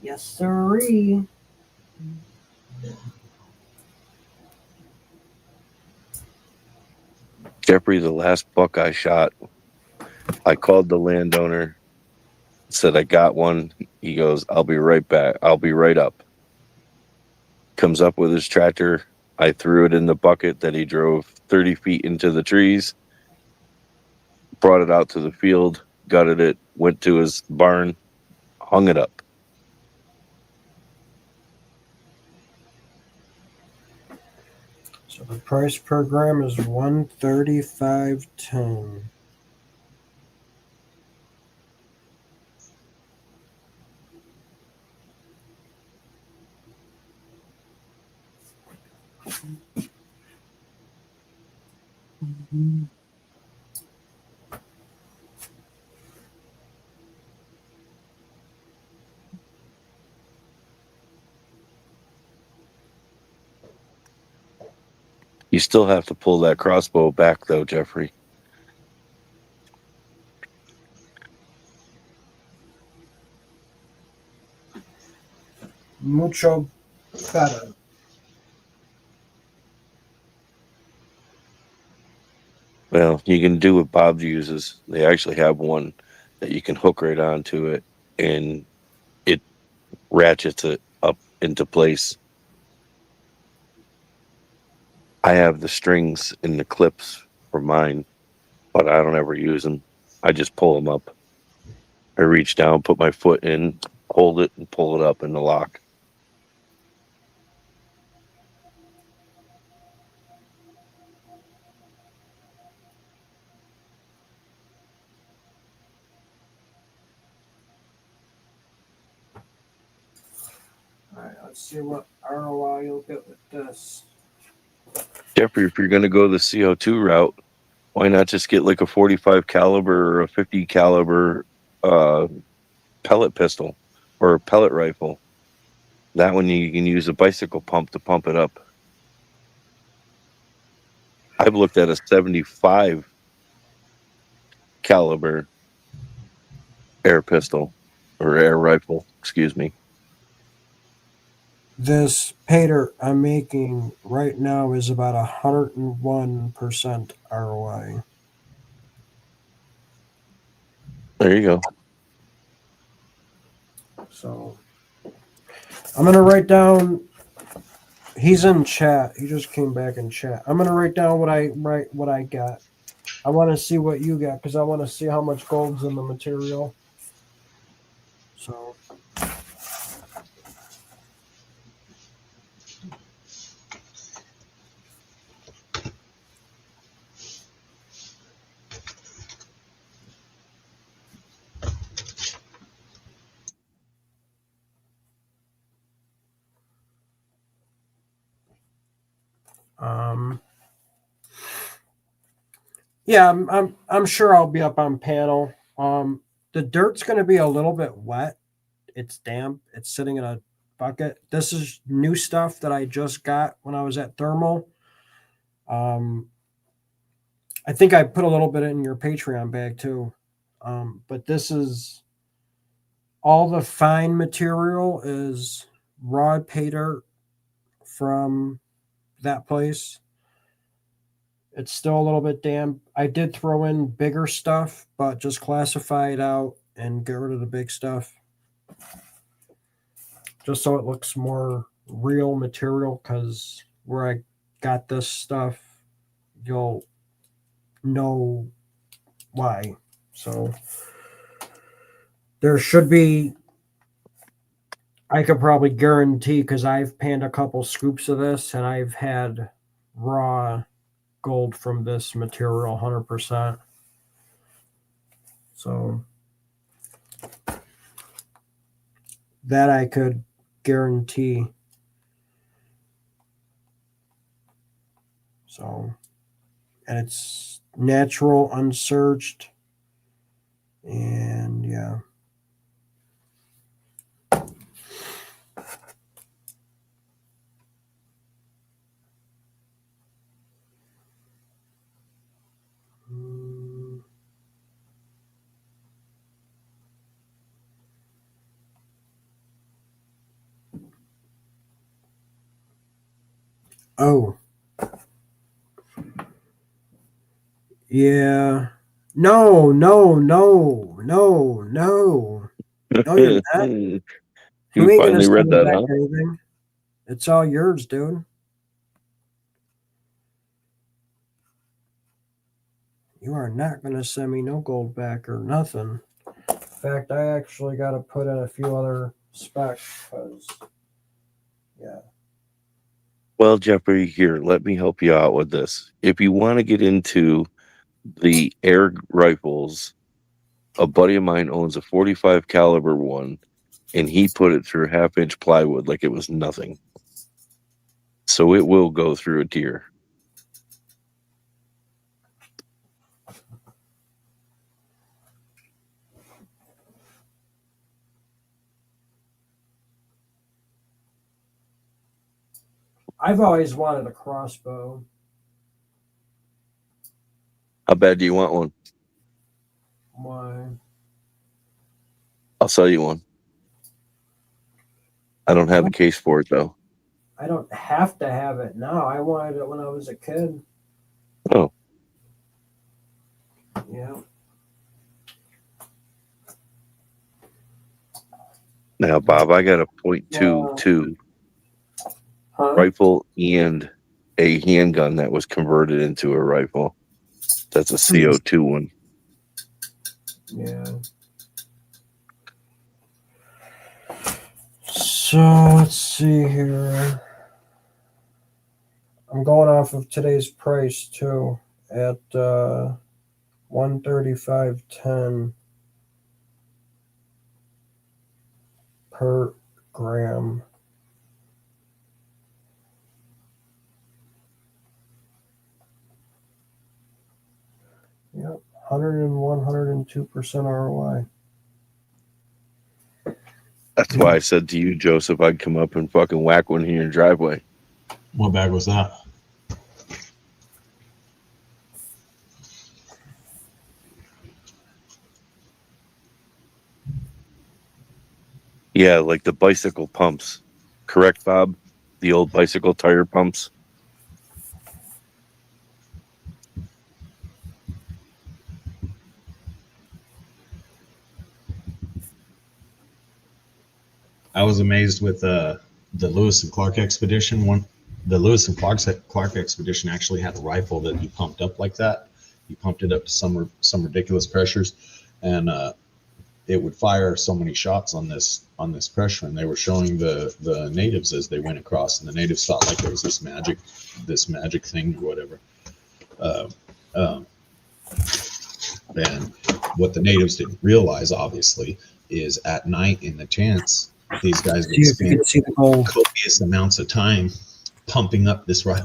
Yes, sirree. Jeffrey, the last buck I shot, I called the landowner, said I got one. He goes, I'll be right back. I'll be right up. Comes up with his tractor. I threw it in the bucket that he drove 30 feet into the trees, brought it out to the field, gutted it, went to his barn, hung it up. So the price per gram is 135.10. You still have to pull that crossbow back, though, Jeffrey. Mucho better. Well, you can do what Bob uses. They actually have one that you can hook right onto it, and it ratchets it up into place. I have the strings and the clips for mine, but I don't ever use them. I just pull them up. I reach down, put my foot in, hold it, and pull it up in the lock. All right, let's see what ROI you'll get with this. Jeffrey, if you're going to go the CO2 route, why not just get like a 45 caliber or a 50 caliber pellet pistol or a pellet rifle? That one you can use a bicycle pump to pump it up. I've looked at a 75 caliber air pistol or air rifle, excuse me. This Pater I'm making right now is about 101% ROI. There you go. So I'm gonna write down. He's in chat. He just came back in chat. I'm gonna write down what I got. I want to see what you got because I want to see how much gold's in the material. So yeah, I'm sure I'll be up on panel. The dirt's going to be a little bit wet. It's damp. It's sitting in a bucket. This is new stuff that I just got when I was at Thermal. I think I put a little bit in your Patreon bag too. But this is all the fine material is raw pay dirt from that place. It's still a little bit damp. I did throw in bigger stuff, but just classify it out and get rid of the big stuff. Just so it looks more real material, because where I got this stuff, you'll know why. So there should be, I could probably guarantee, because I've panned a couple scoops of this and I've had raw gold from this material 100%. So that I could guarantee. So, and it's natural, unsearched, and yeah. Oh. Yeah. No. No, you're not. You You ain't gonna finally read send me that, back huh? anything. It's all yours, dude. You are not gonna send me no gold back or nothing. In fact, I actually got to put in a few other specs because, yeah. Well, Jeffrey, here, let me help you out with this. If you want to get into the air rifles, a buddy of mine owns a 45 caliber one, and he put it through 1/2-inch plywood like it was nothing. So it will go through a deer. I've always wanted a crossbow. How bad do you want one? Why? I'll sell you one. I don't have the case for it, though. I don't have to have it now. I wanted it when I was a kid. Oh. Yeah. Now, Bob, I got a .22 Huh? rifle and a handgun that was converted into a rifle. That's a CO2 one. Yeah. So let's see here. I'm going off of today's price too at 135.10 per gram. Yep, 101, 102% ROI. That's why I said to you, Joseph, I'd come up and fucking whack one in your driveway. What bag was that? Yeah, like the bicycle pumps. Correct, Bob? The old bicycle tire pumps. I was amazed with the Lewis and Clark expedition one. The Lewis and Clark expedition actually had a rifle that you pumped up like that. You pumped it up to some ridiculous pressures, and it would fire so many shots on this pressure. And they were showing the natives as they went across, and the natives thought like there was this magic thing or whatever. And what the natives didn't realize, obviously, is at night in the tents, these guys would spend copious amounts of time pumping up this air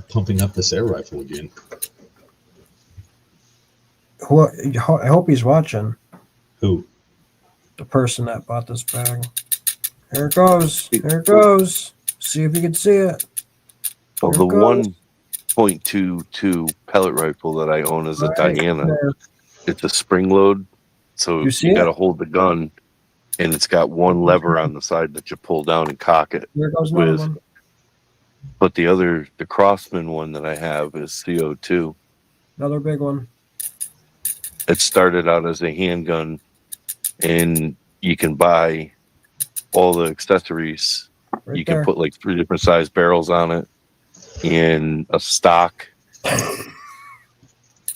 rifle again. Well, I hope he's watching. Who? The person that bought this bag. Here it goes. Here it goes. See if you can see it. Well, the 1.22 pellet rifle that I own is a Diana. There. It's a spring load, so You see you got to it? hold the gun and it's got one lever on the side that you pull down and cock it Here goes another with. one. But the Crossman one that I have is CO2. Another big one. It started out as a handgun, and you can buy all the accessories. Right You can there. put like 3 different size barrels on it and a stock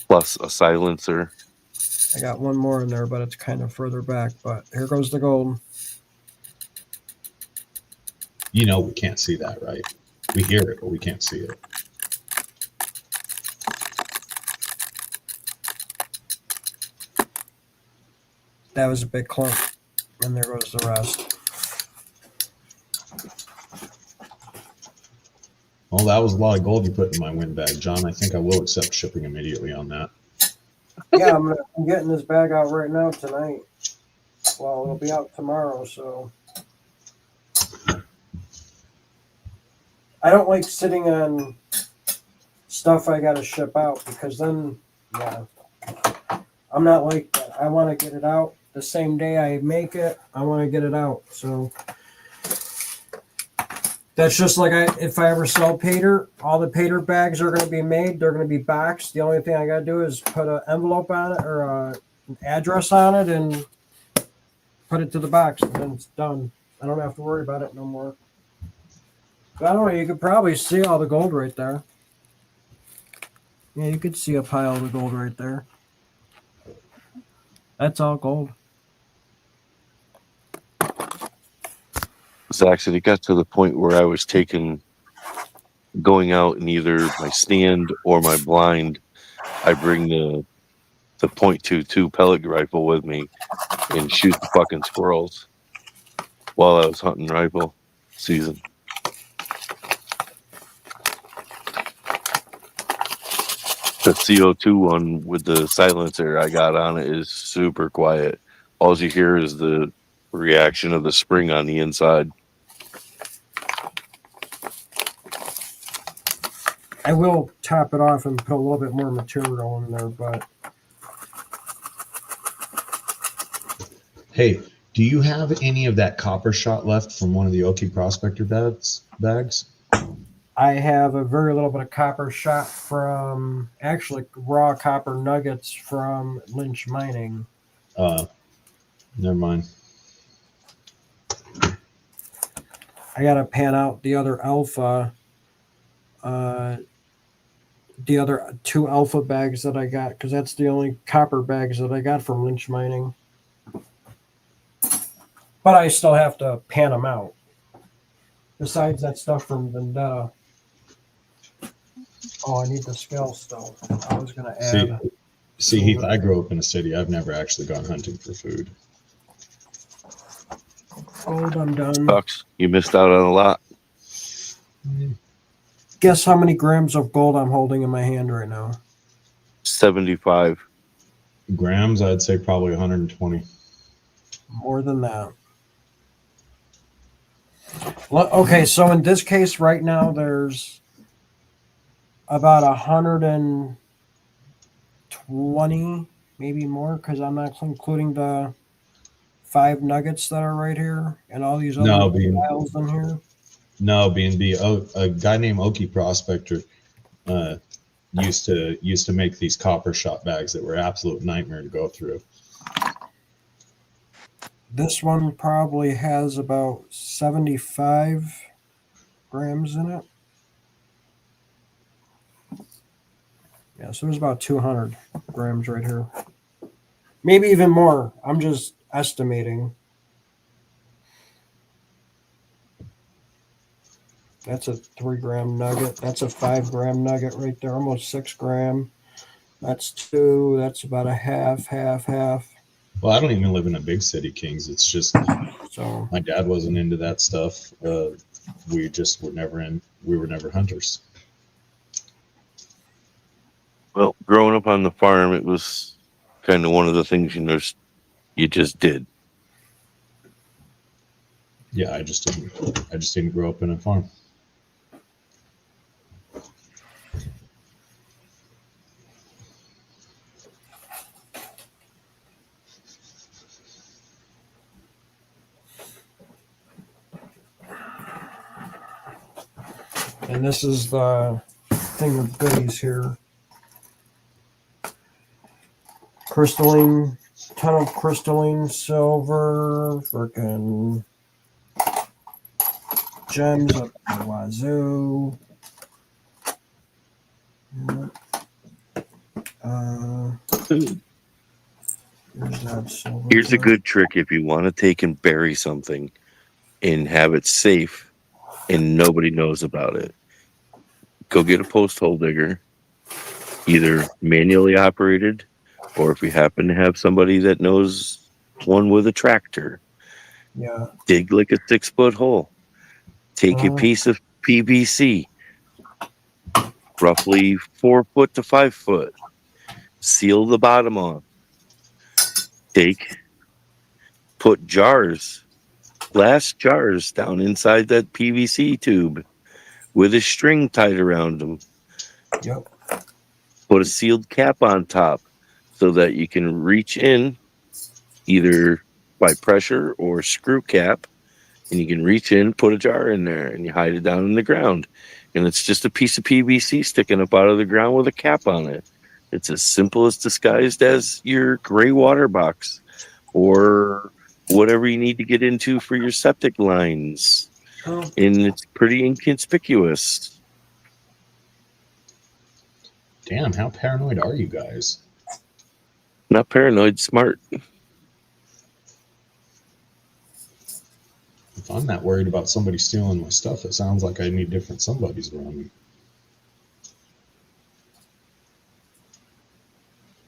plus a silencer. I got one more in there, but it's kind of further back. But here goes the gold. You know we can't see that, right? We hear it, but we can't see it. That was a big clump. And there goes the rest. Well, that was a lot of gold you put in my wind bag, John. I think I will accept shipping immediately on that. Yeah, I'm getting this bag out right now tonight. Well, it'll be out tomorrow, so. I don't like sitting on stuff I got to ship out because then, yeah, I'm not like that. I want to get it out the same day I make it. I want to get it out. So that's just like if I ever sell Pater, all the Pater bags are going to be made. They're going to be boxed. The only thing I got to do is put an envelope on it or an address on it and put it to the box, and then it's done. I don't have to worry about it no more. But I don't know. You could probably see all the gold right there. Yeah, you could see a pile of the gold right there. That's all gold. It's actually, it got to the point where I was going out in either my stand or my blind. I bring the .22 pellet rifle with me and shoot the fucking squirrels while I was hunting rifle season. The CO2 one with the silencer I got on it is super quiet. All you hear is the reaction of the spring on the inside. I will top it off and put a little bit more material in there, but Hey, do you have any of that copper shot left from one of the Oki Prospector bags? I have a very little bit of copper shot from actually raw copper nuggets from Lynch Mining. Never mind. I gotta pan out the other alpha, the other 2 alpha bags that I got because that's the only copper bags that I got from Lynch Mining. But I still have to pan them out. Besides that stuff from Vendetta. Oh, I need the scale still. I was gonna add. See, Heath, I grew up in a city. I've never actually gone hunting for food. Gold, I'm done. Sucks. You missed out on a lot. Guess how many grams of gold I'm holding in my hand right now? 75. Grams, I'd say probably 120. More than that. Well, okay, so in this case right now, there's about 120, maybe more, because I'm not including the 5 nuggets that are right here and all these other files in here. No, B&B. A guy named Oki Prospector used to make these copper shot bags that were absolute nightmare to go through. This one probably has about 75 grams in it. Yeah, so there's about 200 grams right here. Maybe even more. I'm just estimating. That's a 3-gram nugget. That's a 5-gram nugget right there, almost 6 gram. That's 2. That's about a half. Well, I don't even live in a big city, Kings. It's just So my dad wasn't into that stuff. We just were never we were never hunters. Well, growing up on the farm, it was kind of one of the things you just did. Yeah, I just didn't grow up in a farm. And this is the thing of goodies here. Crystalline, ton of crystalline silver, freaking gems up the wazoo. Here's that silver. Here's a gem. good trick if you want to take and bury something and have it safe and nobody knows about it. Go get a post hole digger, either manually operated, or if you happen to have somebody that knows one with a tractor, Yeah. dig like a 6-foot hole. Take a piece of PVC, roughly 4 foot to 5 foot. Seal the bottom off. Put glass jars down inside that PVC tube with a string tied around them. Yep. Put a sealed cap on top so that you can reach in either by pressure or screw cap, and you can reach in, put a jar in there, and you hide it down in the ground. And it's just a piece of PVC sticking up out of the ground with a cap on it. It's as simple as disguised as your gray water box or whatever you need to get into for your septic lines. Oh, And it's pretty inconspicuous. Damn, how paranoid are you guys? Not paranoid, smart. If I'm not worried about somebody stealing my stuff, it sounds like I need different somebodies around me.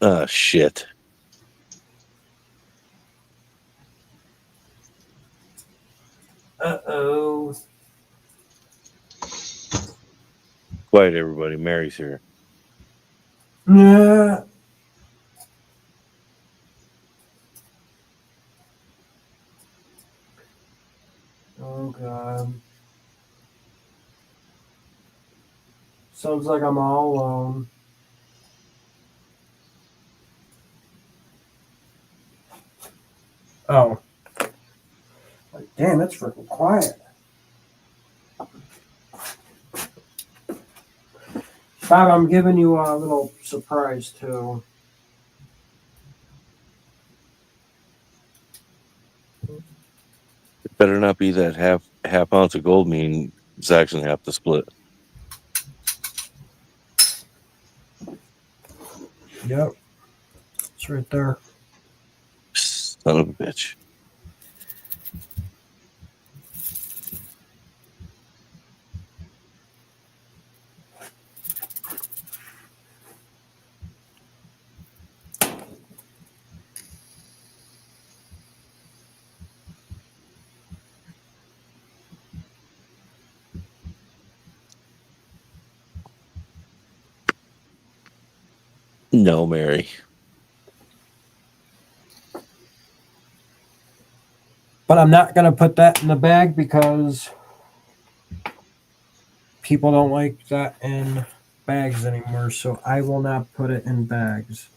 Ah, shit. uh-oh. Quiet, everybody. Mary's here. Yeah. Oh, God. Sounds like I'm all alone. Oh. Like, damn, it's freaking quiet. Bob, I'm giving you a little surprise, too. It better not be that half ounce of gold mean Zach's gonna have to split. Yep. It's right there. Son of a bitch. No, Mary. But I'm not going to put that in the bag because people don't like that in bags anymore. So I will not put it in bags.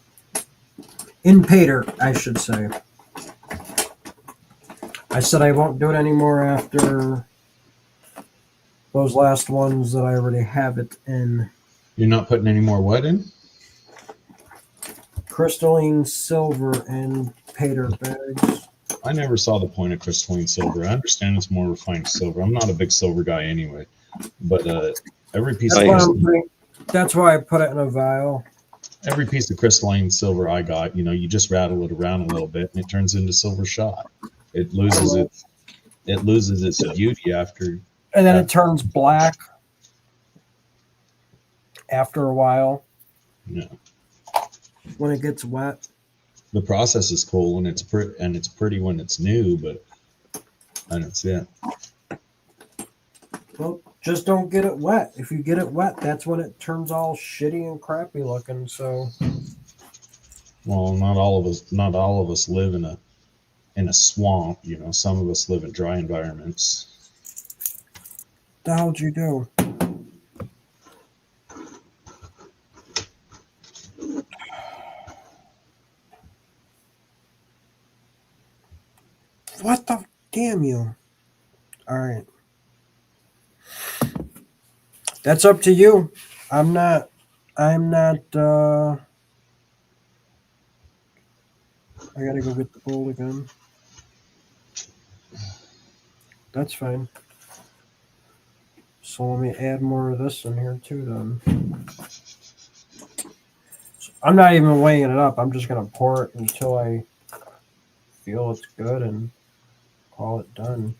In Pater, I should say. I said I won't do it anymore after those last ones that I already have it in. You're not putting any more what in? Crystalline silver and Pater bags. I never saw the point of crystalline silver. I understand it's more refined silver. I'm not a big silver guy anyway, but every piece That's why I put it in a vial. Every piece of crystalline silver I got, you just rattle it around a little bit, and it turns into silver shot. It loses its beauty after. And then it turns black after a while. Yeah. When it gets wet. The process is cool and it's pretty when it's new, but that's it. Well, just don't get it wet. If you get it wet, that's when it turns all shitty and crappy looking. So, well, not all of us live in a swamp. Some of us live in dry environments. The hell'd you do? What the damn you? All right. That's up to you. I'm not. I gotta go get the bowl again. That's fine. So let me add more of this in here too then. So I'm not even weighing it up. I'm just gonna pour it until I feel it's good and call it done.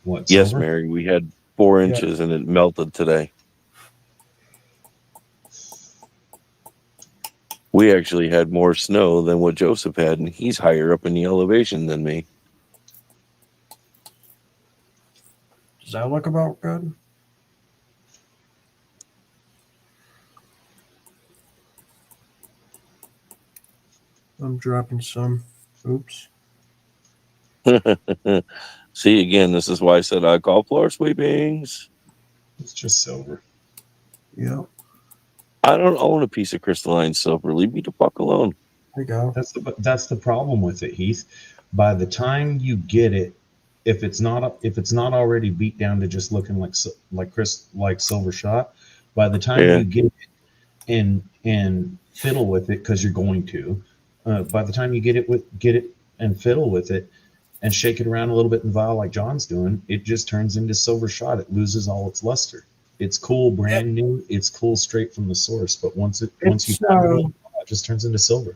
What? Yes, Silver? Mary, we had 4 Yeah. inches and it melted today. We actually had more snow than what Joseph had, and he's higher up in the elevation than me. Does that look about good? I'm dropping some. Oops. See, again, this is why I said I call floor sweepings. It's just silver. Yep. I don't own a piece of crystalline silver. Leave me the fuck alone. There you go. That's the problem with it, Heath. By the time you get it, if it's not already beat down to just looking like silver shot, by the time Yeah. you get it and fiddle with it, because you're going to, by the time you get it and fiddle with it and shake it around a little bit in vial like John's doing, it just turns into silver shot. It loses all its luster. It's cool, brand new. It's cool straight from the source. But once you It's, it just turns into silver.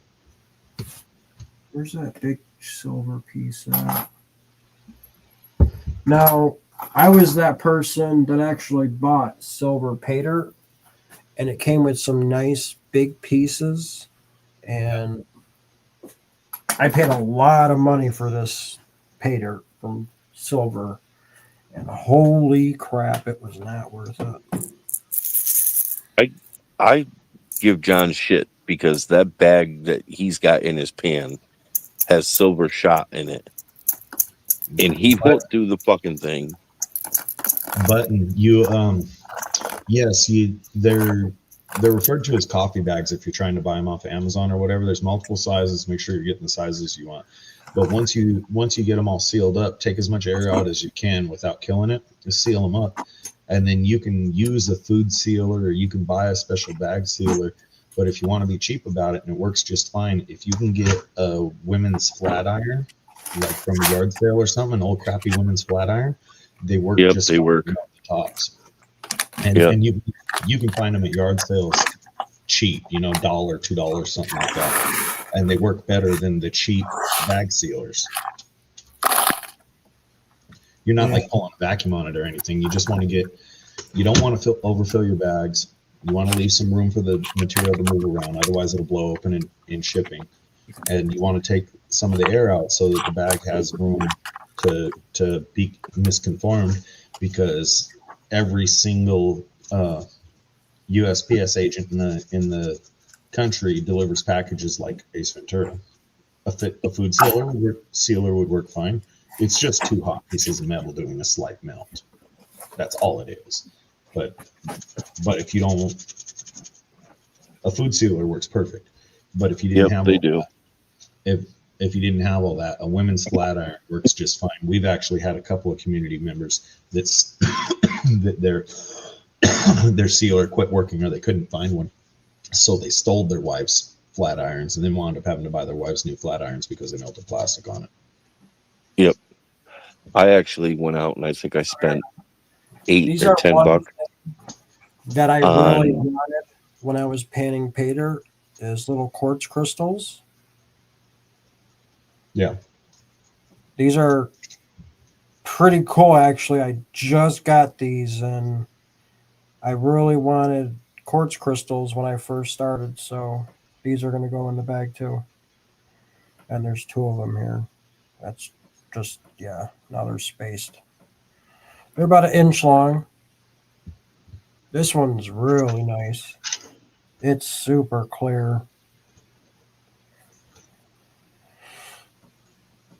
Where's that big silver piece at? Now, I was that person that actually bought silver pay dirt, and it came with some nice big pieces, and I paid a lot of money for this pay dirt from silver, and holy crap, it was not worth it. I give John shit because that bag that he's got in his pan has silver shot in it. And he won't do the fucking thing. But they're referred to as coffee bags if you're trying to buy them off of Amazon or whatever. There's multiple sizes. Make sure you're getting the sizes you want. But once you get them all sealed up, take as much air out as you can without killing it. Just seal them up, and then you can use a food sealer or you can buy a special bag sealer. But if you want to be cheap about it, and it works just fine, if you can get a women's flat iron, like from a yard sale or something, an old crappy women's flat iron, they work. Yep, just they fine work. without the tops. And Yep. and you can find them at yard sales cheap, $1, $2, something like that, and they work better than the cheap bag sealers. You're not like pulling a vacuum on it or anything. You just want to you don't want to overfill your bags. You want to leave some room for the material to move around, otherwise it'll blow open in shipping. And you want to take some of the air out so that the bag has room to be misconformed, because every single USPS agent in the country delivers packages like Ace Ventura. A food sealer would work fine. It's just 2 hot pieces of metal doing a slight melt. That's all it is. But if you don't, a food sealer works perfect. But if you didn't have they do. If you didn't have all that, a women's flat iron works just fine. We've actually had a couple of community members that their sealer quit working or they couldn't find one, so they stole their wife's flat irons and then wound up having to buy their wife's new flat irons because they melted plastic on it. Yep. I actually went out and I think I spent $8 These or are $10 ones that I really on- wanted when I was panning pay dirt is little quartz crystals. Yeah. These are pretty cool, actually. I just got these, and I really wanted quartz crystals when I first started, so these are going to go in the bag too. And there's 2 of them here. That's just, now they're spaced. They're about 1 inch long. This one's really nice. It's super clear.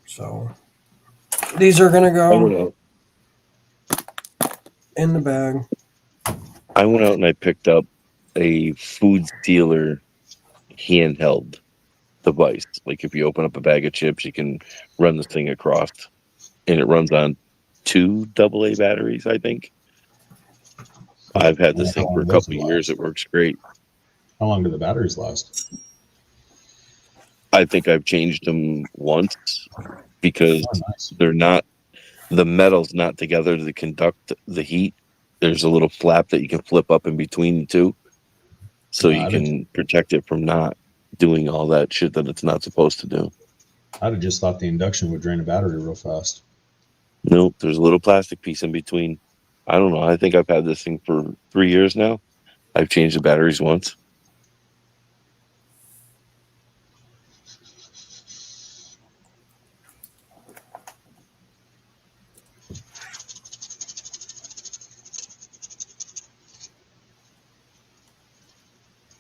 So these are going to go in the bag. I went out and I picked up a food sealer handheld device. Like if you open up a bag of chips, you can run this thing across, and it runs on 2 AA batteries, I think. I've had How this thing long for a do those couple of years. last? It works great. How long do the batteries last? I think I've changed them once because Oh, nice. they're not, the metal's not together to conduct the heat. There's a little flap that you can flip up in between the two, so you I'd have, can protect it from not doing all that shit that it's not supposed to do. I'd have just thought the induction would drain a battery real fast. Nope, there's a little plastic piece in between. I don't know. I think I've had this thing for 3 years now. I've changed the batteries once.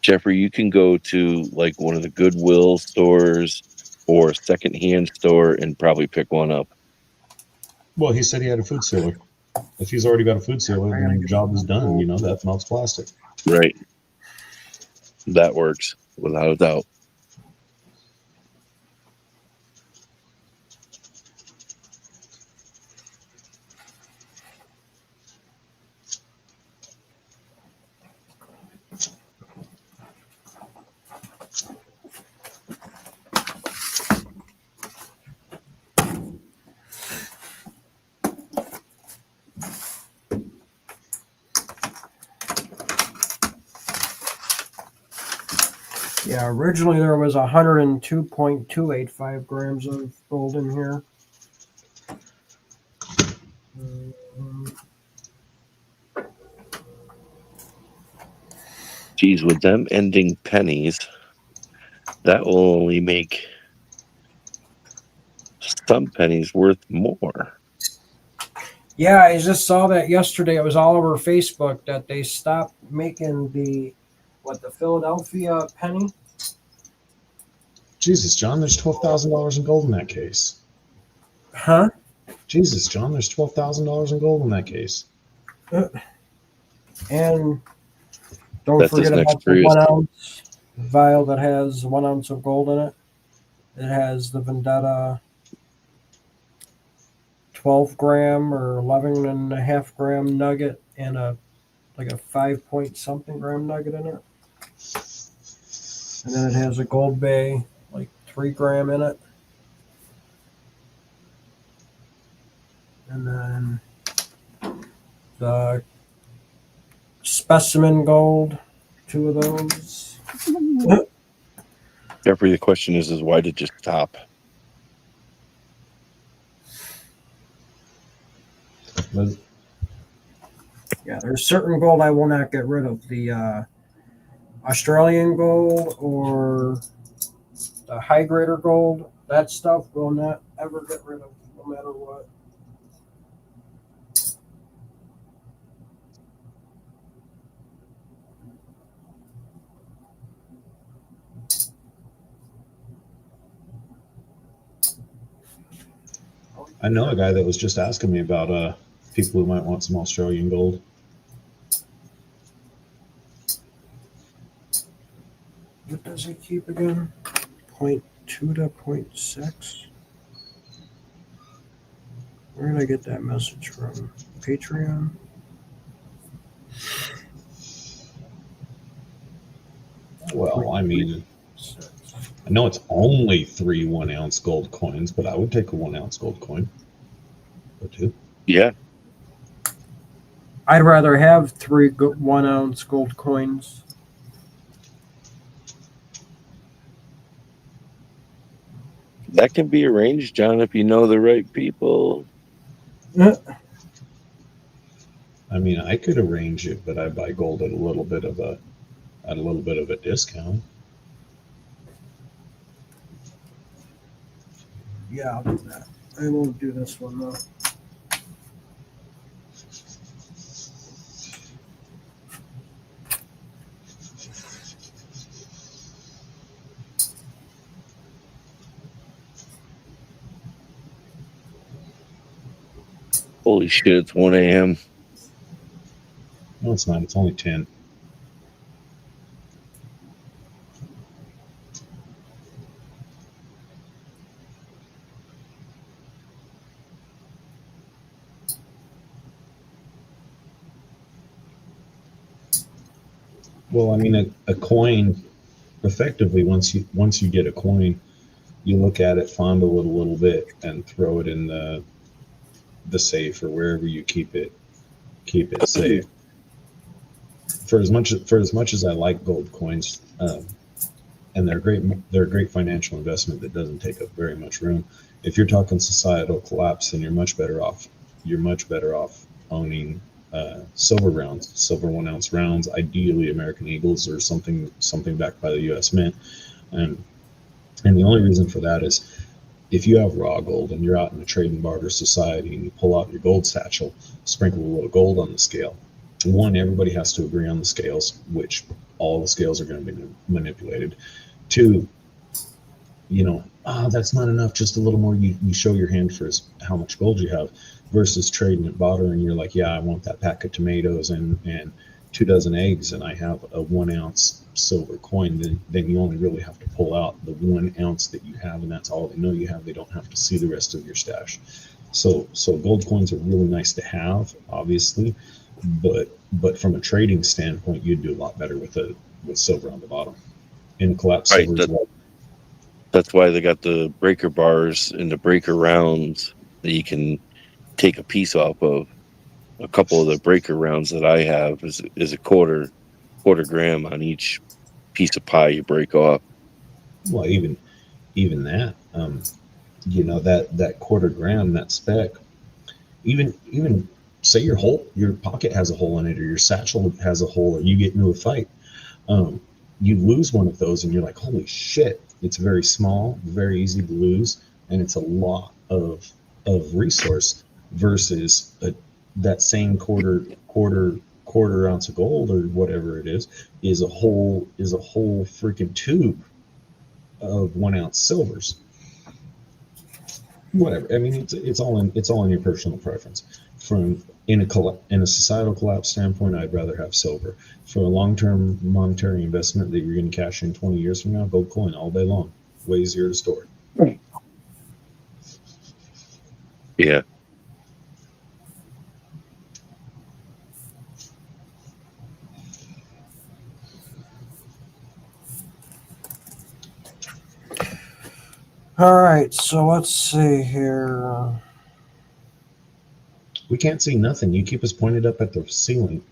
Jeffrey, you can go to like one of the Goodwill stores or a secondhand store and probably pick one up. Well, he said he had a food sealer. If he's already got a food sealer, then the job is done. You know, that melts plastic. Right. That works without a doubt. Yeah, originally there was 102.285 grams of gold in here. Geez, with them ending pennies, that will only make some pennies worth more. Yeah, I just saw that yesterday. It was all over Facebook that they stopped making the Philadelphia penny. Jesus, John, there's $12,000 in gold in that case. Huh? Jesus, John, there's $12,000 in gold in that case. And don't That's his forget next about the Prius. 1 ounce vial that has 1 ounce of gold in it. It has the Vendetta 12 gram or 11.5 gram nugget and a 5 point something gram nugget in it. And then it has a Gold Bay 3 gram in it. And then the Specimen Gold, 2 of those. Jeffrey, the question is why did you stop? But Yeah, there's certain gold I will not get rid of. The Australian gold or the high grader gold, that stuff will not ever get rid of, no matter what. I know a guy that was just asking me about people who might want some Australian gold. What does it keep again? 0.2 to 0.6? Where did I get that message from? Patreon? Well, I mean, I know it's only 3 1 ounce gold coins, but I would take a 1 ounce gold coin or 2. Yeah, I'd rather have 3 1 ounce gold coins. that can be arranged, John, if you know the right people. I mean, I could arrange it, but I buy gold at a little bit of a discount. Yeah, I'll do that. I won't do this one though. Holy shit, it's 1 a.m. No, it's not. It's only 10. Well, I mean, a coin, effectively, once you get a coin, you look at it, fondle it a little bit, and throw it in the safe or wherever you keep it safe. For as much as I like gold coins, and they're a great financial investment that doesn't take up very much room. If you're talking societal collapse, then you're much better off owning silver rounds, silver 1 ounce rounds, ideally American Eagles or something backed by the U.S. Mint. And the only reason for that is if you have raw gold and you're out in a trade and barter society and you pull out your gold satchel, sprinkle a little gold on the scale. One, everybody has to agree on the scales, which all the scales are going to be manipulated. Two, that's not enough, just a little more. You show your hand for how much gold you have versus trading at barter and you're like, yeah, I want that pack of tomatoes and 2 dozen eggs and I have a 1 ounce silver coin, then you only really have to pull out the 1 ounce that you have, and that's all they know you have. They don't have to see the rest of your stash. So gold coins are really nice to have, obviously, but from a trading standpoint, you'd do a lot better with silver on the bottom. And collapse Right, silver as well. That's why they got the breaker bars and the breaker rounds that you can take a piece off of. A couple of the breaker rounds that I have is a quarter gram on each piece of pie you break off. Well, even that, that quarter gram, that speck, even say your pocket has a hole in it or your satchel has a hole or you get into a fight, you lose one of those and you're like, holy shit, it's very small, very easy to lose, and it's a lot of resource versus that same quarter ounce of gold or whatever it is a whole freaking tube of 1 ounce silvers. Whatever. I mean, it's all in your personal preference. From in a societal collapse standpoint, I'd rather have silver. For a long-term monetary investment that you're going to cash in 20 years from now, gold coin all day long. Way easier to store. Yeah. All right, so let's see here. We can't see nothing. You keep us pointed up at the ceiling.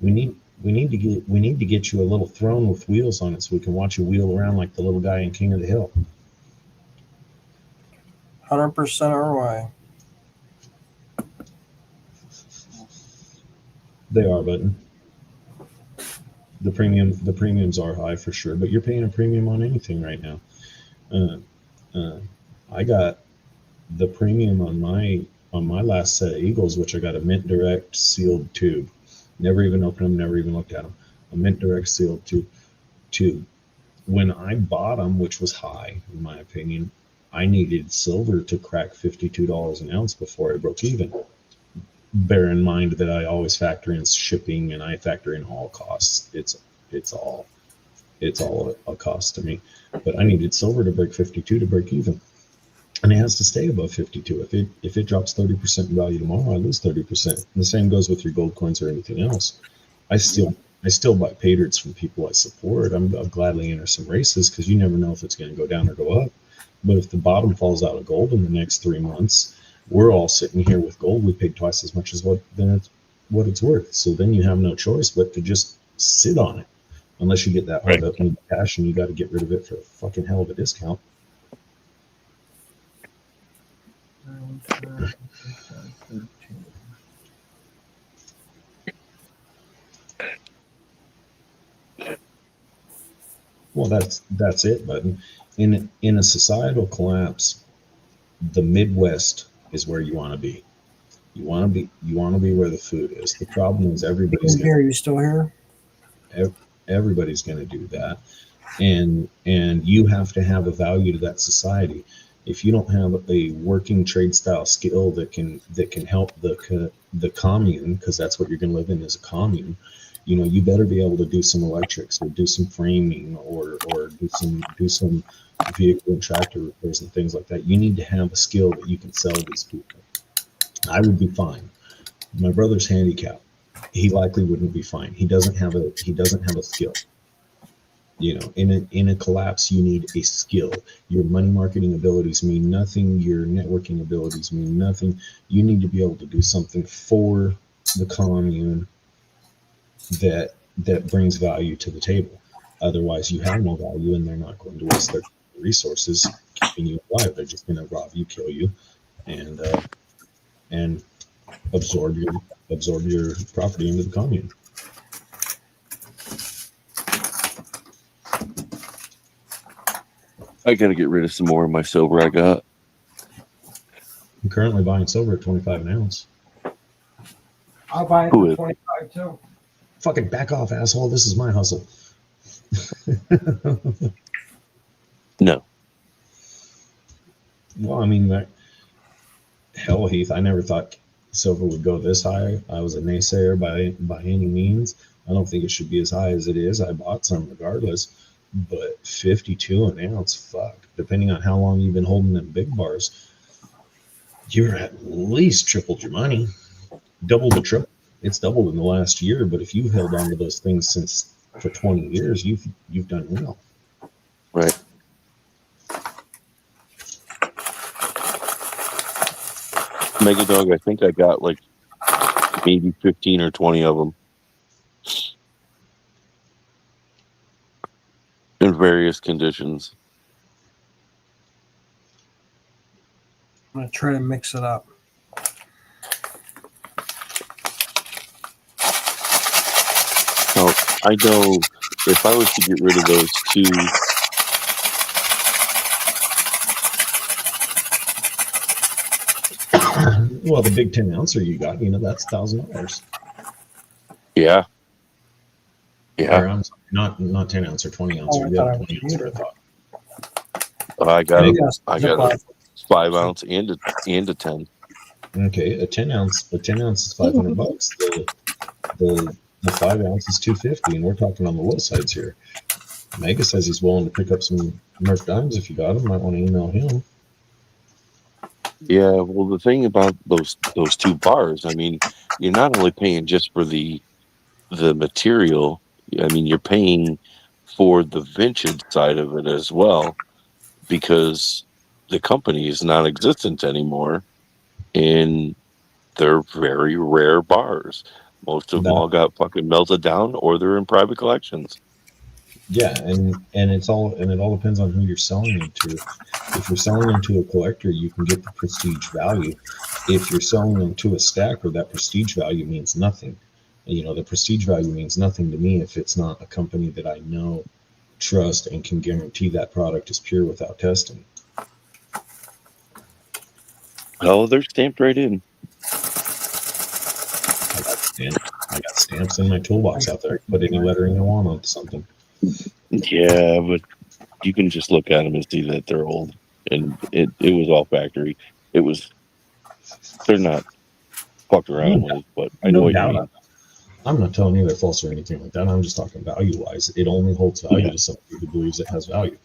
We need to get you a little throne with wheels on it so we can watch you wheel around like the little guy in King of the Hill. 100% our way. They are, Button. The premiums are high for sure, but you're paying a premium on anything right now. I got the premium on my last set of Eagles, which I got a Mint Direct sealed tube. Never even opened them, never even looked at them. A Mint Direct sealed tube. When I bought them, which was high in my opinion, I needed silver to crack $52 an ounce before I broke even. Bear in mind that I always factor in shipping and I factor in all costs. It's all a cost to me. But I needed silver to break 52 to break even. And it has to stay above 52. If it drops 30% in value tomorrow, I lose 30%. And the same goes with your gold coins or anything else. I still buy pay dirts from people I support. I'll gladly enter some races because you never know if it's going to go down or go up. But if the bottom falls out of gold in the next 3 months, we're all sitting here with gold. We paid twice as much as what it's worth. So then you have no choice but to just sit on it, unless you get that hard up in cash and you got to get rid of it for a fucking hell of a discount. Well, that's it, but in a societal collapse, the Midwest is where you want to be. You want to be where the food is. The problem is everybody's Here, you still here? Everybody's going to do that, and you have to have a value to that society. If you don't have a working trade style skill that can help the commune, because that's what you're going to live in, is a commune. You better be able to do some electrics or do some framing or do some vehicle and tractor repairs and things like that. You need to have a skill that you can sell to these people. I would be fine. My brother's handicapped. he likely wouldn't be fine. He doesn't have a skill. You know, in a collapse, you need a skill. Your money marketing abilities mean nothing. Your networking abilities mean nothing. You need to be able to do something for the commune that brings value to the table. Otherwise, you have no value, and they're not going to waste their resources keeping you alive. They're just going to rob you, kill you, and absorb your property into the commune. I gotta get rid of some more of my silver I got. I'm currently buying silver at 25 an ounce. I'll buy it Who for is? 25 too. Fucking back off, asshole. This is my hustle. No. Well, I mean, hell, Heath, I never thought silver would go this high. I was a naysayer by any means. I don't think it should be as high as it is. I bought some regardless. But 52 an ounce, fuck. Depending on how long you've been holding them big bars, you're at least tripled your money. Doubled the triple. It's doubled in the last year, but if you've held on to those things for 20 years, you've done well. Right. Mega Dog, I think I got like maybe 15 or 20 of them. In various conditions. I'm going to try to mix it up. So I know if I was to get rid of those two, Well, the big 10 ouncer you got, that's $1,000. yeah. Or Yeah. I'm sorry, not 10 ounce or 20 ounce. Oh, I You thought have I 20 was ouncer, I thought. I got Big I Ziploc. got a 5 ounce and a 10. Okay, a 10 ounce is $500. The 5 ounce is $250, and we're talking on the low sides here. Mega says he's willing to pick up some Merc Dimes if you got them. Might want to email him. Yeah, well, the thing about those two bars, I mean, you're not only paying just for the material. I mean, you're paying for the vintage side of it as well, because the company is non-existent anymore, and they're very rare bars. Most of them all got fucking melted down, or they're in private collections. Yeah, and it all depends on who you're selling them to. If you're selling them to a collector, you can get the prestige value. If you're selling them to a stacker, that prestige value means nothing. The prestige value means nothing to me if it's not a company that I know, trust, and can guarantee that product is pure without testing. Oh, they're stamped right in. I got stamps in my toolbox out there. Put any lettering I want on something. Yeah, but you can just look at them and see that they're old, and it was all factory. They're not fucked around with, but I know what you mean. I'm not telling you they're false or anything like that. I'm just talking value-wise. It only holds value to somebody who believes it has value,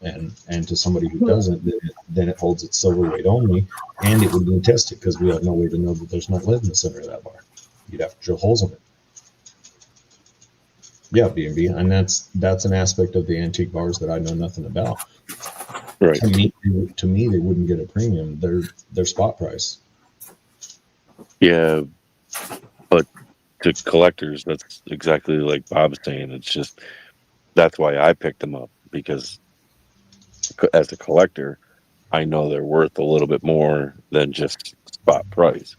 and to somebody who doesn't, then it holds its silver weight only, and it would be tested because we have no way to know that there's not lead in the center of that bar. You'd have to drill holes in it. Yeah, B&B, and that's an aspect of the antique bars that I know nothing about. Right. To me, they wouldn't get a premium. They're spot price. Yeah, but to collectors, that's exactly like Bob's saying. It's just that's why I picked them up, because as a collector, I know they're worth a little bit more than just spot price.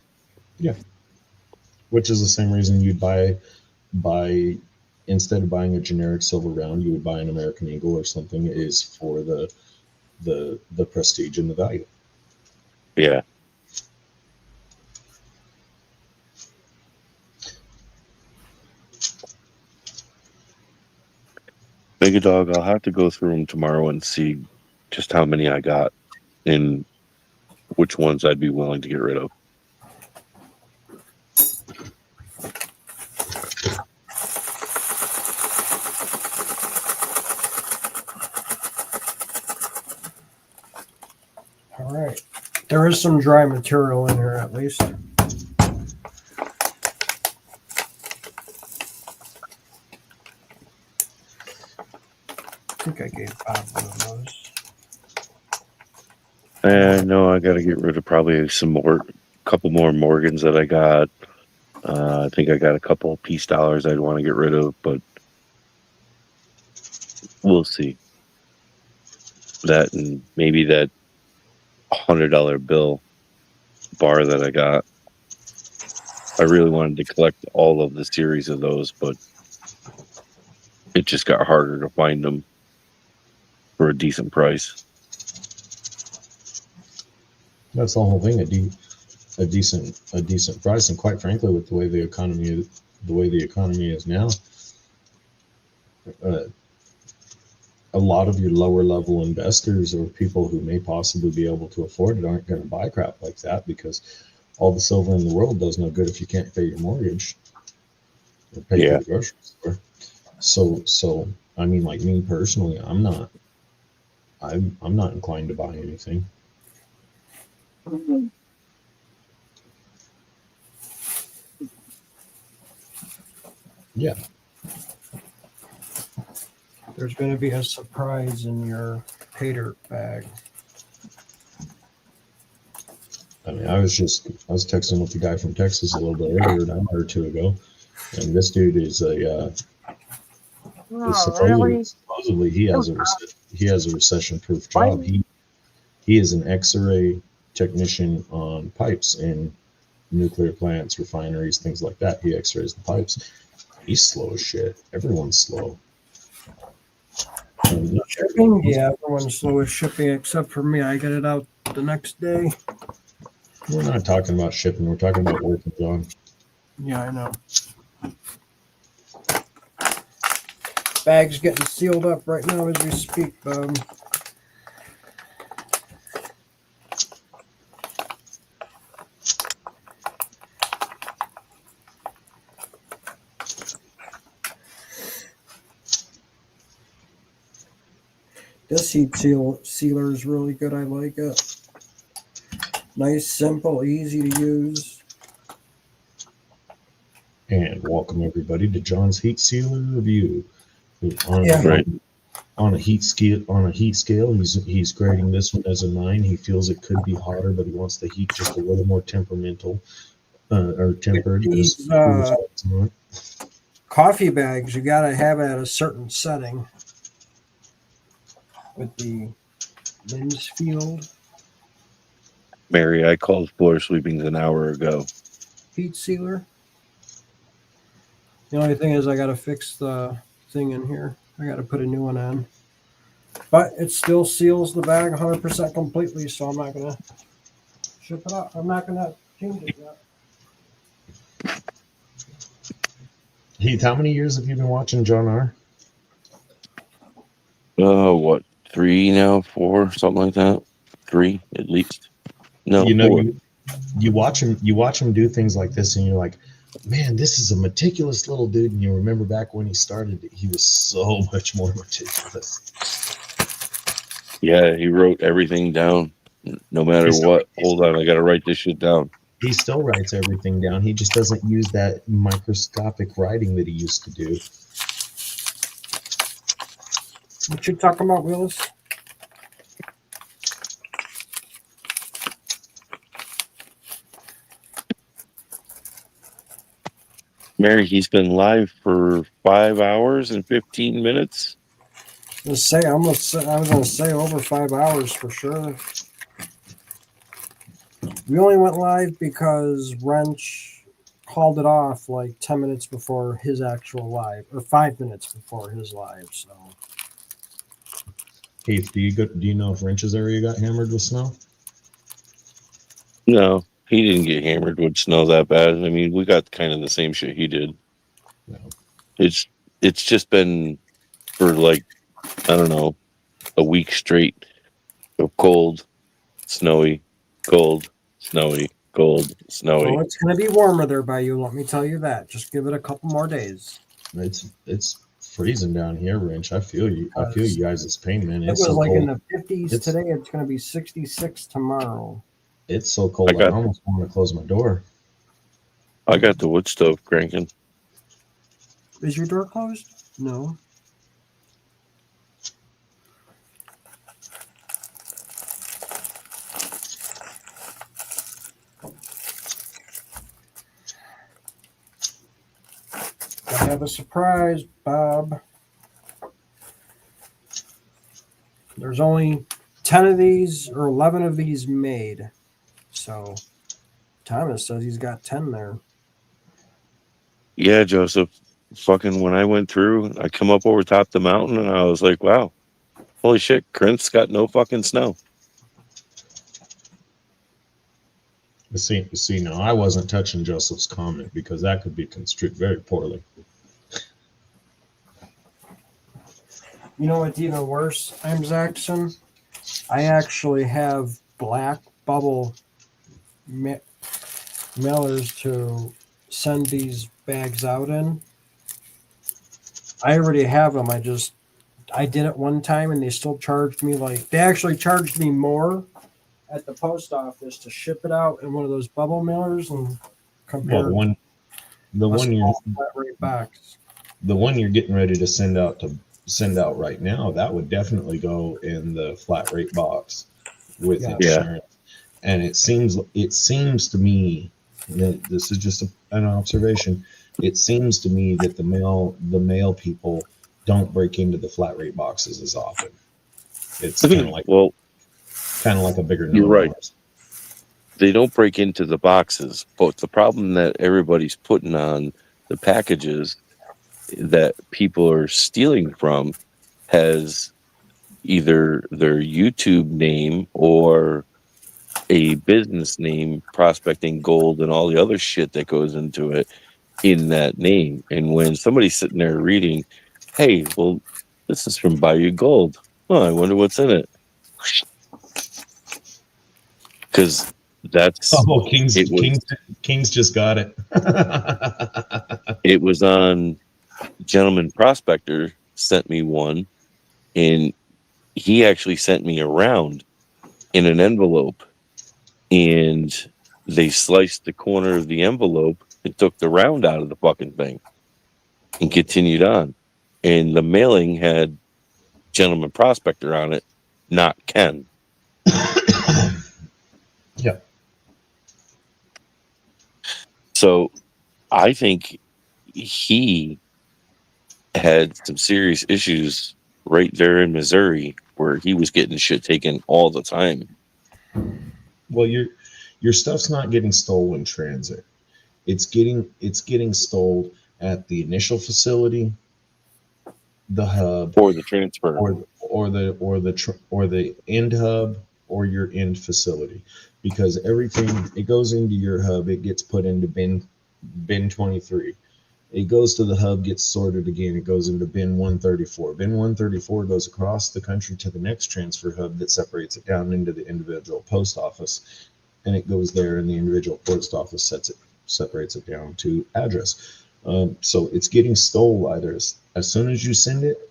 Yeah, which is the same reason you'd buy instead of buying a generic silver round, you would buy an American Eagle or something, is for the prestige and the value. Yeah. Mega Dog, I'll have to go through them tomorrow and see just how many I got and which ones I'd be willing to get rid of. All right. There is some dry material in here at least. think I gave Bob one of those. And no, I got to get rid of probably couple more Morgans that I got. I think I got a couple of peace dollars I'd want to get rid of, but we'll see. That and maybe that $100 bill bar that I got. I really wanted to collect all of the series of those, but it just got harder to find them for a decent price. That's the whole thing. A decent price, and quite frankly, with the way the economy is now, a lot of your lower level investors or people who may possibly be able to afford it aren't going to buy crap like that, because all the silver in the world does no good if you can't pay your mortgage or pay for the grocery store. So I mean, like me personally, I'm not inclined to buy anything. Yeah. There's going to be a surprise in your pay dirt bag. I mean, I was texting with the guy from Texas a little bit earlier, an hour or two ago, and this dude is supposedly he has a recession-proof job. He is an X-ray technician on pipes in nuclear plants, refineries, things like that. He X-rays the pipes. He's slow as shit. Everyone's slow. Shipping? Yeah, everyone's slow as shipping except for me. I get it out the next day. We're not talking about shipping. We're talking about working, John. Yeah, I know. Bag's getting sealed up right now as we speak, Bob. This heat sealer is really good. I like it. Nice, simple, easy to use. And welcome everybody to John's Heat Sealer Review. On a heat scale, he's grading this one as a 9. He feels it could be hotter, but he wants the heat just a little more temperamental or tempered. These coffee bags, you got to have it at a certain setting. With the lens field. Mary, I called floor sweepings an hour ago. Heat sealer. The only thing is I got to fix the thing in here. I got to put a new one on. But it still seals the bag 100% completely, so I'm not going to ship it out. I'm not going to change it yet. Heath, how many years have you been watching John R? What, 3 now, 4, something like that? 3 at least. No, you know, 4. you watch him do things like this, and you're like, man, this is a meticulous little dude. And you remember back when he started, he was so much more meticulous. Yeah, he wrote everything down, no matter what. Hold on, I got to write this shit down. He still writes everything down. He just doesn't use that microscopic writing that he used to do. What you talking about, Willis? Mary, he's been live for 5 hours and 15 minutes. I was gonna say over 5 hours for sure. We only went live because Wrench called it off like 10 minutes before his actual live, or 5 minutes before his live. So, Keith, do you know if Wrench's area got hammered with snow? No, he didn't get hammered with snow that bad. I mean, we got kind of the same shit he did. No. It's just been for like, I don't know, a week straight of cold, snowy, cold, snowy, cold, snowy. well, it's gonna be warmer there by you. Let me tell you that. Just give it a couple more days. It's freezing down here, Wrench. I feel you. I feel you guys' pain, man. It was so like cold. In the 50s today. It's gonna be 66 tomorrow. It's so cold. I almost want to close my door. I got the wood stove cranking. Is your door closed? No. have a surprise, Bob. There's only 10 of these or 11 of these made. So Thomas says he's got 10 there. Yeah, Joseph. Fucking when I went through, I come up over top the mountain and I was like, wow, holy shit, Corinth's got no fucking snow. See, now I wasn't touching Joseph's comment because that could be construed very poorly. You know what's even worse, I'm Zaxxon? I actually have black bubble mailers to send these bags out in. I already have them. I did it one time and they still charged me they actually charged me more at the post office to ship it out in one of those bubble mailers and compare Well, the flat rate box. the one you're getting ready to send out right now, that would definitely go in the flat rate box with Yeah. insurance. And it seems to me that this is just an observation. It seems to me that the mail people don't break into the flat rate boxes as often. It's kind of like a bigger You're right. noise. They don't break into the boxes, but the problem that everybody's putting on the packages that people are stealing from has either their YouTube name or a business name, Prospecting Gold, and all the other shit that goes into it in that name. And when somebody's sitting there reading, hey, well, this is from Bayou Gold. Oh, I wonder what's in it. Because that's Kings just got it. it was on Gentleman Prospector sent me one, and he actually sent me a round in an envelope, and they sliced the corner of the envelope and took the round out of the fucking thing and continued on. And the mailing had Gentleman Prospector on it, not Ken. Yeah. So I think he had some serious issues right there in Missouri where he was getting shit taken all the time. Well, your stuff's not getting stolen in transit. It's getting stolen at the initial facility, the hub, Or the transfer. or the end hub or your end facility, because everything, it goes into your hub, it gets put into bin 23. It goes to the hub, gets sorted again. It goes into bin 134. Bin 134 goes across the country to the next transfer hub that separates it down into the individual post office, and it goes there, and the individual post office separates it down to address. So it's getting stole either as soon as you send it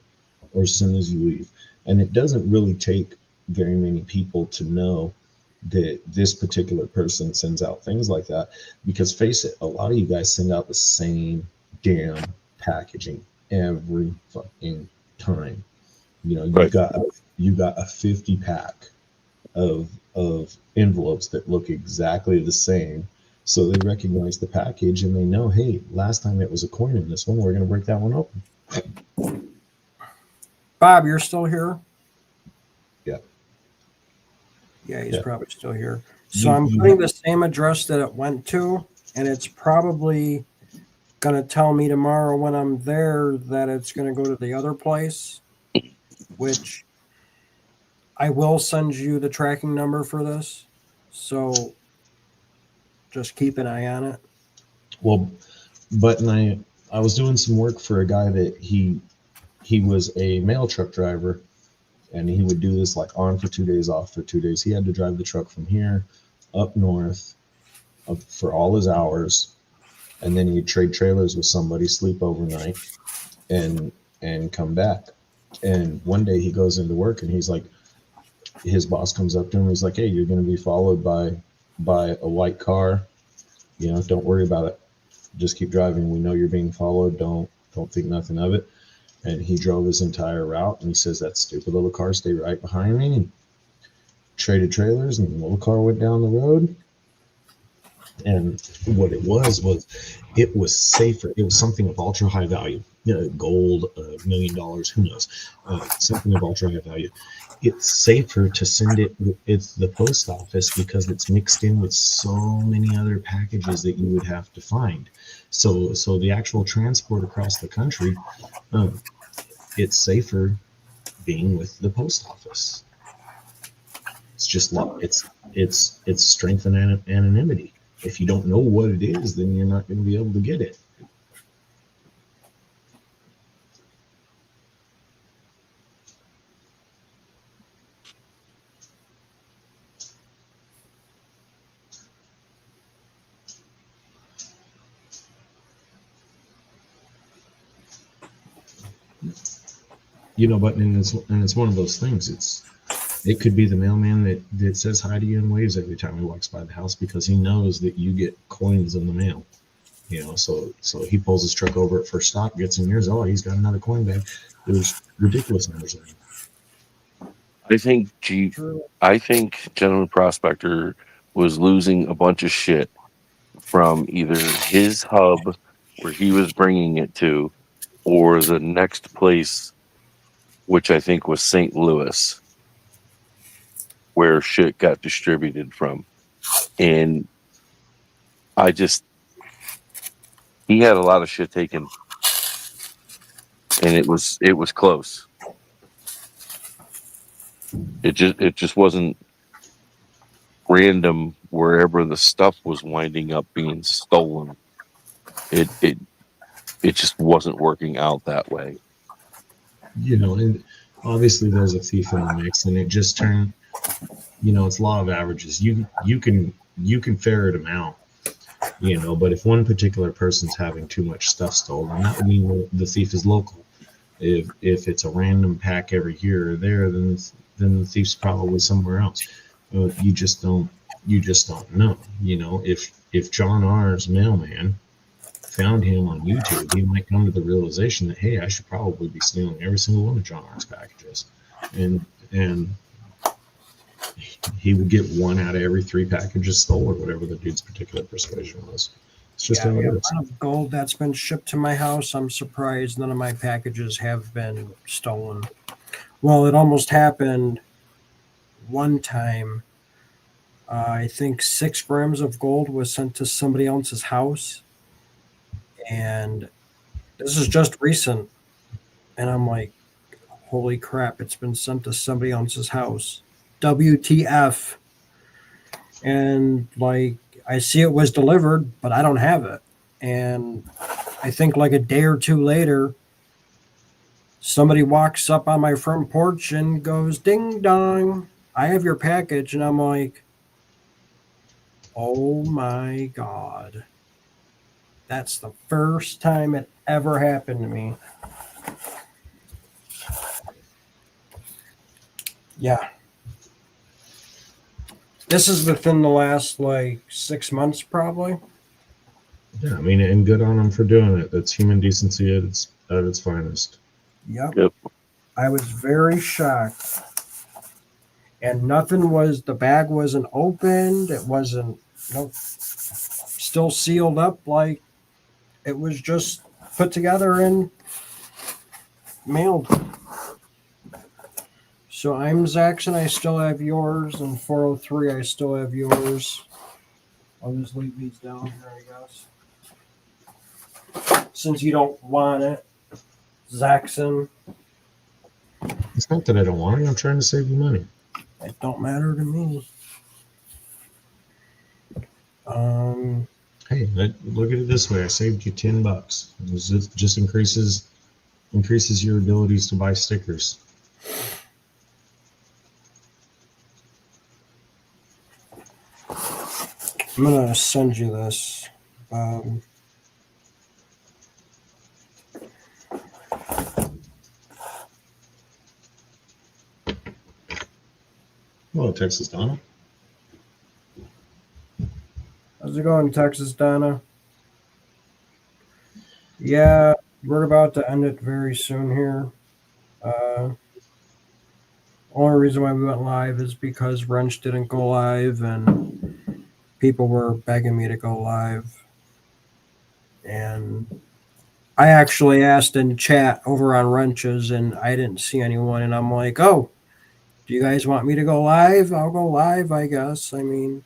or as soon as you leave. And it doesn't really take very many people to know that this particular person sends out things like that, because face it, a lot of you guys send out the same damn packaging every fucking time. You know, you got a 50 pack of envelopes that look exactly the same. So they recognize the package and they know, hey, last time it was a coin in this one, we're going to break that one open. Bob, you're still here? Yeah. Yeah, he's Yeah. probably still here. So I'm putting the same address that it went to, and it's probably going to tell me tomorrow when I'm there that it's going to go to the other place, which I will send you the tracking number for this. So just keep an eye on it. Well, but I was doing some work for a guy that he was a mail truck driver, and he would do this like on for 2 days, off for 2 days. He had to drive the truck from here up north for all his hours, and then he'd trade trailers with somebody, sleep overnight, and come back. And one day he goes into work and he's like, his boss comes up to him. He's like, hey, you're going to be followed by a white car. You know, don't worry about it. Just keep driving. We know you're being followed. Don't think nothing of it. And he drove his entire route, and he says, that stupid little car stayed right behind me and traded trailers, and the little car went down the road. And what it was it was safer. It was something of ultra high value, gold, $1 million, who knows, something of ultra high value. It's safer to send it. It's the post office because it's mixed in with so many other packages that you would have to find. So the actual transport across the country, it's safer being with the post office. It's just it's strength and anonymity. If you don't know what it is, then you're not going to be able to get it. But it's one of those things. It could be the mailman that says hi to you and waves every time he walks by the house because he knows that you get coins in the mail. So he pulls his truck over at first stop, gets in yours. Oh, he's got another coin bag. There's ridiculous numbers in it. I think Gentleman Prospector was losing a bunch of shit from either his hub where he was bringing it to, or the next place, which I think was St. Louis, where shit got distributed from. And he had a lot of shit taken, and it was close. It just wasn't random wherever the stuff was winding up being stolen. It just wasn't working out that way. And obviously there's a thief in the mix, and it just turned. It's law of averages. You can ferret them out. But if one particular person's having too much stuff stolen, that would mean the thief is local. If it's a random pack every here or there, then the thief's probably somewhere else. You just don't know. If John R.'s mailman found him on YouTube, he might come to the realization that, hey, I should probably be stealing every single one of John R.'s packages, and he would get 1 out of every 3 packages stolen, whatever the dude's particular persuasion was. It's just how it is. The amount of gold that's been shipped to my house, I'm surprised none of my packages have been stolen. Well, it almost happened one time. I think 6 grams of gold was sent to somebody else's house. And this is just recent. And I'm like, holy crap, it's been sent to somebody else's house. WTF. And I see it was delivered, but I don't have it. And I think a day or 2 later, somebody walks up on my front porch and goes, ding dong, I have your package. And I'm like, oh my God. That's the first time it ever happened to me. Yeah. This is within the last 6 months, probably. Yeah, and good on them for doing it. That's human decency at its finest. Yep. I was very shocked. And the bag wasn't opened. It wasn't, still sealed up. It was just put together and mailed. So I'm Zaxxon, I still have yours, and 403, I still have yours. I'll just leave these down here, I guess. Since you don't want it, Zaxxon. It's not that I don't want it. I'm trying to save you money. It don't matter to me. Hey, look at it this way. I saved you $10. It just increases your abilities to buy stickers. I'm gonna send you this. Hello, Texas Donna. How's it going, Texas Donna? Yeah, we're about to end it very soon here. Only reason why we went live is because Wrench didn't go live, and people were begging me to go live. And I actually asked in chat over on Wrenches, and I didn't see anyone. And I'm like, oh, do you guys want me to go live? I'll go live, I guess. I mean,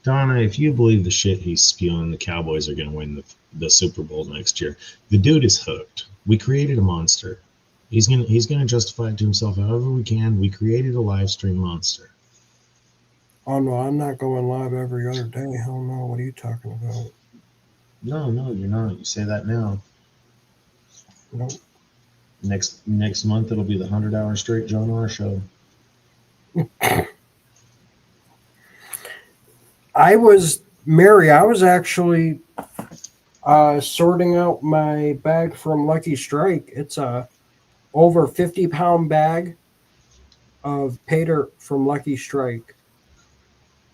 Donna, if you believe the shit he's spewing, the Cowboys are going to win the Super Bowl next year. The dude is hooked. We created a monster. He's gonna justify it to himself however we can. We created a live stream monster. oh no, I'm not going live every other day. Hell no, what are you talking about? No, you're not. You say that now. Nope. Next month it'll be the 100-hour straight John R. show. I was actually sorting out my bag from Lucky Strike. It's a over 50-pound bag of pay dirt from Lucky Strike.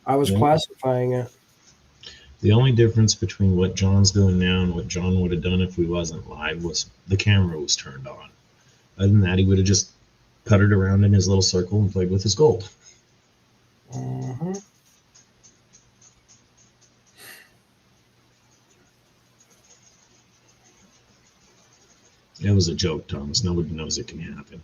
I was Yeah. classifying it. The only difference between what John's doing now and what John would have done if we wasn't live was the camera was turned on. Other than that, he would have just puttered around in his little circle and played with his gold. Mm-hmm. It was a joke, Thomas. Nobody knows it can happen.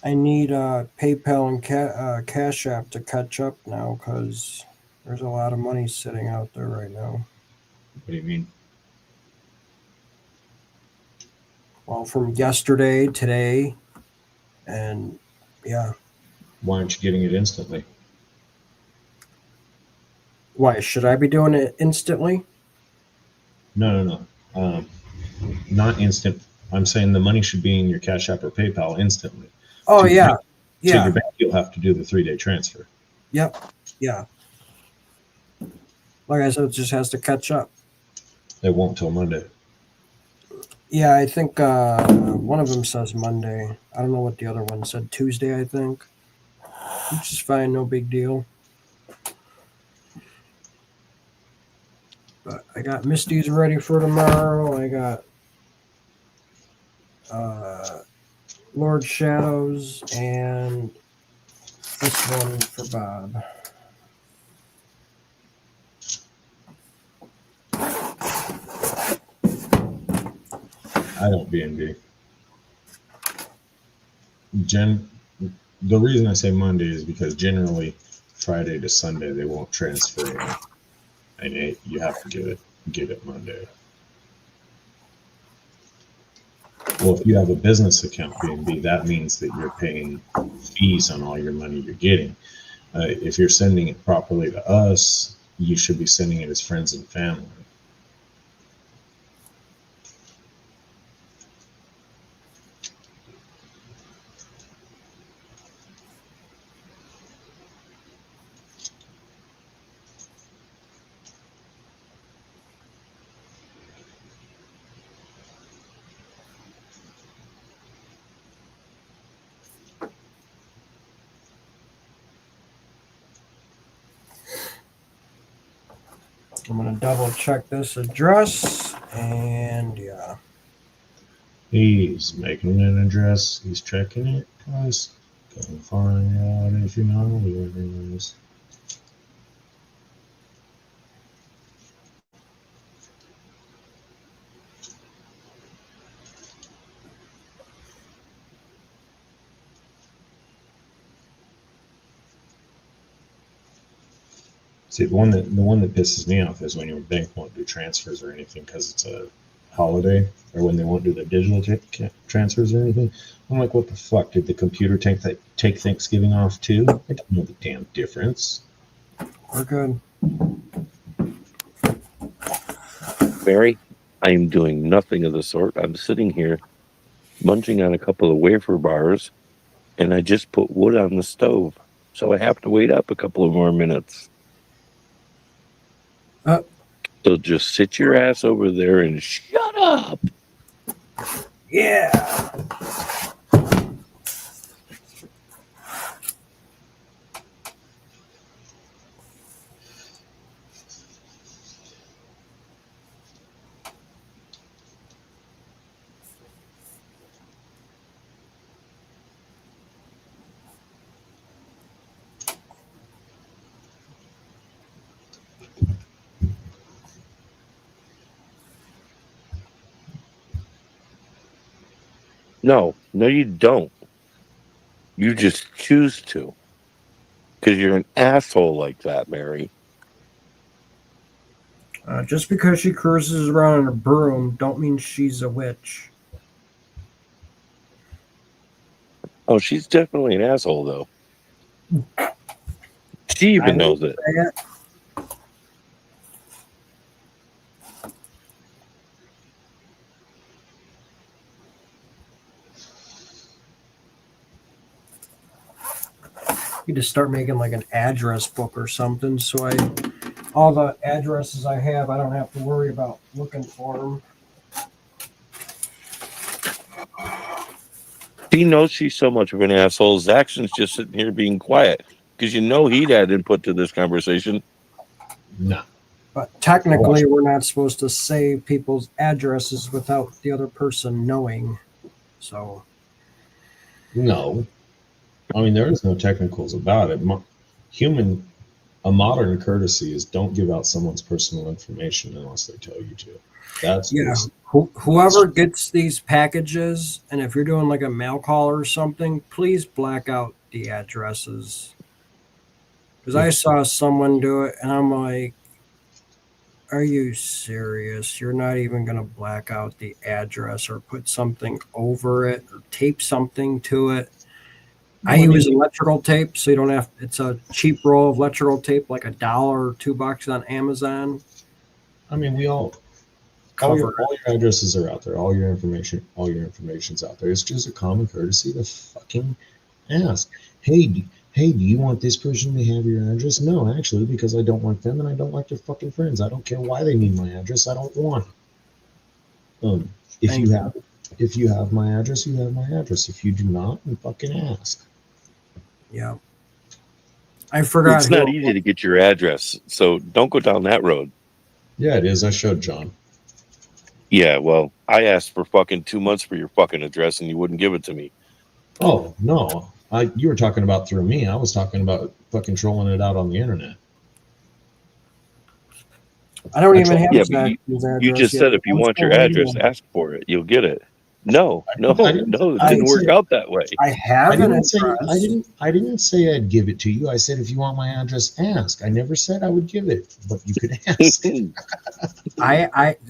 I need PayPal and Cash App to catch up now because there's a lot of money sitting out there right now. What do you mean? Well, from yesterday, today, and yeah. Why aren't you getting it instantly? Why should I be doing it instantly? No. Not instant. I'm saying the money should be in your Cash App or PayPal instantly. Oh To yeah, To yeah, your bank, you'll have to do the 3-day transfer. yep, yeah. Like I said, it just has to catch up. It won't till Monday. Yeah, I think one of them says Monday. I don't know what the other one said. Tuesday, I think. Which is fine, no big deal. But I got Misty's ready for tomorrow. I got Lord Shadows and this one for Bob. I don't BNB. The reason I say Monday is because generally Friday to Sunday they won't transfer in, and you have to get it Monday. Well, if you have a business account BNB, that means that you're paying fees on all your money you're getting. If you're sending it properly to us, you should be sending it as friends and family. I'm gonna double check this address, and yeah. He's making an address. He's checking it. Guys, go find out if you know where it is. See, the one that pisses me off is when your bank won't do transfers or anything because it's a holiday, or when they won't do the digital transfers or anything. I'm like, what the fuck? Did the computer take Thanksgiving off too? I don't know the damn difference. We're good. Barry, I am doing nothing of the sort. I'm sitting here munching on a couple of wafer bars, and I just put wood on the stove. So I have to wait up a couple of more minutes. So just sit your ass over there and shut up. Yeah. No, you don't. You just choose to. Because you're an asshole like that, Mary. Just because she cruises around in a broom, don't mean she's a witch. Oh, she's definitely an asshole, though. She even knows it. You just start making like an address book or something, so all the addresses I have, I don't have to worry about looking for them. He knows she's so much of an asshole. Zaxxon's just sitting here being quiet because you know he'd had input to this conversation. No. But technically, we're not supposed to say people's addresses without the other person knowing. So, No. I mean, there is no technicals about it. A modern courtesy is don't give out someone's personal information unless they tell you to. That's yeah, whoever gets these packages, and if you're doing like a mail call or something, please black out the addresses. Because I saw someone do it, and I'm like, are you serious? You're not even going to black out the address or put something over it or tape something to it. I use electrical tape, so you don't have. It's a cheap roll of electrical tape, like $1 or $2 on Amazon. I mean, all your addresses are out there. All your information's out there. It's just a common courtesy to fucking ask. Hey, do you want this person to have your address? No, actually, because I don't like them and I don't like their fucking friends. I don't care why they need my address. I don't want it. If you have my address, you have my address. If you do not, then fucking ask. Yeah. I forgot. It's not easy to get your address, so don't go down that road. Yeah, it is. I showed John. Yeah, well, I asked for fucking 2 months for your fucking address and you wouldn't give it to me. Oh, no. You were talking about through me. I was talking about fucking trolling it out on the internet. I don't even have Yeah, Zach's address. you just said if you want your address, ask for it. You'll get it. No, it didn't work out that way. I have an address. I didn't say I'd give it to you. I said if you want my address, ask. I never said I would give it, but you could ask.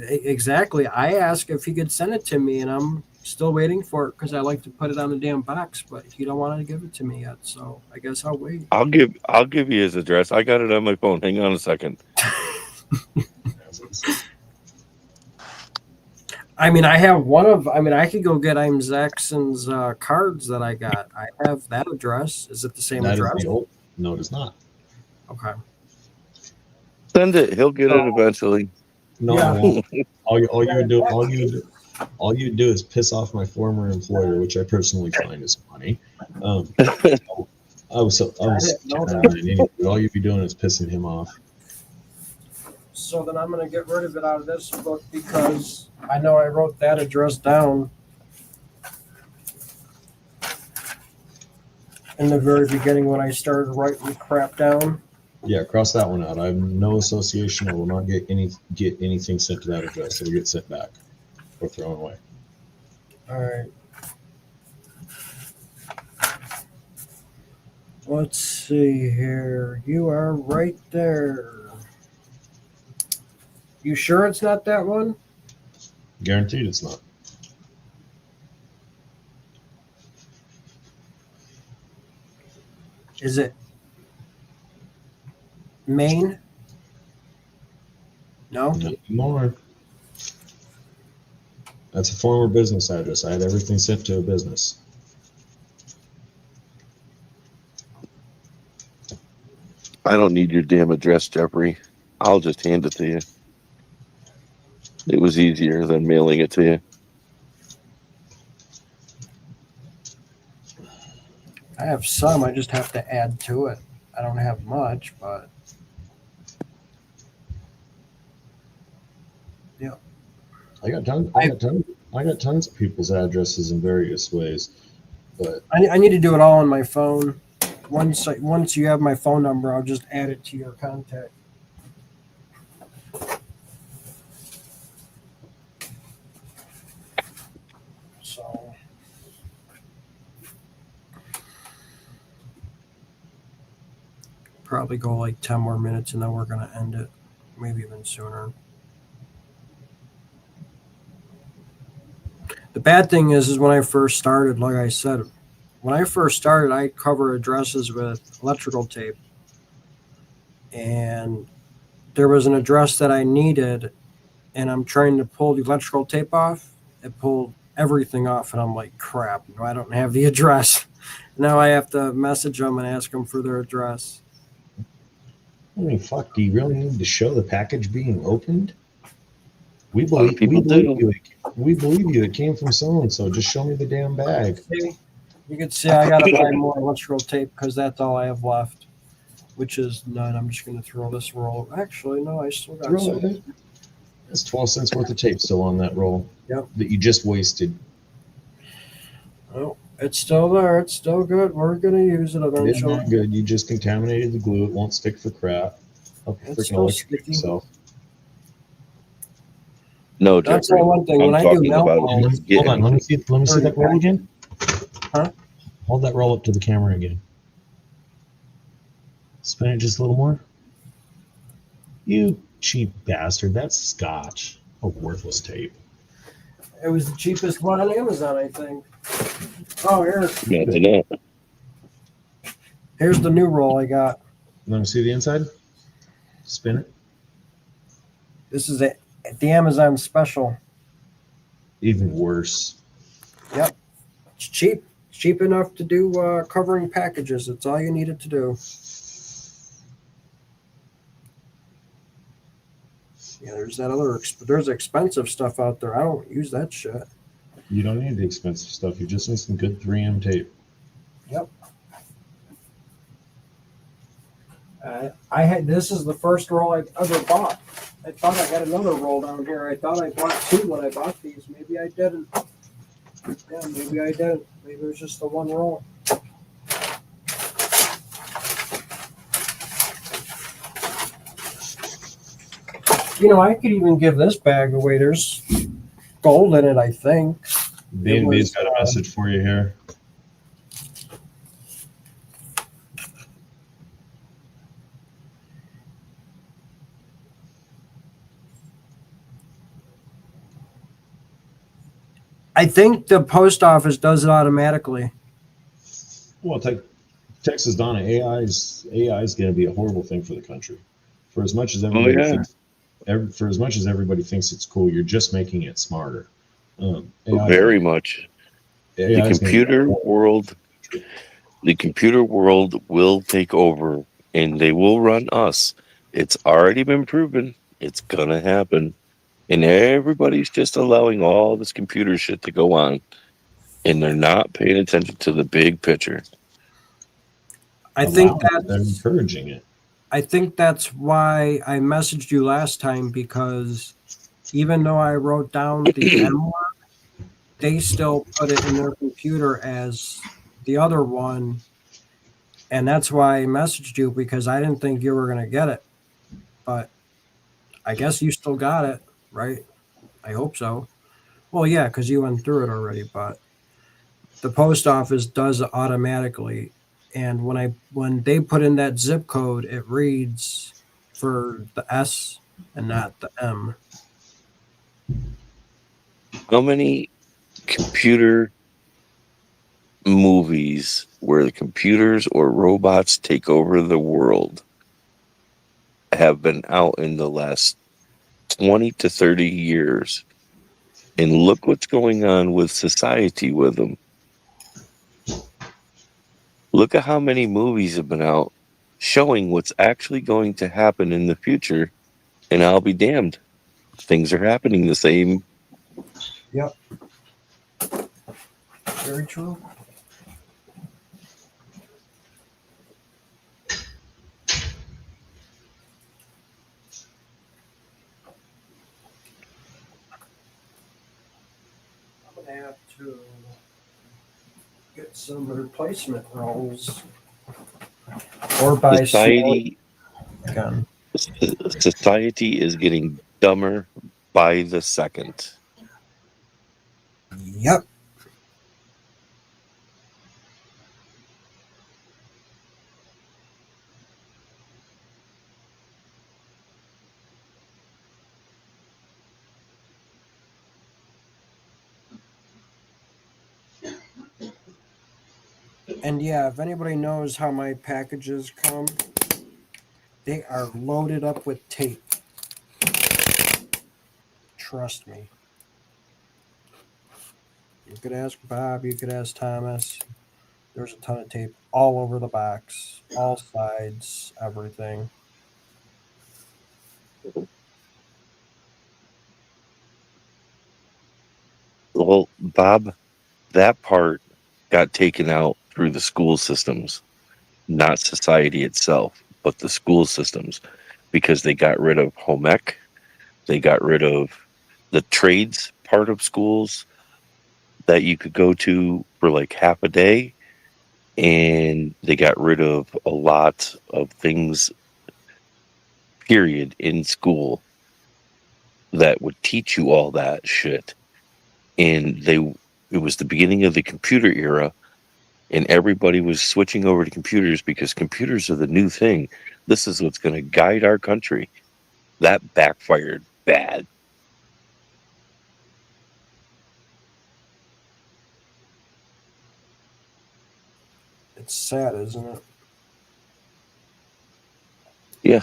Exactly. I asked if he could send it to me, and I'm still waiting for it because I like to put it on the damn box. But he don't want to give it to me yet, so I guess I'll wait. I'll give you his address. I got it on my phone. Hang on a second. I mean, I could go get Zaxxon's cards that I got. I have that address. Is it the same address? No, it is not. Okay. Send it. He'll get it eventually. No, yeah. all you do is piss off my former employer, which I personally find is funny. All you'd be doing is pissing him off. So then I'm going to get rid of it out of this book because I know I wrote that address down in the very beginning when I started writing the crap down. Yeah, cross that one out. I have no association. I will not get anything sent to that address. It'll get sent back or thrown away. All right. Let's see here. You are right there. You sure it's not that one? Guaranteed it's not. Is it Maine? No? Not anymore. That's a former business address. I had everything sent to a business. I don't need your damn address, Jeffrey. I'll just hand it to you. It was easier than mailing it to you. I have some. I just have to add to it. I don't have much, but yeah. I got tons of people's addresses in various ways, but I need to do it all on my phone. Once you have my phone number, I'll just add it to your contact. So probably go like 10 more minutes and then we're going to end it. Maybe even sooner. The bad thing is when I first started, like I said, when I first started, I'd cover addresses with electrical tape. And there was an address that I needed, and I'm trying to pull the electrical tape off. It pulled everything off, and I'm like, crap, no, I don't have the address. Now I have to message them and ask them for their address. I mean, fuck, do you really need to show the package being opened? We lot of believe, people do. we believe you. It came from so and so. Just show me the damn bag. See, you can see I got to buy more electrical tape because that's all I have left, which is none. I'm just going to throw this roll. Actually, no, I still got Throw some. it. That's 12 cents worth of tape still on that roll. Yep. That you just wasted. Oh, it's still there. It's still good. We're going to use it It is eventually. not good. You just contaminated the glue. It won't stick for crap. Help you It's freaking still electrocute sticky. yourself. No, That's Jeffrey. the one thing. I'm When I do talking melt about roll, just Hold on. getting. Let me see that roll again. Huh? Hold that roll up to the camera again. Spin it just a little more. You cheap bastard. That's scotch. A worthless tape. it was the cheapest one on Amazon, I think. Oh, No. here's the new roll I got. Let me see the inside. Spin it. This is it. The Amazon special. Even worse. Yep. It's cheap. It's cheap enough to do covering packages. That's all you needed to do. Yeah, there's that other. There's expensive stuff out there. I don't use that shit. You don't need the expensive stuff. You just need some good 3M tape. Yep. I had. This is the first roll I ever bought. I thought I had another roll down here. I thought I bought two when I bought these. Maybe I didn't. Yeah, maybe I didn't. Maybe it was just the one roll. You know, I could even give this bag away. There's gold in it, I think. B&B's got a message for you here. I think the post office does it automatically. Well, Texas Donna, AI is going to be a horrible thing for the country. For as much as everybody thinks, for as much as everybody thinks it's cool, you're just making it smarter. AI, Very much. AI The computer world will take over, and they will run us. It's already been proven. It's gonna happen, and everybody's just allowing all this computer shit to go on, and they're not paying attention to the big picture. I think they're encouraging it. I think that's why I messaged you last time, because even though I wrote down the M word, they still put it in their computer as the other one. And that's why I messaged you, because I didn't think you were going to get it. But I guess you still got it, right? I hope so. Well, yeah, because you went through it already. But the post office does it automatically. And when they put in that zip code, it reads for the S and not the M. How many computer movies where the computers or robots take over the world have been out in the last 20 to 30 years? And look what's going on with society with them. Look at how many movies have been out showing what's actually going to happen in the future, and I'll be damned. Things are happening the same. Yep. Very true. I'm gonna have to get some replacement rolls or buy Society gun. Society is getting dumber by the second. Yep. And yeah, if anybody knows how my packages come, they are loaded up with tape. Trust me. You could ask Bob, you could ask Thomas. There's a ton of tape all over the box, all sides, everything. Well, Bob, that part got taken out through the school systems, not society itself, but the school systems, because they got rid of home ec, they got rid of the trades part of schools that you could go to for like half a day, and they got rid of a lot of things, period, in school that would teach you all that shit. And it was the beginning of the computer era, and everybody was switching over to computers because computers are the new thing. This is what's going to guide our country. That backfired bad. It's sad, isn't it? Yeah.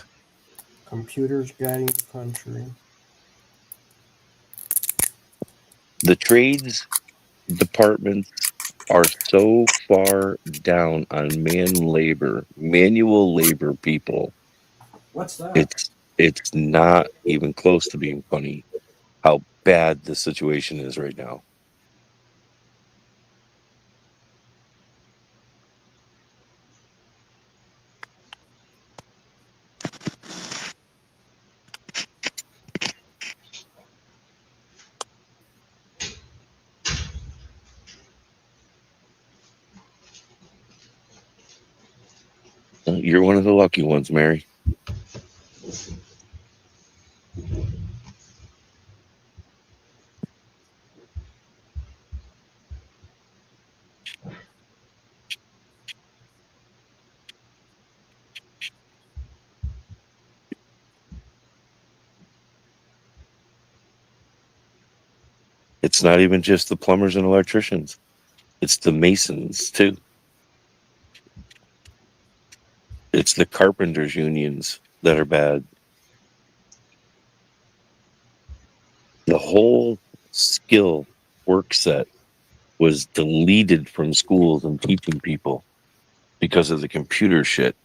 Computers guiding the country. The trades departments are so far down on manual labor people. What's that? It's not even close to being funny how bad the situation is right now. You're one of the lucky ones, Mary. It's not even just the plumbers and electricians. It's the masons, too. It's the carpenters unions that are bad. The whole skill work set was deleted from schools and teaching people because of the computer shit.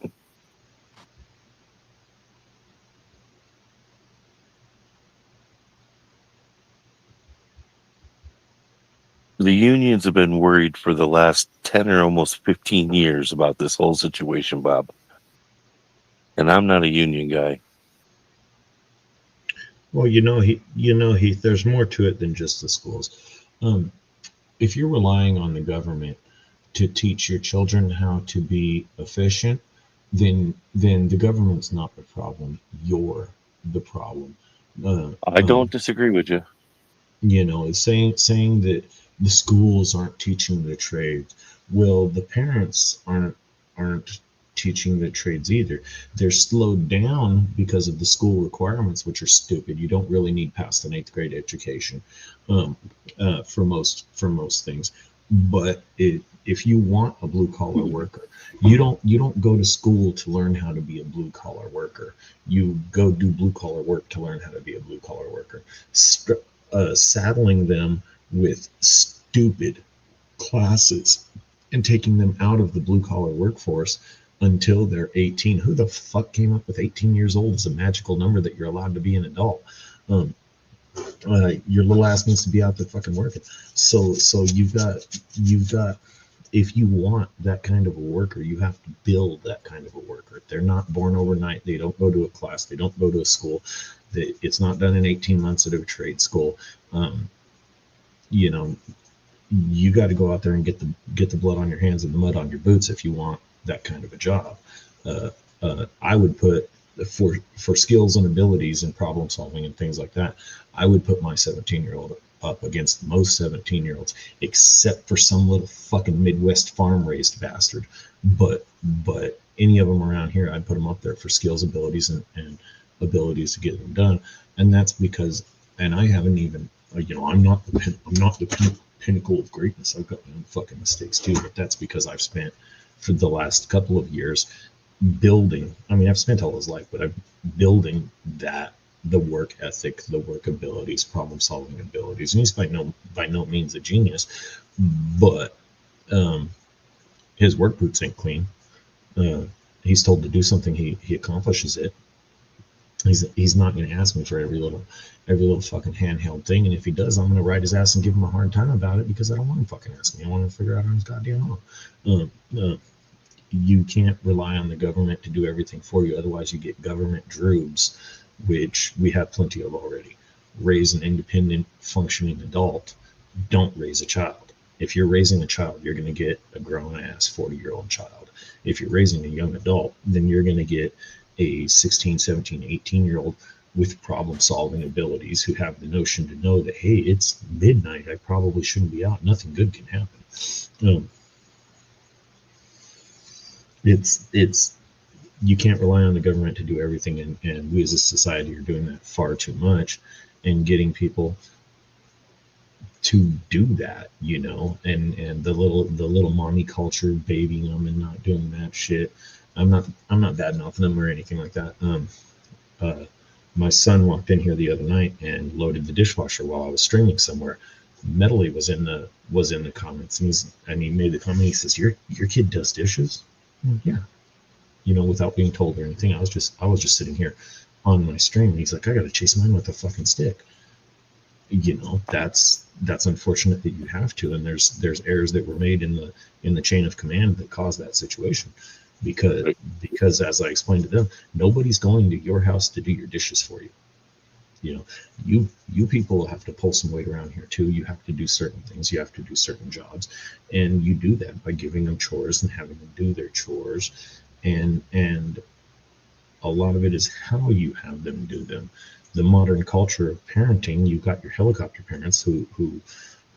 The unions have been worried for the last 10 or almost 15 years about this whole situation, Bob. And I'm not a union guy. Well, Heath, there's more to it than just the schools. If you're relying on the government to teach your children how to be efficient, then the government's not the problem. You're the problem. I don't disagree with you. It's saying that the schools aren't teaching the trades. Well, the parents aren't teaching the trades either. They're slowed down because of the school requirements, which are stupid. You don't really need past an 8th grade education for most things. But if you want a blue collar worker, you don't go to school to learn how to be a blue collar worker. You go do blue collar work to learn how to be a blue collar worker. Saddling them with stupid classes and taking them out of the blue collar workforce until they're 18. Who the fuck came up with 18 years old as a magical number that you're allowed to be an adult? Your little ass needs to be out there fucking working. So you've got, if you want that kind of a worker, you have to build that kind of a worker. They're not born overnight. They don't go to a class. They don't go to a school. It's not done in 18 months at a trade school. You got to go out there and get the blood on your hands and the mud on your boots if you want that kind of a job. I would put for skills and abilities and problem solving and things like that, I would put my 17-year-old up against most 17-year-olds, except for some little fucking Midwest farm raised bastard. But any of them around here, I'd put them up there for skills, abilities, and abilities to get them done. And that's because, and I haven't even, I'm not the pinnacle of greatness. I've got my own fucking mistakes too, but that's because I've spent for the last couple of years building. I mean, I've spent all his life, but I'm building that, the work ethic, the work abilities, problem solving abilities. And he's by no means a genius, but his work boots ain't clean. He's told to do something, he accomplishes it. He's not going to ask me for every little fucking handheld thing, and if he does, I'm going to write his ass and give him a hard time about it, because I don't want him fucking asking me. I want him to figure out on his goddamn own. You can't rely on the government to do everything for you, otherwise you get government droobs, which we have plenty of already. Raise an independent, functioning adult. Don't raise a child. If you're raising a child, you're going to get a grown-ass 40-year-old child. If you're raising a young adult, then you're going to get a 16, 17, 18-year-old with problem-solving abilities who have the notion to know that, hey, it's midnight, I probably shouldn't be out, nothing good can happen. It's you can't rely on the government to do everything, and we as a society are doing that far too much, and getting people to do that, you know, and the little mommy culture, babying them and not doing that shit. I'm not bad mouthing them or anything like that. My son walked in here the other night and loaded the dishwasher while I was streaming somewhere. Medley was in the comments, and he made the comment. He says, "Your kid does dishes?" Yeah, you know, without being told or anything. I was just sitting here on my stream, and he's like, "I got to chase mine with a fucking stick." You know, that's unfortunate that you have to, and there's errors that were made in the chain of command that caused that situation, because as I explained to them, nobody's going to your house to do your dishes for you. You know, you people have to pull some weight around here too. You have to do certain things. You have to do certain jobs, and you do that by giving them chores and having them do their chores, and a lot of it is how you have them do them. The modern culture of parenting, you've got your helicopter parents who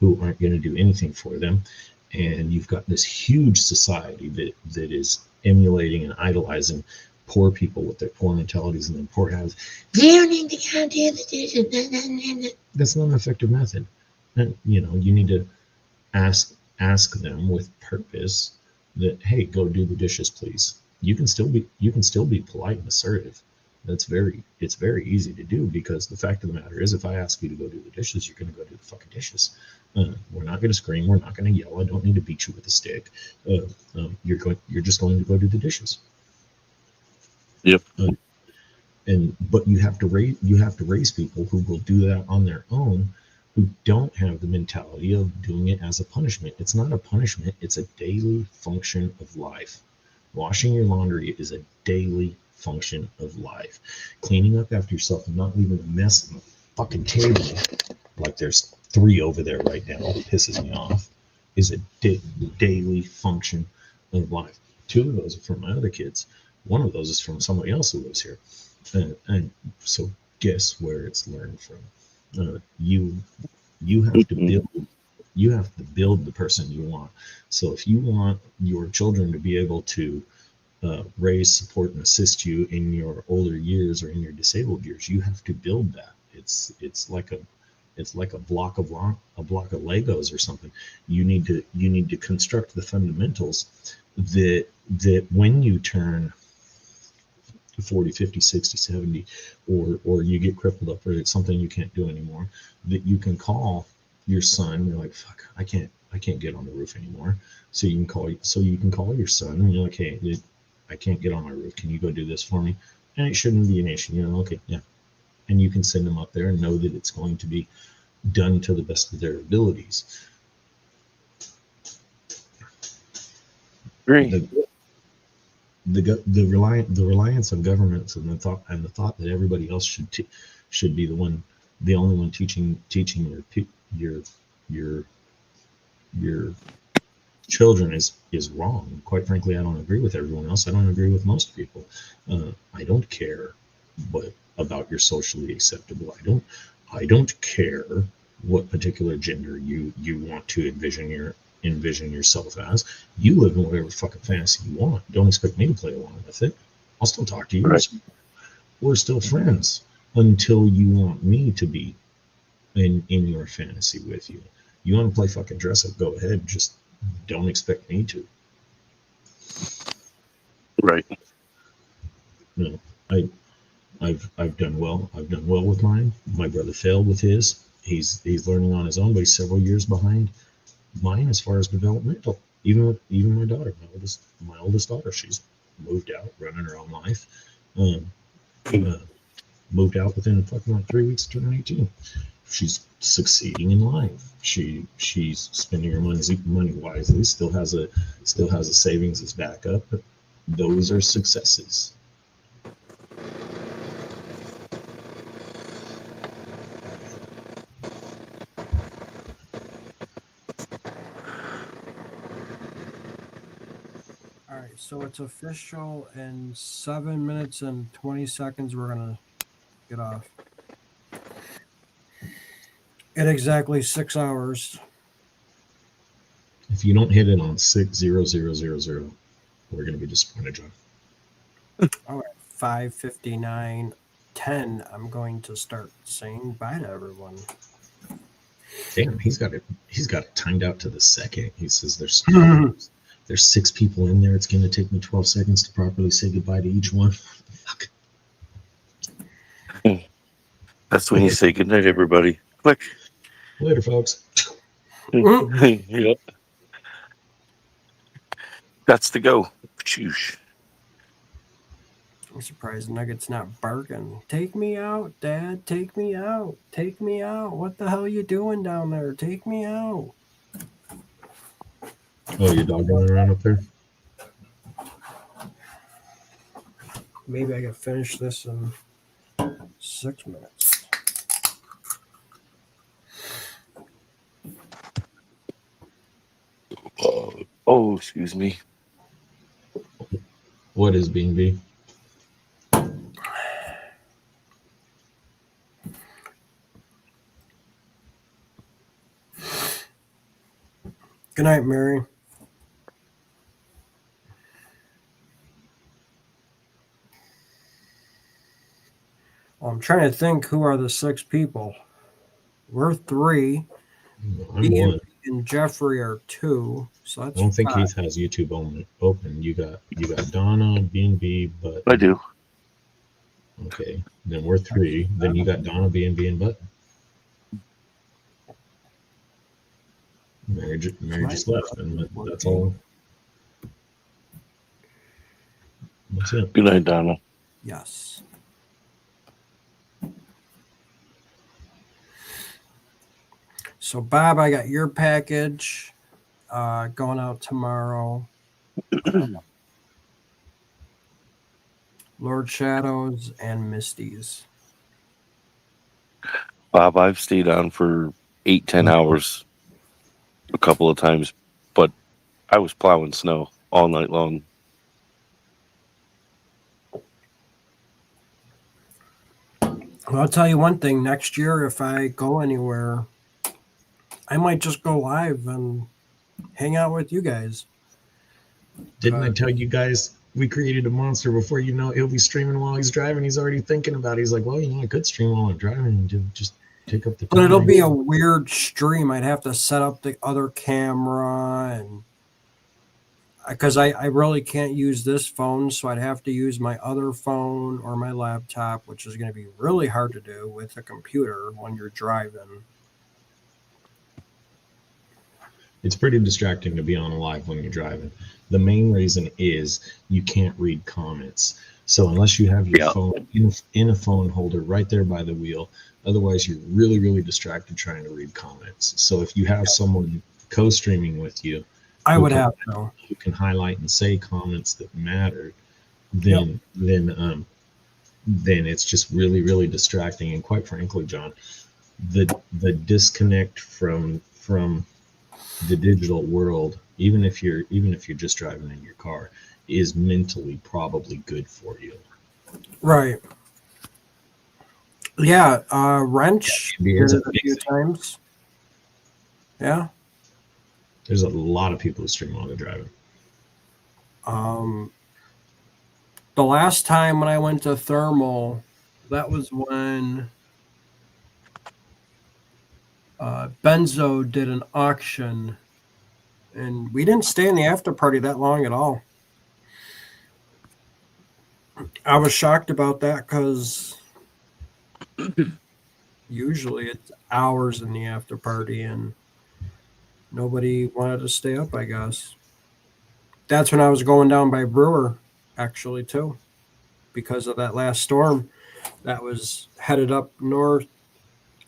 aren't going to do anything for them, and you've got this huge society that is emulating and idolizing poor people with their poor mentalities and their poor habits. They don't need to count the dishes. That's not an effective method. And you know, you need to ask them with purpose that, hey, go do the dishes, please. You can still be polite and assertive. It's very easy to do, because the fact of the matter is, if I ask you to go do the dishes, you're going to go do the fucking dishes. We're not going to scream. We're not going to yell. I don't need to beat you with a stick. You're just going to go do the dishes. Yep. But you have to raise people who will do that on their own, who don't have the mentality of doing it as a punishment. It's not a punishment. It's a daily function of life. Washing your laundry is a daily function of life. Cleaning up after yourself and not leaving a mess on the fucking table, like there's 3 over there right now, pisses me off, is a daily function of life. 2 of those are from my other kids. 1 of those is from somebody else who lives here. And so guess where it's learned from? You have to build the person you want. So if you want your children to be able to raise, support, and assist you in your older years or in your disabled years, you have to build that. It's like a block of Legos or something. You need to construct the fundamentals that when you turn 40, 50, 60, 70, or you get crippled up, or it's something you can't do anymore, that you can call your son. You're like, fuck, I can't get on the roof anymore. So you can call your son, and you're like, hey, I can't get on my roof. Can you go do this for me? And it shouldn't be an issue. You know, okay, yeah. And you can send them up there and know that it's going to be done to the best of their abilities. Great. The reliance on governments and the thought that everybody else should be the only one teaching your children is wrong. Quite frankly, I don't agree with everyone else. I don't agree with most people. I don't care about your socially acceptable. I don't care what particular gender you want to envision yourself as. You live in whatever fucking fantasy you want. Don't expect me to play along with it. I'll still talk to you. Right. We're still friends until you want me to be in your fantasy with you. You want to play fucking dress up? Go ahead. Just don't expect me to. Right. No, I've done well. I've done well with mine. My brother failed with his. He's learning on his own, but he's several years behind mine as far as developmental. Even my daughter, my oldest daughter, she's moved out, running her own life. Moved out within fucking like 3 weeks of turning 18. She's succeeding in life. She's spending her money wisely. Still has a savings as backup. Those are successes. All right, so it's official. In 7 minutes and 20 seconds, we're gonna get off. At exactly 6 hours. If you don't hit it on 6:00:00, we're gonna be disappointed, John. All right, 5:59, 10. I'm going to start saying bye to everyone. Damn, he's got it timed out to the second. He says there's 6 people in there. It's gonna take me 12 seconds to properly say goodbye to each one. Fuck. That's when you say goodnight, everybody. Click. Later, folks. Yep. That's to go. Shoosh. I'm surprised Nugget's not barking. Take me out, Dad. Take me out. Take me out. What the hell are you doing down there? Take me out. Oh, your dog running around up there? Maybe I can finish this in 6 minutes. Oh, excuse me. What is Bean B? Good night, Mary. Well, I'm trying to think who are the 6 people. We're 3. I'm Ian one. and Jeffrey are 2. So I that's don't think 5. Heath has YouTube open. You got Donna, Bean B, but I do. okay. Then we're 3. Then you got Donna, B, and Button. Mary just left, and that's all. That's it. Good night, Donna. Yes. So, Bob, I got your package going out tomorrow. Lord Shadows and Misty's. Bob, I've stayed on for 8-10 hours a couple of times, but I was plowing snow all night long. Well, I'll tell you one thing. Next year, if I go anywhere, I might just go live and hang out with you guys. Didn't I tell you guys we created a monster before you know it, he'll be streaming while he's driving? He's already thinking about it. He's like, well, I could stream while I'm driving and just take up the time. But it'll be a weird stream. I'd have to set up the other camera and because I really can't use this phone, so I'd have to use my other phone or my laptop, which is going to be really hard to do with a computer when you're driving. It's pretty distracting to be on a live when you're driving. The main reason is you can't read comments. So unless you have your phone in a phone holder right there by the wheel, otherwise you're really, really distracted trying to read comments. So if you have someone co-streaming with you, I would have to. who can highlight and say comments that matter, then it's just really, really distracting. And quite frankly, John, the disconnect from the digital world, even if you're just driving in your car, is mentally probably good for you. Right. Yeah. Wrench did it a few times. Yeah. There's a lot of people who stream while they're driving. The last time when I went to Thermal, that was when Benzo did an auction, and we didn't stay in the after party that long at all. I was shocked about that because usually it's hours in the after party, and nobody wanted to stay up, I guess. That's when I was going down by Brewer, actually, too, because of that last storm that was headed up north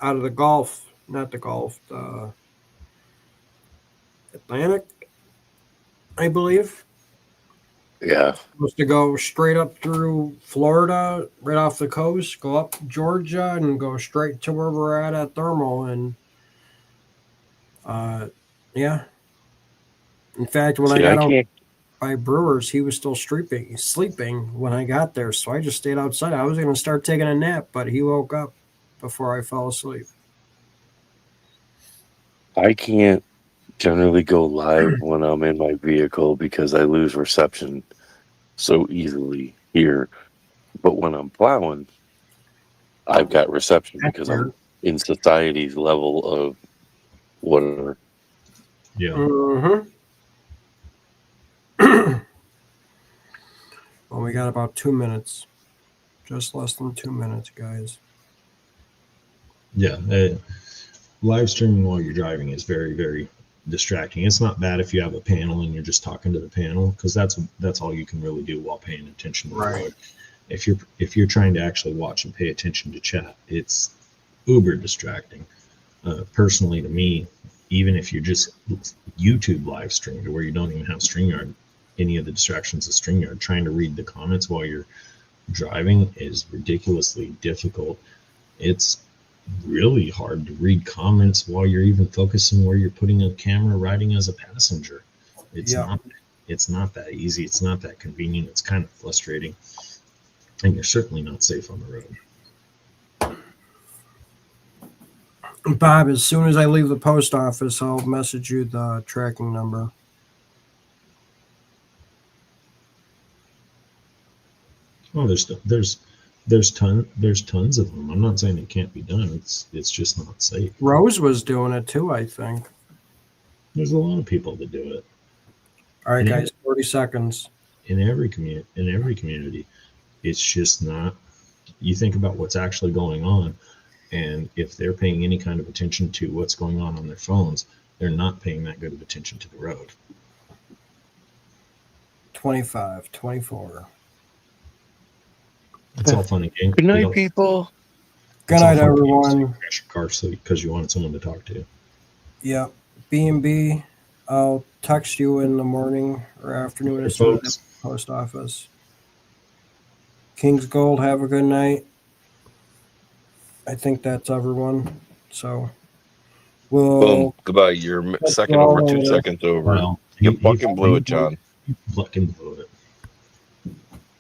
out of the Gulf, not the Gulf, the Atlantic, I believe. Yeah. Supposed to go straight up through Florida, right off the coast, go up Georgia, and go straight to where we're at Thermal. And yeah. In fact, when See, I I got out can't. by Brewers, he was still sleeping when I got there. So I just stayed outside. I was going to start taking a nap, but he woke up before I fell asleep. I can't generally go live when I'm in my vehicle because I lose reception so easily here. But when I'm plowing, I've got reception because I'm in society's level of whatever. Yeah. Mm-hmm. Well, we got about 2 minutes. Just less than 2 minutes, guys. Yeah. Live streaming while you're driving is very, very distracting. It's not bad if you have a panel and you're just talking to the panel, because that's all you can really do while paying attention to the road. If you're trying to actually watch and pay attention to chat, it's uber distracting. Personally, to me, even if you just YouTube live stream to where you don't even have StreamYard, any of the distractions of StreamYard, trying to read the comments while you're driving is ridiculously difficult. It's really hard to read comments while you're even focusing where you're putting a camera riding as a passenger. It's not that easy. It's not that convenient. It's kind of frustrating, and you're certainly not safe on the road. Bob, as soon as I leave the post office, I'll message you the tracking number. Oh, there's tons of them. I'm not saying it can't be done. It's just not safe. Rose was doing it too, I think. There's a lot of people that do it. All right, Yeah. guys, 40 seconds. In every community, it's just not. You think about what's actually going on, and if they're paying any kind of attention to what's going on their phones, they're not paying that good of attention to the road. 25, 24. It's all fun and games. Good night, people. Good night, everyone. Crash your car because you wanted someone to talk to. Yeah, B&B. I'll text you in the morning or afternoon as soon as I get to the post office. King's Gold, have a good night. I think that's everyone. So we'll Boom. Goodbye. You're second over 2 seconds over. Well, You fucking blew it, John. Fucking blew it.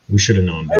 We should have known better.